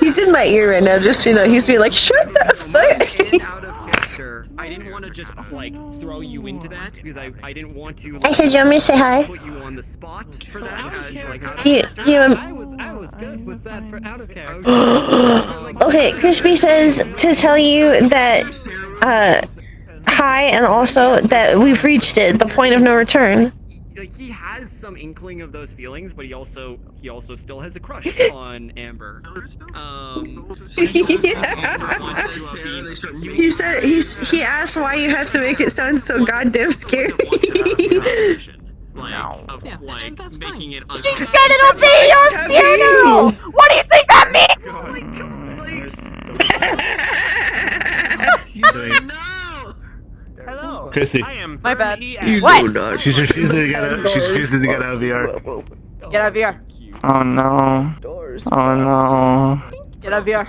S14: He's in my ear right now, just so you know. He's being like, shut the fuck.
S26: Out of character. I didn't want to just like throw you into that because I didn't want to.
S14: I said, you want me to say hi?
S26: Put you on the spot for that.
S14: I
S26: was good with that for out of character.
S14: Okay, Crispy says to tell you that, hi, and also that we've reached it, the point of no return.
S26: Like he has some inkling of those feelings, but he also still has a crush on Amber.
S7: He said he asked why you have to make it sound so goddamn scary.
S26: Making it
S14: She's gonna be your funeral! What do you think that means?
S26: Hello.
S10: Christy.
S1: My bad.
S14: What?
S10: She's refusing to get out. She's refusing to get out of VR.
S1: Get out of VR.
S7: Oh no. Oh no.
S1: Get out of VR.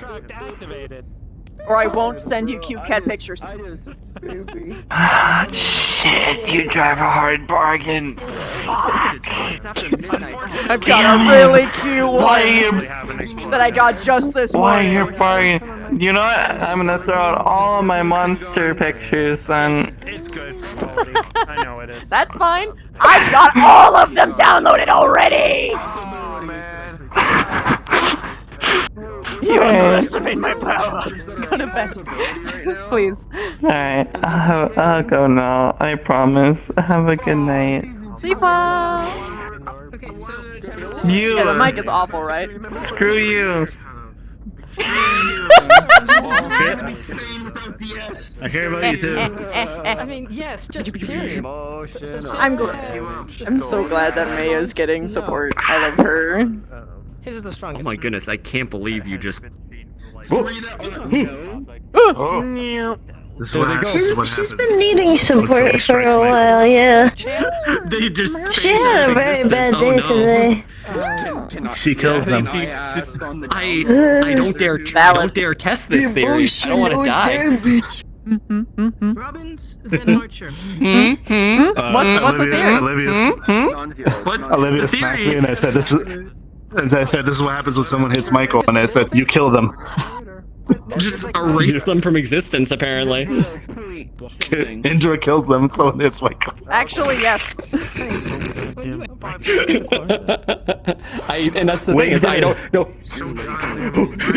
S1: Or I won't send you cute cat pictures.
S7: Shit, you drive a hard bargain. Fuck.
S1: I've got a really cute one that I got just this
S7: Why
S1: morning.
S7: you're bargain? You know what? I'm gonna throw out all of my monster pictures then.
S12: It's good quality. I know it is.
S1: That's fine. I've got all of them downloaded already.
S12: Oh man.
S1: You underestimate my power. Go to bed, please.
S7: Alright, I'll go now. I promise. Have a good night.
S1: Sifa.
S26: Okay, so
S7: You.
S1: Yeah, the mic is awful, right?
S7: Screw you.
S6: I care about you too.
S5: I mean, yes, just period.
S1: I'm glad. I'm so glad that Maya's getting support. I love her.
S5: His is the strongest.
S17: Oh my goodness, I can't believe you just.
S10: This is what happens.
S14: She's been needing support for a while, yeah.
S17: They just.
S14: She had a very bad day today.
S6: She kills them.
S17: I don't dare test this theory. I don't want to die.
S5: Robbins, then Archer.
S1: What's the theory?
S6: Olivia smacked me, and I said this is what happens when someone hits Michael, and I said you kill them.
S17: Just erase them from existence, apparently.
S6: Indra kills them, and someone hits Michael.
S1: Actually, yes.
S17: And that's the thing is I don't know.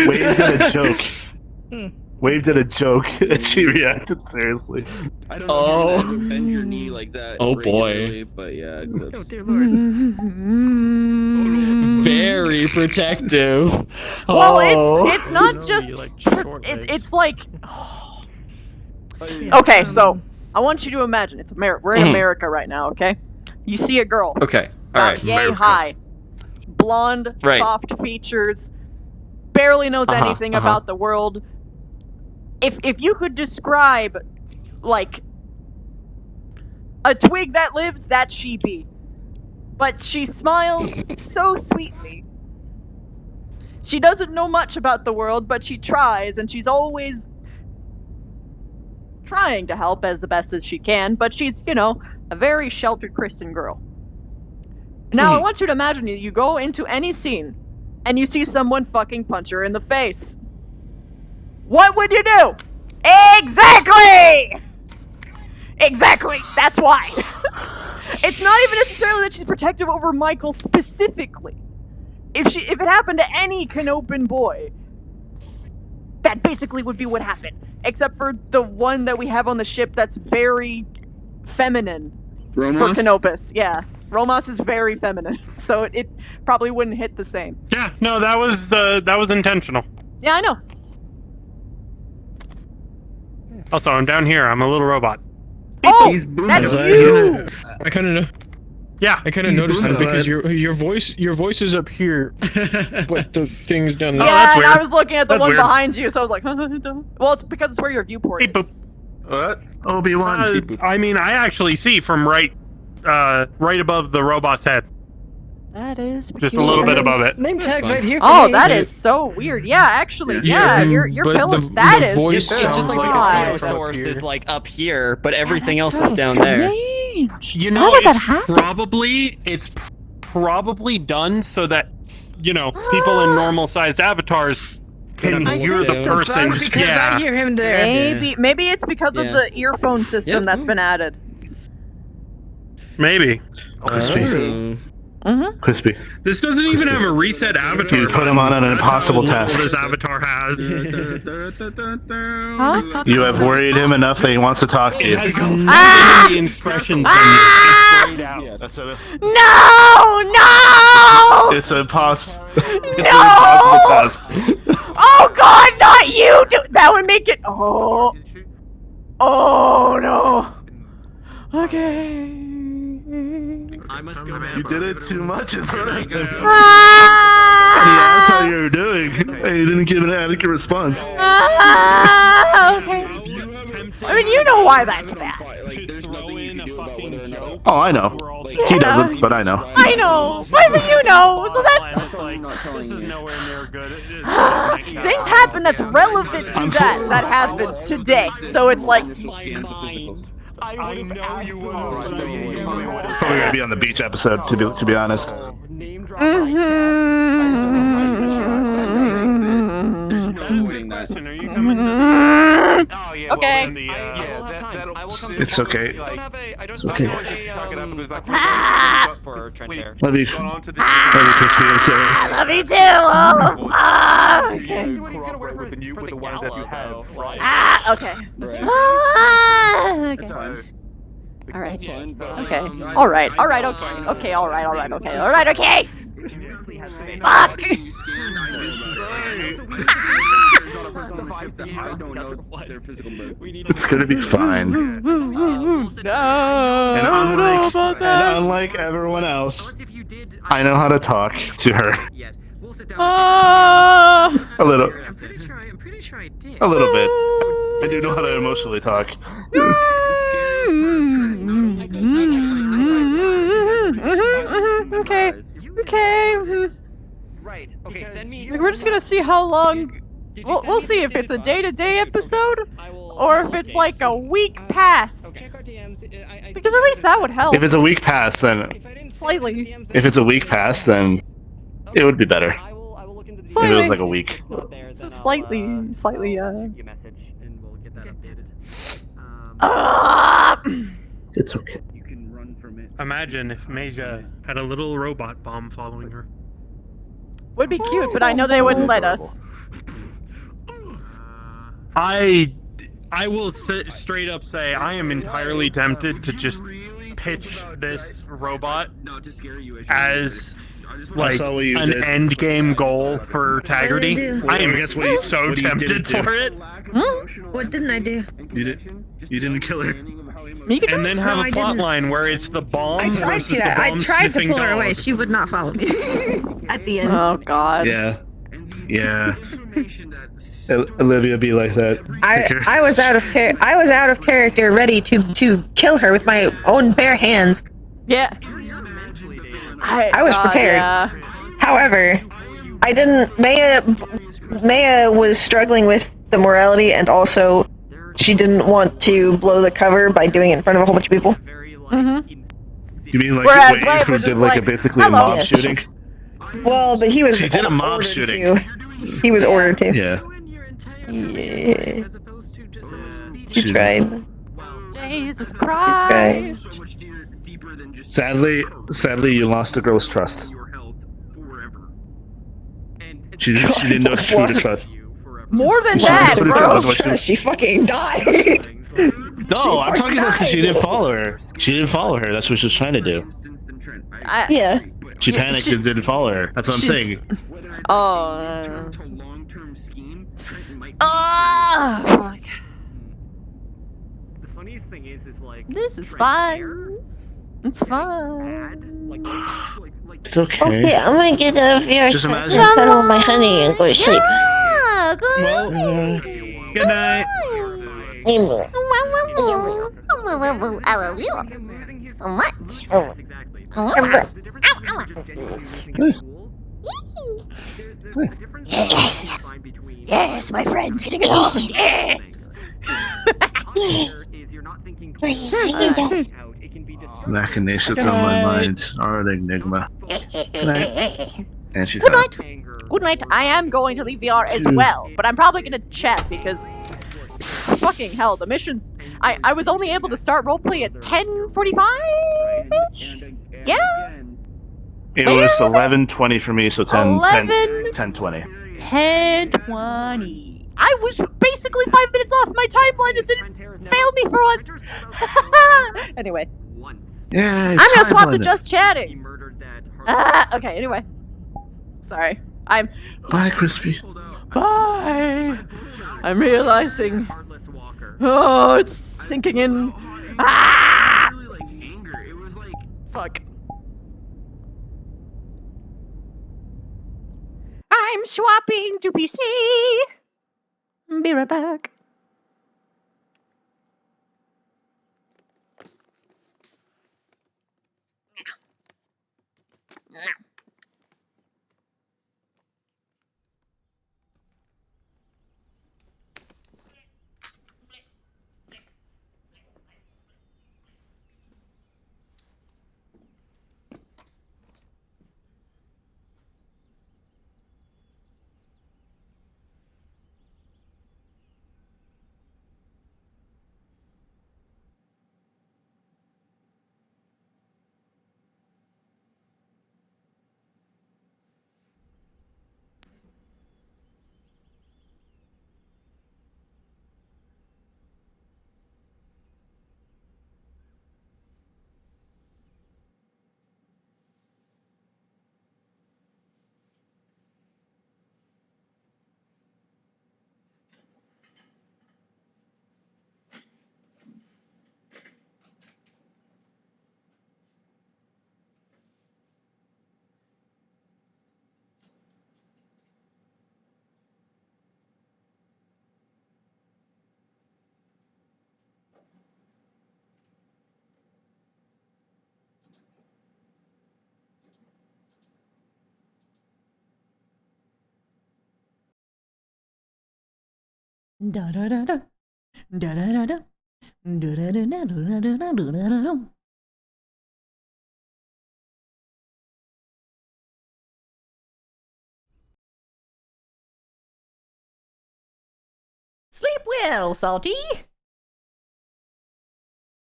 S6: Wave did a joke. Wave did a joke, and she reacted seriously.
S18: I don't know if you guys bend your knee like that.
S17: Oh boy.
S18: regularly, But yeah.
S5: Oh dear lord.
S17: Very protective.
S1: Well, it's not just. It's like. Okay, so I want you to imagine it's America. We're in America right now, okay? You see a girl.
S17: Okay. All right.
S1: Yay high, blonde, soft features, barely knows anything about the world. If you could describe, like, a twig that lives, that's she be. But she smiles so sweetly. She doesn't know much about the world, but she tries, and she's always trying to help as the best as she can, but she's, you know, a very sheltered Christian girl. Now, I want you to imagine you go into any scene, and you see someone fucking punch her in the face. What would you do? Exactly! Exactly! That's why! It's not even necessarily that she's protective over Michael specifically. If it happened to any Canopin boy, that basically would be what happened. Except for the one that we have on the ship that's very feminine.
S18: Romos?
S1: For Canopus, yeah. Romos is very feminine, so it probably wouldn't hit the same.
S13: Yeah, no, that was intentional.
S1: Yeah, I know.
S13: Also, I'm down here. I'm a little robot.
S1: Oh, that's you!
S12: I kind of know.
S13: Yeah,
S12: I kind of noticed that because your voice is up here, but the thing's down there.
S1: Yeah, and I was looking at the one behind you, so I was like, well, it's because it's where your viewport is.
S12: What?
S6: Obi-Wan.
S13: I mean, I actually see from right above the robot's head.
S1: That is
S13: just a little bit above it.
S5: Name tag's right here.
S1: Oh, that is so weird. Yeah, actually, yeah, your pillow status.
S17: It's just like the power source is like up here, but everything else is down there.
S13: You know, it's probably done so that, you know, people in normal-sized avatars can hear the person.
S5: Because I hear him there.
S1: Maybe it's because of the earphone system that's been added.
S13: Maybe.
S6: Crispy.
S12: This doesn't even have a reset avatar.
S6: You put him on an impossible task.
S12: This avatar has.
S6: You have worried him enough that he wants to talk to you.
S13: The expressions straight out.
S6: That's it.
S1: No!
S6: It's a impossible task.
S1: Oh God, not you! That would make it. Oh no. Okay.
S17: I must go.
S6: You did it too much in front of him. He asked how you were doing, and you didn't give an adequate response.
S1: Okay. I mean, you know why that's bad.
S6: Oh, I know. He doesn't, but I know.
S1: I know. I mean, you know. So that's
S13: This is nowhere near good.
S1: things happen that's relevant to that happened today. So it's like.
S13: I know you would.
S6: Probably gonna be on the beach episode, to be honest.
S1: Okay.
S6: It's okay. It's okay. Love you. Love you, Crispy. I'm sorry.
S1: Love you too. Okay. Okay. Okay. All right. Okay. All right. All right. Okay. Okay. All right. All right. Okay. All right. Okay. Fuck!
S10: It's gonna be fine. And unlike everyone else, I know how to talk to her. A little. A little bit. I do know how to emotionally talk.
S1: Okay. Okay.
S9: Right. Okay. Send me.
S1: We're just gonna see how long. We'll see if it's a day-to-day episode, or if it's like a week past. Because at least that would help.
S10: If it's a week past, then
S1: Slightly.
S10: if it's a week past, then it would be better. If it was like a week.
S1: So slightly.
S10: It's okay.
S13: Imagine if MAJ had a little robot bomb following her.
S1: Would be cute, but I know they wouldn't let us.
S13: I will straight up say I am entirely tempted to just pitch this robot as like an end game goal for Taggarty. I am so tempted for it.
S14: What didn't I do?
S10: You didn't kill her.
S13: And then have a plot line where it's the bomb
S14: I tried
S13: versus
S14: to.
S13: the bomb
S14: I tried to
S13: sniffing
S14: pull her
S13: dog.
S14: away. She would not follow me. At the end.
S1: Oh God.
S10: Yeah. Yeah. Olivia be like that.
S14: I was out of character, ready to kill her with my own bare hands.
S1: Yeah.
S14: I was prepared.
S1: Yeah.
S14: However, I didn't. Maya was struggling with the morality, and also she didn't want to blow the cover by doing it in front of a whole bunch of people.
S1: Mm-hmm.
S10: You mean like
S1: Whereas
S10: wait, who
S1: was
S10: did
S1: just
S10: like a
S1: like,
S10: basically a
S1: hello.
S10: mob
S14: Yes.
S10: shooting?
S14: Well, but he was.
S10: She did a mob
S14: ordered
S10: shooting.
S14: to. He was ordered to.
S10: Yeah.
S14: Yeah. She tried.
S1: Jesus Christ.
S10: Sadly, you lost the girl's trust. She didn't know who to trust.
S1: More than
S10: She
S1: that,
S10: lost
S1: bro.
S10: the trust.
S14: She fucking died.
S10: No, I'm talking about because she didn't follow her. She didn't follow her. That's what she was trying to do.
S14: Yeah.
S10: She panicked and didn't follow her. That's what I'm
S1: she's-
S10: saying.
S1: Oh. Ah, fuck.
S9: The funniest thing is like
S1: This is fine. It's fine.
S10: It's okay.
S14: Okay, I'm gonna get a VR
S10: Just
S14: set
S10: imagine-
S14: and cuddle my honey and go to sleep.
S1: Ah, good.
S10: Well,
S13: Good night.
S1: Yes. Yes, my friend's hitting it off. Yes.
S10: Machinations on my mind are an enigma. And she's
S1: Good
S10: out.
S1: night. Good night. I am going to leave VR as well, but I'm probably gonna chat because fucking hell, the mission. I was only able to start roleplay at 10:45-ish? Yeah?
S10: It was 11:20 for me, so 10:20.
S1: 10:20. I was basically 5 minutes off my timeline as it failed me for once. Anyway.
S10: Yeah,
S1: I'm gonna swap to just chatting. Okay, anyway. Sorry.
S10: Bye, Crispy.
S1: Bye! I'm realizing. Oh, it's sinking in. Ah! Fuck. I'm swapping to PC. Be right back. Da da da da. Da da da da. Da da da da da da da da da da. Sleep well, Salty!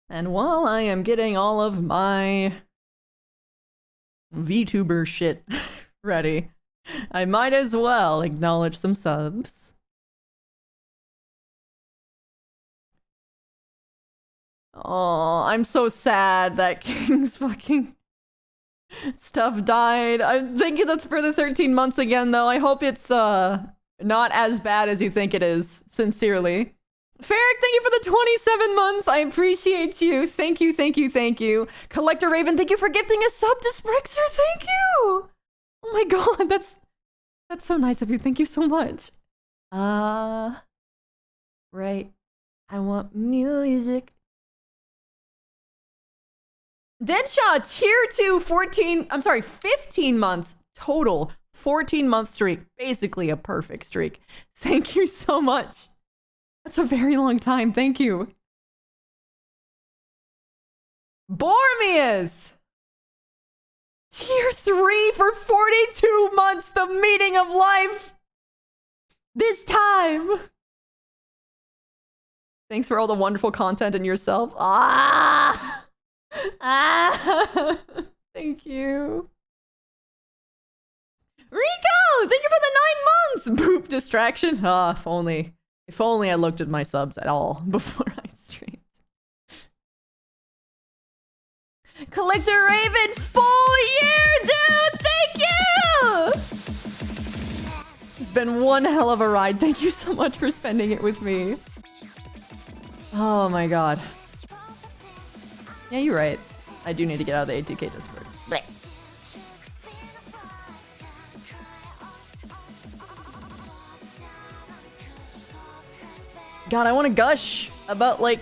S1: And while I am getting all of my VTuber shit ready, I might as well acknowledge some subs. Oh, I'm so sad that King's fucking stuff died. Thank you for the 13 months again, though. I hope it's not as bad as you think it is. Sincerely. Ferric, thank you for the 27 months. I appreciate you. Thank you, thank you, thank you. Collector Raven, thank you for gifting a sub to Sprixer. Thank you. Oh my god, that's so nice of you. Thank you so much. Right. I want music. Deadshaw, tier 2, 15 months total. 14-month streak. Basically a perfect streak. Thank you so much. That's a very long time. Thank you. Bormius! Tier 3 for 42 months. The meaning of life. This time. Thanks for all the wonderful content and yourself. Thank you. Rico, thank you for the 9 months. Boop distraction. If only I looked at my subs at all before I streamed. Collector Raven, full year, dude. Thank you. It's been one hell of a ride. Thank you so much for spending it with me. Oh my god. Yeah, you're right. I do need to get out of the ATK Discord. Blech. God, I want to gush about, like,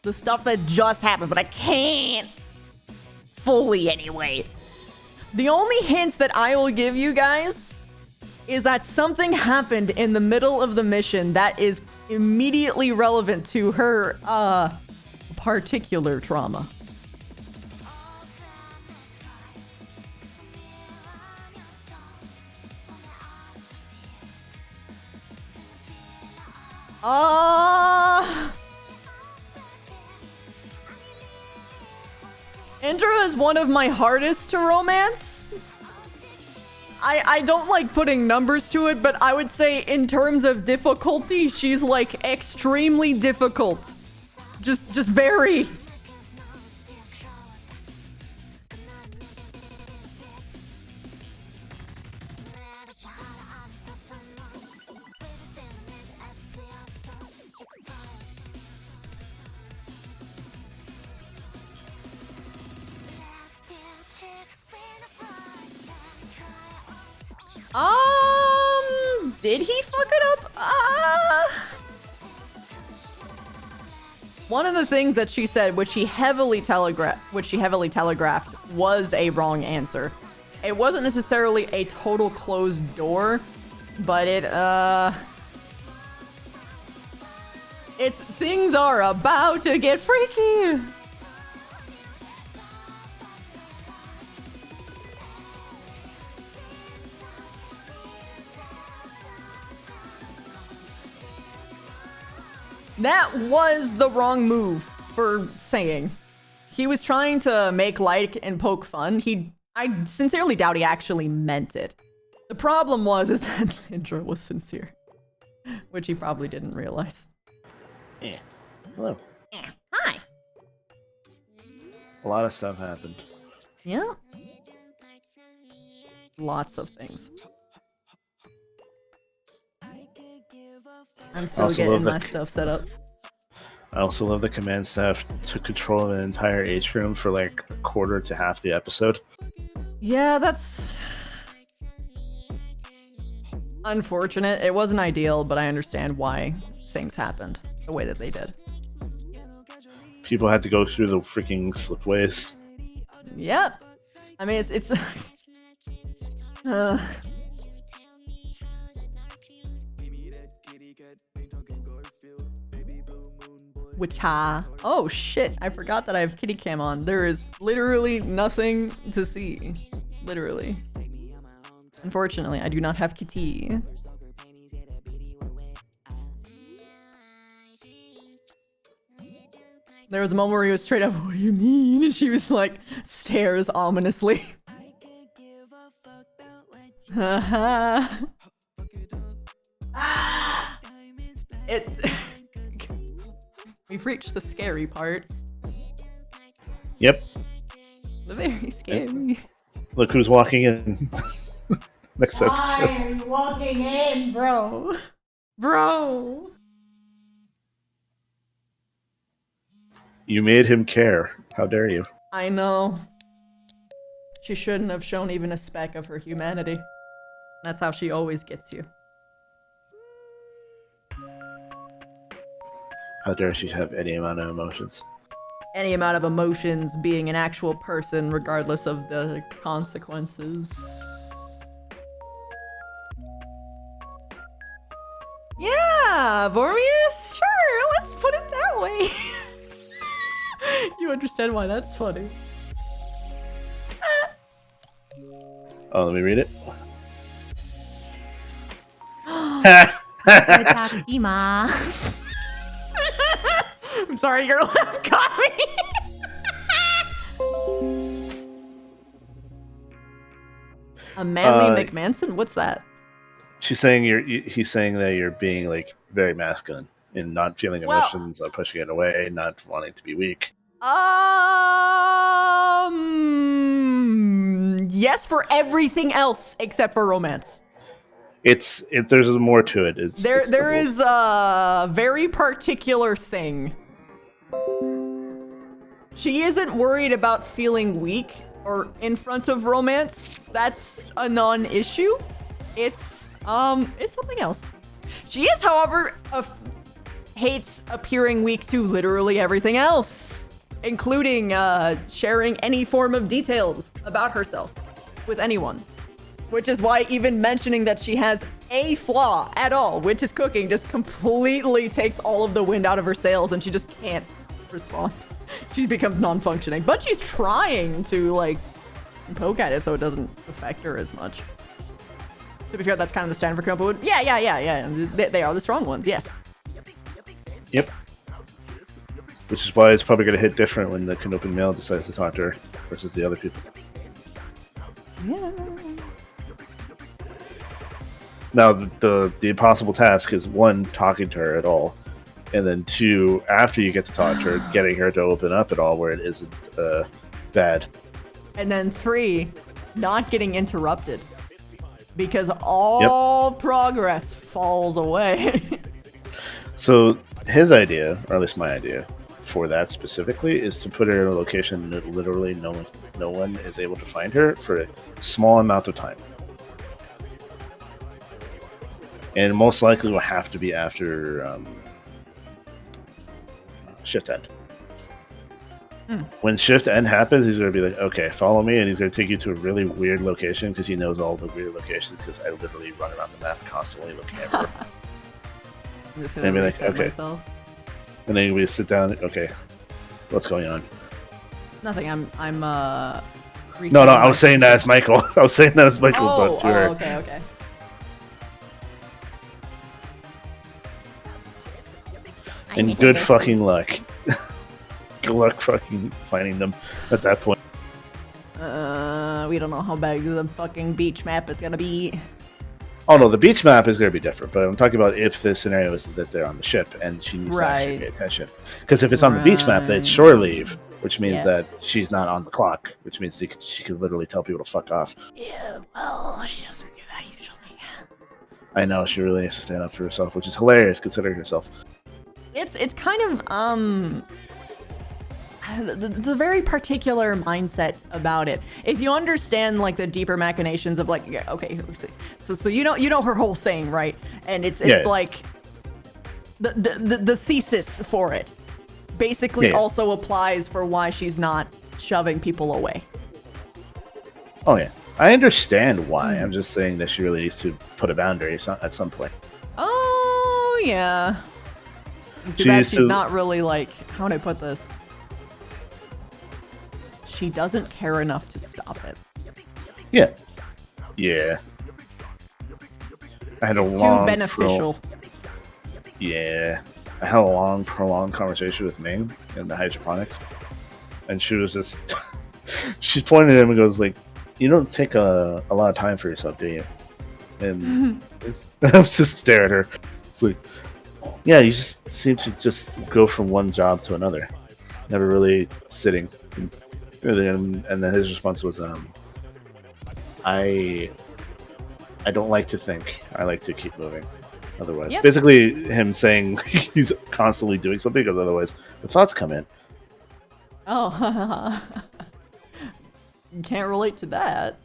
S1: the stuff that just happened, but I can't fully anyway. The only hints that I will give you guys is that something happened in the middle of the mission that is immediately relevant to her, particular trauma. Indra is one of my hardest to romance. I don't like putting numbers to it, but I would say in terms of difficulty, she's like extremely difficult. Just very. Did he fuck it up? One of the things that she said, which she heavily telegraphed, was a wrong answer. It wasn't necessarily a total closed door, but things are about to get freaky. That was the wrong move for saying. He was trying to make light and poke fun. I sincerely doubt he actually meant it. The problem is that Indra was sincere, which he probably didn't realize.
S10: Yeah. Hello.
S1: Hi.
S10: A lot of stuff happened.
S1: Yeah. Lots of things. I'm still getting my stuff set up.
S10: I also love the command staff took control of an entire H room for like a quarter to half the episode.
S1: Yeah, that's unfortunate. It wasn't ideal, but I understand why things happened the way that they did.
S10: People had to go through the freaking slipways.
S1: Yep. I mean, it's Wicha. Oh shit, I forgot that I have kitty cam on. There is literally nothing to see. Literally. Unfortunately, I do not have kitty. There was a moment where he was straight up, what do you mean? And she was like, stares ominously. Haha. We've reached the scary part.
S11: Yep.
S1: The very scary.
S11: Look who's walking in. Next episode.
S1: Why are you walking in, bro? Bro.
S11: You made him care. How dare you?
S1: I know. She shouldn't have shown even a speck of her humanity. That's how she always gets you.
S11: How dare she have any amount of emotions?
S1: Any amount of emotions, being an actual person, regardless of the consequences. Yeah, Vormius? Sure, let's put it that way. You understand why that's funny.
S11: Oh, let me read it.
S1: I'm sorry, your laugh got me. A manly McManson? What's that?
S11: She's saying he's saying that you're being like very masculine in not feeling emotions, not pushing it away, not wanting to be weak.
S1: Yes, for everything else except for romance.
S11: There's more to it.
S1: There is a very particular thing. She isn't worried about feeling weak or in front of romance. That's a non-issue. It's something else. She is, however, hates appearing weak to literally everything else, including sharing any form of details about herself with anyone. Which is why even mentioning that she has a flaw at all, which is cooking, just completely takes all of the wind out of her sails and she just can't respond. She becomes non-functioning. But she's trying to, like, poke at it so it doesn't affect her as much. To be fair, that's kind of the standard for Kumpa. Yeah. They are the strong ones, yes.
S11: Yep. Which is why it's probably going to hit different when the Canopian male decides to talk to her versus the other people.
S1: Yeah.
S11: Now, the impossible task is, one, talking to her at all, and then two, after you get to talk to her, getting her to open up at all where it isn't bad.
S1: And then three, not getting interrupted. Because all progress falls away.
S11: So his idea, or at least my idea, for that specifically, is to put her in a location that literally no one is able to find her for a small amount of time. And most likely will have to be after shift end. When shift end happens, he's going to be like, okay, follow me, and he's going to take you to a really weird location because he knows all the weird locations because I literally run around the map constantly looking at her. And be like, okay. Myself. And then we sit down, okay, what's going on?
S1: Nothing, I'm
S11: No, I was saying that as Michael. I was saying that as Michael, but to her.
S1: Okay.
S11: And good fucking luck. Good luck fucking finding them at that point.
S1: We don't know how big the fucking beach map is gonna be.
S11: Oh no, the beach map is gonna be different, but I'm talking about if the scenario is that they're on the ship and she needs to actually pay attention. Because if it's on the beach map, then it's shore leave, which means that she's not on the clock, which means she could literally tell people to fuck off.
S1: Yeah, well, she doesn't do that usually.
S11: I know, she really needs to stand up for herself, which is hilarious considering herself.
S1: It's kind of it's a very particular mindset about it. If you understand like the deeper machinations of like, okay, so you know her whole thing, right? And it's like the thesis for it basically also applies for why she's not shoving people away.
S11: Oh yeah, I understand why. I'm just saying that she really needs to put a boundary at some point.
S1: Oh yeah. Too bad she's not really like, how would I put this? She doesn't care enough to stop it.
S11: Yeah. Yeah. I had a long,
S1: too beneficial.
S11: Yeah. I had a long, prolonged conversation with Ming in the hydroponics. And she was just... She's pointing at him and goes like, you don't take a lot of time for yourself, do you? And I was just staring at her. It's like, yeah, you just seem to just go from one job to another. Never really sitting. And then his response was, I don't like to think. I like to keep moving. Otherwise,
S1: Yep.
S11: basically him saying he's constantly doing something because otherwise the thoughts come in.
S1: Oh, you can't relate to that.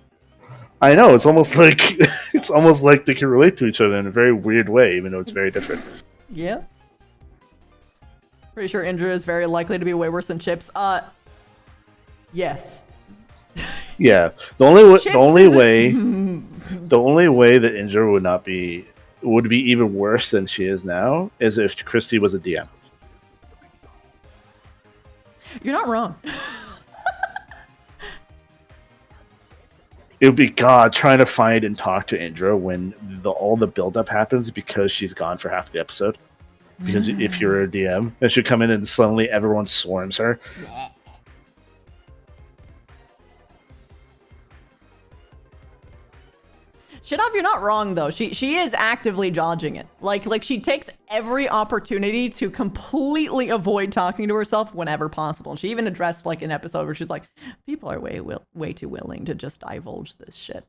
S11: I know, it's almost like they can relate to each other in a very weird way, even though it's very different.
S1: Yeah. Pretty sure Indra is very likely to be way worse than Chips. Yes.
S11: Yeah, the only way that Indra would be even worse than she is now is if Christy was a DM.
S1: You're not wrong.
S11: It would be God trying to find and talk to Indra when all the buildup happens because she's gone for half the episode. Because if you're a DM, and she come in and suddenly everyone swarms her.
S1: Shidov, you're not wrong though. She is actively dodging it. Like she takes every opportunity to completely avoid talking to herself whenever possible. She even addressed like an episode where she's like, people are way too willing to just divulge this shit.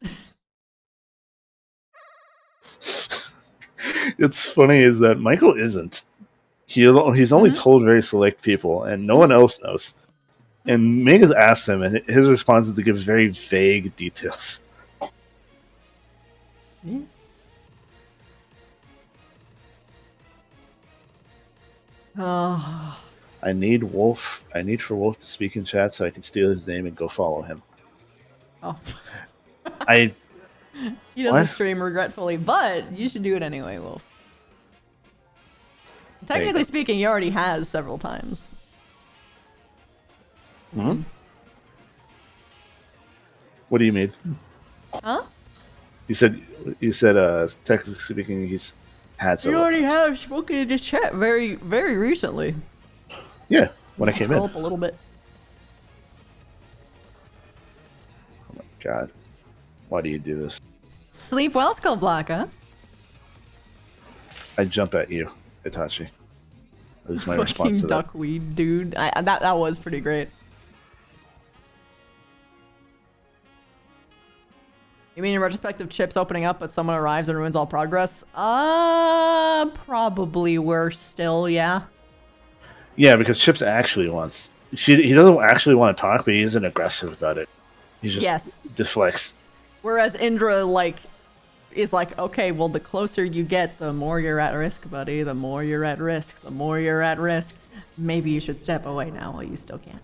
S11: It's funny is that Michael isn't. He's only told very select people, and no one else knows. And Meg has asked him, and his response is to give very vague details.
S1: Yeah. Oh.
S11: I need for Wolf to speak in chat so I can steal his name and go follow him.
S1: Oh. He doesn't
S11: What?
S1: stream regretfully, but you should do it anyway, Wolf. Technically speaking, he already has several times.
S11: Hmm? What do you mean?
S1: Huh?
S11: You said technically speaking he's had
S1: You
S11: several.
S1: already have spoken in this chat very, very recently.
S11: Yeah, when I came in.
S1: Scroll up a little bit.
S11: Oh my god. Why do you do this?
S1: Sleep well, Skull Black, huh?
S11: I jump at you, Itachi. At least my
S1: Fucking
S11: response to that.
S1: duckweed, dude. That was pretty great. You mean in retrospective, Chips opening up, but someone arrives and ruins all progress? Probably worse still, yeah.
S11: Yeah, because Chips actually wants. He doesn't actually want to talk, but he isn't aggressive about it. He just deflects.
S1: Whereas Indra, like, is like, okay, well, the closer you get, the more you're at risk, buddy. The more you're at risk. The more you're at risk. Maybe you should step away now while you still can.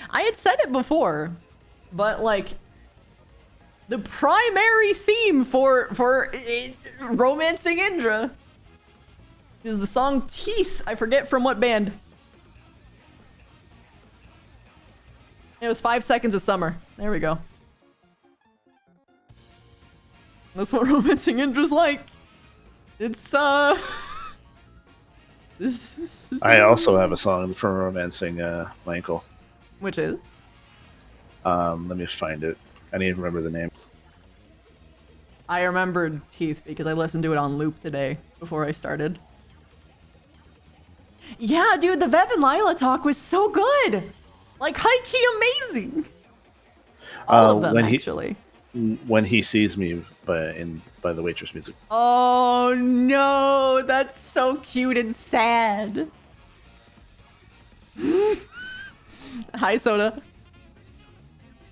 S1: I had said it before, but like the primary theme for romancing Indra is the song Teeth. I forget from what band. It was 5 Seconds of Summer. There we go. That's what romancing Indra's like. It's this
S11: I also have a song for romancing Michael.
S1: Which is?
S11: Let me find it. I need to remember the name.
S1: I remembered Teeth because I listened to it on loop today before I started. Yeah, dude, the Vev and Lila talk was so good. Like, high-key amazing. All of them, actually.
S11: When he sees me by the waitress music.
S1: Oh, no. That's so cute and sad. Hi, Soda.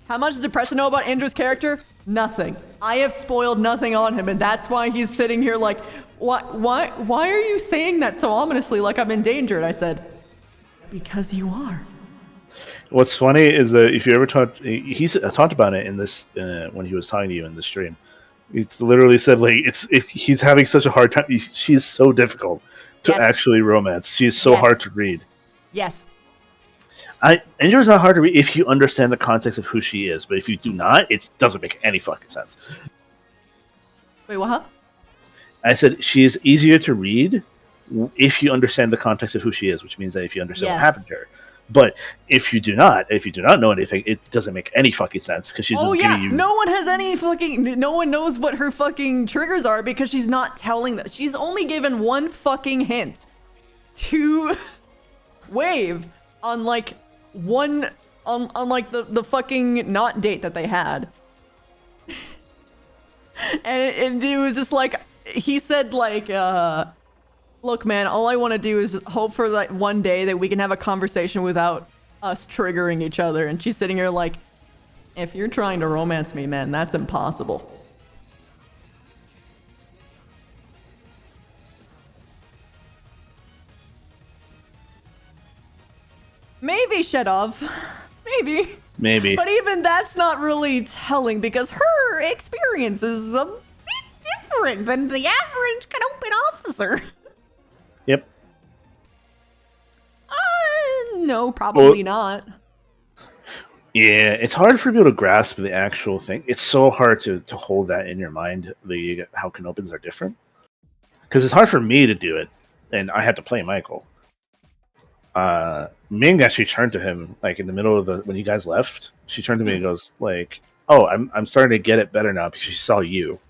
S1: How much does Depressor know about Indra's character? Nothing. I have spoiled nothing on him, and that's why he's sitting here like, why are you saying that so ominously like I'm endangered? I said, because you are.
S11: What's funny is that if you ever talked, he talked about it in this when he was talking to you in the stream. It's literally said like he's having such a hard time. She's so difficult to actually romance. She's so hard to read.
S1: Yes.
S11: Indra's not hard to read if you understand the context of who she is, but if you do not, it doesn't make any fucking sense.
S1: Wait, what?
S11: I said she is easier to read if you understand the context of who she is, which means that if you understand what happened to her. But if you do not know anything, it doesn't make any fucking sense because she's just giving you.
S1: No one has any fucking. No one knows what her fucking triggers are because she's not telling that. She's only given one fucking hint to Wave on like on like the fucking not date that they had, and it was just like he said like look, man, all I want to do is hope for that one day that we can have a conversation without us triggering each other. And she's sitting here like, if you're trying to romance me, man, that's impossible. Maybe Shedov. Maybe. But even that's not really telling because her experience is a bit different than the average Canopian officer.
S11: Yep.
S1: No, probably not.
S11: Yeah, it's hard for people to grasp the actual thing. It's so hard to hold that in your mind, how Canopans are different. Because it's hard for me to do it, and I had to play Michael. Ming actually turned to him, like, in the middle of when you guys left. She turned to me and goes, like, oh, I'm starting to get it better now because she saw you.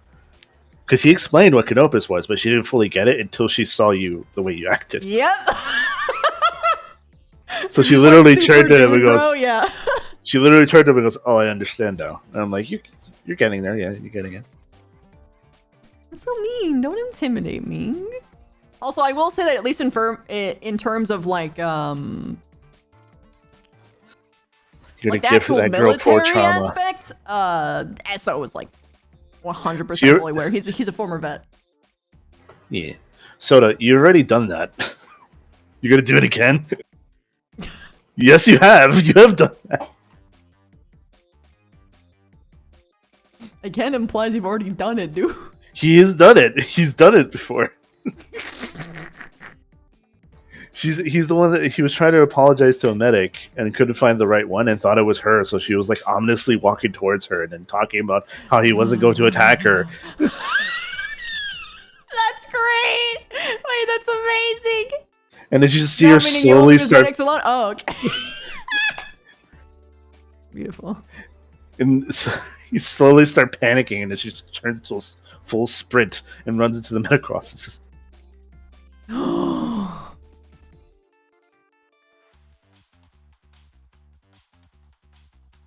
S11: Because he explained what Canopus was, but she didn't fully get it until she saw you the way you acted.
S1: Yep.
S11: So she literally turned to him and goes,
S1: yeah.
S11: She literally turned to him and goes, oh, I understand now. And I'm like, you're getting there. Yeah, you're getting it.
S1: That's so mean. Don't intimidate me. Also, I will say that at least in terms of like
S11: you're
S1: like
S11: gonna give that girl poor trauma.
S1: Aspect, SO is like 100% fully aware. He's a former vet.
S11: Yeah. Soda, you've already done that. You're gonna do it again? Yes, you have. You have done that.
S1: Again implies you've already done it, dude.
S11: He has done it. He's done it before. He's the one that he was trying to apologize to a medic and couldn't find the right one and thought it was her, so she was like ominously walking towards her and then talking about how he wasn't going to attack her.
S1: That's great. Wait, that's amazing.
S11: And then you just see her slowly start.
S1: Oh, okay. Beautiful.
S11: And so you slowly start panicking, and then she just turns into a full sprint and runs into the medical offices.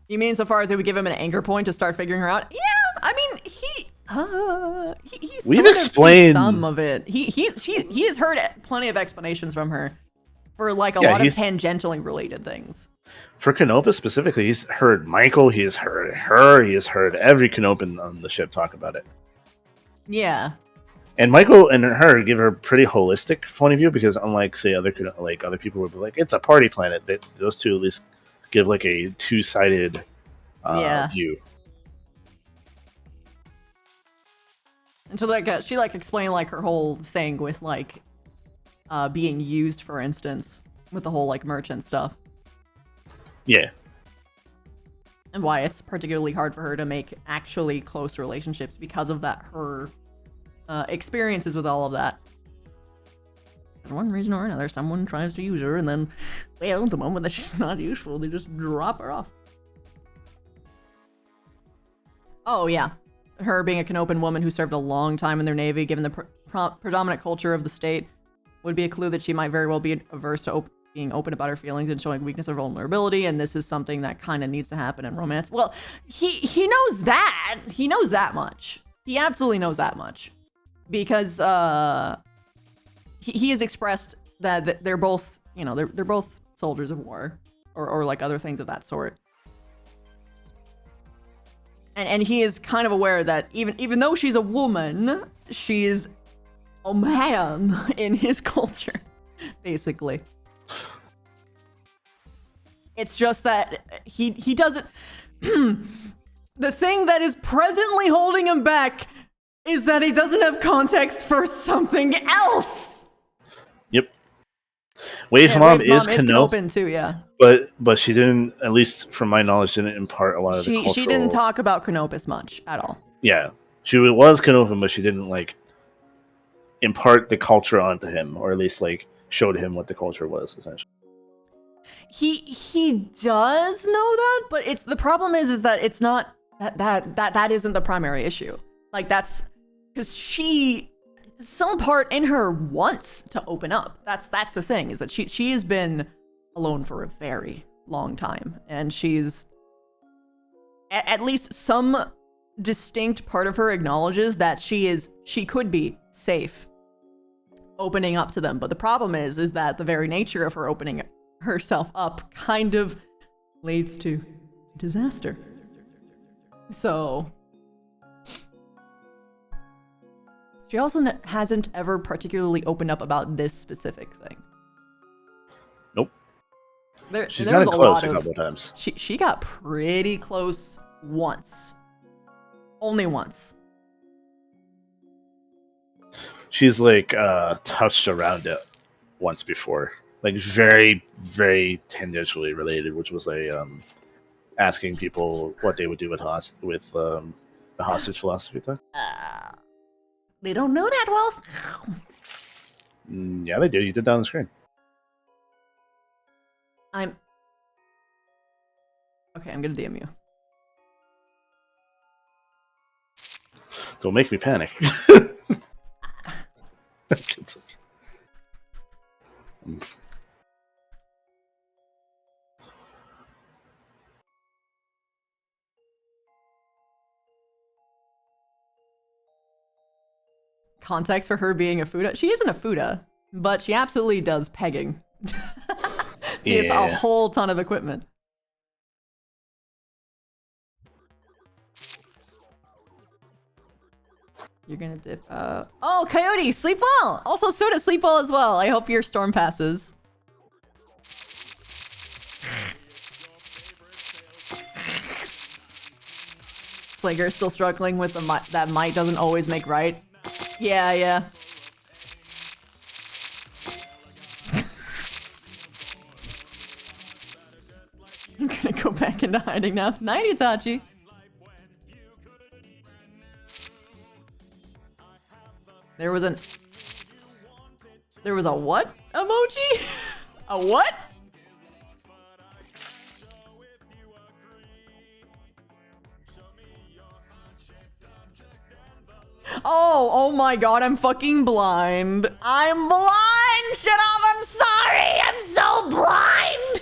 S1: You mean so far as it would give him an anchor point to start figuring her out? Yeah, I mean he's
S11: we've explained
S1: some of it. He has heard plenty of explanations from her for like a lot of tangentially related things.
S11: For Canopus specifically, he's heard Michael, he has heard her, he has heard every Canopan on the ship talk about it.
S1: Yeah.
S11: And Michael and her give her a pretty holistic point of view because unlike say other people would be like, it's a party planet, those two at least give like a two-sided view.
S1: And so like she like explained like her whole thing with like being used, for instance, with the whole like merchant stuff.
S11: Yeah.
S1: And why it's particularly hard for her to make actually close relationships because of that her experiences with all of that. For one reason or another, someone tries to use her, and then, well, the moment that she's not useful, they just drop her off. Oh, yeah. Her being a Canopan woman who served a long time in their navy, given the predominant culture of the state, would be a clue that she might very well be averse to being open about her feelings and showing weakness or vulnerability, and this is something that kind of needs to happen in romance. Well, he knows that. He knows that much. He absolutely knows that much. Because, he has expressed that they're both, you know, they're both soldiers of war, or like other things of that sort. And he is kind of aware that even though she's a woman, she's a man in his culture, basically. It's just that he doesn't. The thing that is presently holding him back is that he doesn't have context for something else.
S11: Yep. Wave's mom is
S1: Canopen too, yeah.
S11: But she didn't, at least from my knowledge, didn't impart a lot of the cultural...
S1: She didn't talk about Canopus much at all.
S11: Yeah. She was Canopen, but she didn't, like, impart the culture onto him, or at least, like, showed him what the culture was, essentially.
S1: He does know that, but it's the problem is that it's not that isn't the primary issue. Like, that's because some part in her wants to open up. That's the thing, is that she has been alone for a very long time, and she's at least some distinct part of her acknowledges that she could be safe opening up to them. But the problem is that the very nature of her opening herself up kind of leads to disaster. So she also hasn't ever particularly opened up about this specific thing.
S11: Nope.
S1: She's
S11: gotten close a couple times.
S1: She got pretty close once. Only once.
S11: She's like touched around it once before. Like very, very tangentially related, which was asking people what they would do with the hostage philosophy thing.
S1: They don't know that, Wolf.
S11: Yeah, they do. You did that on the screen.
S1: I'm gonna DM you.
S11: Don't make me panic.
S1: Context for her being a Fuda. She isn't a Fuda, but she absolutely does pegging. She has a whole ton of equipment. You're gonna dip. Oh, Coyote, sleep well. Also, Soda, sleep well as well. I hope your storm passes. Slager still struggling with that might doesn't always make right. Yeah. I'm gonna go back into hiding now. Night, Itachi. There was a what emoji? A what? Oh my god, I'm fucking blind. I'm blind! Shut up, I'm sorry! I'm so blind!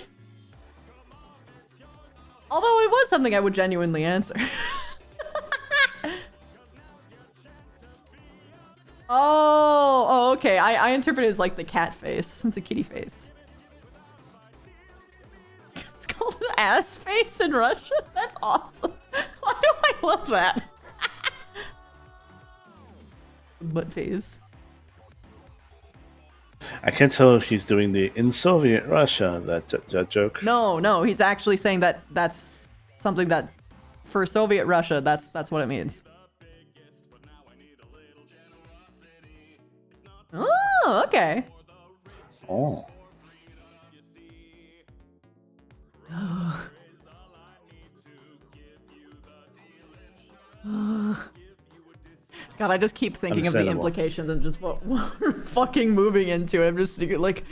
S1: Although it was something I would genuinely answer. Oh, okay. I interpret it as like the cat face. It's a kitty face. It's called the ass face in Russia? That's awesome. Why do I love that? Butt face.
S11: I can't tell if he's doing the in Soviet Russia, that joke.
S1: No, he's actually saying that that's something that for Soviet Russia, that's what it means. Oh, okay.
S11: Oh.
S1: God, I just keep thinking of the implications and just what we're fucking moving into. I'm just like...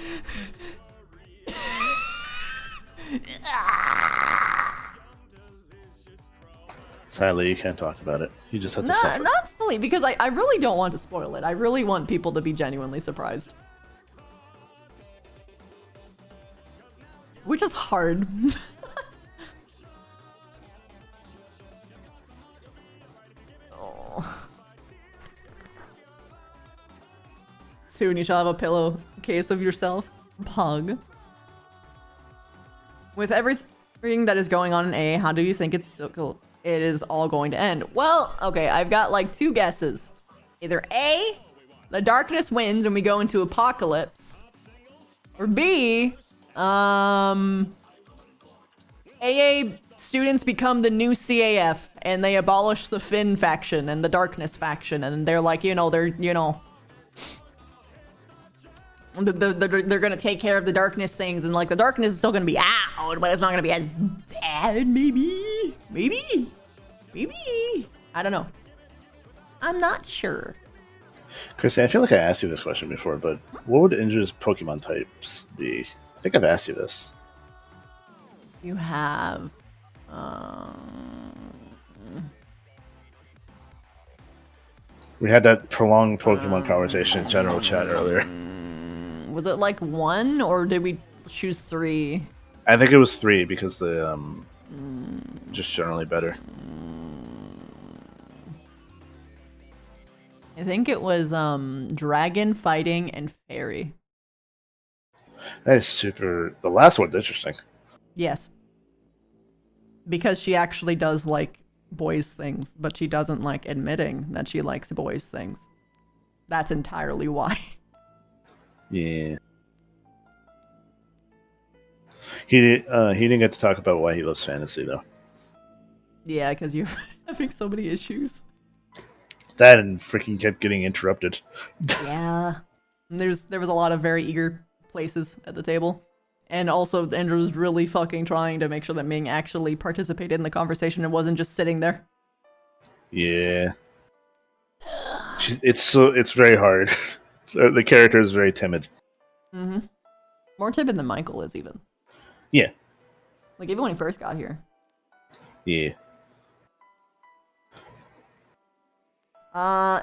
S11: Sadly, you can't talk about it. You just have to suffer.
S1: Not fully, because I really don't want to spoil it. I really want people to be genuinely surprised. Which is hard. Oh. Soon you shall have a pillowcase of yourself. Pug. With everything that is going on in A, how do you think it is all going to end? Well, okay, I've got like two guesses. Either A, the darkness wins and we go into apocalypse. Or B, AA students become the new CAF and they abolished the Finn faction and the Darkness faction, and they're like, they're gonna take care of the Darkness things, and like the Darkness is still gonna be out, but it's not gonna be as bad. Maybe. I don't know. I'm not sure.
S11: Chrissy, I feel like I asked you this question before, but what would Indra's Pokemon types be? I think I've asked you this.
S1: You have,
S11: We had that prolonged Pokemon conversation in general chat earlier.
S1: was it like 1, or did we choose 3?
S11: I think it was 3 because the just generally better.
S1: I think it was Dragon, Fighting, and Fairy.
S11: That is super. The last one's interesting.
S1: Yes. Because she actually does like boys things, but she doesn't like admitting that she likes boys things. That's entirely why.
S11: Yeah. He didn't get to talk about why he loves fantasy though.
S1: Yeah, because you're having so many issues.
S11: That and freaking kept getting interrupted.
S1: Yeah. And there was a lot of very eager places at the table. And also, Andrew was really fucking trying to make sure that Ming actually participated in the conversation and wasn't just sitting there.
S11: Yeah. It's very hard. The character is very timid.
S1: Mm-hmm. More timid than Michael is, even.
S11: Yeah.
S1: Like, even when he first got here.
S11: Yeah.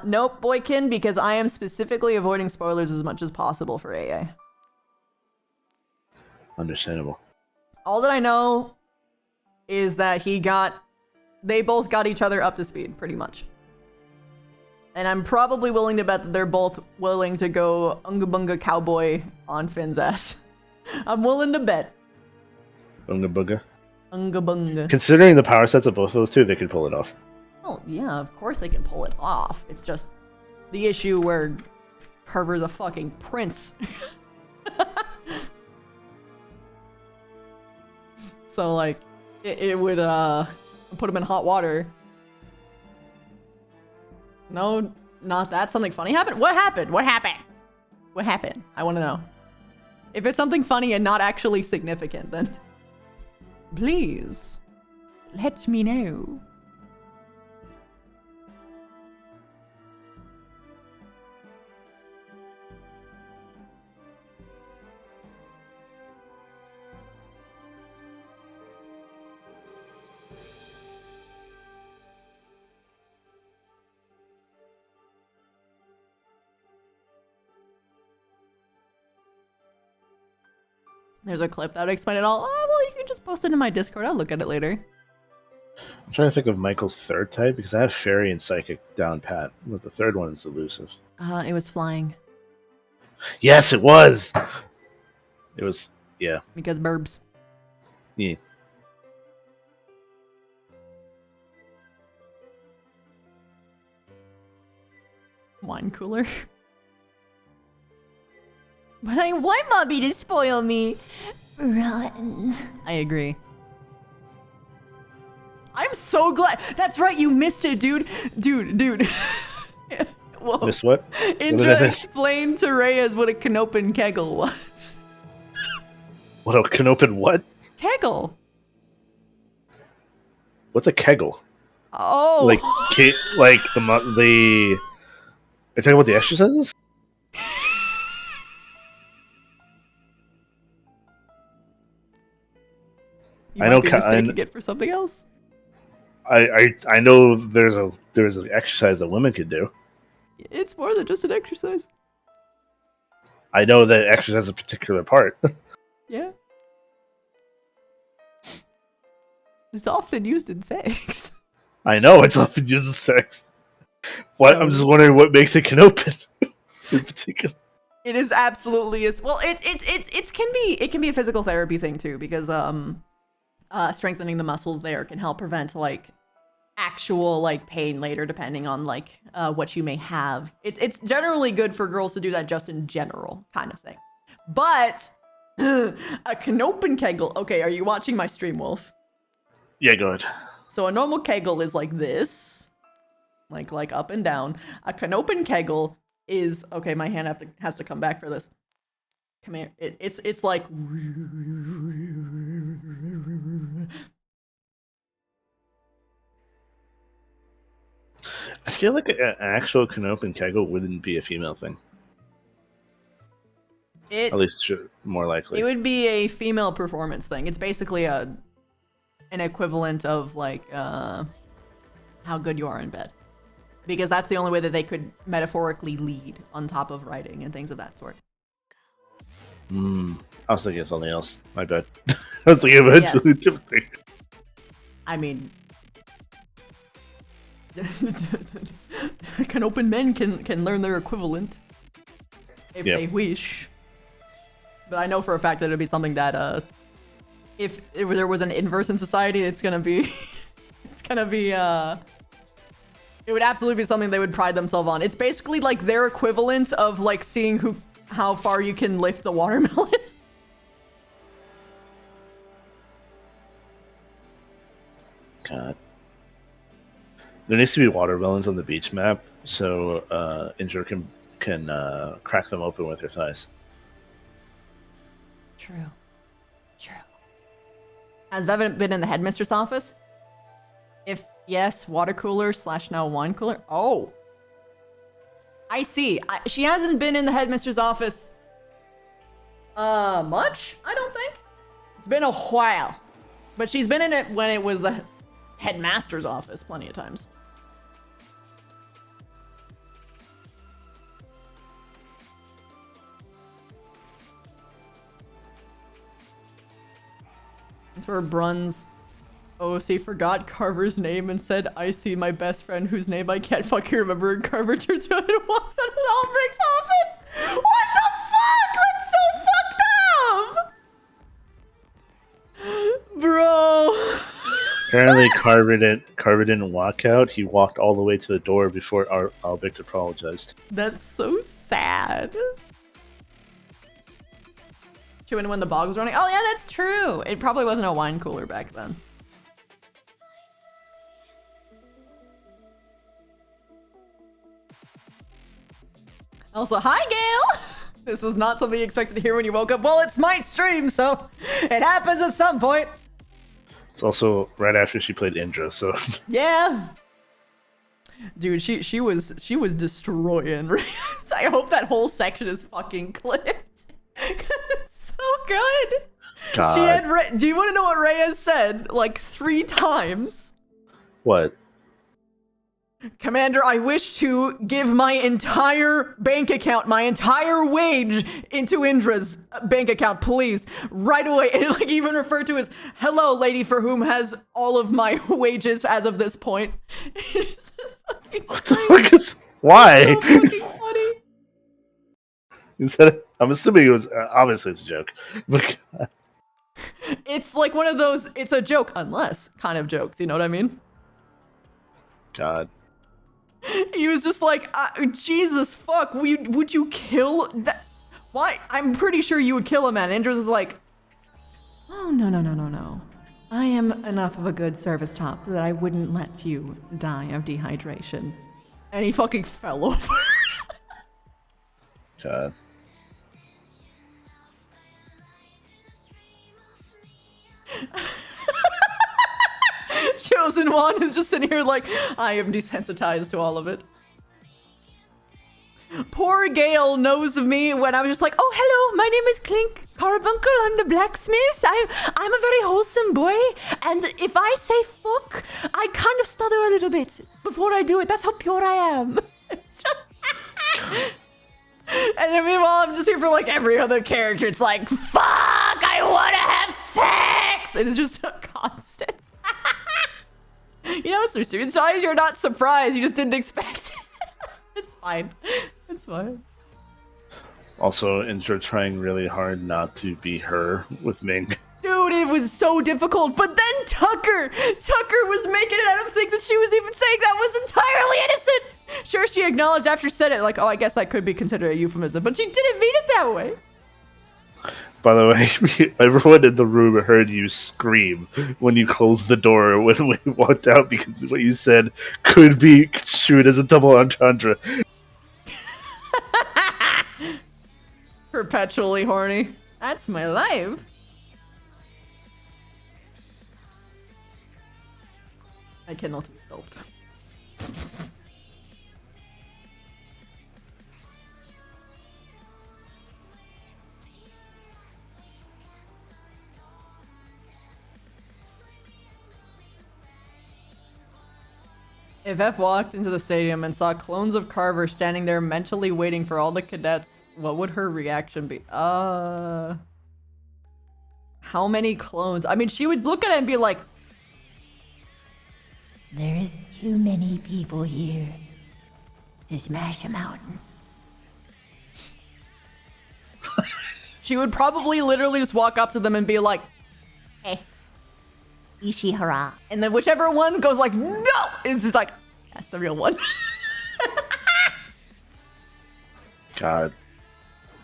S1: Nope, Boykin, because I am specifically avoiding spoilers as much as possible for AA.
S11: Understandable.
S1: All that I know is that they both got each other up to speed, pretty much. And I'm probably willing to bet that they're both willing to go Unga Bunga Cowboy on Finn's ass. I'm willing to bet.
S11: Unga Bunga?
S1: Unga Bunga.
S11: Considering the power sets of both of those two, they could pull it off.
S1: Oh, yeah, of course they can pull it off. It's just the issue where Carver's a fucking prince. So, like, it would, put him in hot water. No, not that. Something funny happened? What happened? What happened? What happened? I want to know. If it's something funny and not actually significant, then please let me know. There's a clip that would explain it all. Oh, well, you can just post it in my Discord. I'll look at it later.
S11: I'm trying to think of Michael's third type because I have Fairy and Psychic down pat, but the third one is elusive.
S1: It was flying.
S11: Yes, it was! It was, yeah.
S1: Because burbs.
S11: Yeah.
S1: Wine cooler. But I want Mommy to spoil me. Rotten. I agree. I'm so glad. That's right, you missed it, dude. Dude. Whoa.
S11: Missed what?
S1: Indra explained to Reyes what a Canopen kegel was.
S11: What a Canopen what?
S1: Kegel.
S11: What's a kegel?
S1: Oh.
S11: Like the. Are you talking about the exercises?
S1: You might be mistaking it for something else.
S11: I know there's an exercise that women could do.
S1: It's more than just an exercise.
S11: I know that exercise a particular part.
S1: Yeah. It's often used in sex.
S11: I know it's often used in sex. What? I'm just wondering what makes it Canopen in particular.
S1: It is absolutely well. It can be a physical therapy thing too, because strengthening the muscles there can help prevent like actual like pain later, depending on like what you may have. It's generally good for girls to do that just in general kind of thing. But a Canopen kegel. Okay, are you watching my stream, Wolf?
S11: Yeah, go ahead.
S1: So a normal kegel is like this, like up and down. A canopen kegel is okay. My hand has to come back for this. Come here. It's like.
S11: I feel like an actual canopen kegel wouldn't be a female thing. At least more likely.
S1: It would be a female performance thing. It's basically an equivalent of like how good you are in bed, because that's the only way that they could metaphorically lead on top of writing and things of that sort.
S11: I was thinking of something else. My bad. I was thinking eventually typically.
S1: I mean, canopen men can learn their equivalent if they wish. But I know for a fact that it'd be something that if there was an inverse in society, it would absolutely be something they would pride themselves on. It's basically like their equivalent of like seeing how far you can lift the watermelon.
S11: God. There needs to be watermelons on the beach map so Indra can crack them open with her thighs.
S1: True. Has Bevan been in the headmistress office? If yes, water cooler / now wine cooler. Oh. I see. She hasn't been in the headmistress office much, I don't think. It's been a while. But she's been in it when it was the headmaster's office plenty of times. That's where Brun's OC forgot Carver's name and said, I see my best friend whose name I can't fucking remember, and Carver turns around and walks out of Albrecht's office! What the fuck? That's so fucked up! Bro!
S11: Apparently Carver didn't walk out. He walked all the way to the door before Albrecht apologized.
S1: That's so sad. She went when the bog was running. Oh yeah, that's true. It probably wasn't a wine cooler back then. Also, hi Gail! This was not something you expected to hear when you woke up. Well, it's my stream, so it happens at some point.
S11: It's also right after she played Indra, so
S1: yeah. Dude, she was destroying Reyes. I hope that whole section is fucking clipped. It's so good.
S11: God.
S1: She had do you want to know what Reyes said like 3 times?
S11: What?
S1: Commander, I wish to give my entire bank account, my entire wage into Indra's bank account, please, right away. And it like even referred to as, hello, lady for whom has all of my wages as of this point.
S11: What the fuck is... Why?
S1: So fucking funny.
S11: Is that I'm assuming it was... obviously it's a joke. But
S1: it's like one of those, it's a joke, unless kind of jokes, you know what I mean?
S11: God.
S1: He was just like, Jesus fuck, would you kill that? Why? I'm pretty sure you would kill a man. Indra's is like, oh, no. I am enough of a good service top that I wouldn't let you die of dehydration. And he fucking fell over.
S11: God.
S1: Chosen One is just sitting here like, I am desensitized to all of it. Poor Gail knows of me when I was just like, oh, hello, my name is Clink Carbuncle, I'm the blacksmith. I'm a very wholesome boy, and if I say fuck, I kind of stutter a little bit before I do it. That's how pure I am. It's just... And then meanwhile, I'm just here for like every other character. It's like, fuck, I want to have sex! And it's just a constant. You know, it's nice you're not surprised. You just didn't expect it. It's fine. It's fine.
S11: Also, Indra trying really hard not to be her with Ming.
S1: Dude, it was so difficult. But then Tucker was making it out of things that she was even saying that was entirely innocent. Sure, she acknowledged after she said it, like, oh, I guess that could be considered a euphemism, but she didn't mean it that way.
S11: By the way, everyone in the room heard you scream when you closed the door when we walked out because what you said could be construed as a double entendre.
S1: Perpetually horny. That's my life. I cannot stop. If F walked into the stadium and saw clones of Carver standing there mentally waiting for all the cadets, what would her reaction be? How many clones? I mean, she would look at it and be like,
S15: There is too many people here to smash a mountain.
S1: she would probably literally just walk up to them and be like,
S15: Hey, Ishihara.
S1: and then whichever one goes like, no! It's just like, that's the real one.
S11: God.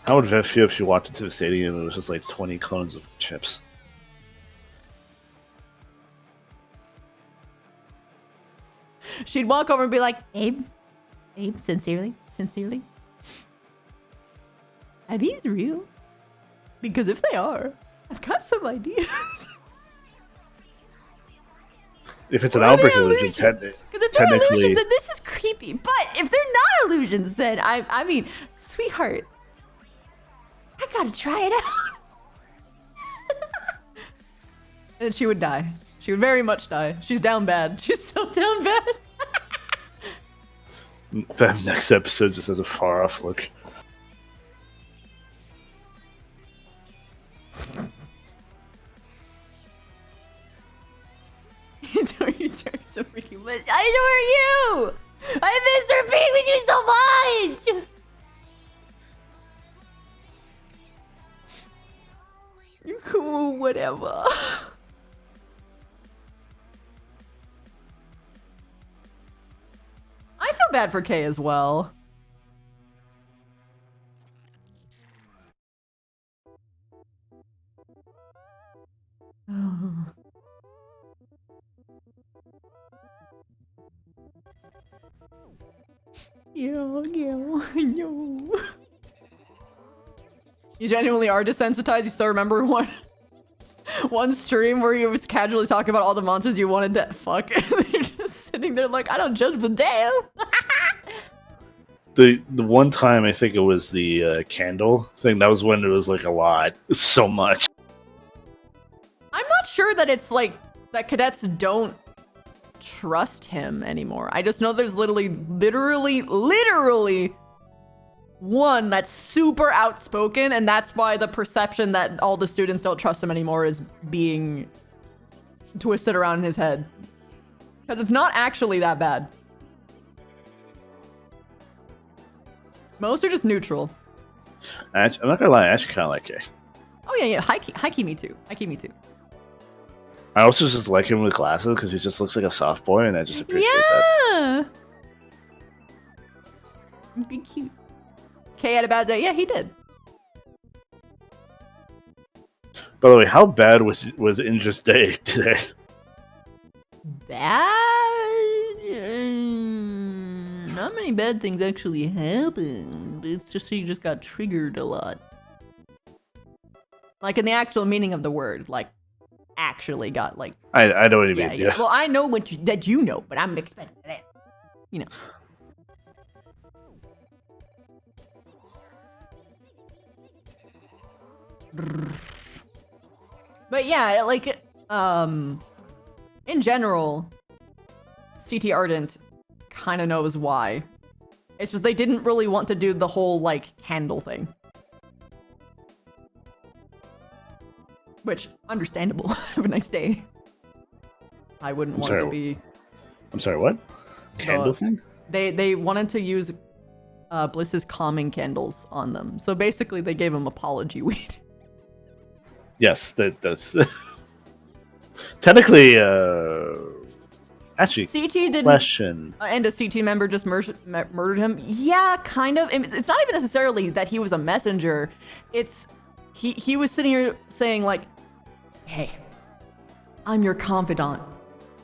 S11: How would Viv feel if she walked into the stadium and it was just like 20 clones of chips?
S1: She'd walk over and be like,
S15: Abe, sincerely,
S1: are these real? Because if they are, I've got some ideas.
S11: If it's an Albert illusion,
S1: Because if they're
S11: technically...
S1: illusions, then this is creepy. But if they're not illusions, then I mean, sweetheart, I gotta try it out. And she would die. She would very much die. She's down bad. She's so down bad.
S11: That next episode just has a far off look.
S1: Adore you, Derek, so freaking much. I adore you! I miss her being with you so much! You're cool, whatever. I feel bad for Kay as well. Oh. Yo. You genuinely are desensitized. You still remember one stream where you was casually talking about all the monsters you wanted to fuck, and you're just sitting there like, I don't judge, but damn.
S11: The one time I think it was the candle thing. That was when it was like a lot, so much.
S1: I'm not sure that it's like that cadets don't trust him anymore. I just know there's literally one that's super outspoken, and that's why the perception that all the students don't trust him anymore is being twisted around in his head. Because it's not actually that bad. Most are just neutral.
S11: I'm not gonna lie, I actually kind of like Kay.
S1: Oh yeah, high-key me too.
S11: I also just like him with glasses because he just looks like a soft boy, and I just appreciate that.
S1: Yeah! Be cute. Kay had a bad day. Yeah, he did.
S11: By the way, how bad was Indra's day today?
S1: Bad? Not many bad things actually happened. It's just he just got triggered a lot. Like in the actual meaning of the word, like actually got like.
S11: I know what you mean. Yeah.
S1: Well, I know that you know, but I'm expecting that. You know. But yeah, like, in general, CT Ardent kind of knows why. It's just they didn't really want to do the whole, like, candle thing. Which, understandable. Have a nice day. I wouldn't want to be...
S11: I'm sorry, what? Candle thing?
S1: They wanted to use Bliss's calming candles on them. So basically, they gave him apology weed.
S11: Yes, that's technically. Actually,
S1: CT didn't.
S11: Question.
S1: And a CT member just murdered him. Yeah, kind of. It's not even necessarily that he was a messenger. It's he was sitting here saying like, hey, I'm your confidant.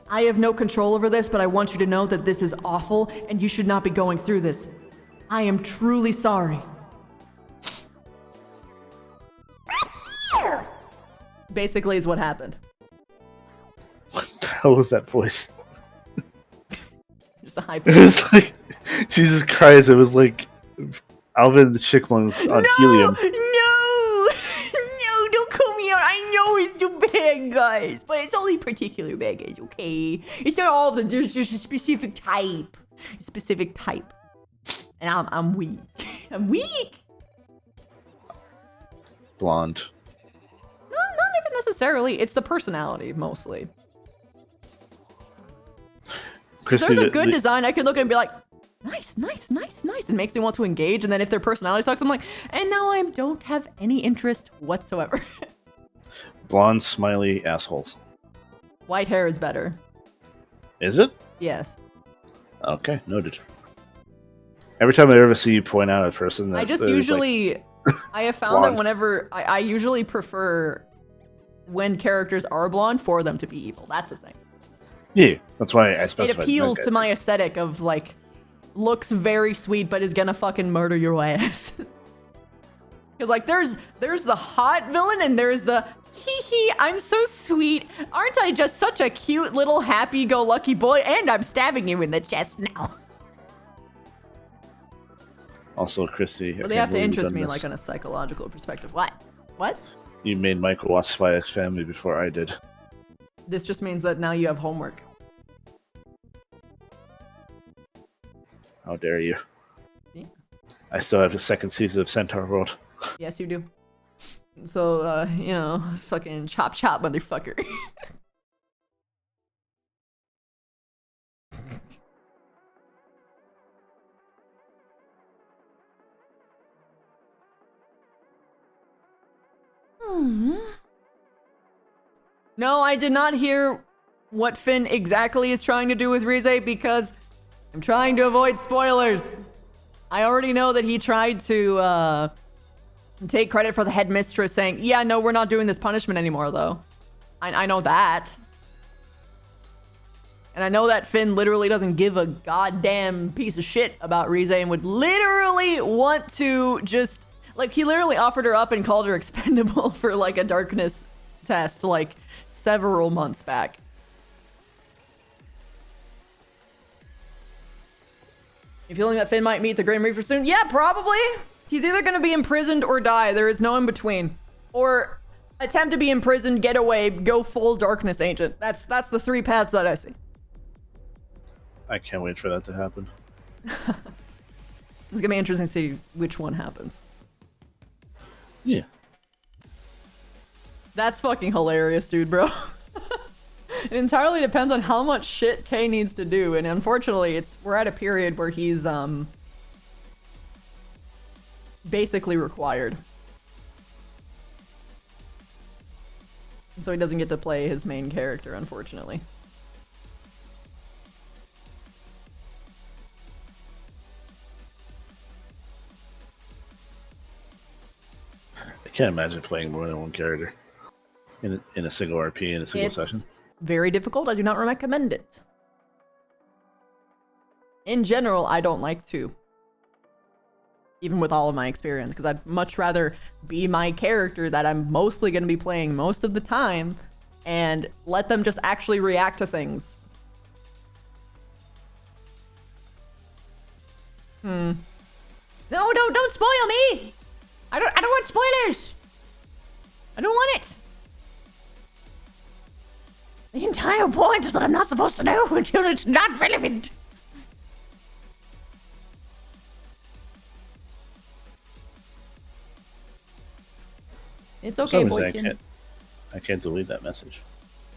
S1: I have no control over this, but I want you to know that this is awful and you should not be going through this. I am truly sorry. Basically is what happened.
S11: What the hell was that voice?
S1: Just a high
S11: It was like, Jesus Christ, it was like Alvin the Chipmunks on helium.
S1: No, don't call me out. I know it's the bad guys, but it's only particular bad guys, okay? It's not all of them. There's just a specific type. And I'm weak. I'm weak.
S11: Blonde.
S1: No, not even necessarily. It's the personality, mostly. If there's a good design, I could look at it and be like, nice. It makes me want to engage, and then if their personality sucks, I'm like, and now I don't have any interest whatsoever.
S11: Blonde, smiley assholes.
S1: White hair is better.
S11: Is it?
S1: Yes.
S11: Okay, noted. Every time I ever see you point out a person that
S1: I just
S11: that is,
S1: usually,
S11: like,
S1: I have found
S11: blonde.
S1: that whenever, I usually prefer when characters are blonde for them to be evil. That's the thing.
S11: Yeah, that's why I
S1: It
S11: specified.
S1: appeals to my aesthetic of like, looks very sweet but is gonna fucking murder your ass. Cause like there's the hot villain and there's the hee I'm so sweet. Aren't I just such a cute little happy-go-lucky boy? And I'm stabbing you in the chest now.
S11: Also, Christy.
S1: Well, they have to interest me like on a psychological perspective. What?
S11: You made Michael watch Spy X Family before I did.
S1: This just means that now you have homework.
S11: How dare you?
S1: Yeah.
S11: I still have the second season of Centaur World.
S1: Yes, you do. So, you know, fucking chop, motherfucker. No, I did not hear what Finn exactly is trying to do with Rize because I'm trying to avoid spoilers. I already know that he tried to take credit for the headmistress saying, yeah, no, we're not doing this punishment anymore, though. I know that. And I know that Finn literally doesn't give a goddamn piece of shit about Rize and would literally want to just... Like, he literally offered her up and called her expendable for, like, a darkness test, like, several months back. You feeling that Finn might meet the Grim Reaper soon? Yeah, probably. He's either going to be imprisoned or die. There is no in between. Or attempt to be imprisoned, get away, go full darkness agent. That's the three paths that I see.
S11: I can't wait for that to happen.
S1: It's going to be interesting to see which one happens.
S11: Yeah.
S1: That's fucking hilarious, dude, bro. It entirely depends on how much shit Kay needs to do, and unfortunately, we're at a period where he's basically required. So he doesn't get to play his main character, unfortunately.
S11: I can't imagine playing more than one character in a single RP in a single session.
S1: Very difficult. I do not recommend it. In general, I don't like to. Even with all of my experience, because I'd much rather be my character that I'm mostly going to be playing most of the time and let them just actually react to things. No, don't spoil me! I don't want spoilers! I don't want it! The entire point is that I'm not supposed to know until it's not relevant. It's okay, boykin.
S11: I can't delete that message.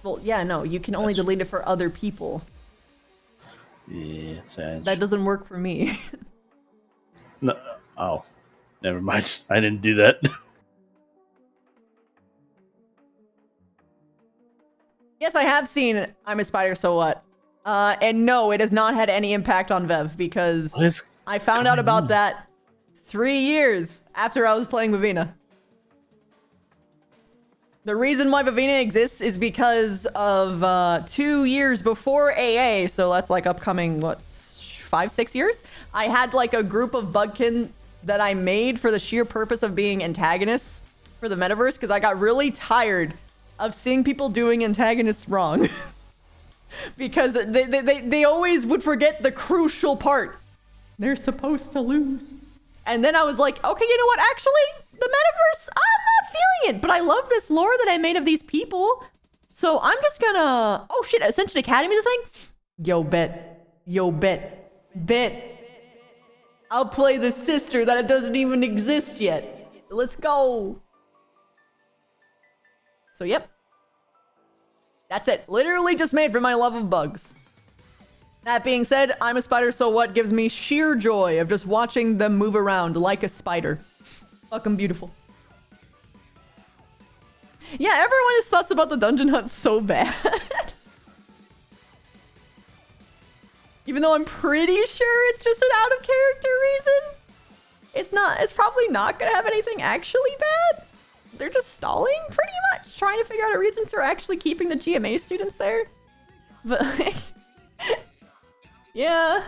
S1: Well, yeah, no, you can only delete it for other people.
S11: Yeah, sad.
S1: That doesn't work for me.
S11: No. Oh. Never mind. I didn't do that.
S1: Yes, I have seen I'm a Spider, So What? And no, it has not had any impact on Vev because I found out about that 3 years after I was playing Vivina. The reason why Vivina exists is because of 2 years before AA, so that's like upcoming, what, 5-6 years? I had like a group of bugkin that I made for the sheer purpose of being antagonists for the metaverse, because I got really tired of seeing people doing antagonists wrong. Because they always would forget the crucial part. They're supposed to lose. And then I was like, okay, you know what? Actually, the metaverse, I'm not feeling it. But I love this lore that I made of these people. So I'm just gonna... Oh shit, Ascension Academy is a thing? Yo, bet. I'll play the sister that it doesn't even exist yet. Let's go. So yep. That's it. Literally just made for my love of bugs. That being said, I'm a spider, so what gives me sheer joy of just watching them move around like a spider. Fucking beautiful. Yeah, everyone is sus about the dungeon hut so bad. Even though I'm pretty sure it's just an out of character reason. It's probably not gonna have anything actually bad. They're just stalling pretty much, trying to figure out a reason for actually keeping the GMA students there. But like, yeah.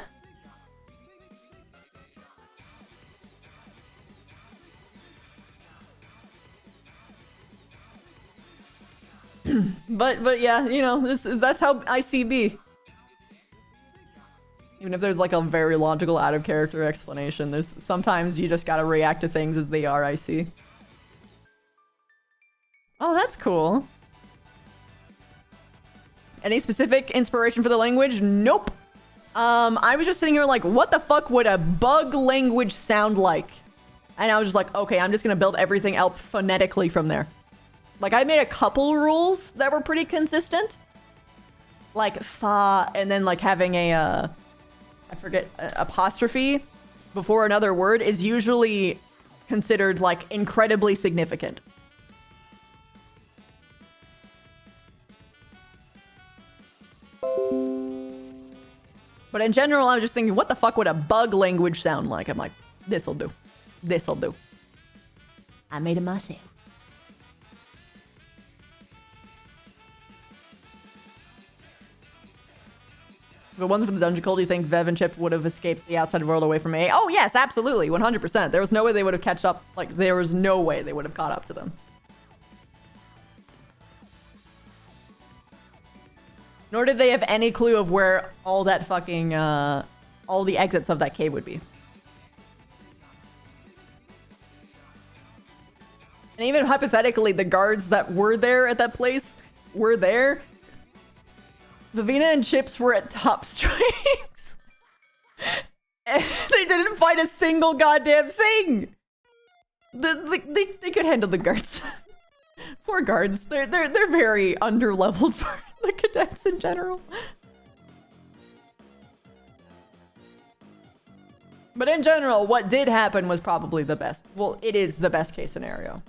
S1: but yeah, you know, that's how ICB. Even if there's like a very logical out of character explanation, there's sometimes you just gotta react to things as they are, I see. Oh, that's cool. Any specific inspiration for the language? Nope. I was just sitting here like, what the fuck would a bug language sound like? And I was just like, okay, I'm just gonna build everything else phonetically from there. Like, I made a couple rules that were pretty consistent. Like, fa, and then like having a, I forget, apostrophe before another word is usually considered like incredibly significant. But in general, I was just thinking, what the fuck would a bug language sound like? I'm like, this'll do. This'll do. I made it myself. If it wasn't for the dungeon cult, do you think Vev and Chip would have escaped the outside world away from A? Oh, yes, absolutely. 100%. There was no way they would have catched up. Like, there was no way they would have caught up to them. Nor did they have any clue of where all that fucking, all the exits of that cave would be. And even hypothetically, the guards that were there at that place were there. Vivina and Chips were at top strength. And they didn't fight a single goddamn thing. They could handle the guards. Poor guards. They're very underleveled for the cadets in general. But in general, what did happen was probably the best. Well, it is the best case scenario.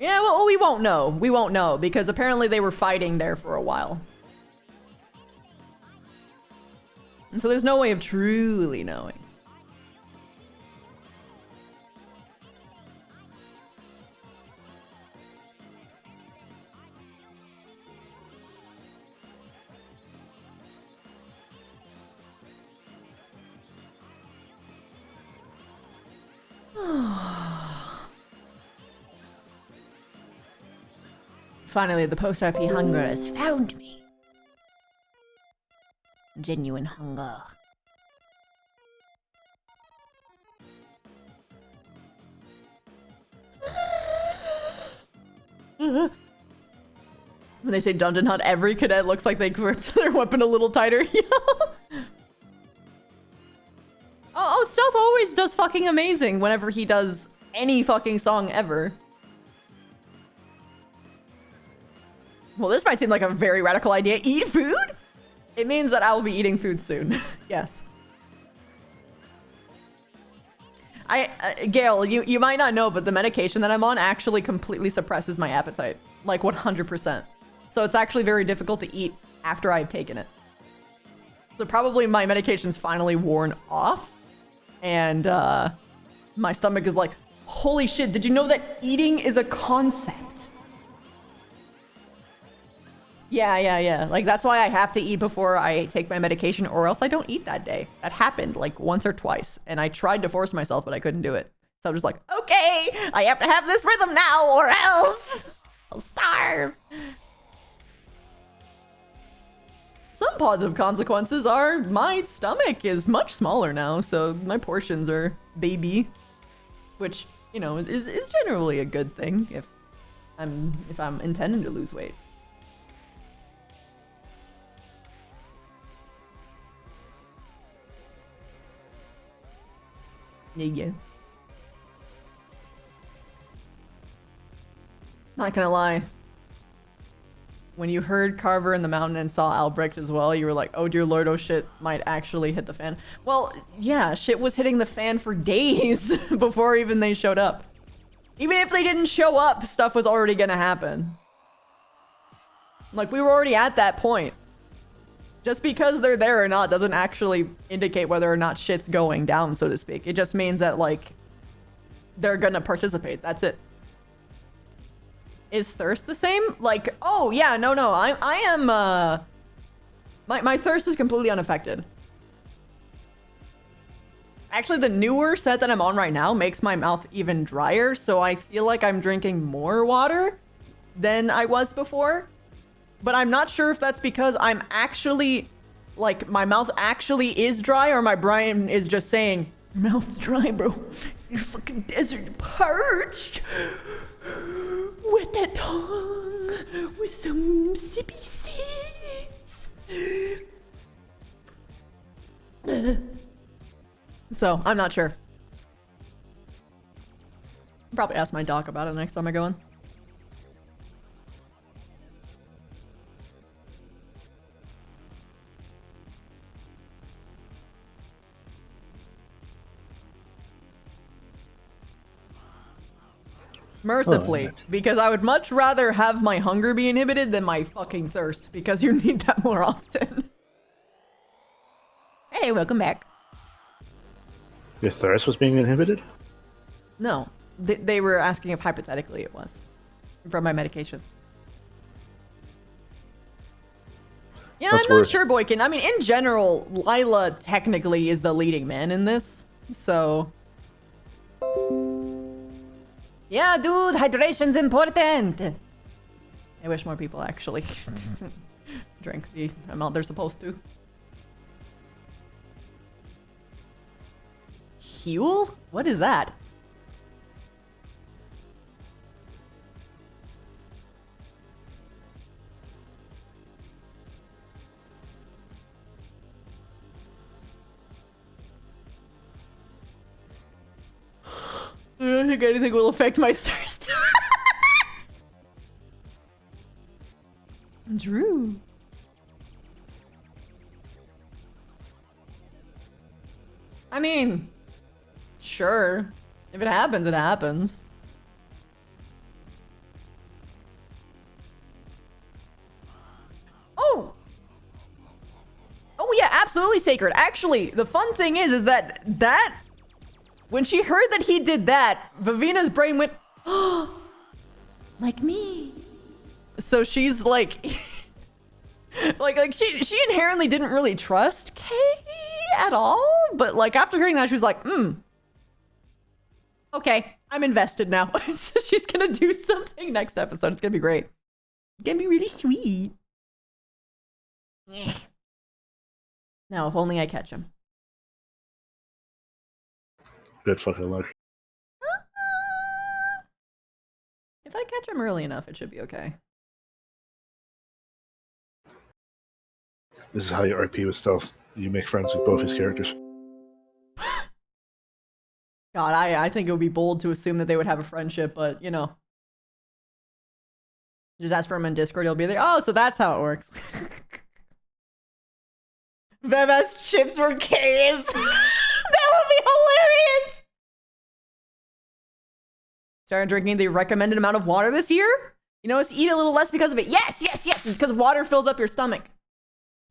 S1: Yeah, well, we won't know. We won't know, because apparently they were fighting there for a while. And so there's no way of truly knowing. Finally, the post-RP hunger has found me. Genuine hunger. When they say dungeon hunt, every cadet looks like they gripped their weapon a little tighter. Oh, Stealth always does fucking amazing whenever he does any fucking song ever. Well, this might seem like a very radical idea. Eat food? It means that I will be eating food soon. Yes. Gail, you might not know, but the medication that I'm on actually completely suppresses my appetite. Like 100%. So it's actually very difficult to eat after I've taken it. So probably my medication's finally worn off. And my stomach is like, holy shit, did you know that eating is a concept? Yeah. Like, that's why I have to eat before I take my medication, or else I don't eat that day. That happened, like, once or twice. And I tried to force myself, but I couldn't do it. So I'm just like, okay, I have to have this rhythm now, or else I'll starve. Some positive consequences are my stomach is much smaller now, so my portions are baby. Which, you know, is generally a good thing if I'm intending to lose weight. Yeah. Not gonna lie. When you heard Carver in the mountain and saw Albrecht as well, you were like, oh dear lord, oh shit, might actually hit the fan. Well, yeah, shit was hitting the fan for days before even they showed up. Even if they didn't show up, stuff was already gonna happen. Like, we were already at that point. Just because they're there or not doesn't actually indicate whether or not shit's going down, so to speak. It just means that, like, they're gonna participate. That's it. Is thirst the same? Like, oh, yeah, no. I am, my thirst is completely unaffected. Actually, the newer set that I'm on right now makes my mouth even drier, so I feel like I'm drinking more water than I was before. But I'm not sure if that's because I'm actually, like, my mouth actually is dry, or my brain is just saying, your mouth's dry, bro. You're fucking desert parched. Wet that tongue with some sippy sips. So, I'm not sure. I'll probably ask my doc about it next time I go in. Mercifully, because I would much rather have my hunger be inhibited than my fucking thirst, because you need that more often. Hey, welcome back.
S11: Your thirst was being inhibited?
S1: No, they were asking if hypothetically it was from my medication. Yeah, I'm not sure, Boykin. I mean, in general, Lila technically is the leading man in this, so... Yeah, dude, hydration's important. I wish more people actually drank the amount they're supposed to. Huel? What is that? I don't think anything will affect my thirst. Drew. I mean, sure. If it happens, it happens. Oh yeah, absolutely sacred. Actually, the fun thing is that when she heard that he did that, Vivina's brain went, oh, like me. So she's like, she inherently didn't really trust Kay at all. But like after hearing that, she was like, okay, I'm invested now. So she's gonna do something next episode. It's gonna be great. It's gonna be really sweet. Now, if only I catch him.
S11: Good fucking luck.
S1: If I catch him early enough, it should be okay.
S11: This is how you RP with stealth. You make friends with both his characters.
S1: God, I think it would be bold to assume that they would have a friendship, but, you know. Just ask for him in Discord, he'll be there. Oh, so that's how it works. Vev has chips for K's. That would be hilarious! Started drinking the recommended amount of water this year. You know, it's eat a little less because of it. Yes, yes, yes. It's because water fills up your stomach.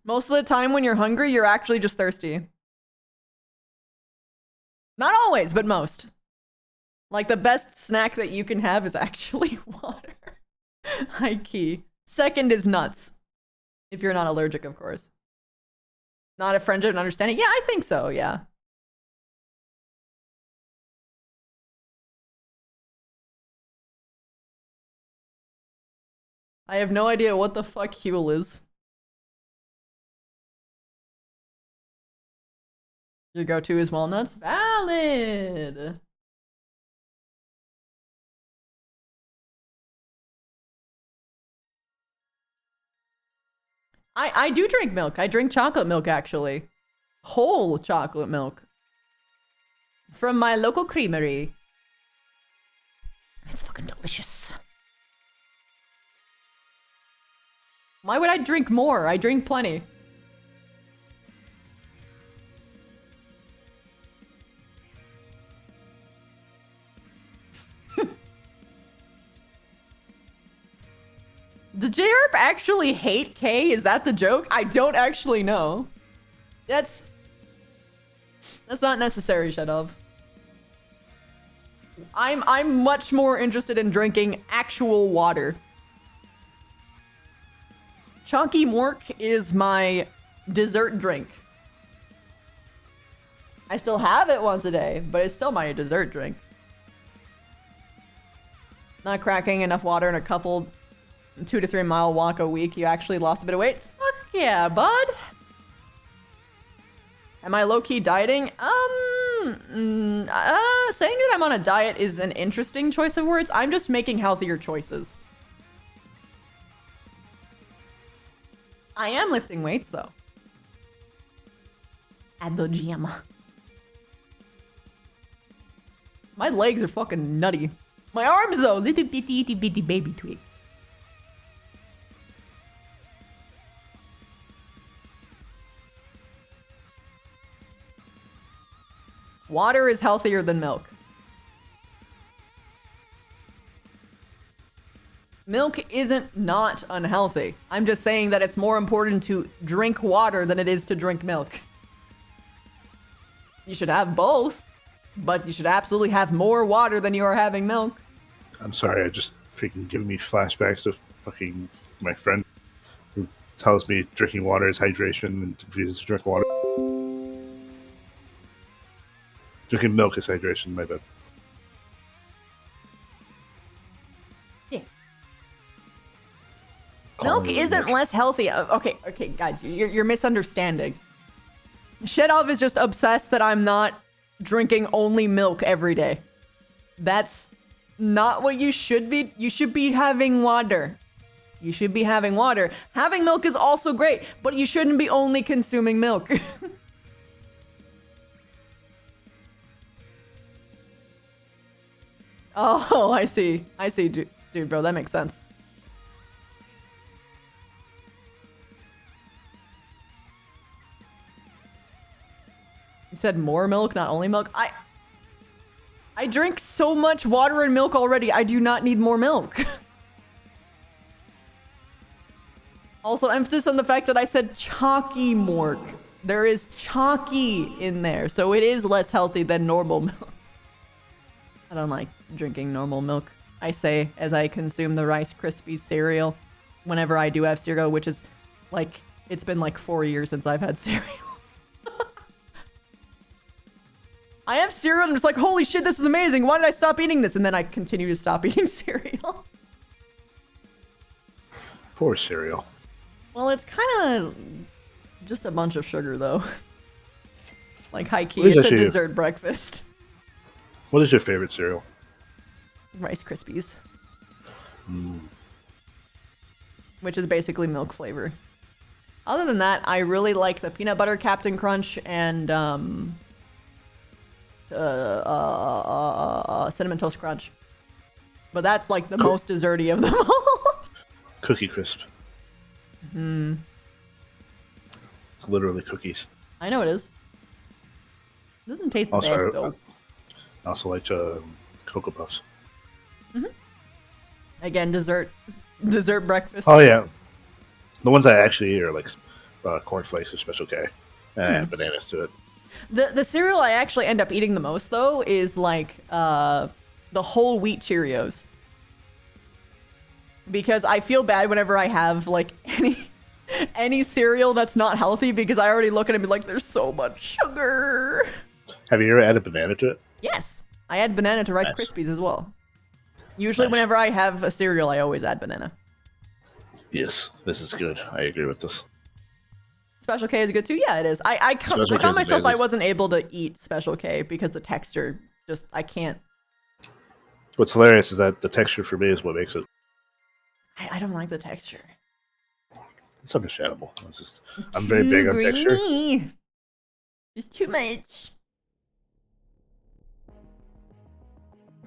S1: Most of the time when you're hungry, you're actually just thirsty. Not always, but most. Like, the best snack that you can have is actually water. High key. Second is nuts. If you're not allergic, of course. Not a friendship and understanding? Yeah, I think so, yeah. I have no idea what the fuck Huel is. Your go-to is walnuts? Valid! I do drink milk. I drink chocolate milk, actually. Whole chocolate milk. From my local creamery. It's fucking delicious. Why would I drink more? I drink plenty. Does JRP actually hate K? Is that the joke? I don't actually know. That's not necessary, Shadov. I'm much more interested in drinking actual water. Chunky Mork is my dessert drink. I still have it once a day, but it's still my dessert drink. Not cracking enough water in a couple 2 to 3 mile walk a week. You actually lost a bit of weight? Fuck yeah, bud. Am I low-key dieting? Saying that I'm on a diet is an interesting choice of words. I'm just making healthier choices. I am lifting weights, though. At the gym. My legs are fucking nutty. My arms, though, little bitty, itty bitty baby twigs. Water is healthier than milk. Milk isn't not unhealthy. I'm just saying that it's more important to drink water than it is to drink milk. You should have both, but you should absolutely have more water than you are having milk.
S11: I'm sorry, I just freaking giving me flashbacks of fucking my friend who tells me drinking water is hydration and refuses to drink water. Drinking milk is hydration, my bad.
S1: Yeah. Milk isn't less healthy. Okay, guys, you're misunderstanding. Shedov is just obsessed that I'm not drinking only milk every day. That's not what you should be. You should be having water. You should be having water. Having milk is also great, but you shouldn't be only consuming milk. Oh, I see. I see, dude, bro. That makes sense. You said more milk, not only milk? I drink so much water and milk already. I do not need more milk. Also, emphasis on the fact that I said chalky mork. There is chalky in there, so it is less healthy than normal milk. I don't like drinking normal milk. I say as I consume the Rice Krispies cereal whenever I do have cereal, which is like, it's been like 4 years since I've had cereal. I have cereal and I'm just like, holy shit, this is amazing. Why did I stop eating this? And then I continue to stop eating cereal.
S11: Poor cereal.
S1: Well, it's kind of just a bunch of sugar, though. Like, high key,
S11: What is
S1: it's a
S11: actually-
S1: dessert breakfast.
S11: What is your favorite cereal?
S1: Rice Krispies,
S11: Mm.
S1: which is basically milk flavor. Other than that, I really like the peanut butter Captain Crunch and Cinnamon Toast Crunch. But that's like the most desserty of them all.
S11: Cookie Crisp.
S1: Hmm.
S11: It's literally cookies.
S1: I know it is. It doesn't taste
S11: Also,
S1: best, though.
S11: I also like Cocoa Puffs.
S1: Again, dessert breakfast.
S11: Oh yeah, the ones I actually eat are like cornflakes or Special K, and add bananas to it.
S1: The cereal I actually end up eating the most though is like the whole wheat Cheerios. Because I feel bad whenever I have like any cereal that's not healthy because I already look at it and be like, there's so much sugar.
S11: Have you ever added banana to it?
S1: Yes, I add banana to Rice Krispies as well. Usually whenever I have a cereal, I always add banana.
S11: Yes, this is good. I agree with this.
S1: Special K is good too. Yeah, it is. I
S11: Special K
S1: found
S11: is
S1: myself
S11: amazing.
S1: I wasn't able to eat Special K because the texture just I can't.
S11: What's hilarious is that the texture for me is what makes it.
S1: I don't like the texture.
S11: It's understandable. I'm very big on texture.
S1: It's too much.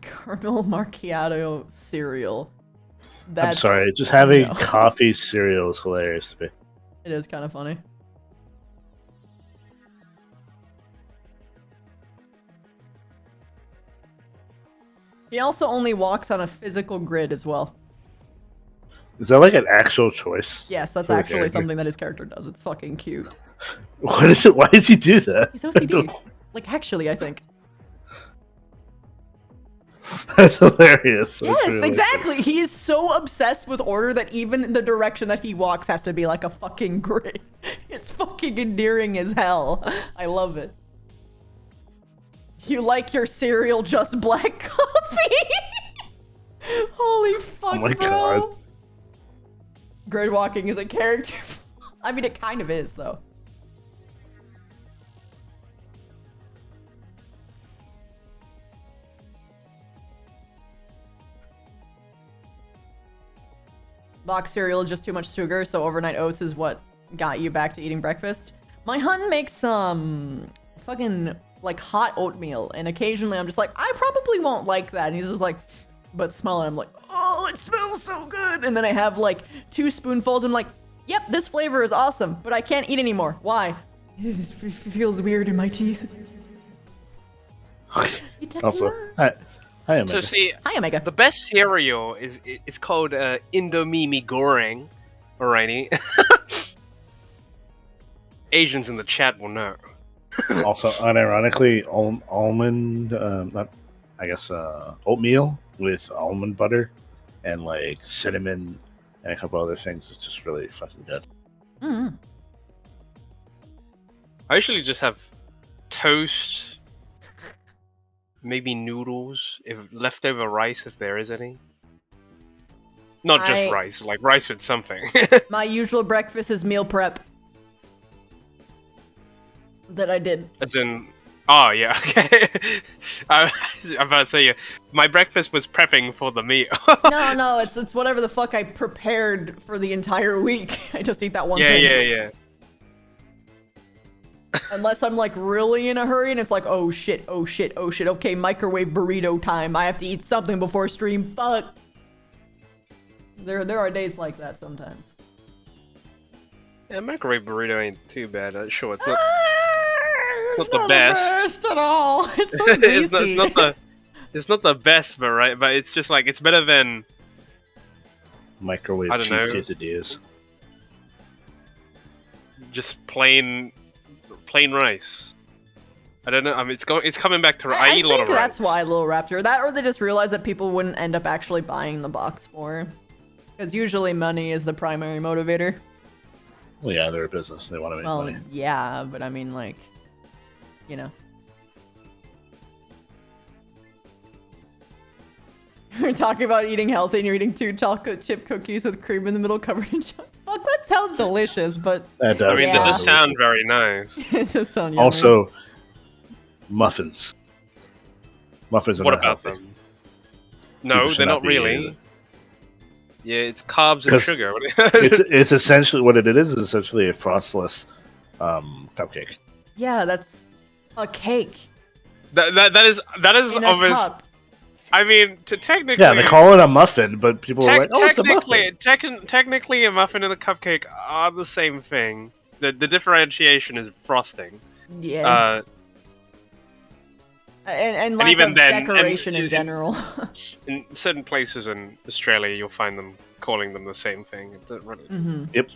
S1: Caramel macchiato cereal.
S11: I'm sorry, just having coffee cereal is hilarious to me.
S1: It is kind of funny. He also only walks on a physical grid as well.
S11: Is that like an actual choice?
S1: Yes, that's
S11: for the
S1: actually
S11: character?
S1: something that his character does. It's fucking cute.
S11: What is it? Why does he do that?
S1: He's OCD. Like, actually, I think.
S11: That's hilarious. That's
S1: Yes,
S11: really
S1: exactly. He is so obsessed with order that even the direction that he walks has to be like a fucking grid. It's fucking endearing as hell. I love it. You like your cereal just black coffee? Holy fuck,
S11: Oh my
S1: bro.
S11: God.
S1: Grid walking is a character. I mean, it kind of is, though. Box cereal is just too much sugar, so overnight oats is what got you back to eating breakfast. My hun makes fucking like hot oatmeal, and occasionally I'm just like, I probably won't like that. And he's just like, but smell it. I'm like, oh, it smells so good. And then I have like 2 spoonfuls. I'm like, yep, this flavor is awesome, but I can't eat anymore. Why? It feels weird in my teeth.
S11: Also, hi, Omega.
S8: So see,
S1: hi Omega.
S8: The best cereal is it's called Indomie Goreng, alrighty. Asians in the chat will know.
S11: Also, unironically, almond, oatmeal with almond butter and like cinnamon and a couple other things. It's just really fucking good.
S1: Mm-hmm.
S8: I usually just have toast, maybe noodles, if leftover rice, if there is any. Not just rice, like rice with something.
S1: My usual breakfast is meal prep. That I did.
S8: As in, oh yeah, okay. I'm about to say, my breakfast was prepping for the meal.
S1: No, it's whatever the fuck I prepared for the entire week. I just eat that one
S8: yeah,
S1: thing.
S8: yeah.
S1: Unless I'm like really in a hurry and it's like, oh shit. Okay, microwave burrito time. I have to eat something before stream. Fuck. There are days like that sometimes.
S8: Yeah, microwave burrito ain't too bad. Sure, it's not the best.
S1: At all. It's so greasy.
S8: it's not the best, but it's just like it's better than
S11: Microwave
S8: I don't
S11: cheese
S8: know.
S11: quesadillas.
S8: Just plain rice. I don't know. I mean, it's coming back to. I eat a lot of
S1: think
S8: rice.
S1: that's why Little Raptor. That or they just realized that people wouldn't end up actually buying the box more. Because usually money is the primary motivator.
S11: Well, yeah, they're a business. They want to make
S1: Well,
S11: money.
S1: yeah, but I mean, like, you know. You're talking about eating healthy and you're eating 2 chocolate chip cookies with cream in the middle covered in chocolate. Fuck, that sounds delicious, but...
S11: That does.
S8: I mean,
S11: sound
S8: it does sound very nice.
S1: It does sound yummy.
S11: Also, muffins. Muffins are
S8: What
S11: not
S8: about
S11: healthy.
S8: them? No,
S11: People should
S8: they're
S11: not
S8: not
S11: be
S8: really.
S11: eating
S8: Yeah, it's carbs and
S11: 'Cause
S8: sugar.
S11: it's essentially what it is essentially a frostless cupcake.
S1: Yeah, that's a cake.
S8: That is
S1: In a
S8: obvious.
S1: cup.
S8: I mean, to technically.
S11: Yeah, they call it a muffin, but people are like, "Oh, it's a muffin."
S8: Technically, a muffin and a cupcake are the same thing. The differentiation is frosting.
S1: Yeah. And lack
S8: even
S1: of
S8: then,
S1: decoration in general.
S8: In certain places in Australia, you'll find them calling them the same thing. It doesn't really.
S11: Yep.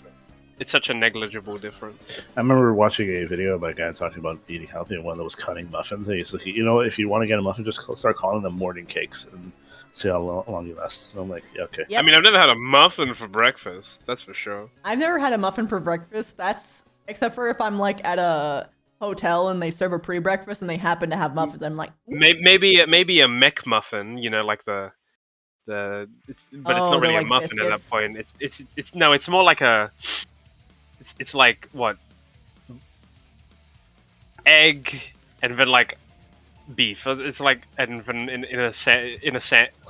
S8: It's such a negligible difference.
S11: I remember watching a video of a guy talking about eating healthy, and one that was cutting muffins. And he's like, you know, if you want to get a muffin, just start calling them morning cakes and see how long you last. And I'm like, yeah, okay.
S8: I mean, I've never had a muffin for breakfast. That's for sure.
S1: I've never had a muffin for breakfast. That's except for if I'm like at a hotel and they serve a pre-breakfast and they happen to have muffins. I'm like,
S8: Maybe a mech muffin. You know, like but it's not really a
S1: like
S8: muffin at that
S1: biscuits.
S8: point. It's more like a. It's like what? Egg and then like beef. It's like and then in a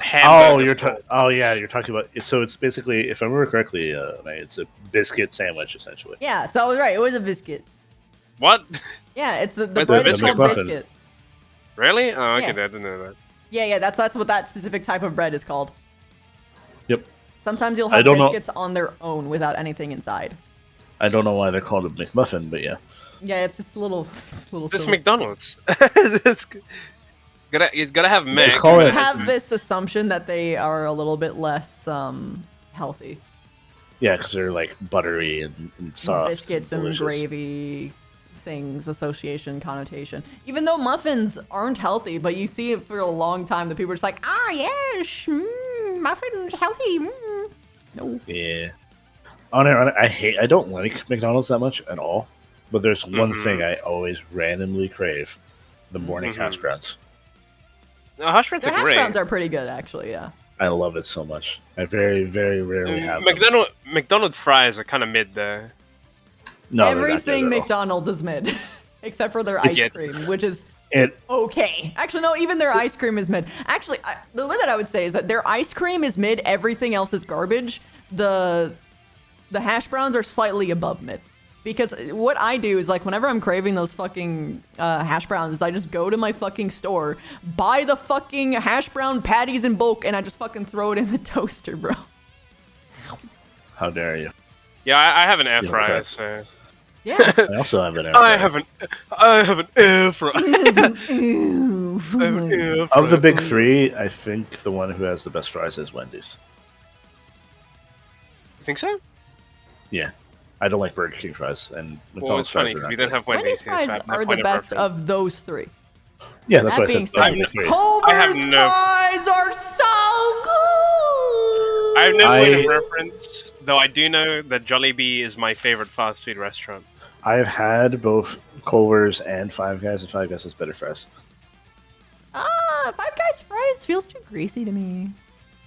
S8: hamburger.
S11: Oh, you're talking about. So it's basically, if I remember correctly, it's a biscuit sandwich essentially.
S1: yeah. So I was right. It was a biscuit.
S8: What?
S1: Yeah, it's the
S8: What's
S1: bread
S8: a
S1: is called
S11: McMuffin?
S1: biscuit.
S8: Really? Oh, okay.
S1: Yeah.
S8: I didn't know that.
S1: Yeah. That's what that specific type of bread is called.
S11: Yep.
S1: Sometimes you'll
S11: I
S1: have
S11: don't know-
S1: biscuits on their own without anything inside.
S11: I don't know why they're called a McMuffin, but yeah.
S1: Yeah, it's just a little.
S8: It's
S1: silly.
S8: McDonald's. It's you gotta have Mac.
S11: Just call it-
S1: Have this assumption that they are a little bit less healthy.
S11: Yeah, because they're like buttery and soft.
S1: Biscuits and
S11: delicious.
S1: gravy things, association, connotation. Even though muffins aren't healthy, but you see it for a long time that people are just like, yes, muffins healthy. No.
S11: Yeah. I don't like McDonald's that much at all, but there's one thing I always randomly crave: the morning hash browns.
S8: No, hash browns
S1: Their
S8: are
S1: hash
S8: great.
S1: browns are pretty good, actually. Yeah.
S11: I love it so much. I very, very rarely have them.
S8: McDonald's fries are kind of mid there.
S11: No, they're not good
S1: Everything
S11: at all.
S1: McDonald's is mid, except for their
S11: It's-
S1: ice cream, which is
S11: It
S1: okay. Actually, no, even their ice cream is mid. Actually, the way that I would say is that their ice cream is mid. Everything else is garbage. The hash browns are slightly above mid. Because what I do is, like, whenever I'm craving those fucking hash browns, I just go to my fucking store, buy the fucking hash brown patties in bulk, and I just fucking throw it in the toaster, bro.
S11: How dare you?
S8: Yeah, I have an air
S11: You're
S8: fryer,
S11: correct.
S8: so.
S1: Yeah.
S11: I also have an air fryer.
S8: I have an air fryer. I have an air fryer.
S11: Of the big three, I think the one who has the best fries is Wendy's.
S8: You think so?
S11: Yeah. I don't like Burger King fries, and
S8: Well,
S11: McDonald's
S8: it's funny
S11: fries
S8: because
S11: are
S8: we
S11: not
S8: don't have Wendy's
S1: Wendy's
S8: here, so I
S1: fries
S8: have no
S1: are the
S8: point of
S1: best
S8: reference.
S1: of those three.
S11: Yeah, that's
S1: That
S11: why I
S1: being
S11: said
S1: said,
S11: the big three.
S8: I have
S1: Culver's
S8: no-
S1: fries are so good.
S8: I have no point of reference, though I do know that Jollibee is my favorite fast food restaurant.
S11: I have had both Culver's and Five Guys, and Five Guys has better fries.
S1: Five Guys fries feels too greasy to me.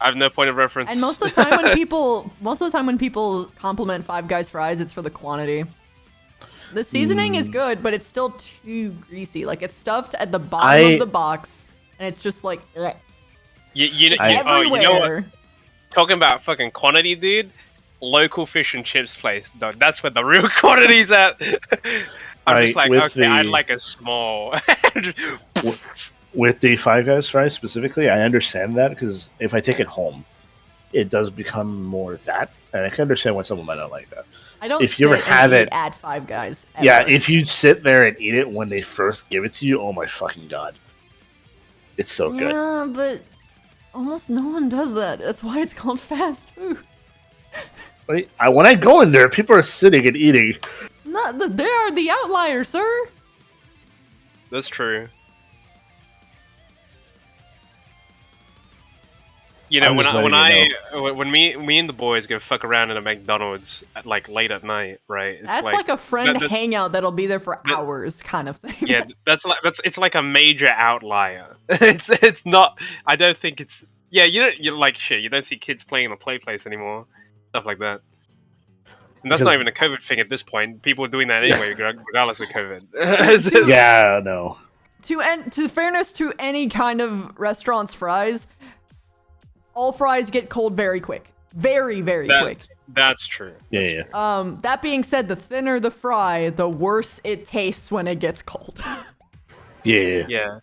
S8: I have no point of reference.
S1: And most of the time when people compliment Five Guys fries, it's for the quantity. The seasoning is good, but it's still too greasy. Like, it's stuffed at the bottom of the box, and it's just like ugh.
S8: You know
S1: everywhere.
S8: what? Talking about fucking quantity, dude. Local fish and chips place, dog. That's where the real quantity's at. I'm just like, okay, I'd like a small.
S11: With the Five Guys fries specifically, I understand that because if I take it home, it does become more that, and I can understand why someone might not like that.
S1: I don't.
S11: If you ever
S1: sit and
S11: have
S1: eat
S11: it
S1: at Five Guys. Ever.
S11: Yeah, if you sit there and eat it when they first give it to you, oh my fucking god, it's so good.
S1: Yeah, but almost no one does that. That's why it's called fast food.
S11: When I go in there, people are sitting and eating.
S1: They are the outlier, sir.
S8: That's true. You know,
S11: I'm just letting you
S8: when me and the boys go fuck around in a McDonald's at, like late at night, right? It's
S1: That's like a friend
S8: that's-
S1: hangout that'll be there for hours, kind of thing.
S8: Yeah, it's like a major outlier. It's not. I don't think it's. Yeah, you like shit. You don't see kids playing in the play place anymore, stuff like that. And that's not even a COVID thing at this point. People are doing that anyway, regardless of COVID.
S11: Yeah, no.
S1: To fairness to any kind of restaurant's fries, all fries get cold very quick. Very, very quick.
S8: That's true.
S11: Yeah.
S1: That being said, the thinner the fry, the worse it tastes when it gets cold.
S11: Yeah.
S8: Yeah.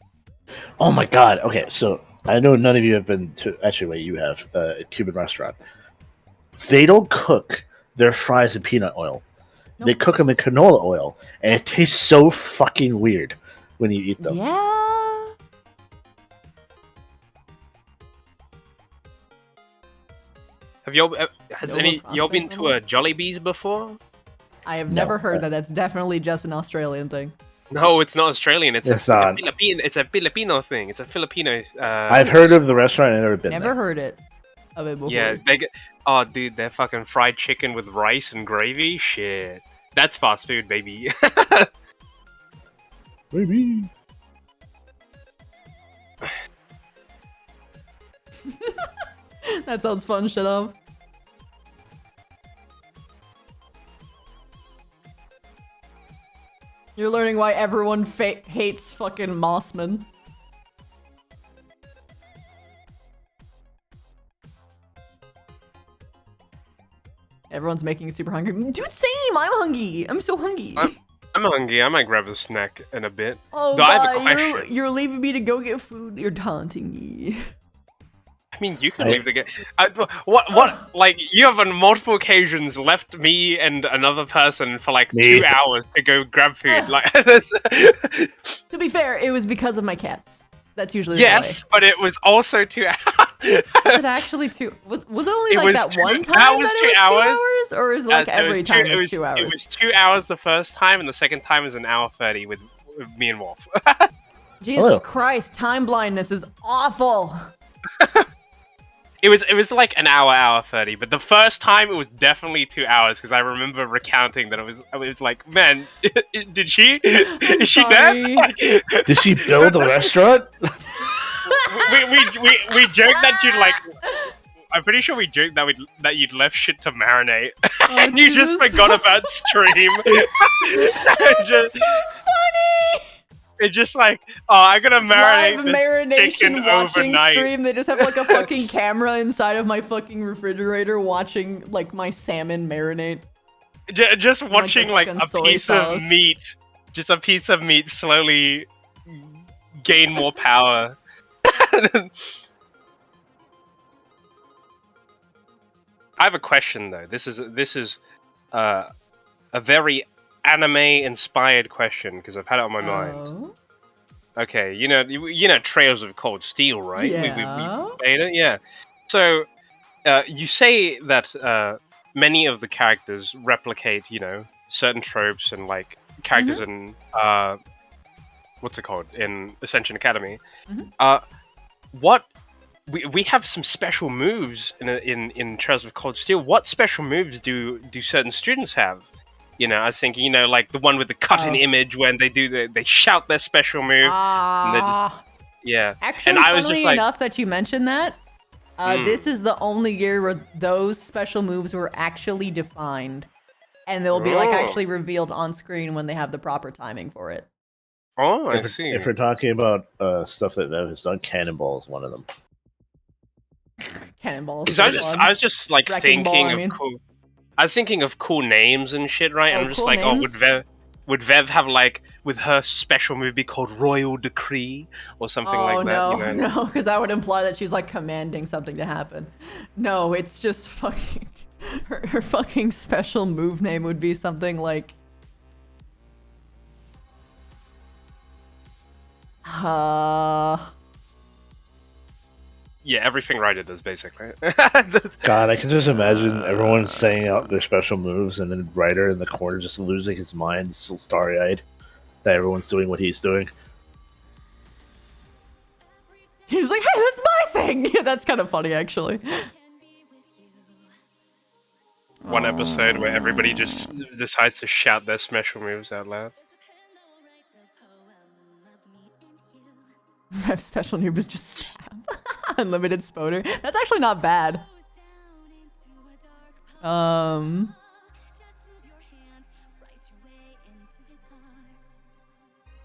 S11: Oh my god. Okay, so I know none of you have been to. Actually, wait, you have a Cuban restaurant. They don't cook their fries in peanut oil.
S1: Nope.
S11: They cook them in canola oil, and it tastes so fucking weird when you eat them.
S1: Yeah.
S8: Have y'all has
S1: Nova
S8: any y'all been
S1: Prospect
S8: to a Jollibee's before?
S1: I have never heard that. That's definitely just an Australian thing.
S8: No, it's not Australian. It's
S11: It's
S8: a
S11: not.
S8: It's a Filipino thing. It's a Filipino.
S11: I've heard of the restaurant. I've never been
S1: Never
S11: there.
S1: heard of it before.
S8: Yeah, they get. Oh, dude, they're fucking fried chicken with rice and gravy. Shit, that's fast food, baby.
S11: Baby.
S1: That sounds fun, shut up. You're learning why everyone hates fucking Mossman. Everyone's making me super hungry. Dude, same! I'm hungry! I'm so hungry!
S8: I'm hungry. I might grab a snack in a bit.
S1: Oh,
S8: Though I have a
S1: God,
S8: question.
S1: you're leaving me to go get food. You're taunting me.
S8: I mean, you can leave the game. What? Like, you have on multiple occasions left me and another person for like 2 hours to go grab food. Like,
S1: To be fair, it was because of my cats. That's usually the
S8: yes, but it was also 2 hours.
S1: Was it actually two? Was it only
S8: It
S1: like
S8: was
S1: that
S8: two-
S1: one time
S8: that was
S1: it
S8: 2
S1: was
S8: hours.
S1: 2 hours? Or is it like
S8: So it
S1: every
S8: was
S1: time
S8: it
S1: it's
S8: was
S1: 2 hours?
S8: It was 2 hours the first time, and the second time was an hour 30 with me and Wolf.
S1: Jesus Christ, time blindness is awful.
S8: It was like an hour 30, but the first time it was definitely 2 hours because I remember recounting that it was like, man, did she? Is she there? Like,
S11: Did she build a restaurant?
S8: we joked that you'd like. I'm pretty sure we joked that you'd left shit to marinate, and you just forgot about stream. It's so funny. It's just like, oh, I'm gonna marinate
S1: Live
S8: this
S1: marination
S8: chicken
S1: watching
S8: overnight.
S1: stream. They just have like a fucking camera inside of my fucking refrigerator watching like my salmon marinate.
S8: Just watching like
S1: fucking
S8: a
S1: soy
S8: piece
S1: sauce.
S8: of meat, just a piece of meat slowly gain more power. I have a question though. This is a very anime-inspired question because I've had it on my mind. Okay, you know Trails of Cold Steel, right?
S1: Yeah.
S8: We played it, yeah. So you say that many of the characters replicate, certain tropes and like characters in what's it called in Ascension Academy. What we have some special moves in Trails of Cold Steel. What special moves do certain students have? I was thinking, like the one with the cut-in image when they shout their special move. Yeah.
S1: Actually,
S8: and I was
S1: funnily
S8: just like,
S1: enough that you mentioned that, this is the only year where those special moves were actually defined. And they'll be like actually revealed on screen when they have the proper timing for it.
S8: Oh, I
S11: if,
S8: see.
S11: If we're talking about stuff that Vev has done, Cannonball is one of them.
S1: Cannonballs.
S8: Because I was just like
S1: Wrecking
S8: thinking
S1: Ball, I
S8: of
S1: mean.
S8: cool. I was thinking of cool names and shit, right? And I'm just
S1: cool
S8: like,
S1: names?
S8: would Vev have like with her special move be called Royal Decree or something like that?
S1: No, because that would imply that she's like commanding something to happen. No, it's just fucking her fucking special move name would be something like
S8: Yeah, everything Ryder does basically.
S11: God, I can just imagine everyone saying out their special moves and then Ryder in the corner just losing his mind, still starry-eyed, that everyone's doing what he's doing.
S1: He's like, hey, that's my thing! Yeah, that's kind of funny, actually.
S8: One episode where everybody just decides to shout their special moves out loud.
S1: My special move is just stab. Unlimited spoder. That's actually not bad.
S8: So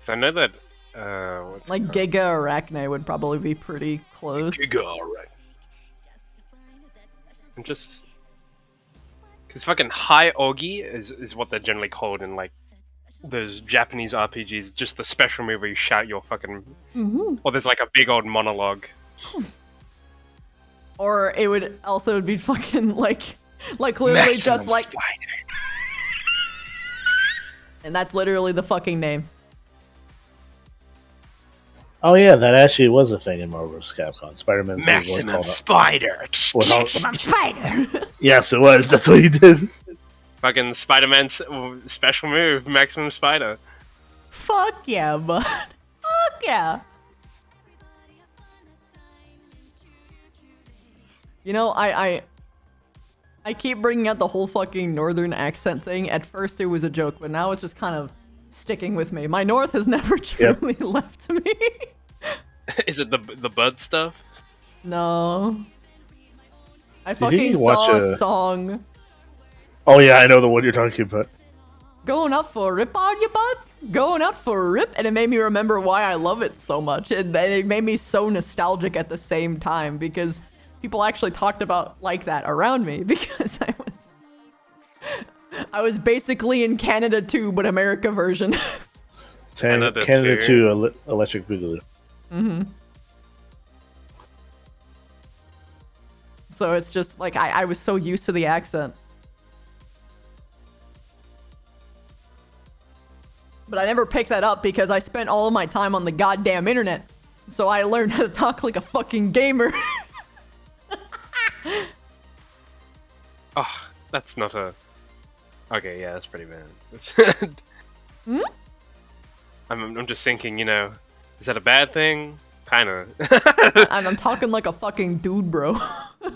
S8: I know that
S1: like Giga Arachne would probably be pretty close.
S8: Giga Arachne. I'm just because fucking High Ogi is what they're generally called in like those Japanese RPGs. Just the special move where you shout your fucking or there's like a big old monologue.
S1: Or it would also be fucking like literally
S8: Maximum
S1: just like and that's literally the fucking name.
S11: Oh yeah, that actually was a thing in Marvel vs. Capcom. Spider-Man's move was
S8: Maximum
S11: called
S8: Spider.
S11: Maximum
S15: Spider.
S11: Yes, it was. That's what he did.
S8: Fucking Spider-Man's special move, Maximum Spider.
S1: Fuck yeah, bud. Fuck yeah. You know, I keep bringing out the whole fucking northern accent thing. At first it was a joke, but now it's just kind of sticking with me. My north has never truly left me.
S8: Is it the bud stuff?
S1: No. I
S11: Do you think
S1: fucking
S11: you watch
S1: saw a song.
S11: Oh yeah, I know the one you're talking about.
S1: Going out for a rip on you, bud? Going out for a rip? And it made me remember why I love it so much. It made me so nostalgic at the same time because people actually talked about like that around me because I was basically in Canada 2, but America version.
S11: Canada 2 Electric Boogaloo.
S1: Mm-hmm. So it's just like I was so used to the accent. But I never picked that up because I spent all of my time on the goddamn internet. So I learned how to talk like a fucking gamer.
S8: Oh, that's not a... Okay, yeah, that's pretty bad.
S1: Hmm?
S8: I'm just thinking, you know, is that a bad thing? Kinda.
S1: And I'm talking like a fucking dude, bro.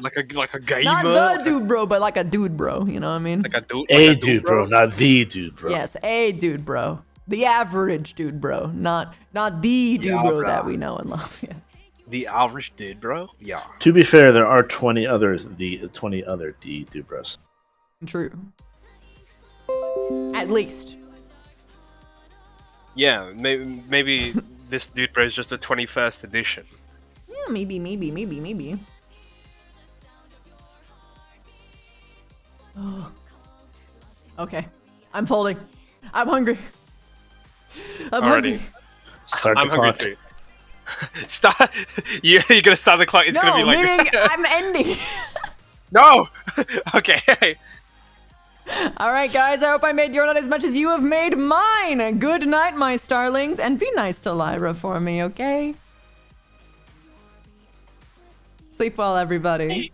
S8: like a gamer?
S1: Not the dude, bro, but like a dude, bro. You know what I mean?
S8: Like a dude,
S11: A dude, bro, not the dude, bro.
S1: Yes, a dude, bro. The average dude, bro. Not the dude,
S8: Yeah,
S1: bro,
S8: bro.
S1: that we know and love. Yes.
S8: The average dude, bro? Yeah.
S11: To be fair, there are 20 other D dude bros.
S1: True. At least.
S8: Yeah, maybe this dude bro is just a 21st edition.
S1: Yeah, maybe. Oh. Okay. I'm folding. I'm hungry. I'm
S8: Already.
S1: hungry.
S11: Start the
S8: I'm hungry
S11: clock.
S8: too. Start. You're gonna start the clock. It's
S1: No,
S8: gonna be like.
S1: meaning I'm ending.
S8: No. Okay.
S1: Alright, guys, I hope I made your night as much as you have made mine. Good night, my starlings, and be nice to Lyra for me, okay? Sleep well, everybody.